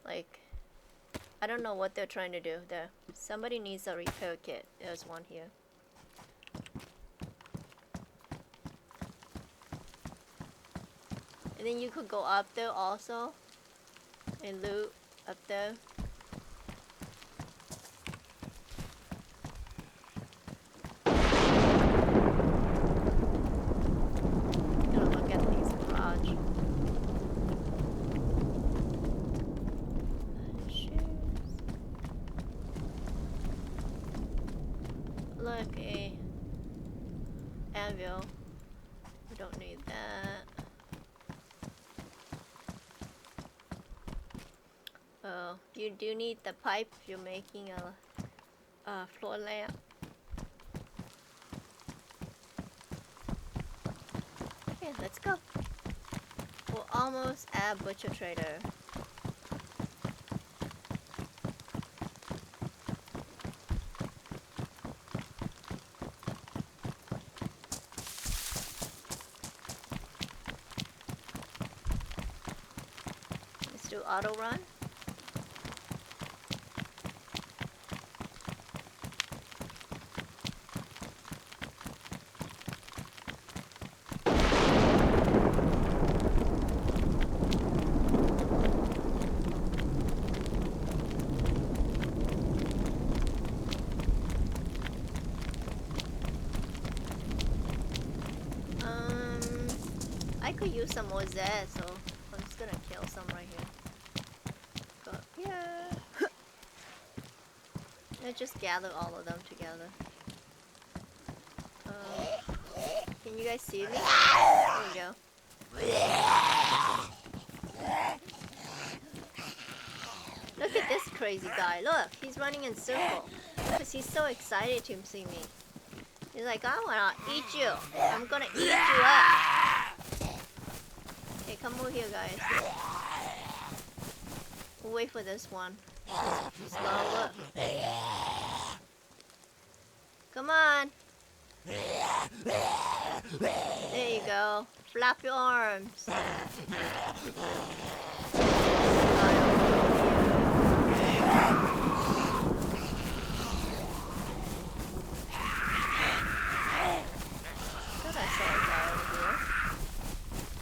S4: Like, I don't know what they're trying to do there. Somebody needs a repair kit. There's one here. And then you could go up there also and loot up there. Gonna look at these garage. Shoes. Look, a anvil. We don't need that. Oh, you do need the pipe if you're making a floor lamp. Okay, let's go. We're almost at Butcher Trader. Let's do auto run. I could use some more Z, so I'm just gonna kill some right here. But yeah, I just gather all of them together. Can you guys see me? There we go. Look at this crazy guy. Look, he's running in circle because he's so excited to see me. He's like, I wanna eat you. I'm gonna eat you up. Okay, come over here, guys. We'll wait for this one. Slower. Come on. There you go. Flap your arms.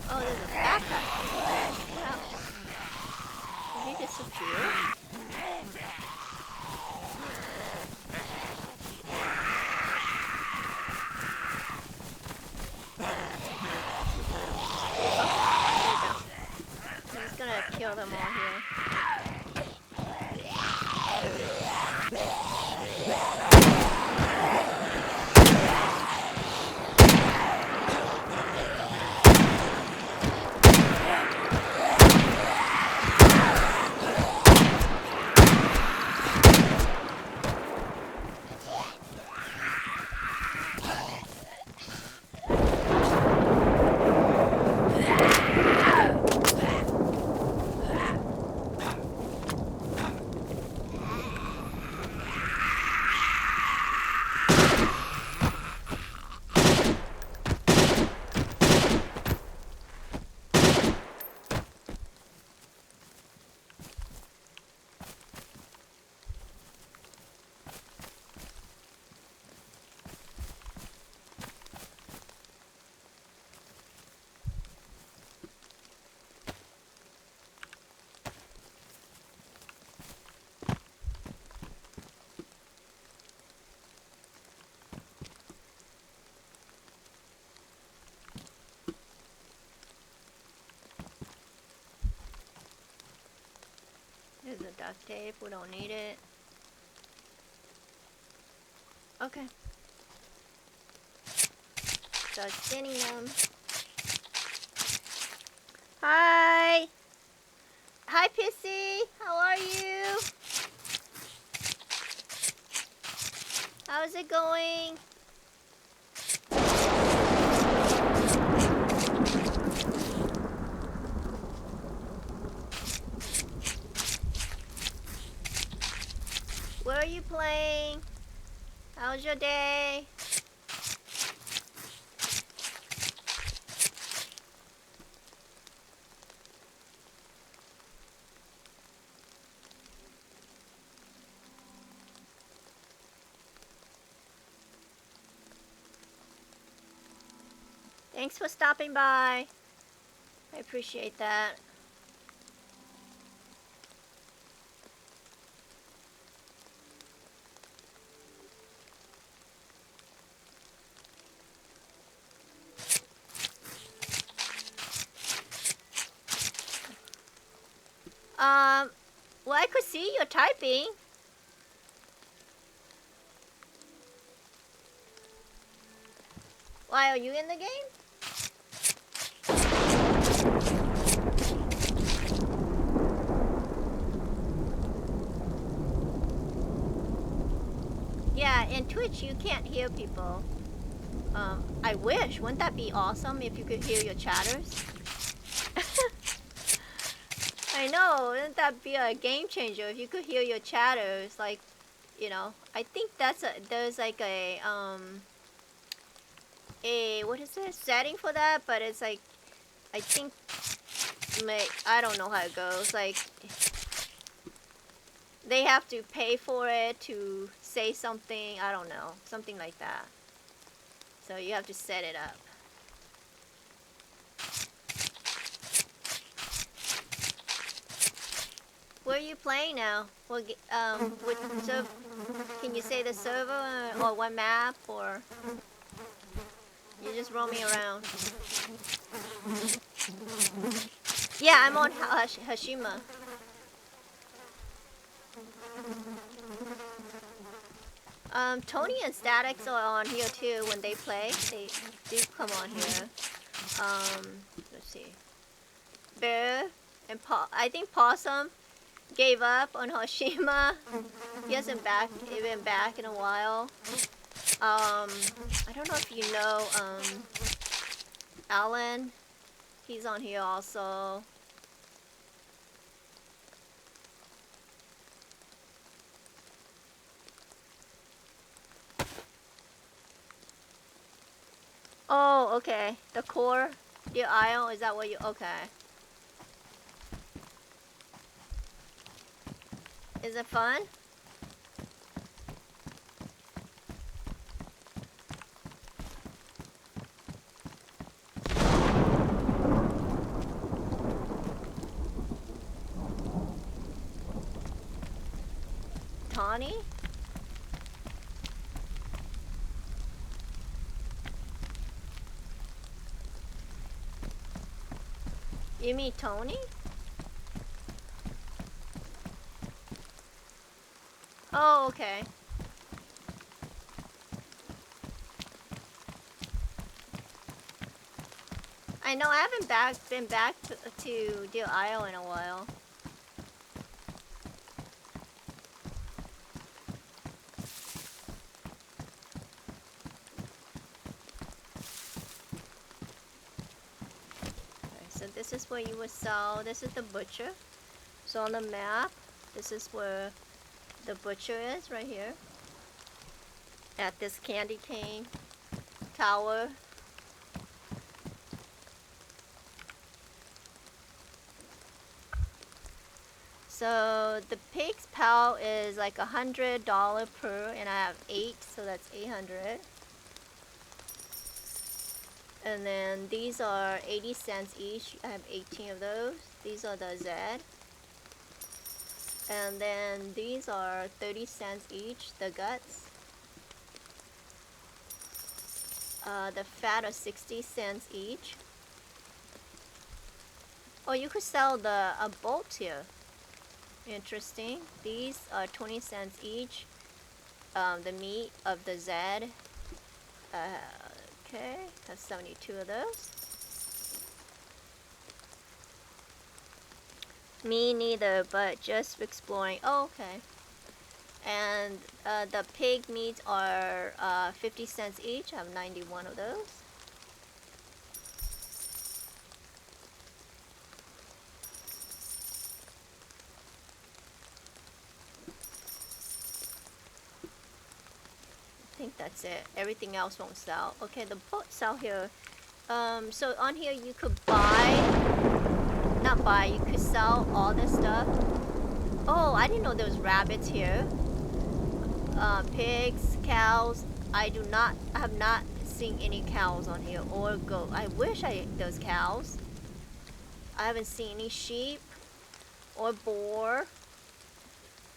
S4: Oh, there's a backpack. Wow. kill them all here. There's a duct tape, we don't need it. Okay. Start spinning them. Hi! Hi Pissy! How are you? How's it going? Where are you playing? How's your day? Thanks for stopping by. I appreciate that. Well, I could see you typing. Why are you in the game? Yeah, in Twitch you can't hear people. I wish. Wouldn't that be awesome if you could hear your chatters? I know, wouldn't that be a game changer if you could hear your chatters, like, you know, I think there's like a what is it, setting for that, but it's like, I think, I don't know how it goes, like, they have to pay for it to say something, I don't know, something like that. So you have to set it up. Where are you playing now? Well, can you say the server or what map, or you just roaming around? Yeah, I'm on Hashima. Tony and Statics are on here too when they play. They do come on here. Let's see. Bear and I think Possum gave up on Hashima. He hasn't been back in a while. I don't know if you know Alan. He's on here also. Oh, okay. The core, the aisle, is that what you, okay. Is it fun? Tawny? You mean Tony? Oh, okay. I know I haven't been back to Deal Isle in a while. Okay, so this is where you would sell. This is the butcher. So on the map, this is where the butcher is, right here. At this candy cane tower. So the pig's pal is like $100 per, and I have 8, so that's 800. And then these are 80 cents each. I have 18 of those. These are the Z. And then these are 30 cents each, the guts. The fat are 60 cents each. Oh, you could sell the bolts here. Interesting. These are 20 cents each. The meat of the Z. Okay, that's 72 of those. Me neither, but just exploring. Oh, okay. And the pig meats are 50 cents each. I have 91 of those. I think that's it. Everything else won't sell. Okay, the boats sell here. So on here you could you could sell all this stuff. Oh, I didn't know there was rabbits here. Pigs, cows. I have not seen any cows on here, or goat. I wish there was cows. I haven't seen any sheep or boar.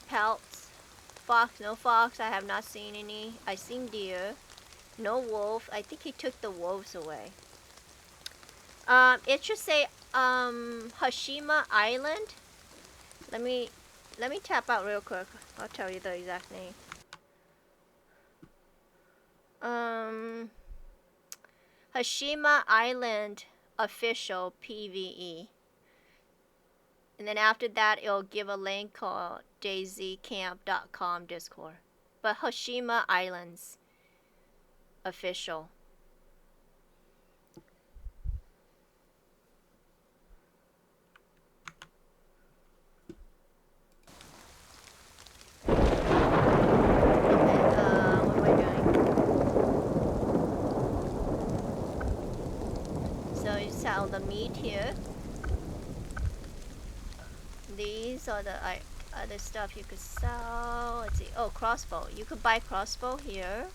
S4: Pelts. Fox, no fox. I have not seen any. I seen deer. No wolf. I think he took the wolves away. It should say Hashima Island. Let me tap out real quick. I'll tell you the exact name. Hashima Island official PVE. And then after that, it'll give a link called dayzcamp.com Discord. But Hashima Islands official. Sell the meat here. These are the other stuff you could sell. Let's see. Oh, crossbow. You could buy crossbow here.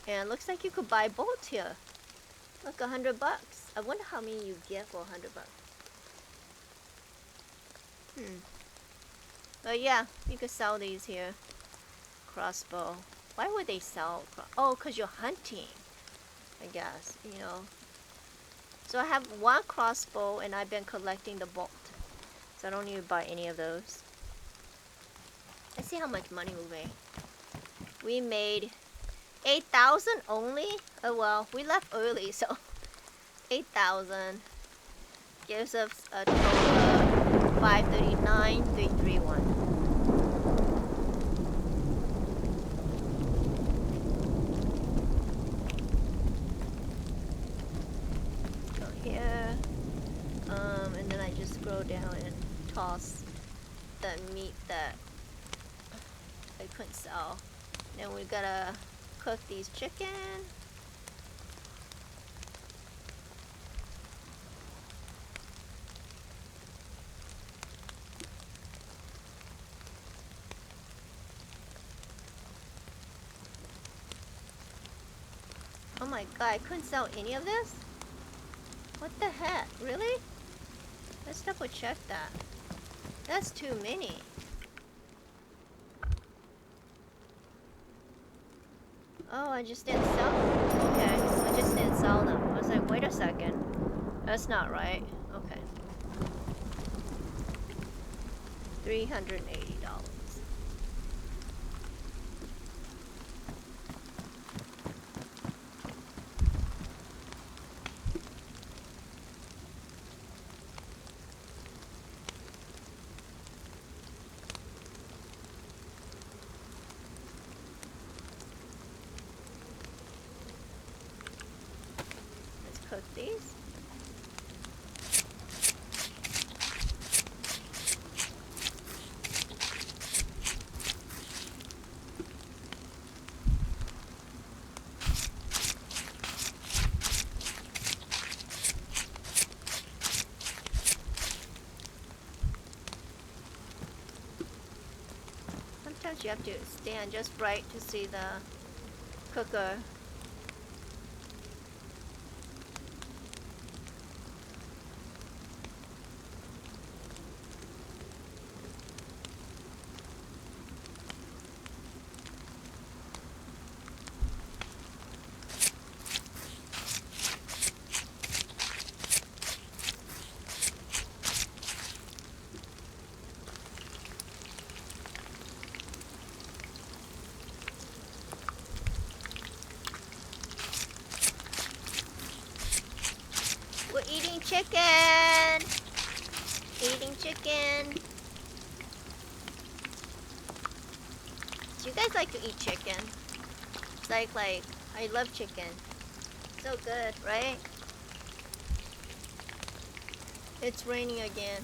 S4: And it looks like you could buy bolts here. Look, $100. I wonder how many you get for $100. But yeah, you could sell these here. Crossbow. Why would they sell? Oh, because you're hunting. I guess, you know. So I have one crossbow and I've been collecting the bolt. So I don't need to buy any of those. Let's see how much money we made. We made 8,000 only? Oh well, we left early, so 8,000 gives us a total of 539,331. Here, and then I just scroll down and toss the meat that I couldn't sell. Then we gotta cook these chicken. Oh my god, I couldn't sell any of this? What the heck? Really? Let's double check that. That's too many. Oh, I just didn't sell them. Okay, I just didn't sell them. I was like, wait a second. That's not right. Okay. $380. please. Sometimes you have to stand just right to see the cooker. We're eating chicken! Eating chicken! Do you guys like to eat chicken? It's like, I love chicken. So good, right? It's raining again.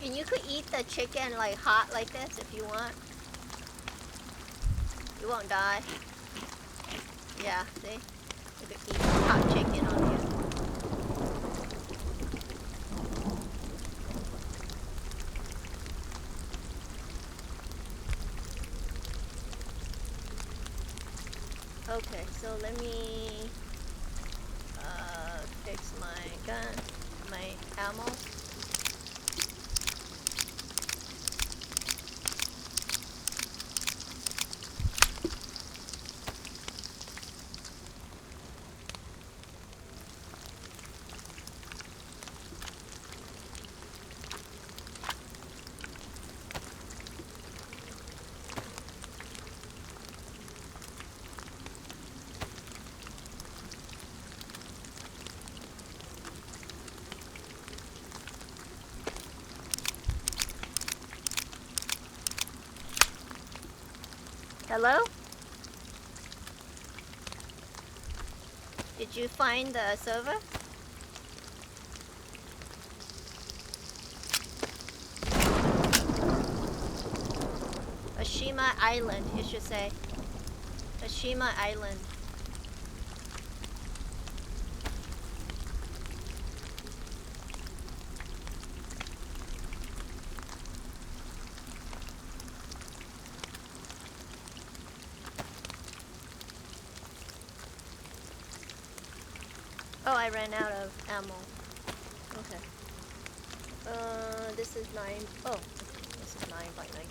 S4: And you could eat the chicken like hot like this if you want. You won't die. Yeah, see? You could eat hot chicken on here. Okay, so let me fix my gun, my ammo. Hello? Did you find the server? Hashima Island, it should say. Hashima Island. Oh, I ran out of ammo. Okay. This is 9. Oh, this is 9 by 19.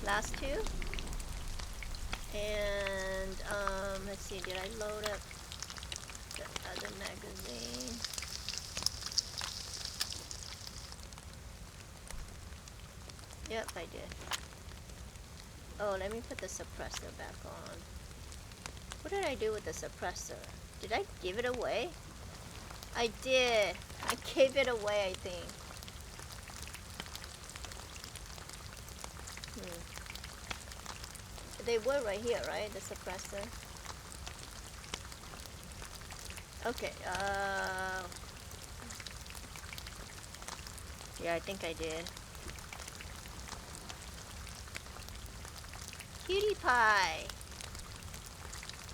S4: Last two. And let's see, did I load up the other magazine? Yep, I did. Oh, let me put the suppressor back on. What did I do with the suppressor? Did I give it away? I did. I gave it away, I think. They were right here, right? The suppressor. Okay, yeah, I think I did. Cutie pie!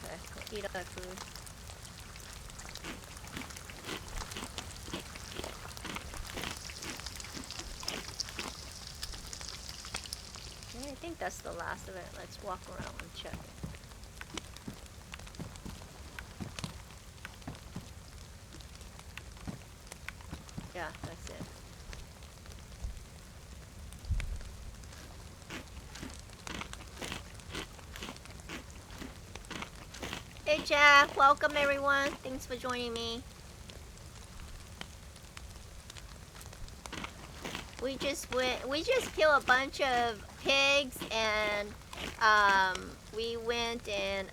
S4: Okay, go eat our food. Okay, I think the that's the last of it. Let's walk around and check. Yeah, that's it. Hey Jeff, welcome everyone. Thanks for joining me. We just killed a bunch of pigs and we went and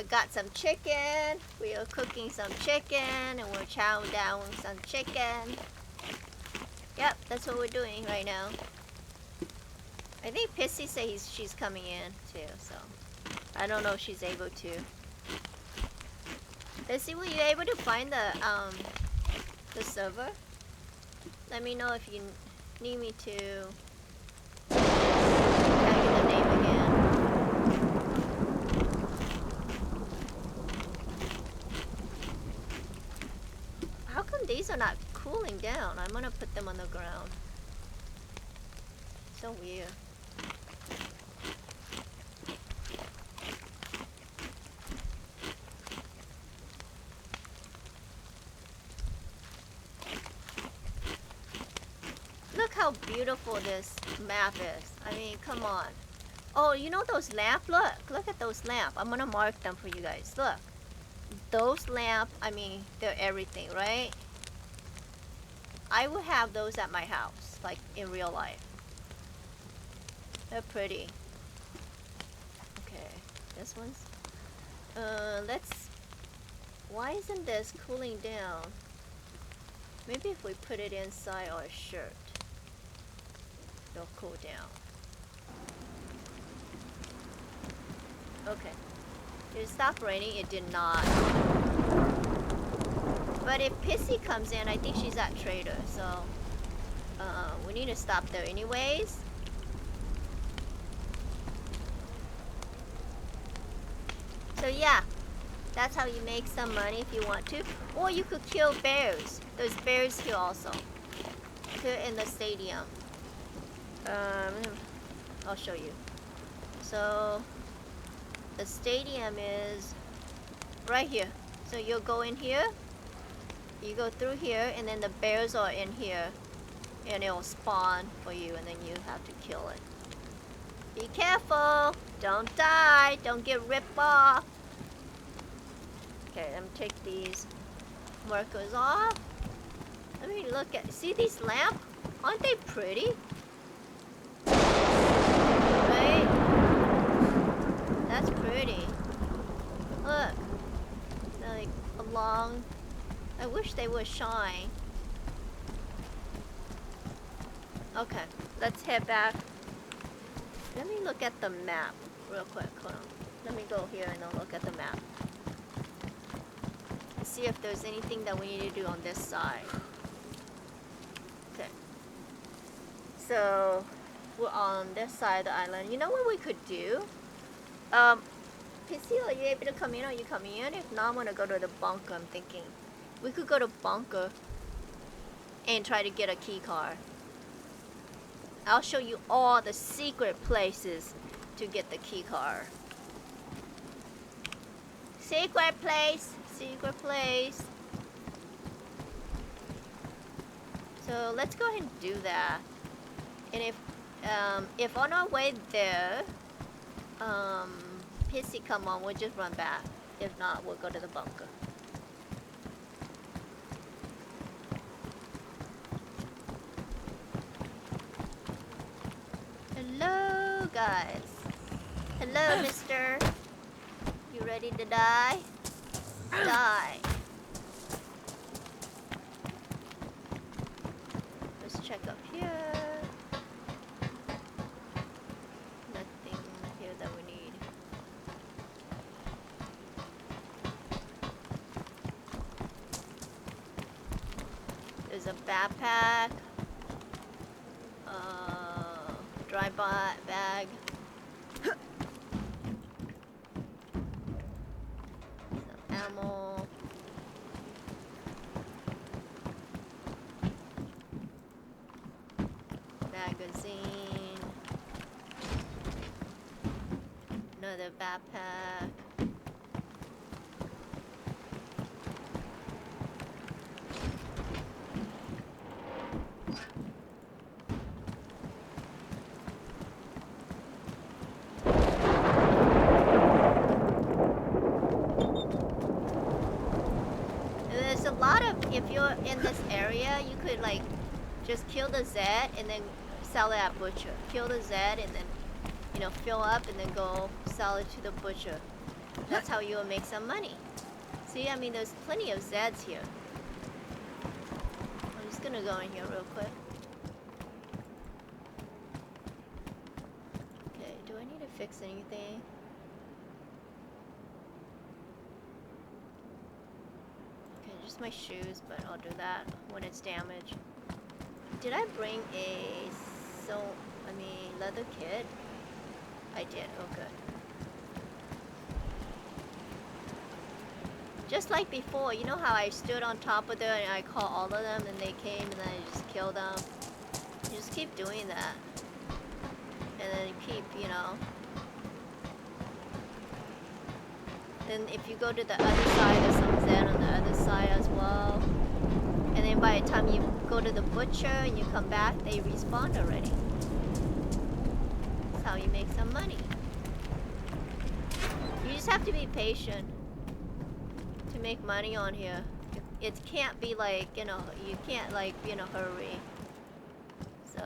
S4: got some chicken. We are cooking some chicken and we're chowing down some chicken. Yep, that's what we're doing right now. I think Pissy says she's coming in too, so I don't know if she's able to. Pissy, were you able to find the server? Let me know if you need me to tag in the name again. How come these are not cooling down? I'm gonna put them on the ground. So weird. Look how beautiful this map is. I mean, come on. Oh, you know those lamps? Look at those lamps. I'm gonna mark them for you guys. Look. Those lamps, I mean, they're everything, right? I would have those at my house, like in real life. They're pretty. Okay, this one's... let's... Why isn't this cooling down? Maybe if we put it inside our shirt, it'll cool down. Okay. It stopped raining. It did not. But if Pissy comes in, I think she's at Trader, so we need to stop there anyways. So yeah, that's how you make some money if you want to. Or you could kill bears. There's bears here also. Here in the stadium. I'll show you. So the stadium is right here. So you'll go in here. You go through here, and then the bears are in here, and it'll spawn for you, and then you have to kill it. Be careful! Don't die! Don't get ripped off! Okay, let me take these markers off. Let me look at... See these lamps? Aren't they pretty? Right? That's pretty. Look. They're like along... I wish they would shine. Okay, let's head back. Let me look at the map real quick. Hold on. Let me go here and I'll look at the map. And see if there's anything that we need to do on this side. Okay. So, we're on this side of the island. You know what we could do? Pissy, are you able to come in? Are you coming in? If not, I'm gonna go to the bunker, I'm thinking. We could go to bunker and try to get a key card. I'll show you all the secret places to get the key card. Secret place, secret place. So let's go ahead and do that. And if on our way there, Pissy come on, we'll just run back. If not, we'll go to the bunker. Hello, guys. Hello, mister. You ready to die? Die. Let's check up here. Nothing here that we need. There's a backpack. Dry bag. Some ammo. Magazine. Another backpack. There's a lot of, if you're in this area, you could like just kill the Z and then sell it at butcher. Kill the Z and then, you know, fill up and then go sell it to the butcher. That's how you'll make some money. See, I mean, there's plenty of Zs here. I'm just gonna go in here real quick. Okay, do I need to fix anything? Okay, just my shoes, but I'll do that when it's damaged. Did I bring a leather kit? I did, oh good. Just like before, you know how I stood on top of there and I called all of them and they came and then I just killed them? You just keep doing that. And then you keep, you know. Then if you go to the other side, there's some Zen on the other side as well. And then by the time you go to the butcher and you come back, they respawn already. That's how you make some money. You just have to be patient to make money on here. It can't be like, you know, you can't like be in a hurry. So.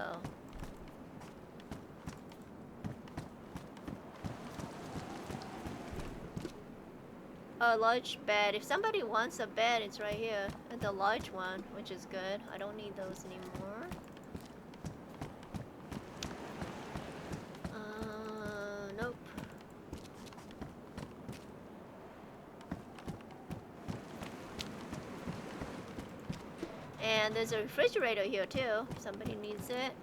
S4: A large bed. If somebody wants a bed, it's right here. The large one, which is good. I don't need those anymore. Nope. And there's a refrigerator here too. If somebody needs it.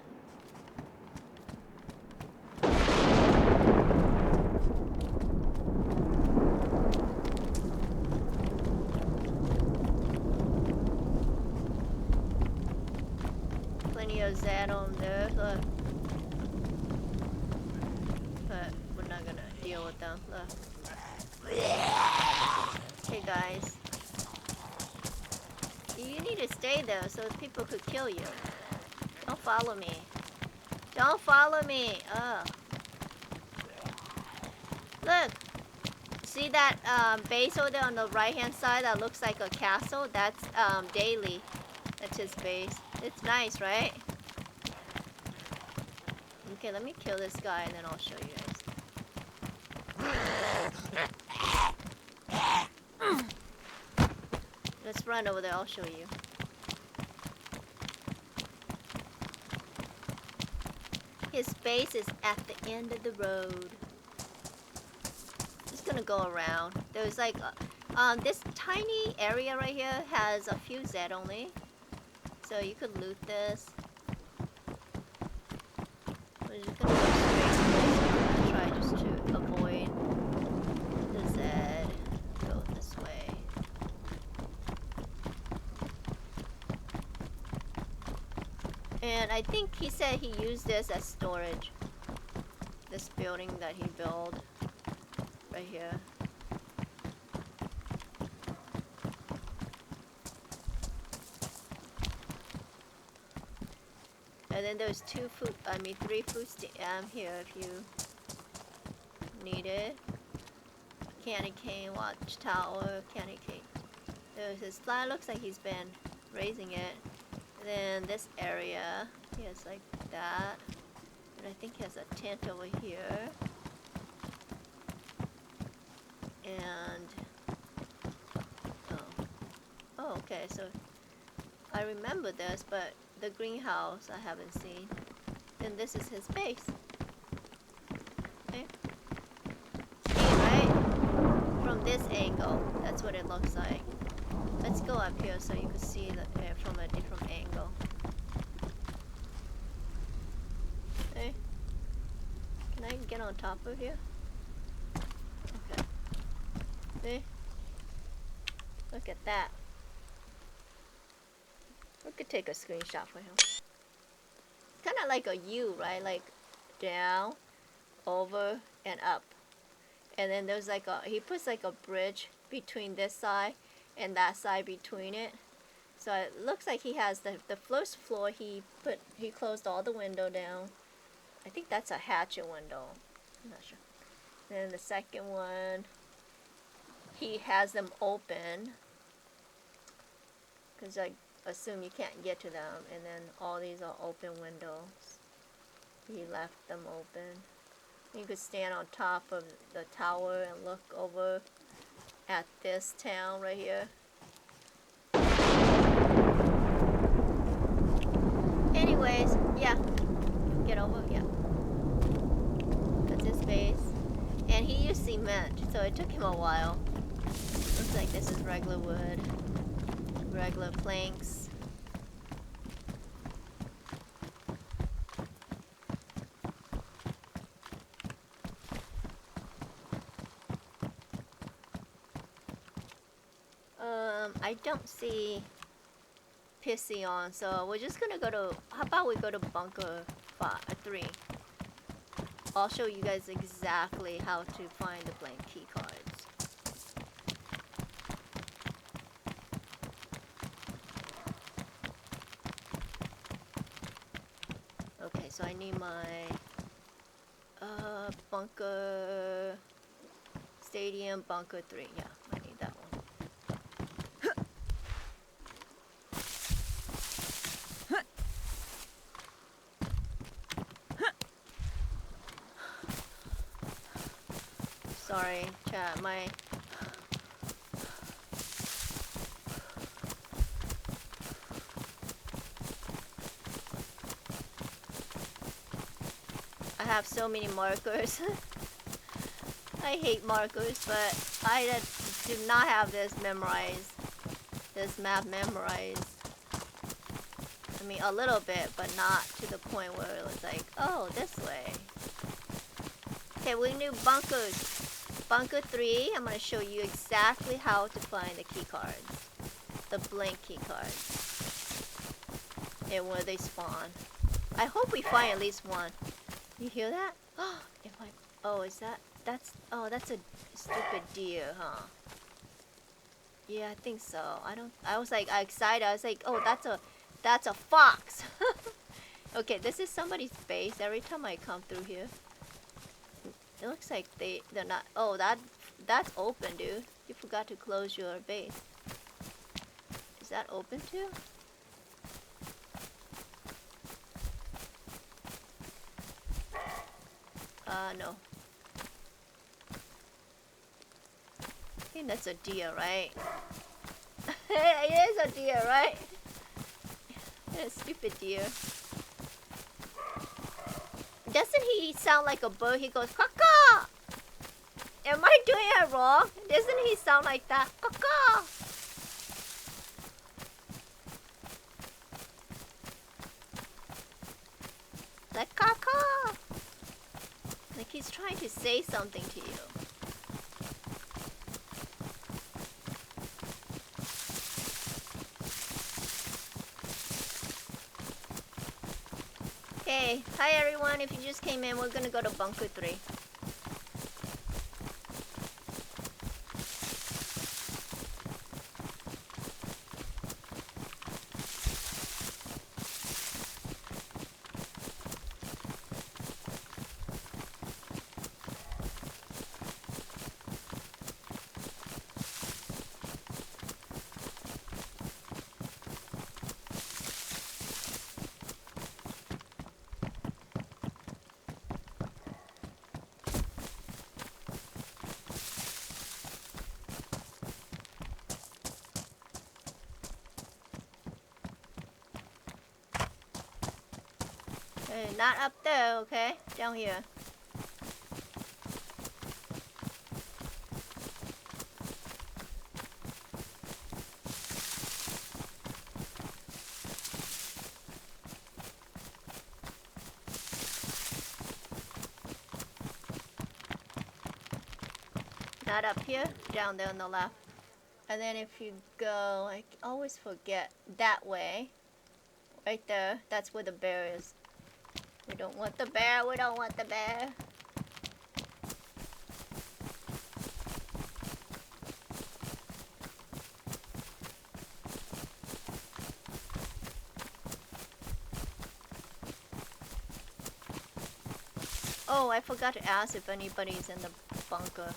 S4: Plenty of Zed on there, look. But we're not gonna deal with them, look. Okay guys. You need to stay there so people could kill you. Don't follow me. Don't follow me! Ugh. Look! See that base over there on the right hand side that looks like a castle? That's Daily. That's his base. It's nice, right? Okay, let me kill this guy and then I'll show you guys. Let's run over there, I'll show you. His base is at the end of the road. Just gonna go around. There's like, this tiny area right here has a few Z only. So you could loot this. We're just gonna go straight. Try just to avoid the Z. Go this way. And I think he said he used this as storage. This building that he built right here. And then there's three food here if you need it. Candy cane, watchtower, candy cane. There's this fly, looks like he's been raising it. And then this area, he has like that. And I think he has a tent over here. And, oh, okay, so I remember this, but the greenhouse I haven't seen. Then this is his base. Okay. See, right? From this angle, that's what it looks like. Let's go up here so you can see the from a different angle. Okay. Can I get on top of here? Okay. See? Look at that. We could take a screenshot for him. Kind of like a U, right? Like down, over, and up. And then there's like he puts like a bridge between this side and that side between it. So it looks like he has the first floor he closed all the window down. I think that's a hatchet window. I'm not sure. Then the second one, he has them open, because I assume you can't get to them. And then all these are open windows. He left them open. You could stand on top of the tower and look over at this town right here. Anyways, yeah. Get over, yeah. That's his base. And he used cement, so it took him a while. Looks like this is regular wood. Regular planks. I don't see Pissy on, so we're just gonna go to, how about we go to bunker 3. I'll show you guys exactly how to find the blank key cards. Okay, so I need my bunker stadium bunker 3. Yeah, I need that one. Sorry, chat, I have so many markers. I hate markers, but I do not have this memorized. This map memorized. I mean, a little bit, but not to the point where it was like, oh, this way. Okay, we need bunkers. Bunker 3, I'm going to show you exactly how to find the key cards. The blank key cards. And where they spawn. I hope we find at least one. You hear that? Oh, is that? That's a stupid deer, huh? Yeah, I think so. I was like excited. I was like, oh, that's a fox. Okay, this is somebody's base. Every time I come through here. It looks like they're not. Oh, that's open, dude. You forgot to close your base. Is that open too? No. I think that's a deer, right? It is a deer, right? It's a stupid deer. Doesn't he sound like a bird? He goes, caw-caw! Am I doing it wrong? Doesn't he sound like that? Caw-caw! Like caw-caw! Like he's trying to say something to you. Hey, hi everyone. If you just came in, we're gonna go to bunker 3. Hey, not up there, okay? Down here. Not up here, down there on the left. And then if you go, I always forget, that way. Right there, that's where the bear is. We don't want the bear, we don't want the bear. Oh, I forgot to ask if anybody's in the bunker.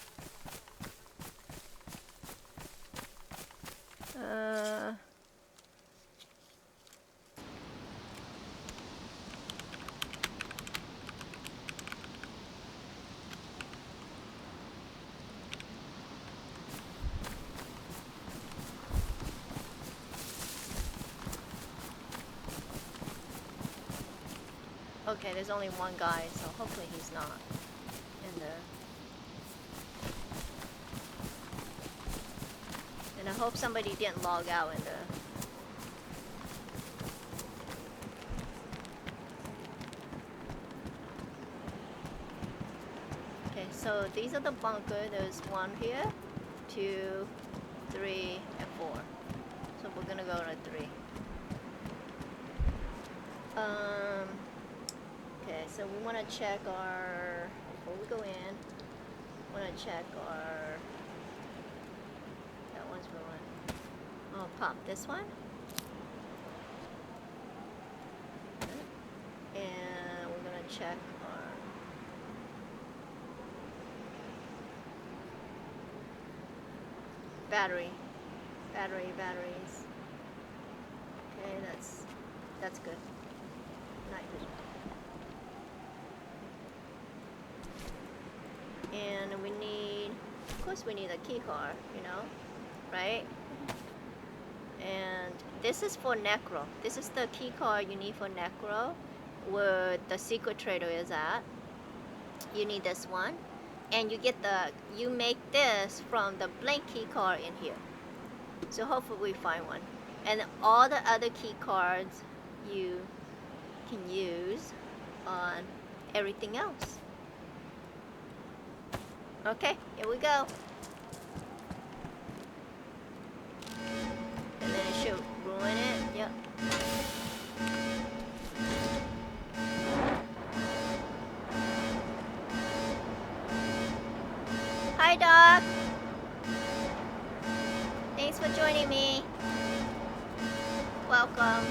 S4: Okay, there's only one guy, so hopefully he's not in there. And I hope somebody didn't log out in there. Okay, so these are the bunker. There's 1 here, 2, 3, and 4. So we're gonna go to 3. Okay, so we want to check our, before we go in, we want to check our, that one's ruined. Oh, pop this one. And we're going to check our, batteries. Okay, that's good. Night vision. And we need, of course we need a key card, you know, right? And this is for Necro. This is the key card you need for Necro, where the secret trader is at. You need this one. And you make this from the blank key card in here. So hopefully we find one. And all the other key cards you can use on everything else. Okay, here we go. And then it should ruin it. Yep. Hi, Doc. Thanks for joining me. Welcome.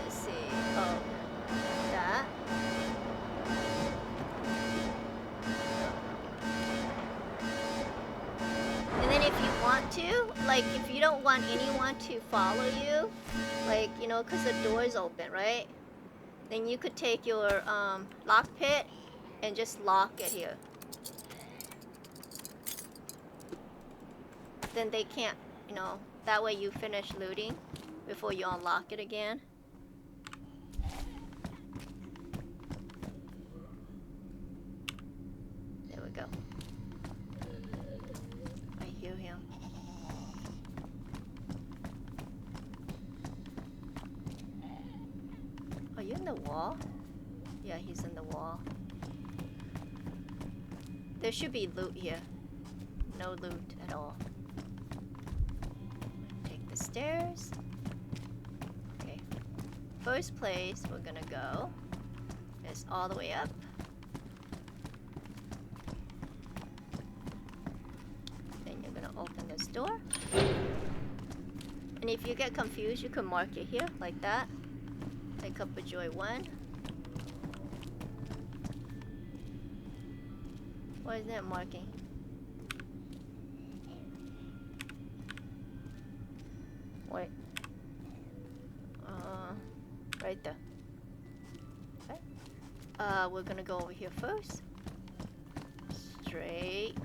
S4: Let's see. Oh, that. And then if you want to, like, if you don't want anyone to follow you, like, you know, because the door is open, right? Then you could take your lock pit and just lock it here. Then they can't, you know, that way you finish looting before you unlock it again. There we go. I hear him. Are you in the wall? Yeah, he's in the wall. There should be loot here. No loot at all. Take the stairs. Okay. First place we're gonna go is all the way up. Then you're gonna open this door. And if you get confused, you can mark it here like that. Take up a joy 1. What is that marking? Wait. Right there. Okay. We're gonna go over here first. Straight.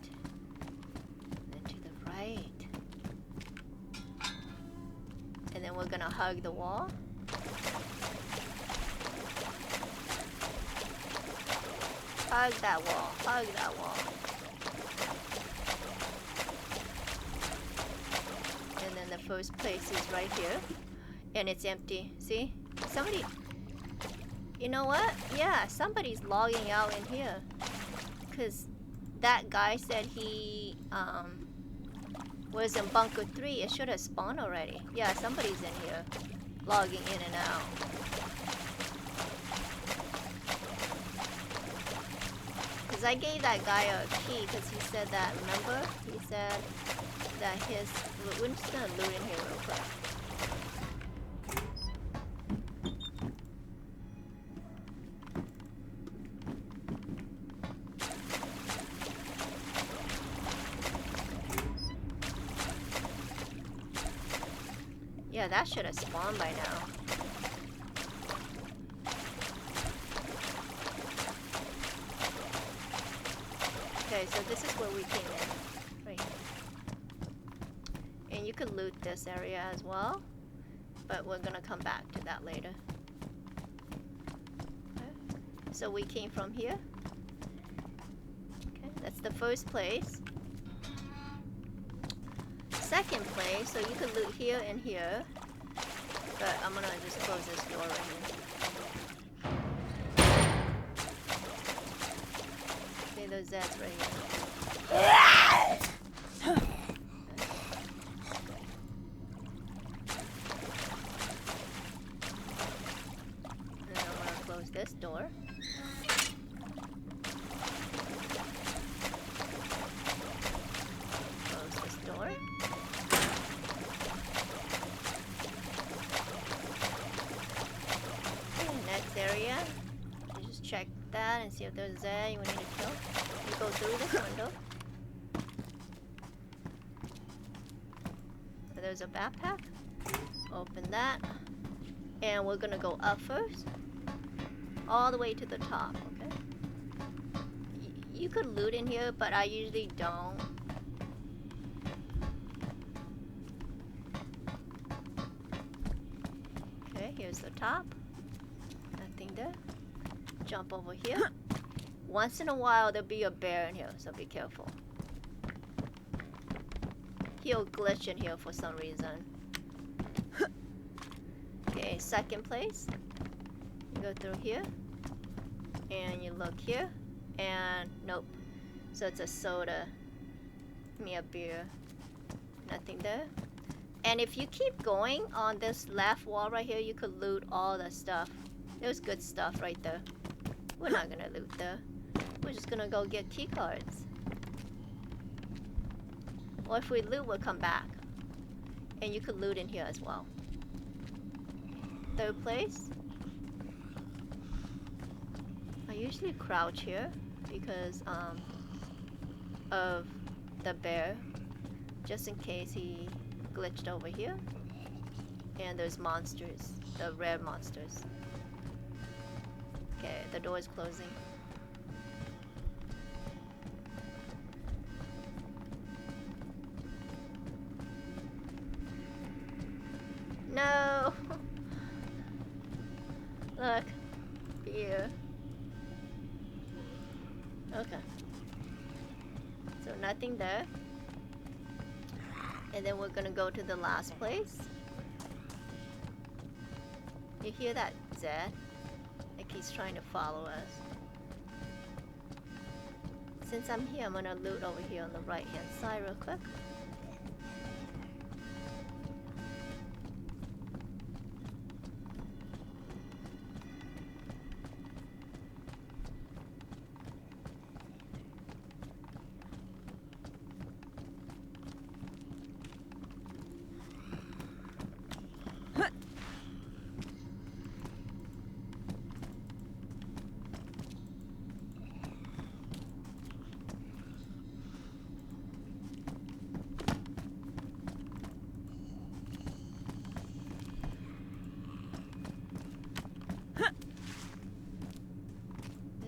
S4: Then to the right. And then we're gonna hug the wall. Hug that wall. Hug that wall. And then the first place is right here. And it's empty. See? Somebody... You know what? Yeah, somebody's logging out in here. Because that guy said he was in bunker 3. It should have spawned already. Yeah, somebody's in here. Logging in and out. Because I gave that guy a key because he said that, remember? He said that his. We're just gonna loot in here real quick. Yeah, that should have spawned by now. Okay, so this is where we came in. Right here. And you can loot this area as well. But we're gonna come back to that later. Okay. So we came from here. Okay, that's the first place. Second place, so you can loot here and here. But I'm gonna just close this door right here. Okay, those Zeds right here. And then I'm gonna close this door. Close this door. Okay, next area. You just check that and see if there's there you need to kill. You go through this window. There's a backpack. Open that. And we're gonna go up first. All the way to the top, okay? You could loot in here, but I usually don't. Okay, here's the top. Nothing there. Jump over here. Once in a while there'll be a bear in here, so be careful. He'll glitch in here for some reason. Okay, second place. You go through here. And you look here. And nope. So it's a soda. Give me a beer. Nothing there. And if you keep going on this left wall right here, you could loot all the stuff. There's good stuff right there. We're not gonna loot there. We're just gonna go get key cards. Or if we loot, we'll come back. And you could loot in here as well. Third place. I usually crouch here because of the bear. Just in case he glitched over here. And there's monsters. The rare monsters. Okay, the door is closing. No! Look. Beer. Okay. So nothing there. And then we're gonna go to the last place. You hear that Zed? Like he's trying to follow us. Since I'm here, I'm gonna loot over here on the right hand side real quick.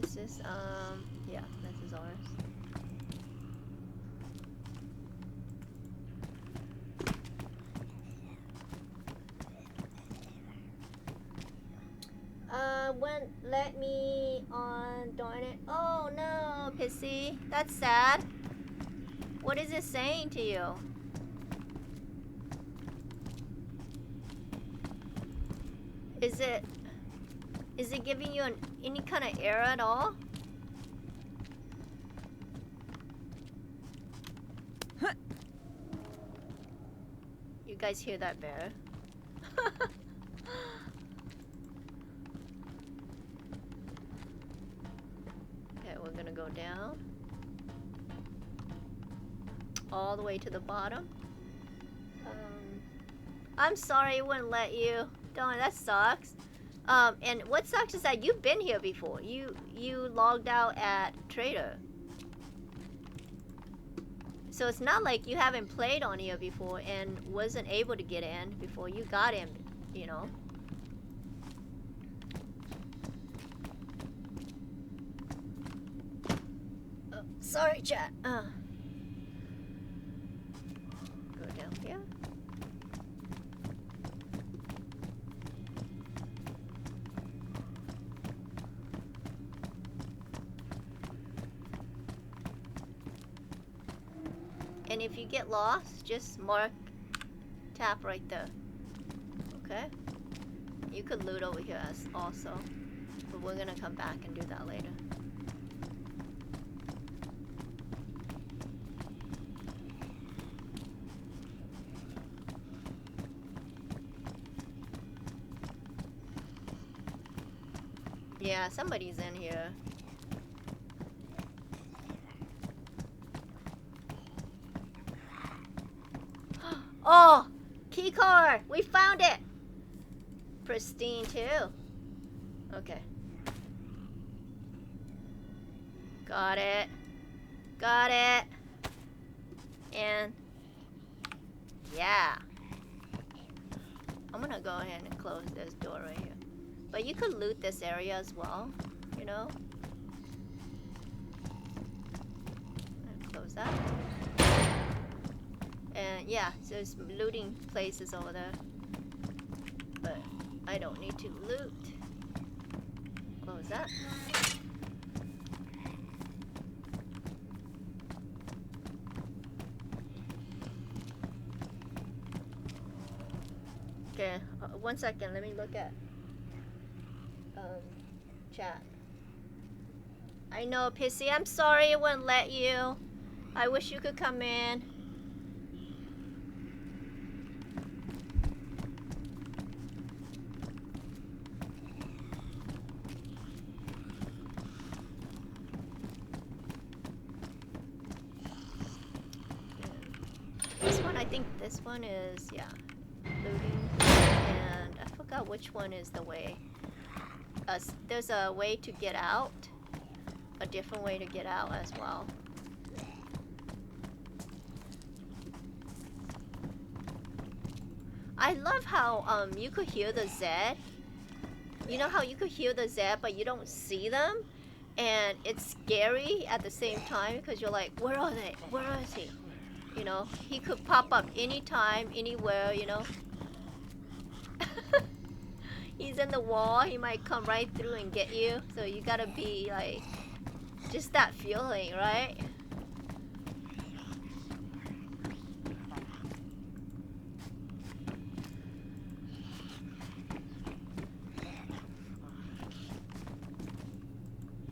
S4: This is, yeah, this is ours. Wouldn't let me on, darn it. Oh no, Pissy. That's sad. What is it saying to you? Is it giving you any kind of error at all? You guys hear that bear? Okay, we're gonna go down. All the way to the bottom. I'm sorry it wouldn't let you. Darn, that sucks. And what sucks is that you've been here before. You logged out at Trader. So it's not like you haven't played on here before and wasn't able to get in before you got in, you know. Oh, sorry, chat. Go down here. And if you get lost, just tap right there. Okay? You could loot over here as also. But we're gonna come back and do that later. Yeah, somebody's in here. Oh! Key card! We found it! Pristine too. Okay. Got it. Got it. And yeah. I'm gonna go ahead and close this door right here. But you could loot this area as well, you know? And close that. And yeah, so there's looting places over there. But I don't need to loot. Close that. Okay, 1 second, let me look at chat. I know, Pissy, I'm sorry it wouldn't let you. I wish you could come in. This one, I think this one is, yeah, looting. And I forgot which one is the way. There's a way to get out. A different way to get out as well. I love how you could hear the Z. You know how you could hear the Z but you don't see them? And it's scary at the same time because you're like, where are they? Where is he? You know, he could pop up anytime, anywhere, you know. He's in the wall, he might come right through and get you. So you gotta be like, just that feeling, right?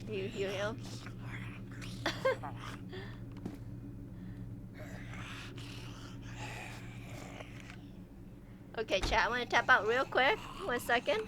S4: You hear him? Okay, chat, I'm gonna tap out real quick. 1 second.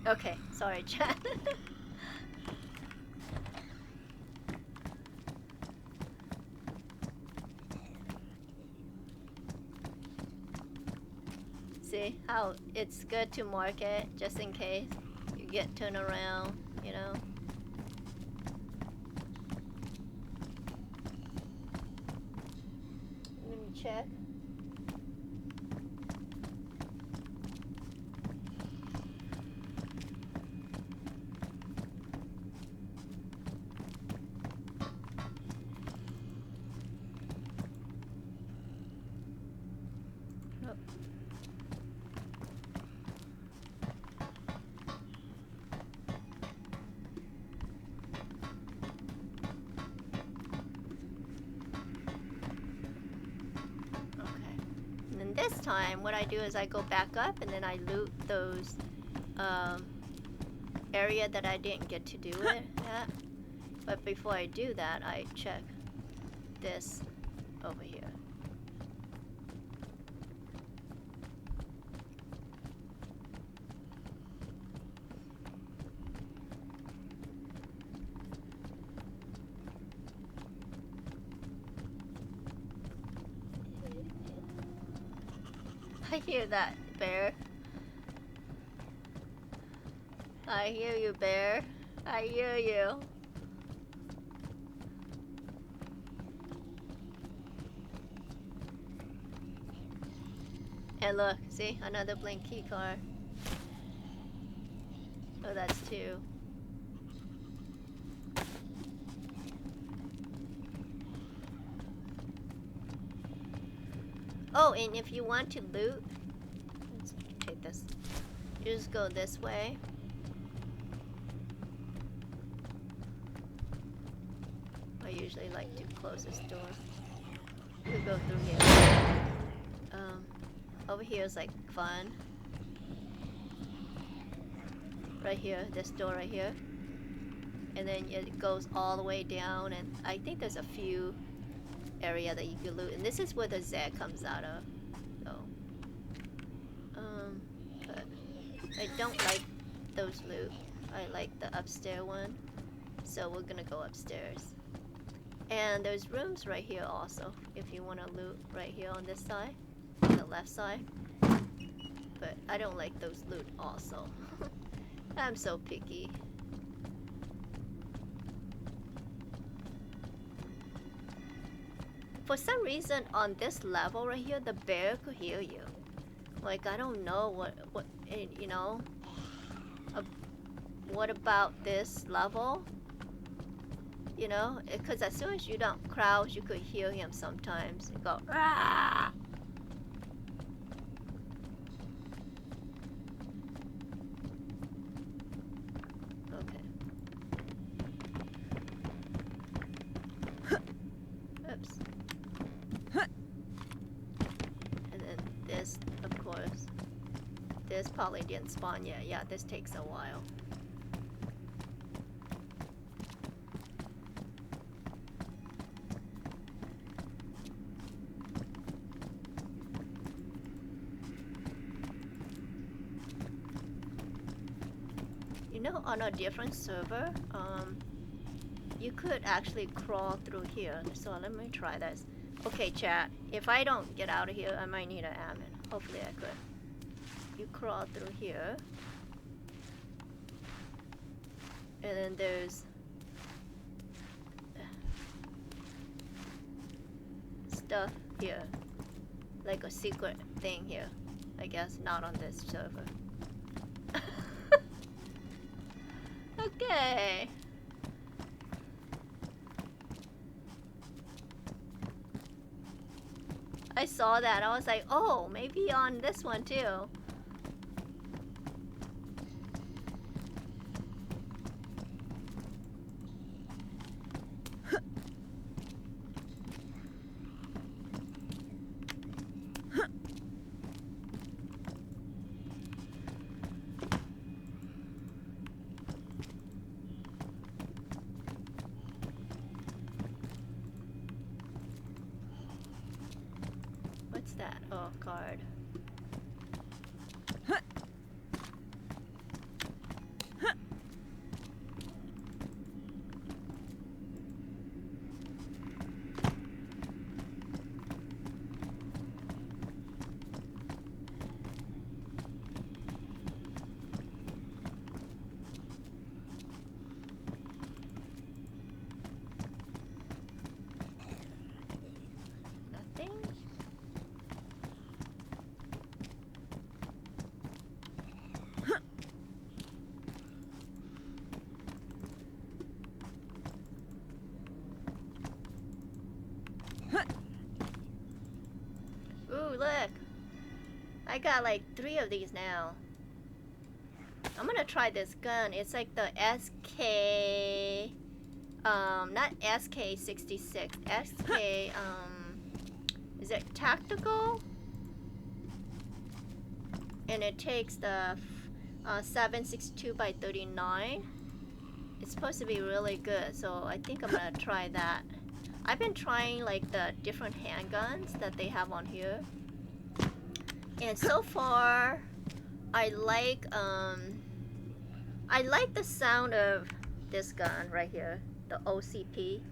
S4: Okay, sorry, chat. See how it's good to mark it just in case you get turned around, you know? Let me check. Oh. Okay. And then this time, what I do is I go back up and then I loot those area that I didn't get to do it at. But before I do that, I check this over here. I hear that, bear. I hear you, bear. I hear you. And look, see? Another blank key card. Oh, that's 2. Oh, and if you want to loot, let's take this. You just go this way. I usually like to close this door. We go through here. Over here is like fun. Right here, this door right here. And then it goes all the way down, and I think there's a few area that you can loot. And this is where the Z comes out of. So, but I don't like those loot. I like the upstairs one. So we're gonna go upstairs. And there's rooms right here also, if you want to loot right here on this side, on the left side. But I don't like those loot also. I'm so picky. For some reason on this level right here, the bear could hear you. Like, I don't know what you know. What about this level? You know, because as soon as you don't crouch, you could hear him sometimes. You go, "Rah!" Okay. Oops. And then this, of course. This probably didn't spawn yet. Yeah, this takes a while. You know, on a different server, you could actually crawl through here. So let me try this. Okay, chat. If I don't get out of here, I might need an admin. Hopefully I could. You crawl through here. And then there's stuff here. Like a secret thing here. I guess not on this server. Okay. I saw that. I was like, oh, maybe on this one too. What's that? Oh, card. Ooh, look. I got like 3 of these now. I'm gonna try this gun. It's like the SK... not SK66. SK, is it tactical? And it takes the 762 by 39. It's supposed to be really good, so I think I'm gonna try that. I've been trying like the different handguns that they have on here. And so far, I like the sound of this gun right here, the OCP.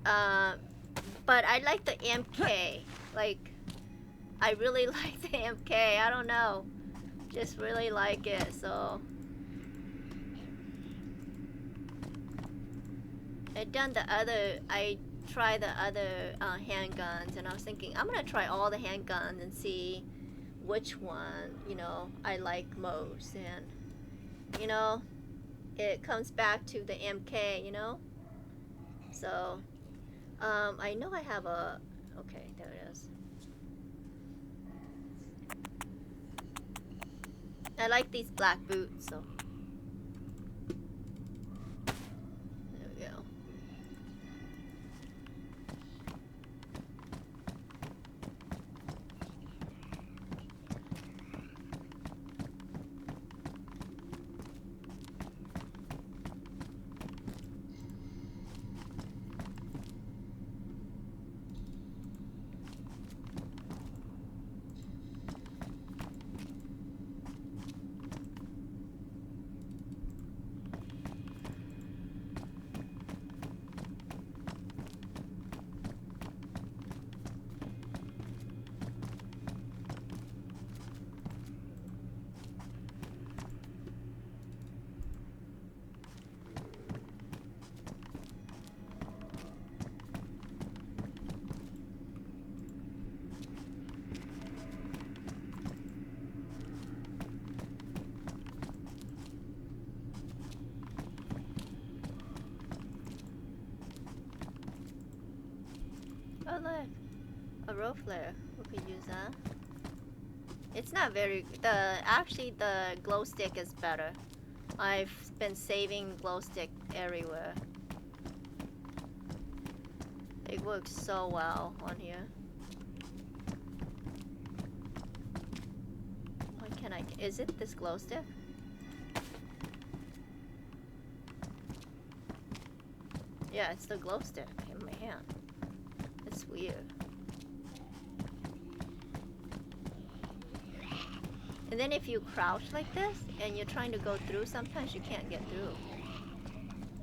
S4: But I like the MK. Like, I really like the MK. I don't know, just really like it. So I tried the other handguns, and I was thinking I'm gonna try all the handguns and see which one, you know, I like most. And you know, it comes back to the MK, you know. So I know I have a, okay, there it is. I like these black boots, so there we go. Oh look, a rope flare. We could use that. It's not very, actually the glow stick is better. I've been saving glow stick everywhere. It works so well on here. What can I, is it this glow stick? Yeah, it's the glow stick in my hand. It's weird. And then if you crouch like this and you're trying to go through, sometimes you can't get through.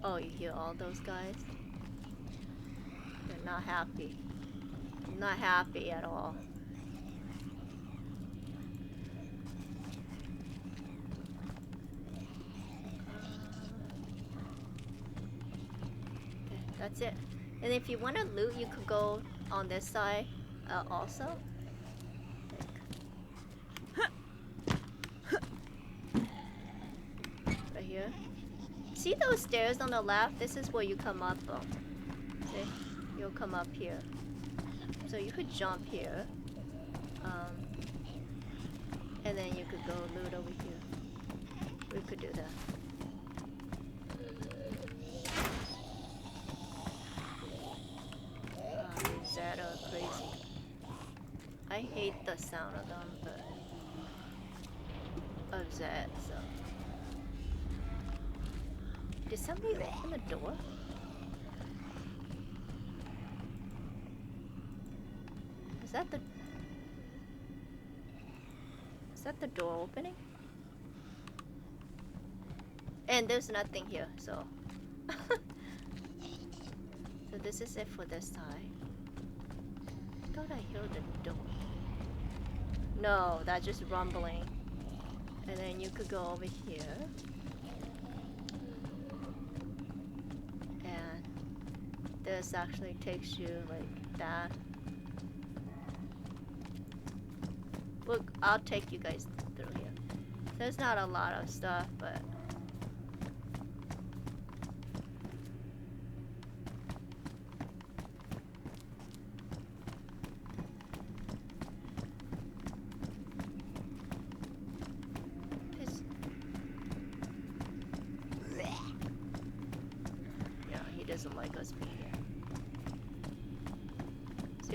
S4: Oh, you hear all those guys? They're not happy. Not happy at all. Okay, that's it. And if you want to loot, you could go on this side also. Right here. See those stairs on the left? This is where you come up from. See? You'll come up here. So you could jump here. And then you could go loot over here. We could do that. That are crazy. I hate the sound of them, but of that, so. Did somebody open the door? Is that the door opening? And there's nothing here, so. So this is it for this side. I thought I heard the door. No, that's just rumbling. And then you could go over here. And this actually takes you like that. Look, I'll take you guys through here. There's not a lot of stuff, but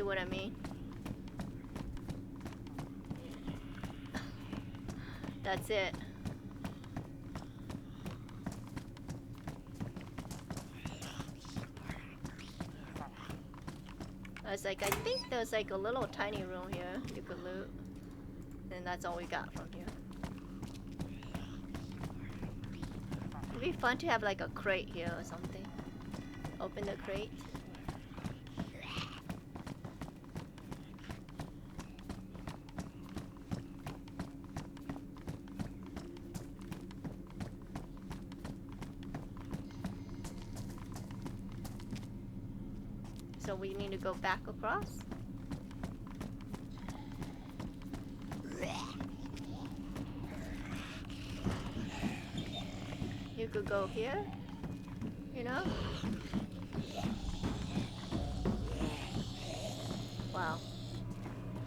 S4: what I mean? That's it. I was like, I think there's like a little tiny room here you could loot. And that's all we got from here. It'd be fun to have like a crate here or something. Open the crate. So we need to go back across. You could go here, you know? Wow.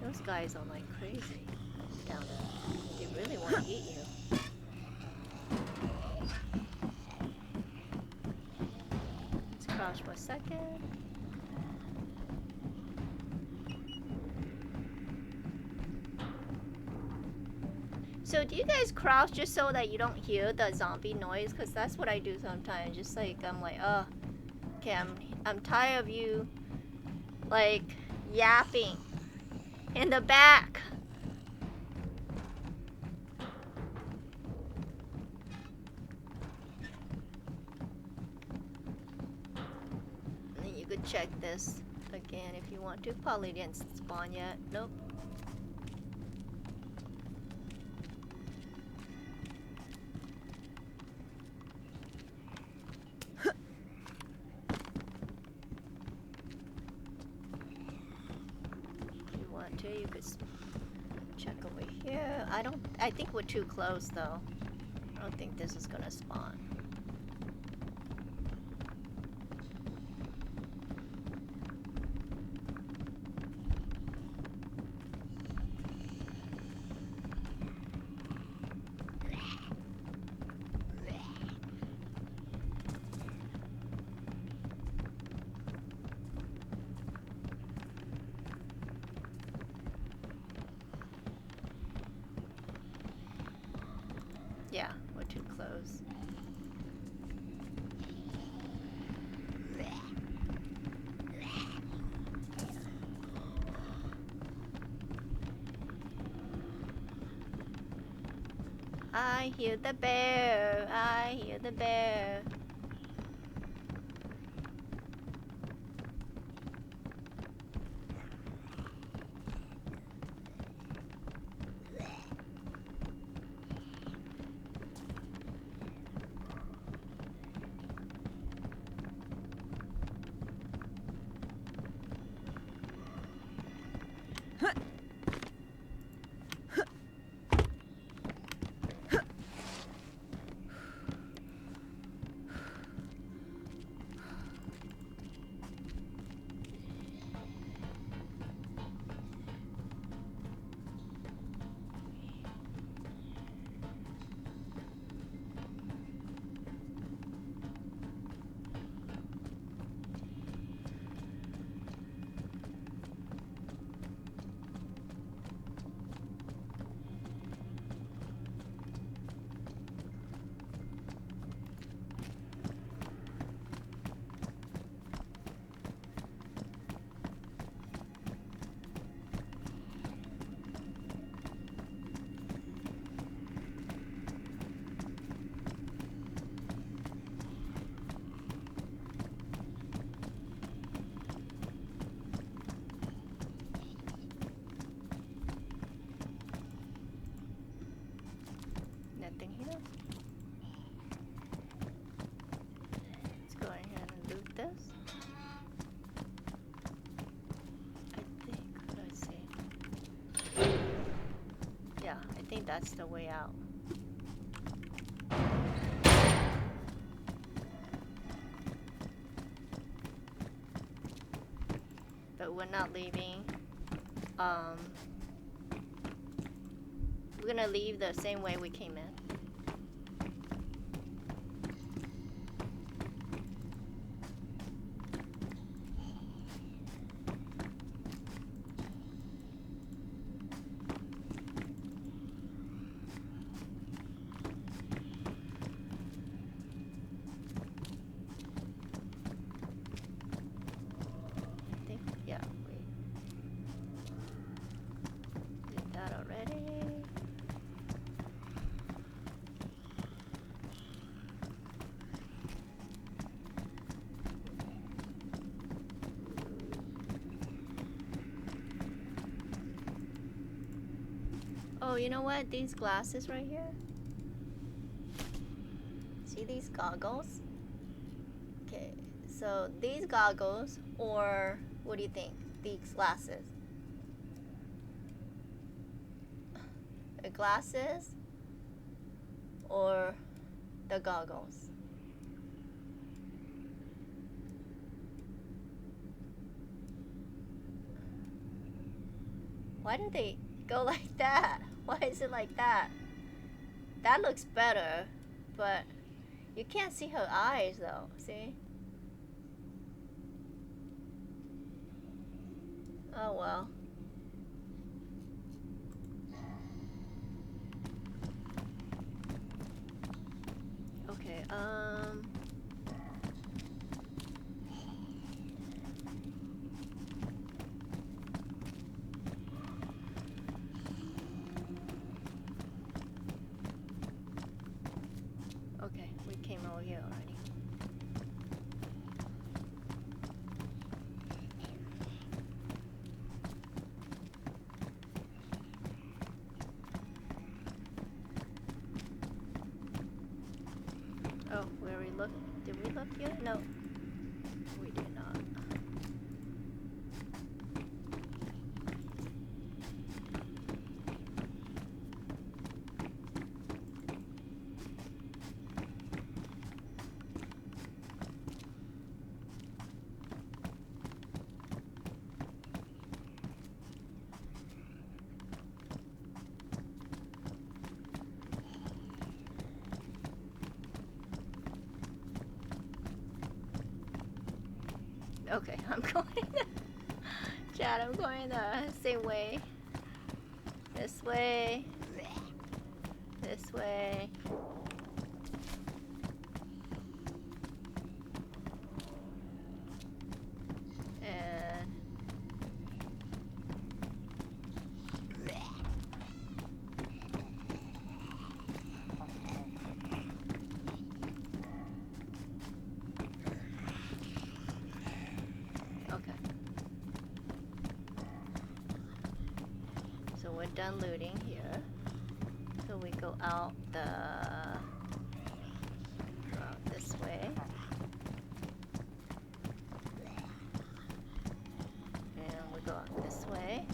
S4: Those guys are like crazy down there. They really want to eat you. Let's crouch for a second. So do you guys crouch just so that you don't hear the zombie noise? Because that's what I do sometimes. Just like, I'm like, oh, okay, I'm tired of you, like, yapping in the back. And then you could check this again if you want to. Probably didn't spawn yet. Nope. You could check over here. I think we're too close though. I don't think this is gonna spawn. Yeah, we're too close. I hear the bear. I hear the bear. Nothing here. Let's go ahead and loot this. I think, let's see. Yeah, I think that's the way out. But we're not leaving. We're gonna leave the same way we came in. Oh, you know what? These glasses right here. See these goggles? Okay, so these goggles, or what do you think? These glasses. The glasses or the goggles? Why do they go like that? Why is it like that? That looks better, but you can't see her eyes though, see? Oh well. Okay, okay, we came over here already. Oh, where we look? Did we look here? No, we did not. Okay, I'm going. Chad, I'm going the same way. This way. This way. And okay. So we're done looting here. So we go out this way. And we go out this way.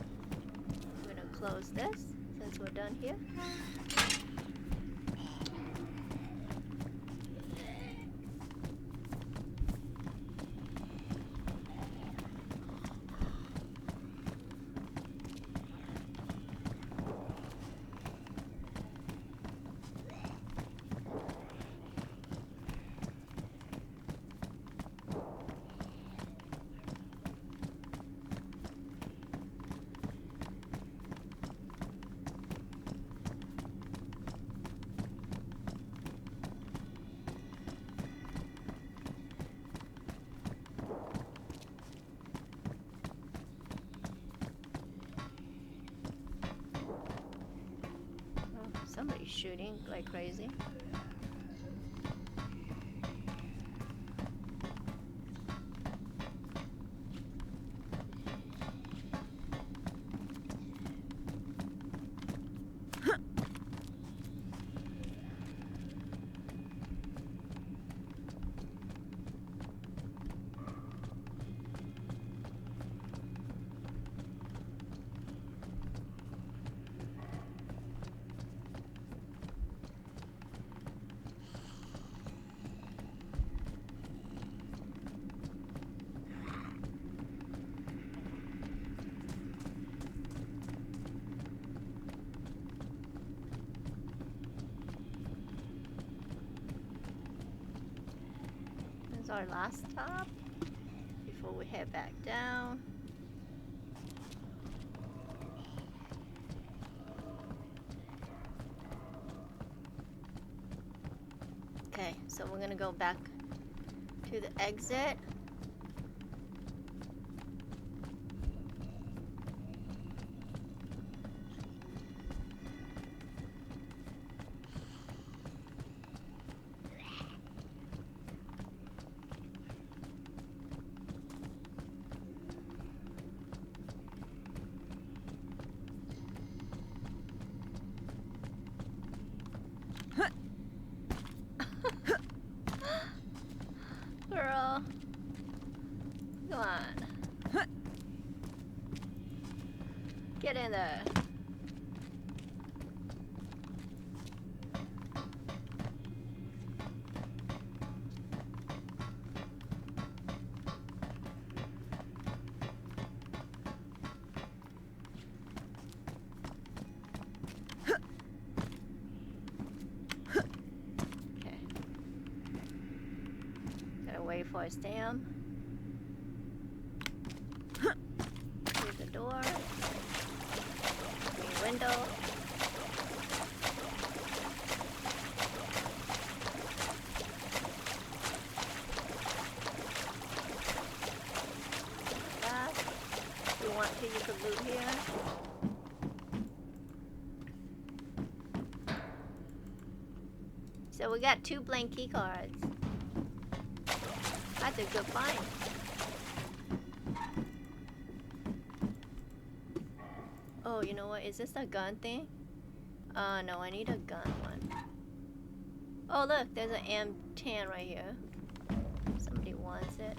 S4: We're gonna close this since we're done here. Somebody's shooting like crazy. This is our last stop before we head back down. Okay, so we're gonna go back to the exit. Come on. Get in there. Okay. Gotta wait for a stamp. Through the door. The window. That. If you want to, you could loot here. So we got 2 blank key cards. That's a good find. Oh, you know what? Is this a gun thing? No, I need a gun one. Oh, look, there's an M10 right here. Somebody wants it.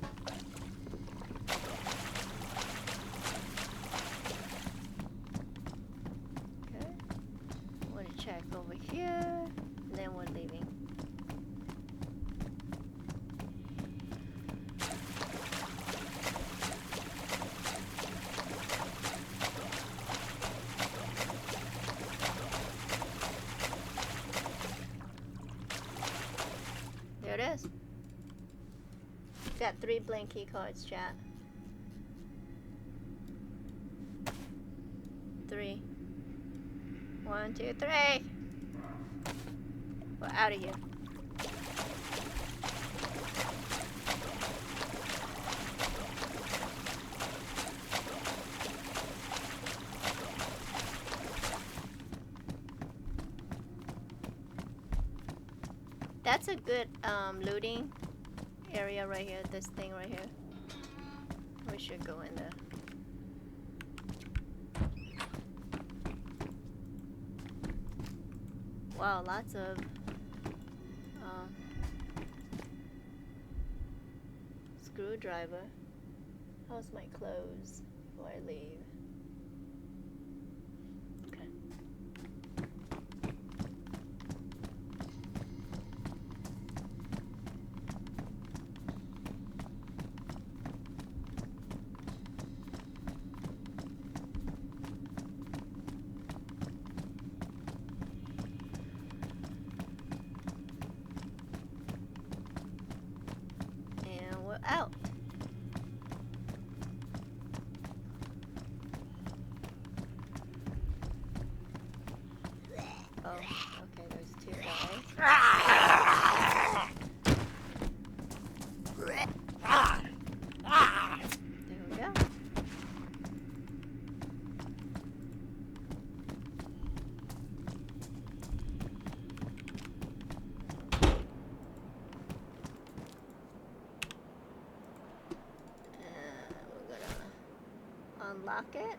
S4: Okay. I want to check over here, and then we're leaving. There it is. Got 3 blank key cards, chat. 3. 1, 2, 3. We're out of here. That's a good looting area right here. This thing right here. We should go in there. Wow, lots of screwdriver. How's my clothes before I leave? Okay. And we're out. Oh, okay, there's 2 guys. There we go. We're gonna unlock it.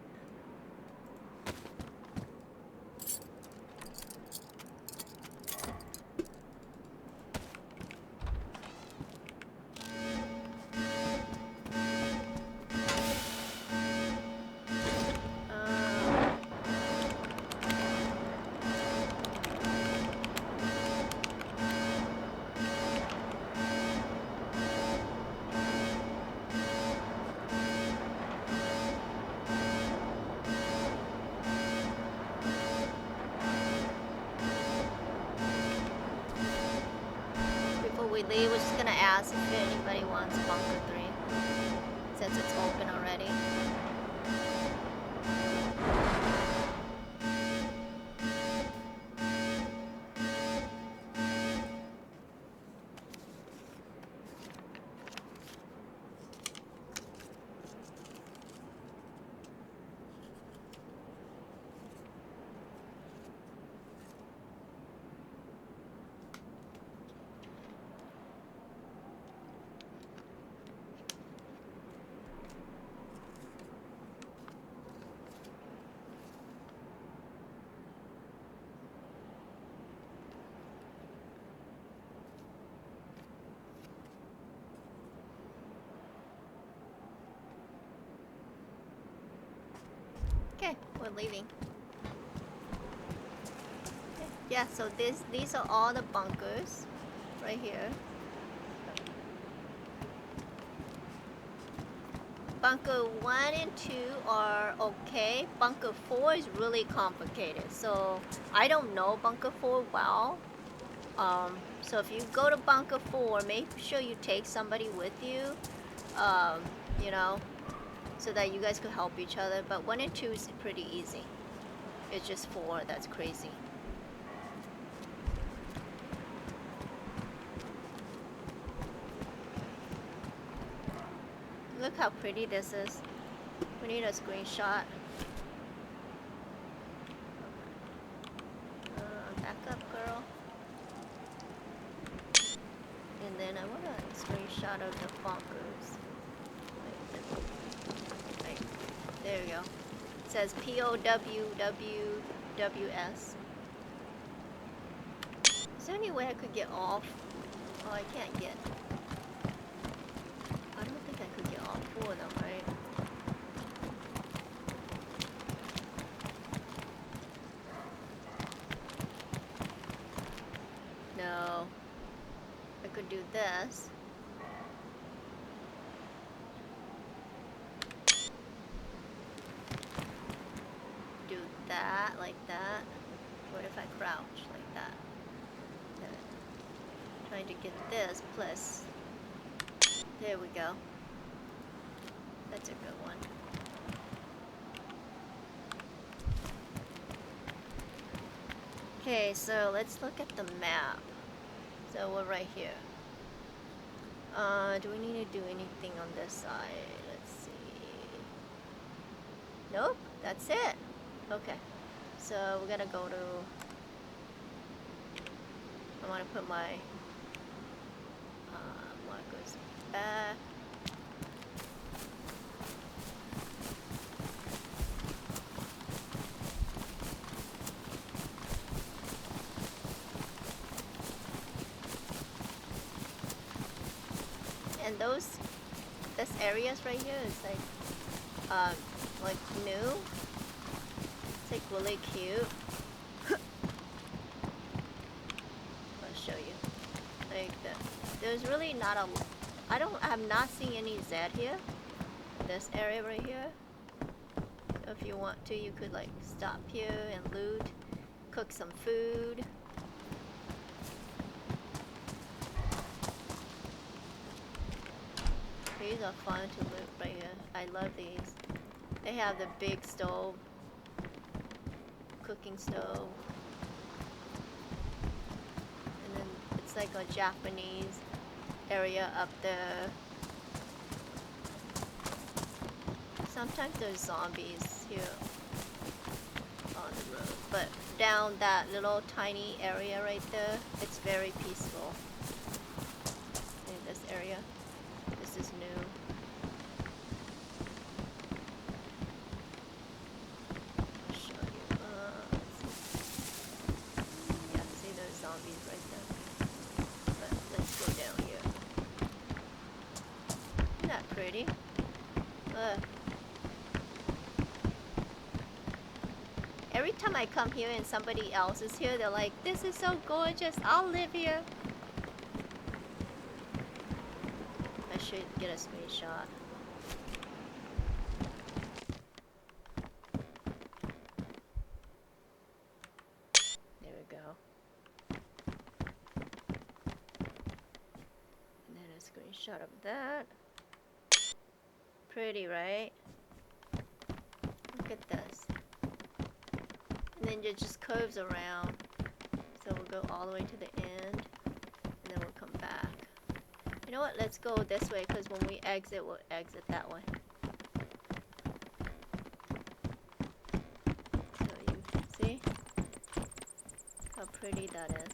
S4: Before we leave, we're just gonna ask if anybody wants bunker 3, since it's open already. Okay, we're leaving. Okay. Yeah, so these are all the bunkers right here. Bunker 1 and 2 are okay. Bunker 4 is really complicated. So I don't know Bunker 4 well. So if you go to Bunker 4, make sure you take somebody with you. You know, so that you guys could help each other. But 1 and 2 is pretty easy. It's just 4 that's crazy. Look how pretty this is. We need a screenshot. Back up, girl. And then I want a screenshot of the bunkers. Wait, there we go. It says POWWWS. Is there any way I could get off? Oh, I can't get. I don't think I could get all 4 of them, right? No. I could do this. Do that, like that. What if I crouch, like that? Then trying to get this, plus... There we go. That's a good one. Okay, so let's look at the map. So we're right here. Do we need to do anything on this side? Let's see. Nope, that's it. Okay. So we're gonna go to... I want to put my markers back. And this areas right here is like new. It's like really cute. I'll show you. Like there's really not a. I'm not seeing any Z here. This area right here. So if you want to, you could like stop here and loot, cook some food. These are fun to loot right here. I love these. They have the big stove, cooking stove, and then it's like a Japanese area up there. Sometimes there's zombies here on the road, but down that little tiny area right there, it's very peaceful. In this area. This is new. I'll show you. Let's see. Yeah, see those zombies right there. But let's go down here. Isn't that pretty? Every time I come here and somebody else is here, they're like, "This is so gorgeous. I'll live here." I should get a screenshot. There we go. And then a screenshot of that. Pretty, right? Look at this. And then it just curves around. So we'll go all the way to the end. And then we'll come back. You know what? Let's go this way, because when we exit, we'll exit that way. So you see how pretty that is.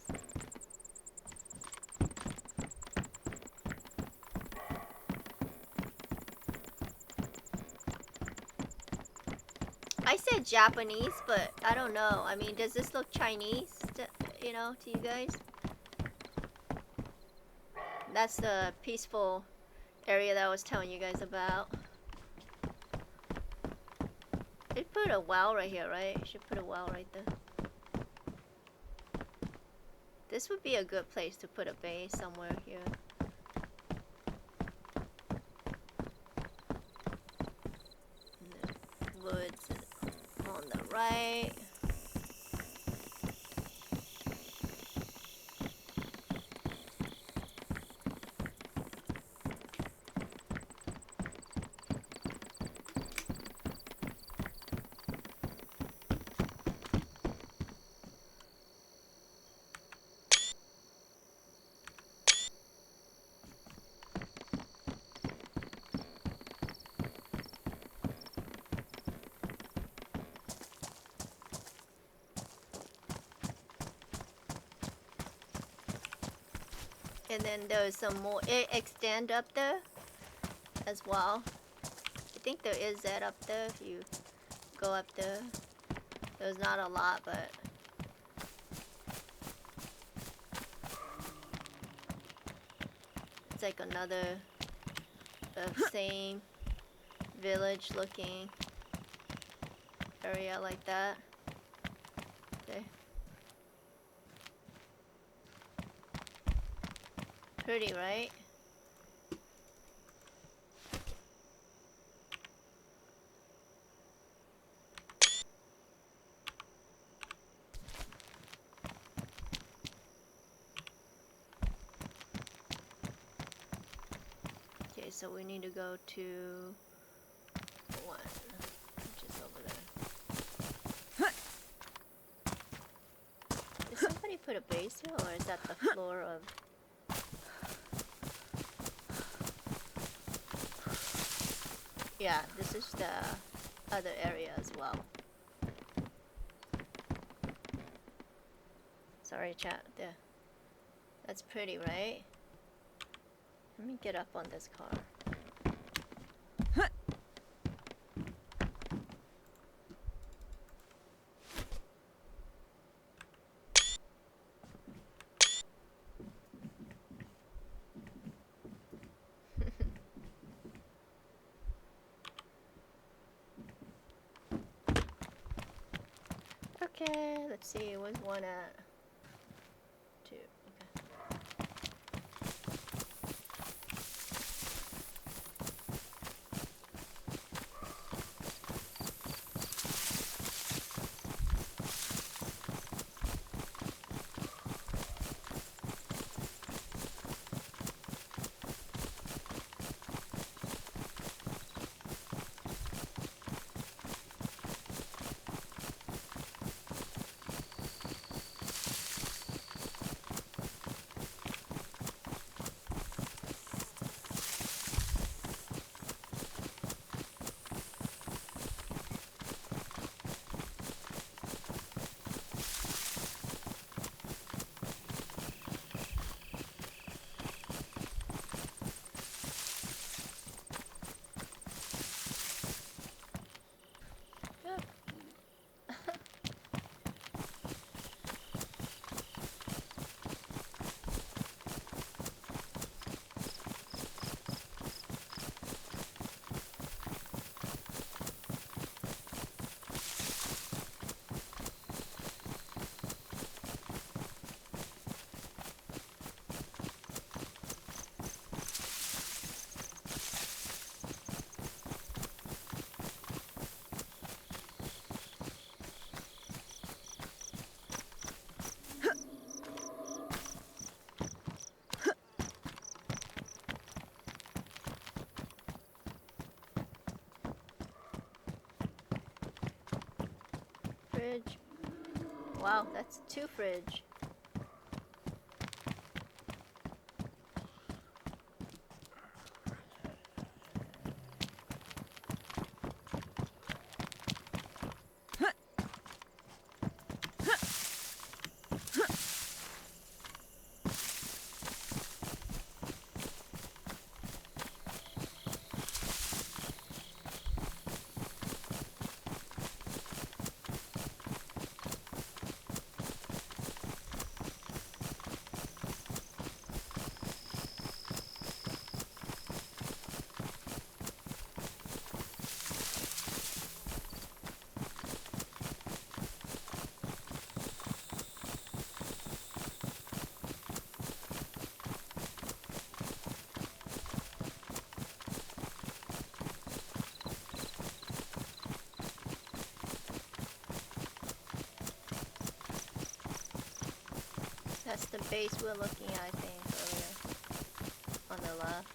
S4: I said Japanese, but I don't know. I mean, does this look Chinese, to you guys? That's the peaceful area that I was telling you guys about. It's put a well right here, right? You should put a well right there. This would be a good place to put a base somewhere here. And the woods on the right. And then there's some more. It extend up there as well. I think there is that up there if you go up there. There's not a lot, but it's like another same village looking area like that. Okay. Pretty, right? Okay, so we need to go to one, which is over there. Did somebody put a base here, or is that the floor of... Yeah, this is the other area as well. Sorry, chat. There. That's pretty, right? Let me get up on this car. Okay, let's see, where's one at? 2, okay. Fridge. Wow, that's 2 fridge. base we were looking at, I think, earlier. On the left.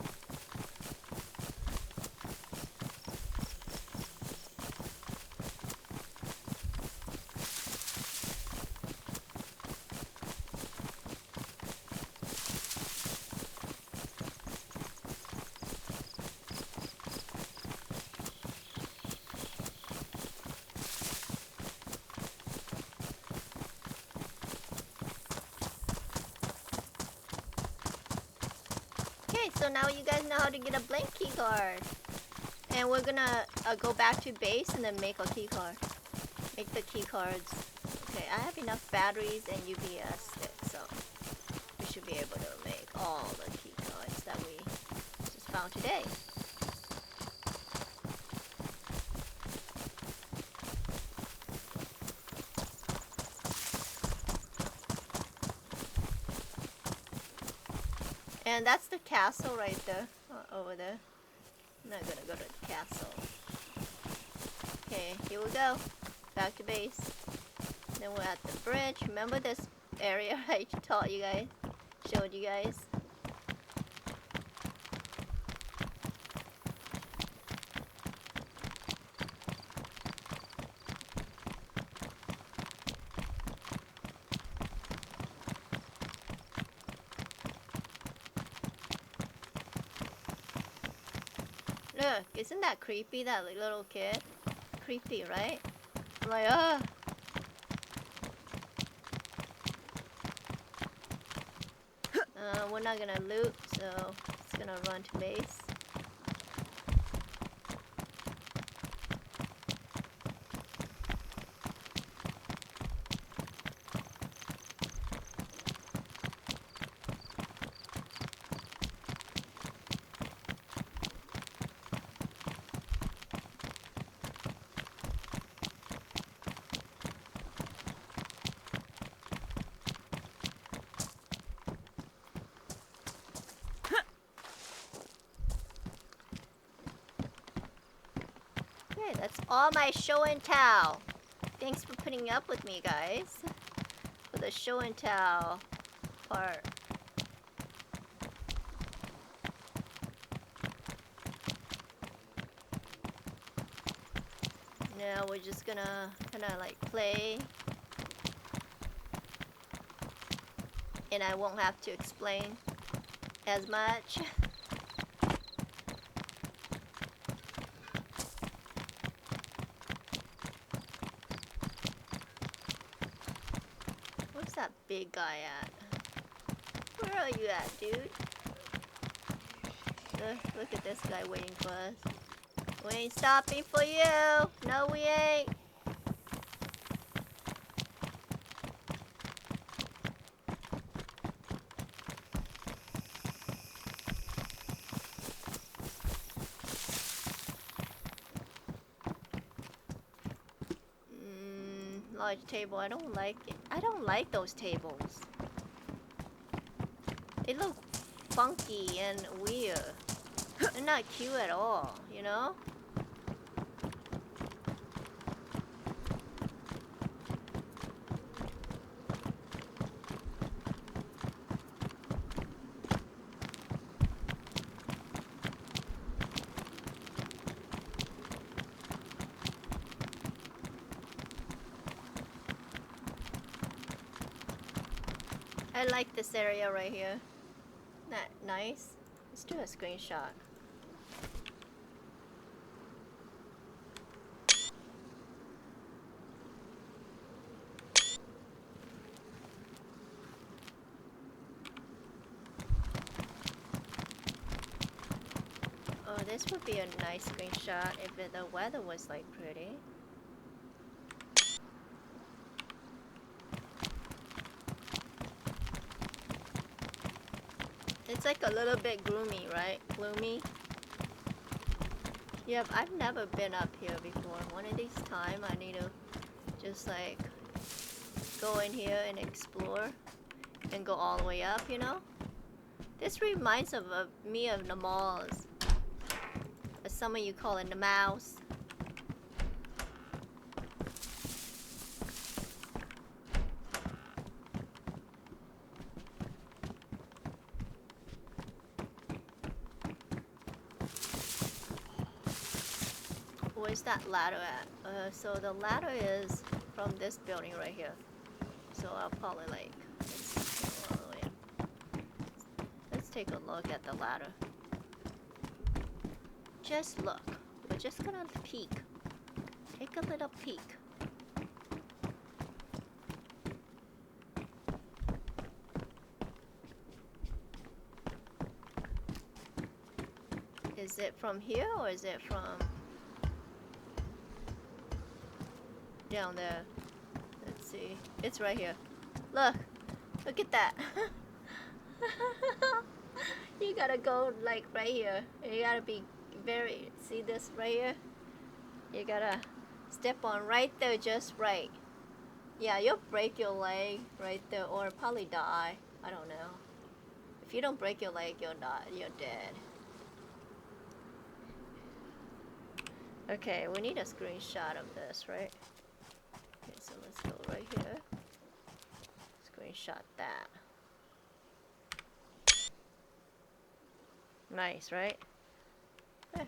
S4: Okay, so now you guys know how to get a blank key card. And we're gonna go back to base and then make a key card. Make the key cards. Okay, I have enough batteries and UPS sticks, so we should be able to make all the key cards that we just found today. And that's the castle right there, over there. I'm not gonna go to the castle. Okay, here we go. Back to base. Then we're at the bridge. Remember this area I taught you guys? Showed you guys? Look, isn't that creepy, that little kid? Creepy, right? I'm like, ah. We're not gonna loot, so it's gonna run to base. Okay, that's all my show and tell. Thanks for putting up with me, guys. For the show and tell part. Now we're just gonna kinda like play. And I won't have to explain as much. Where's that big guy at? Where are you at, dude? Look at this guy waiting for us. We ain't stopping for you. No, we ain't. Large table. I don't like it. I don't like those tables. They look funky and weird. They're not cute at all, you know? I like this area right here. That nice. Let's do a screenshot. Oh, this would be a nice screenshot if the weather was like pretty. It's like a little bit gloomy, right? Gloomy. Yep, I've never been up here before. One of these times I need to just like go in here and explore and go all the way up, you know? This reminds me of the malls. As some of you call it, the mouse. Where's that ladder at? So the ladder is from this building right here. So I'll probably like, let's take a look at the ladder. Just look. We're just gonna peek. Take a little peek. Is it from here or is it from down there? Let's see. It's right here. Look. Look at that. You gotta go like right here. You gotta be very, see this right here? You gotta step on right there just right. Yeah, you'll break your leg right there or probably die. I don't know. If you don't break your leg, you'll die. You're dead. Okay, we need a screenshot of this, right? Okay, so let's go right here. Screenshot that. Nice, right? Eh.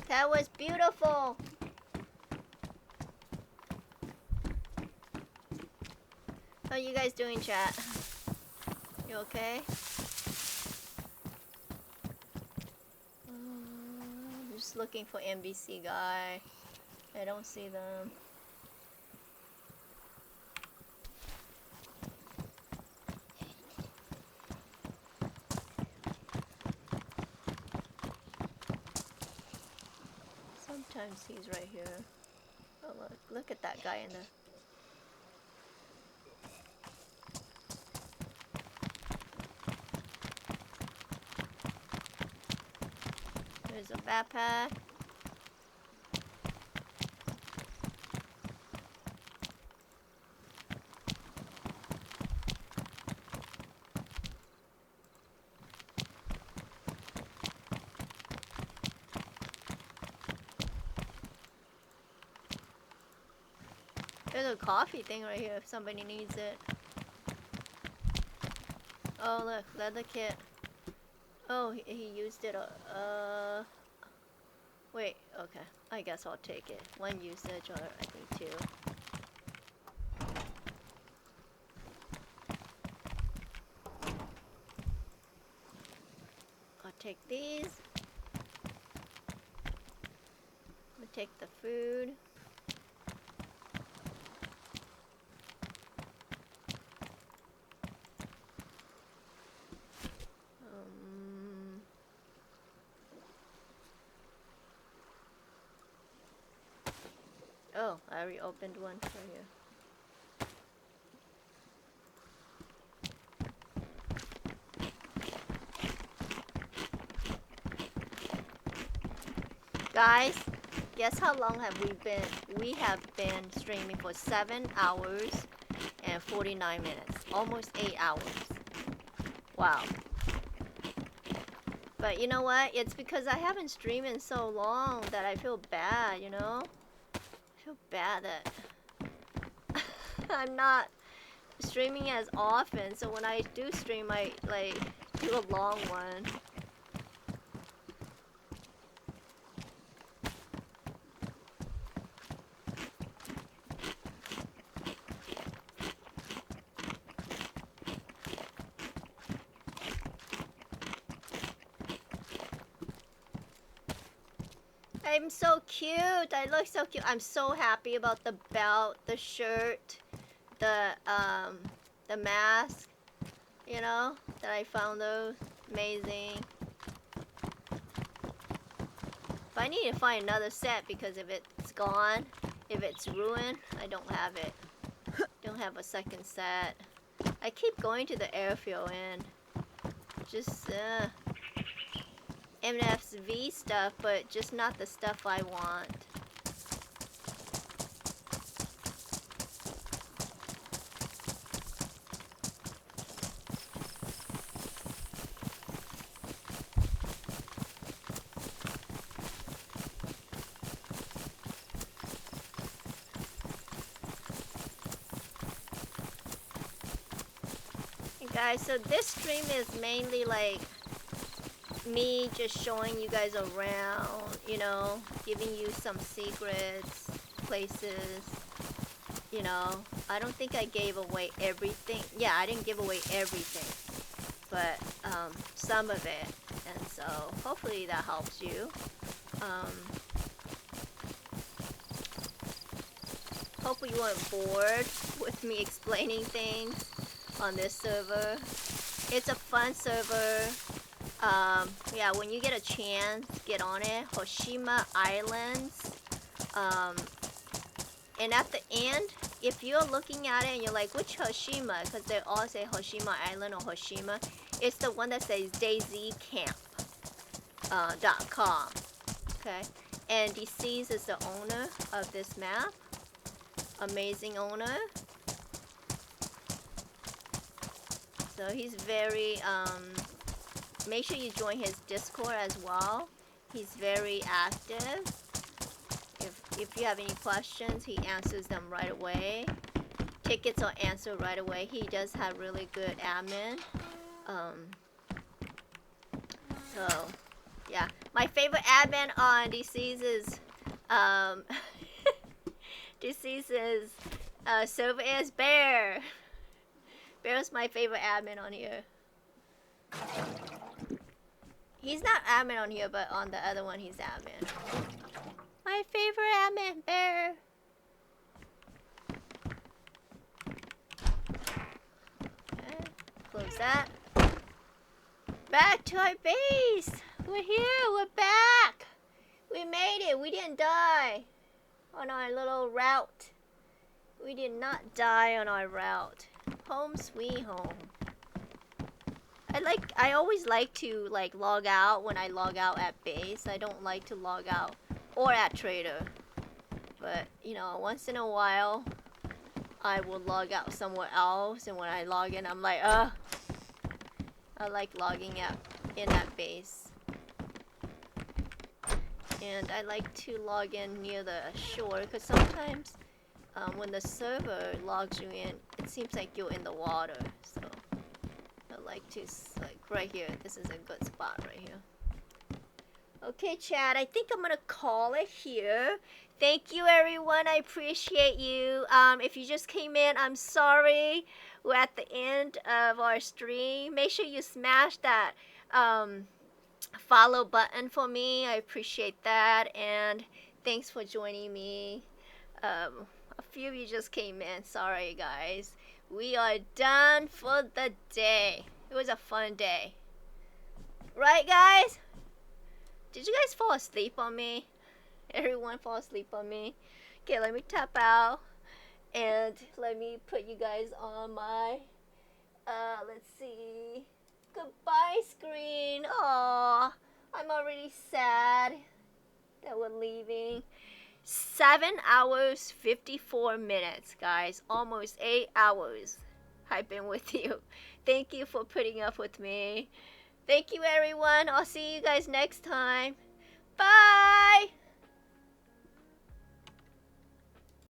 S4: That was beautiful. How you guys doing, chat? You okay? I'm just looking for NBC guy. I don't see them. Sometimes he's right here. Oh look at that guy in there. There's a backpack. There's a coffee thing right here if somebody needs it. Oh look, leather kit. Oh, he used it. Wait, okay. I guess I'll take it. One usage, or I think two. I'll take these. I'll take the food. Oh, I already opened one for you. Guys, guess how long have we been? We have been streaming for 7 hours and 49 minutes. Almost 8 hours. Wow. But you know what? It's because I haven't streamed in so long that I feel bad, you know? I feel bad that I'm not streaming as often, so when I do stream, I like do a long one. I'm so cute. I look so cute. I'm so happy about the belt, the shirt, the mask. You know, that I found those amazing. But I need to find another set because if it's gone, if it's ruined, I don't have it. Don't have a second set. I keep going to the airfield and just MFV stuff, but just not the stuff I want. guys, so this stream is mainly like me just showing you guys around, you know, giving you some secrets, places, you know. I don't think I gave away everything. Yeah, I didn't give away everything, but some of it, and so hopefully that helps you. Hopefully you weren't bored with me explaining things on this server. It's a fun server. Yeah, when you get a chance, get on it. Hashima Islands. And at the end, if you're looking at it and you're like, which Hashima? Because they all say Hashima Island or Hashima. It's the one that says dayzcamp.com. Okay? And dayz is the owner of this map. Amazing owner. So he's very, make sure you join his Discord as well. He's very active. If you have any questions, he answers them right away. Tickets are answered right away. He does have really good admin. So, yeah. My favorite admin on dayz is, dayz's server is Bear. Bear's my favorite admin on here. He's not admin on here, but on the other one he's admin. My favorite admin, Bear. Okay, close that. Back to our base. We're here. We're back. We made it. We didn't die on our little route. We did not die on our route. Home sweet home. I always like to like log out when I log out at base. I don't like to log out or at trader. But you know, once in a while I will log out somewhere else, and when I log in I'm like, I like logging out in at base. And I like to log in near the shore because sometimes when the server logs you in, it seems like you're in the water. So I like to, like right here, this is a good spot right here. Okay, chat, I think I'm gonna call it here. Thank you, everyone. I appreciate you. If you just came in, I'm sorry. We're at the end of our stream. Make sure you smash that follow button for me. I appreciate that. And thanks for joining me. A few of you just came in. Sorry, guys. We are done for the day. It was a fun day. Right, guys? Did you guys fall asleep on me? Everyone fall asleep on me? Okay, let me tap out. And let me put you guys on my, let's see, goodbye screen. Aww, I'm already sad that we're leaving. 7 hours, 54 minutes, guys. Almost 8 hours I've been with you. Thank you for putting up with me. Thank you, everyone. I'll see you guys next time. Bye!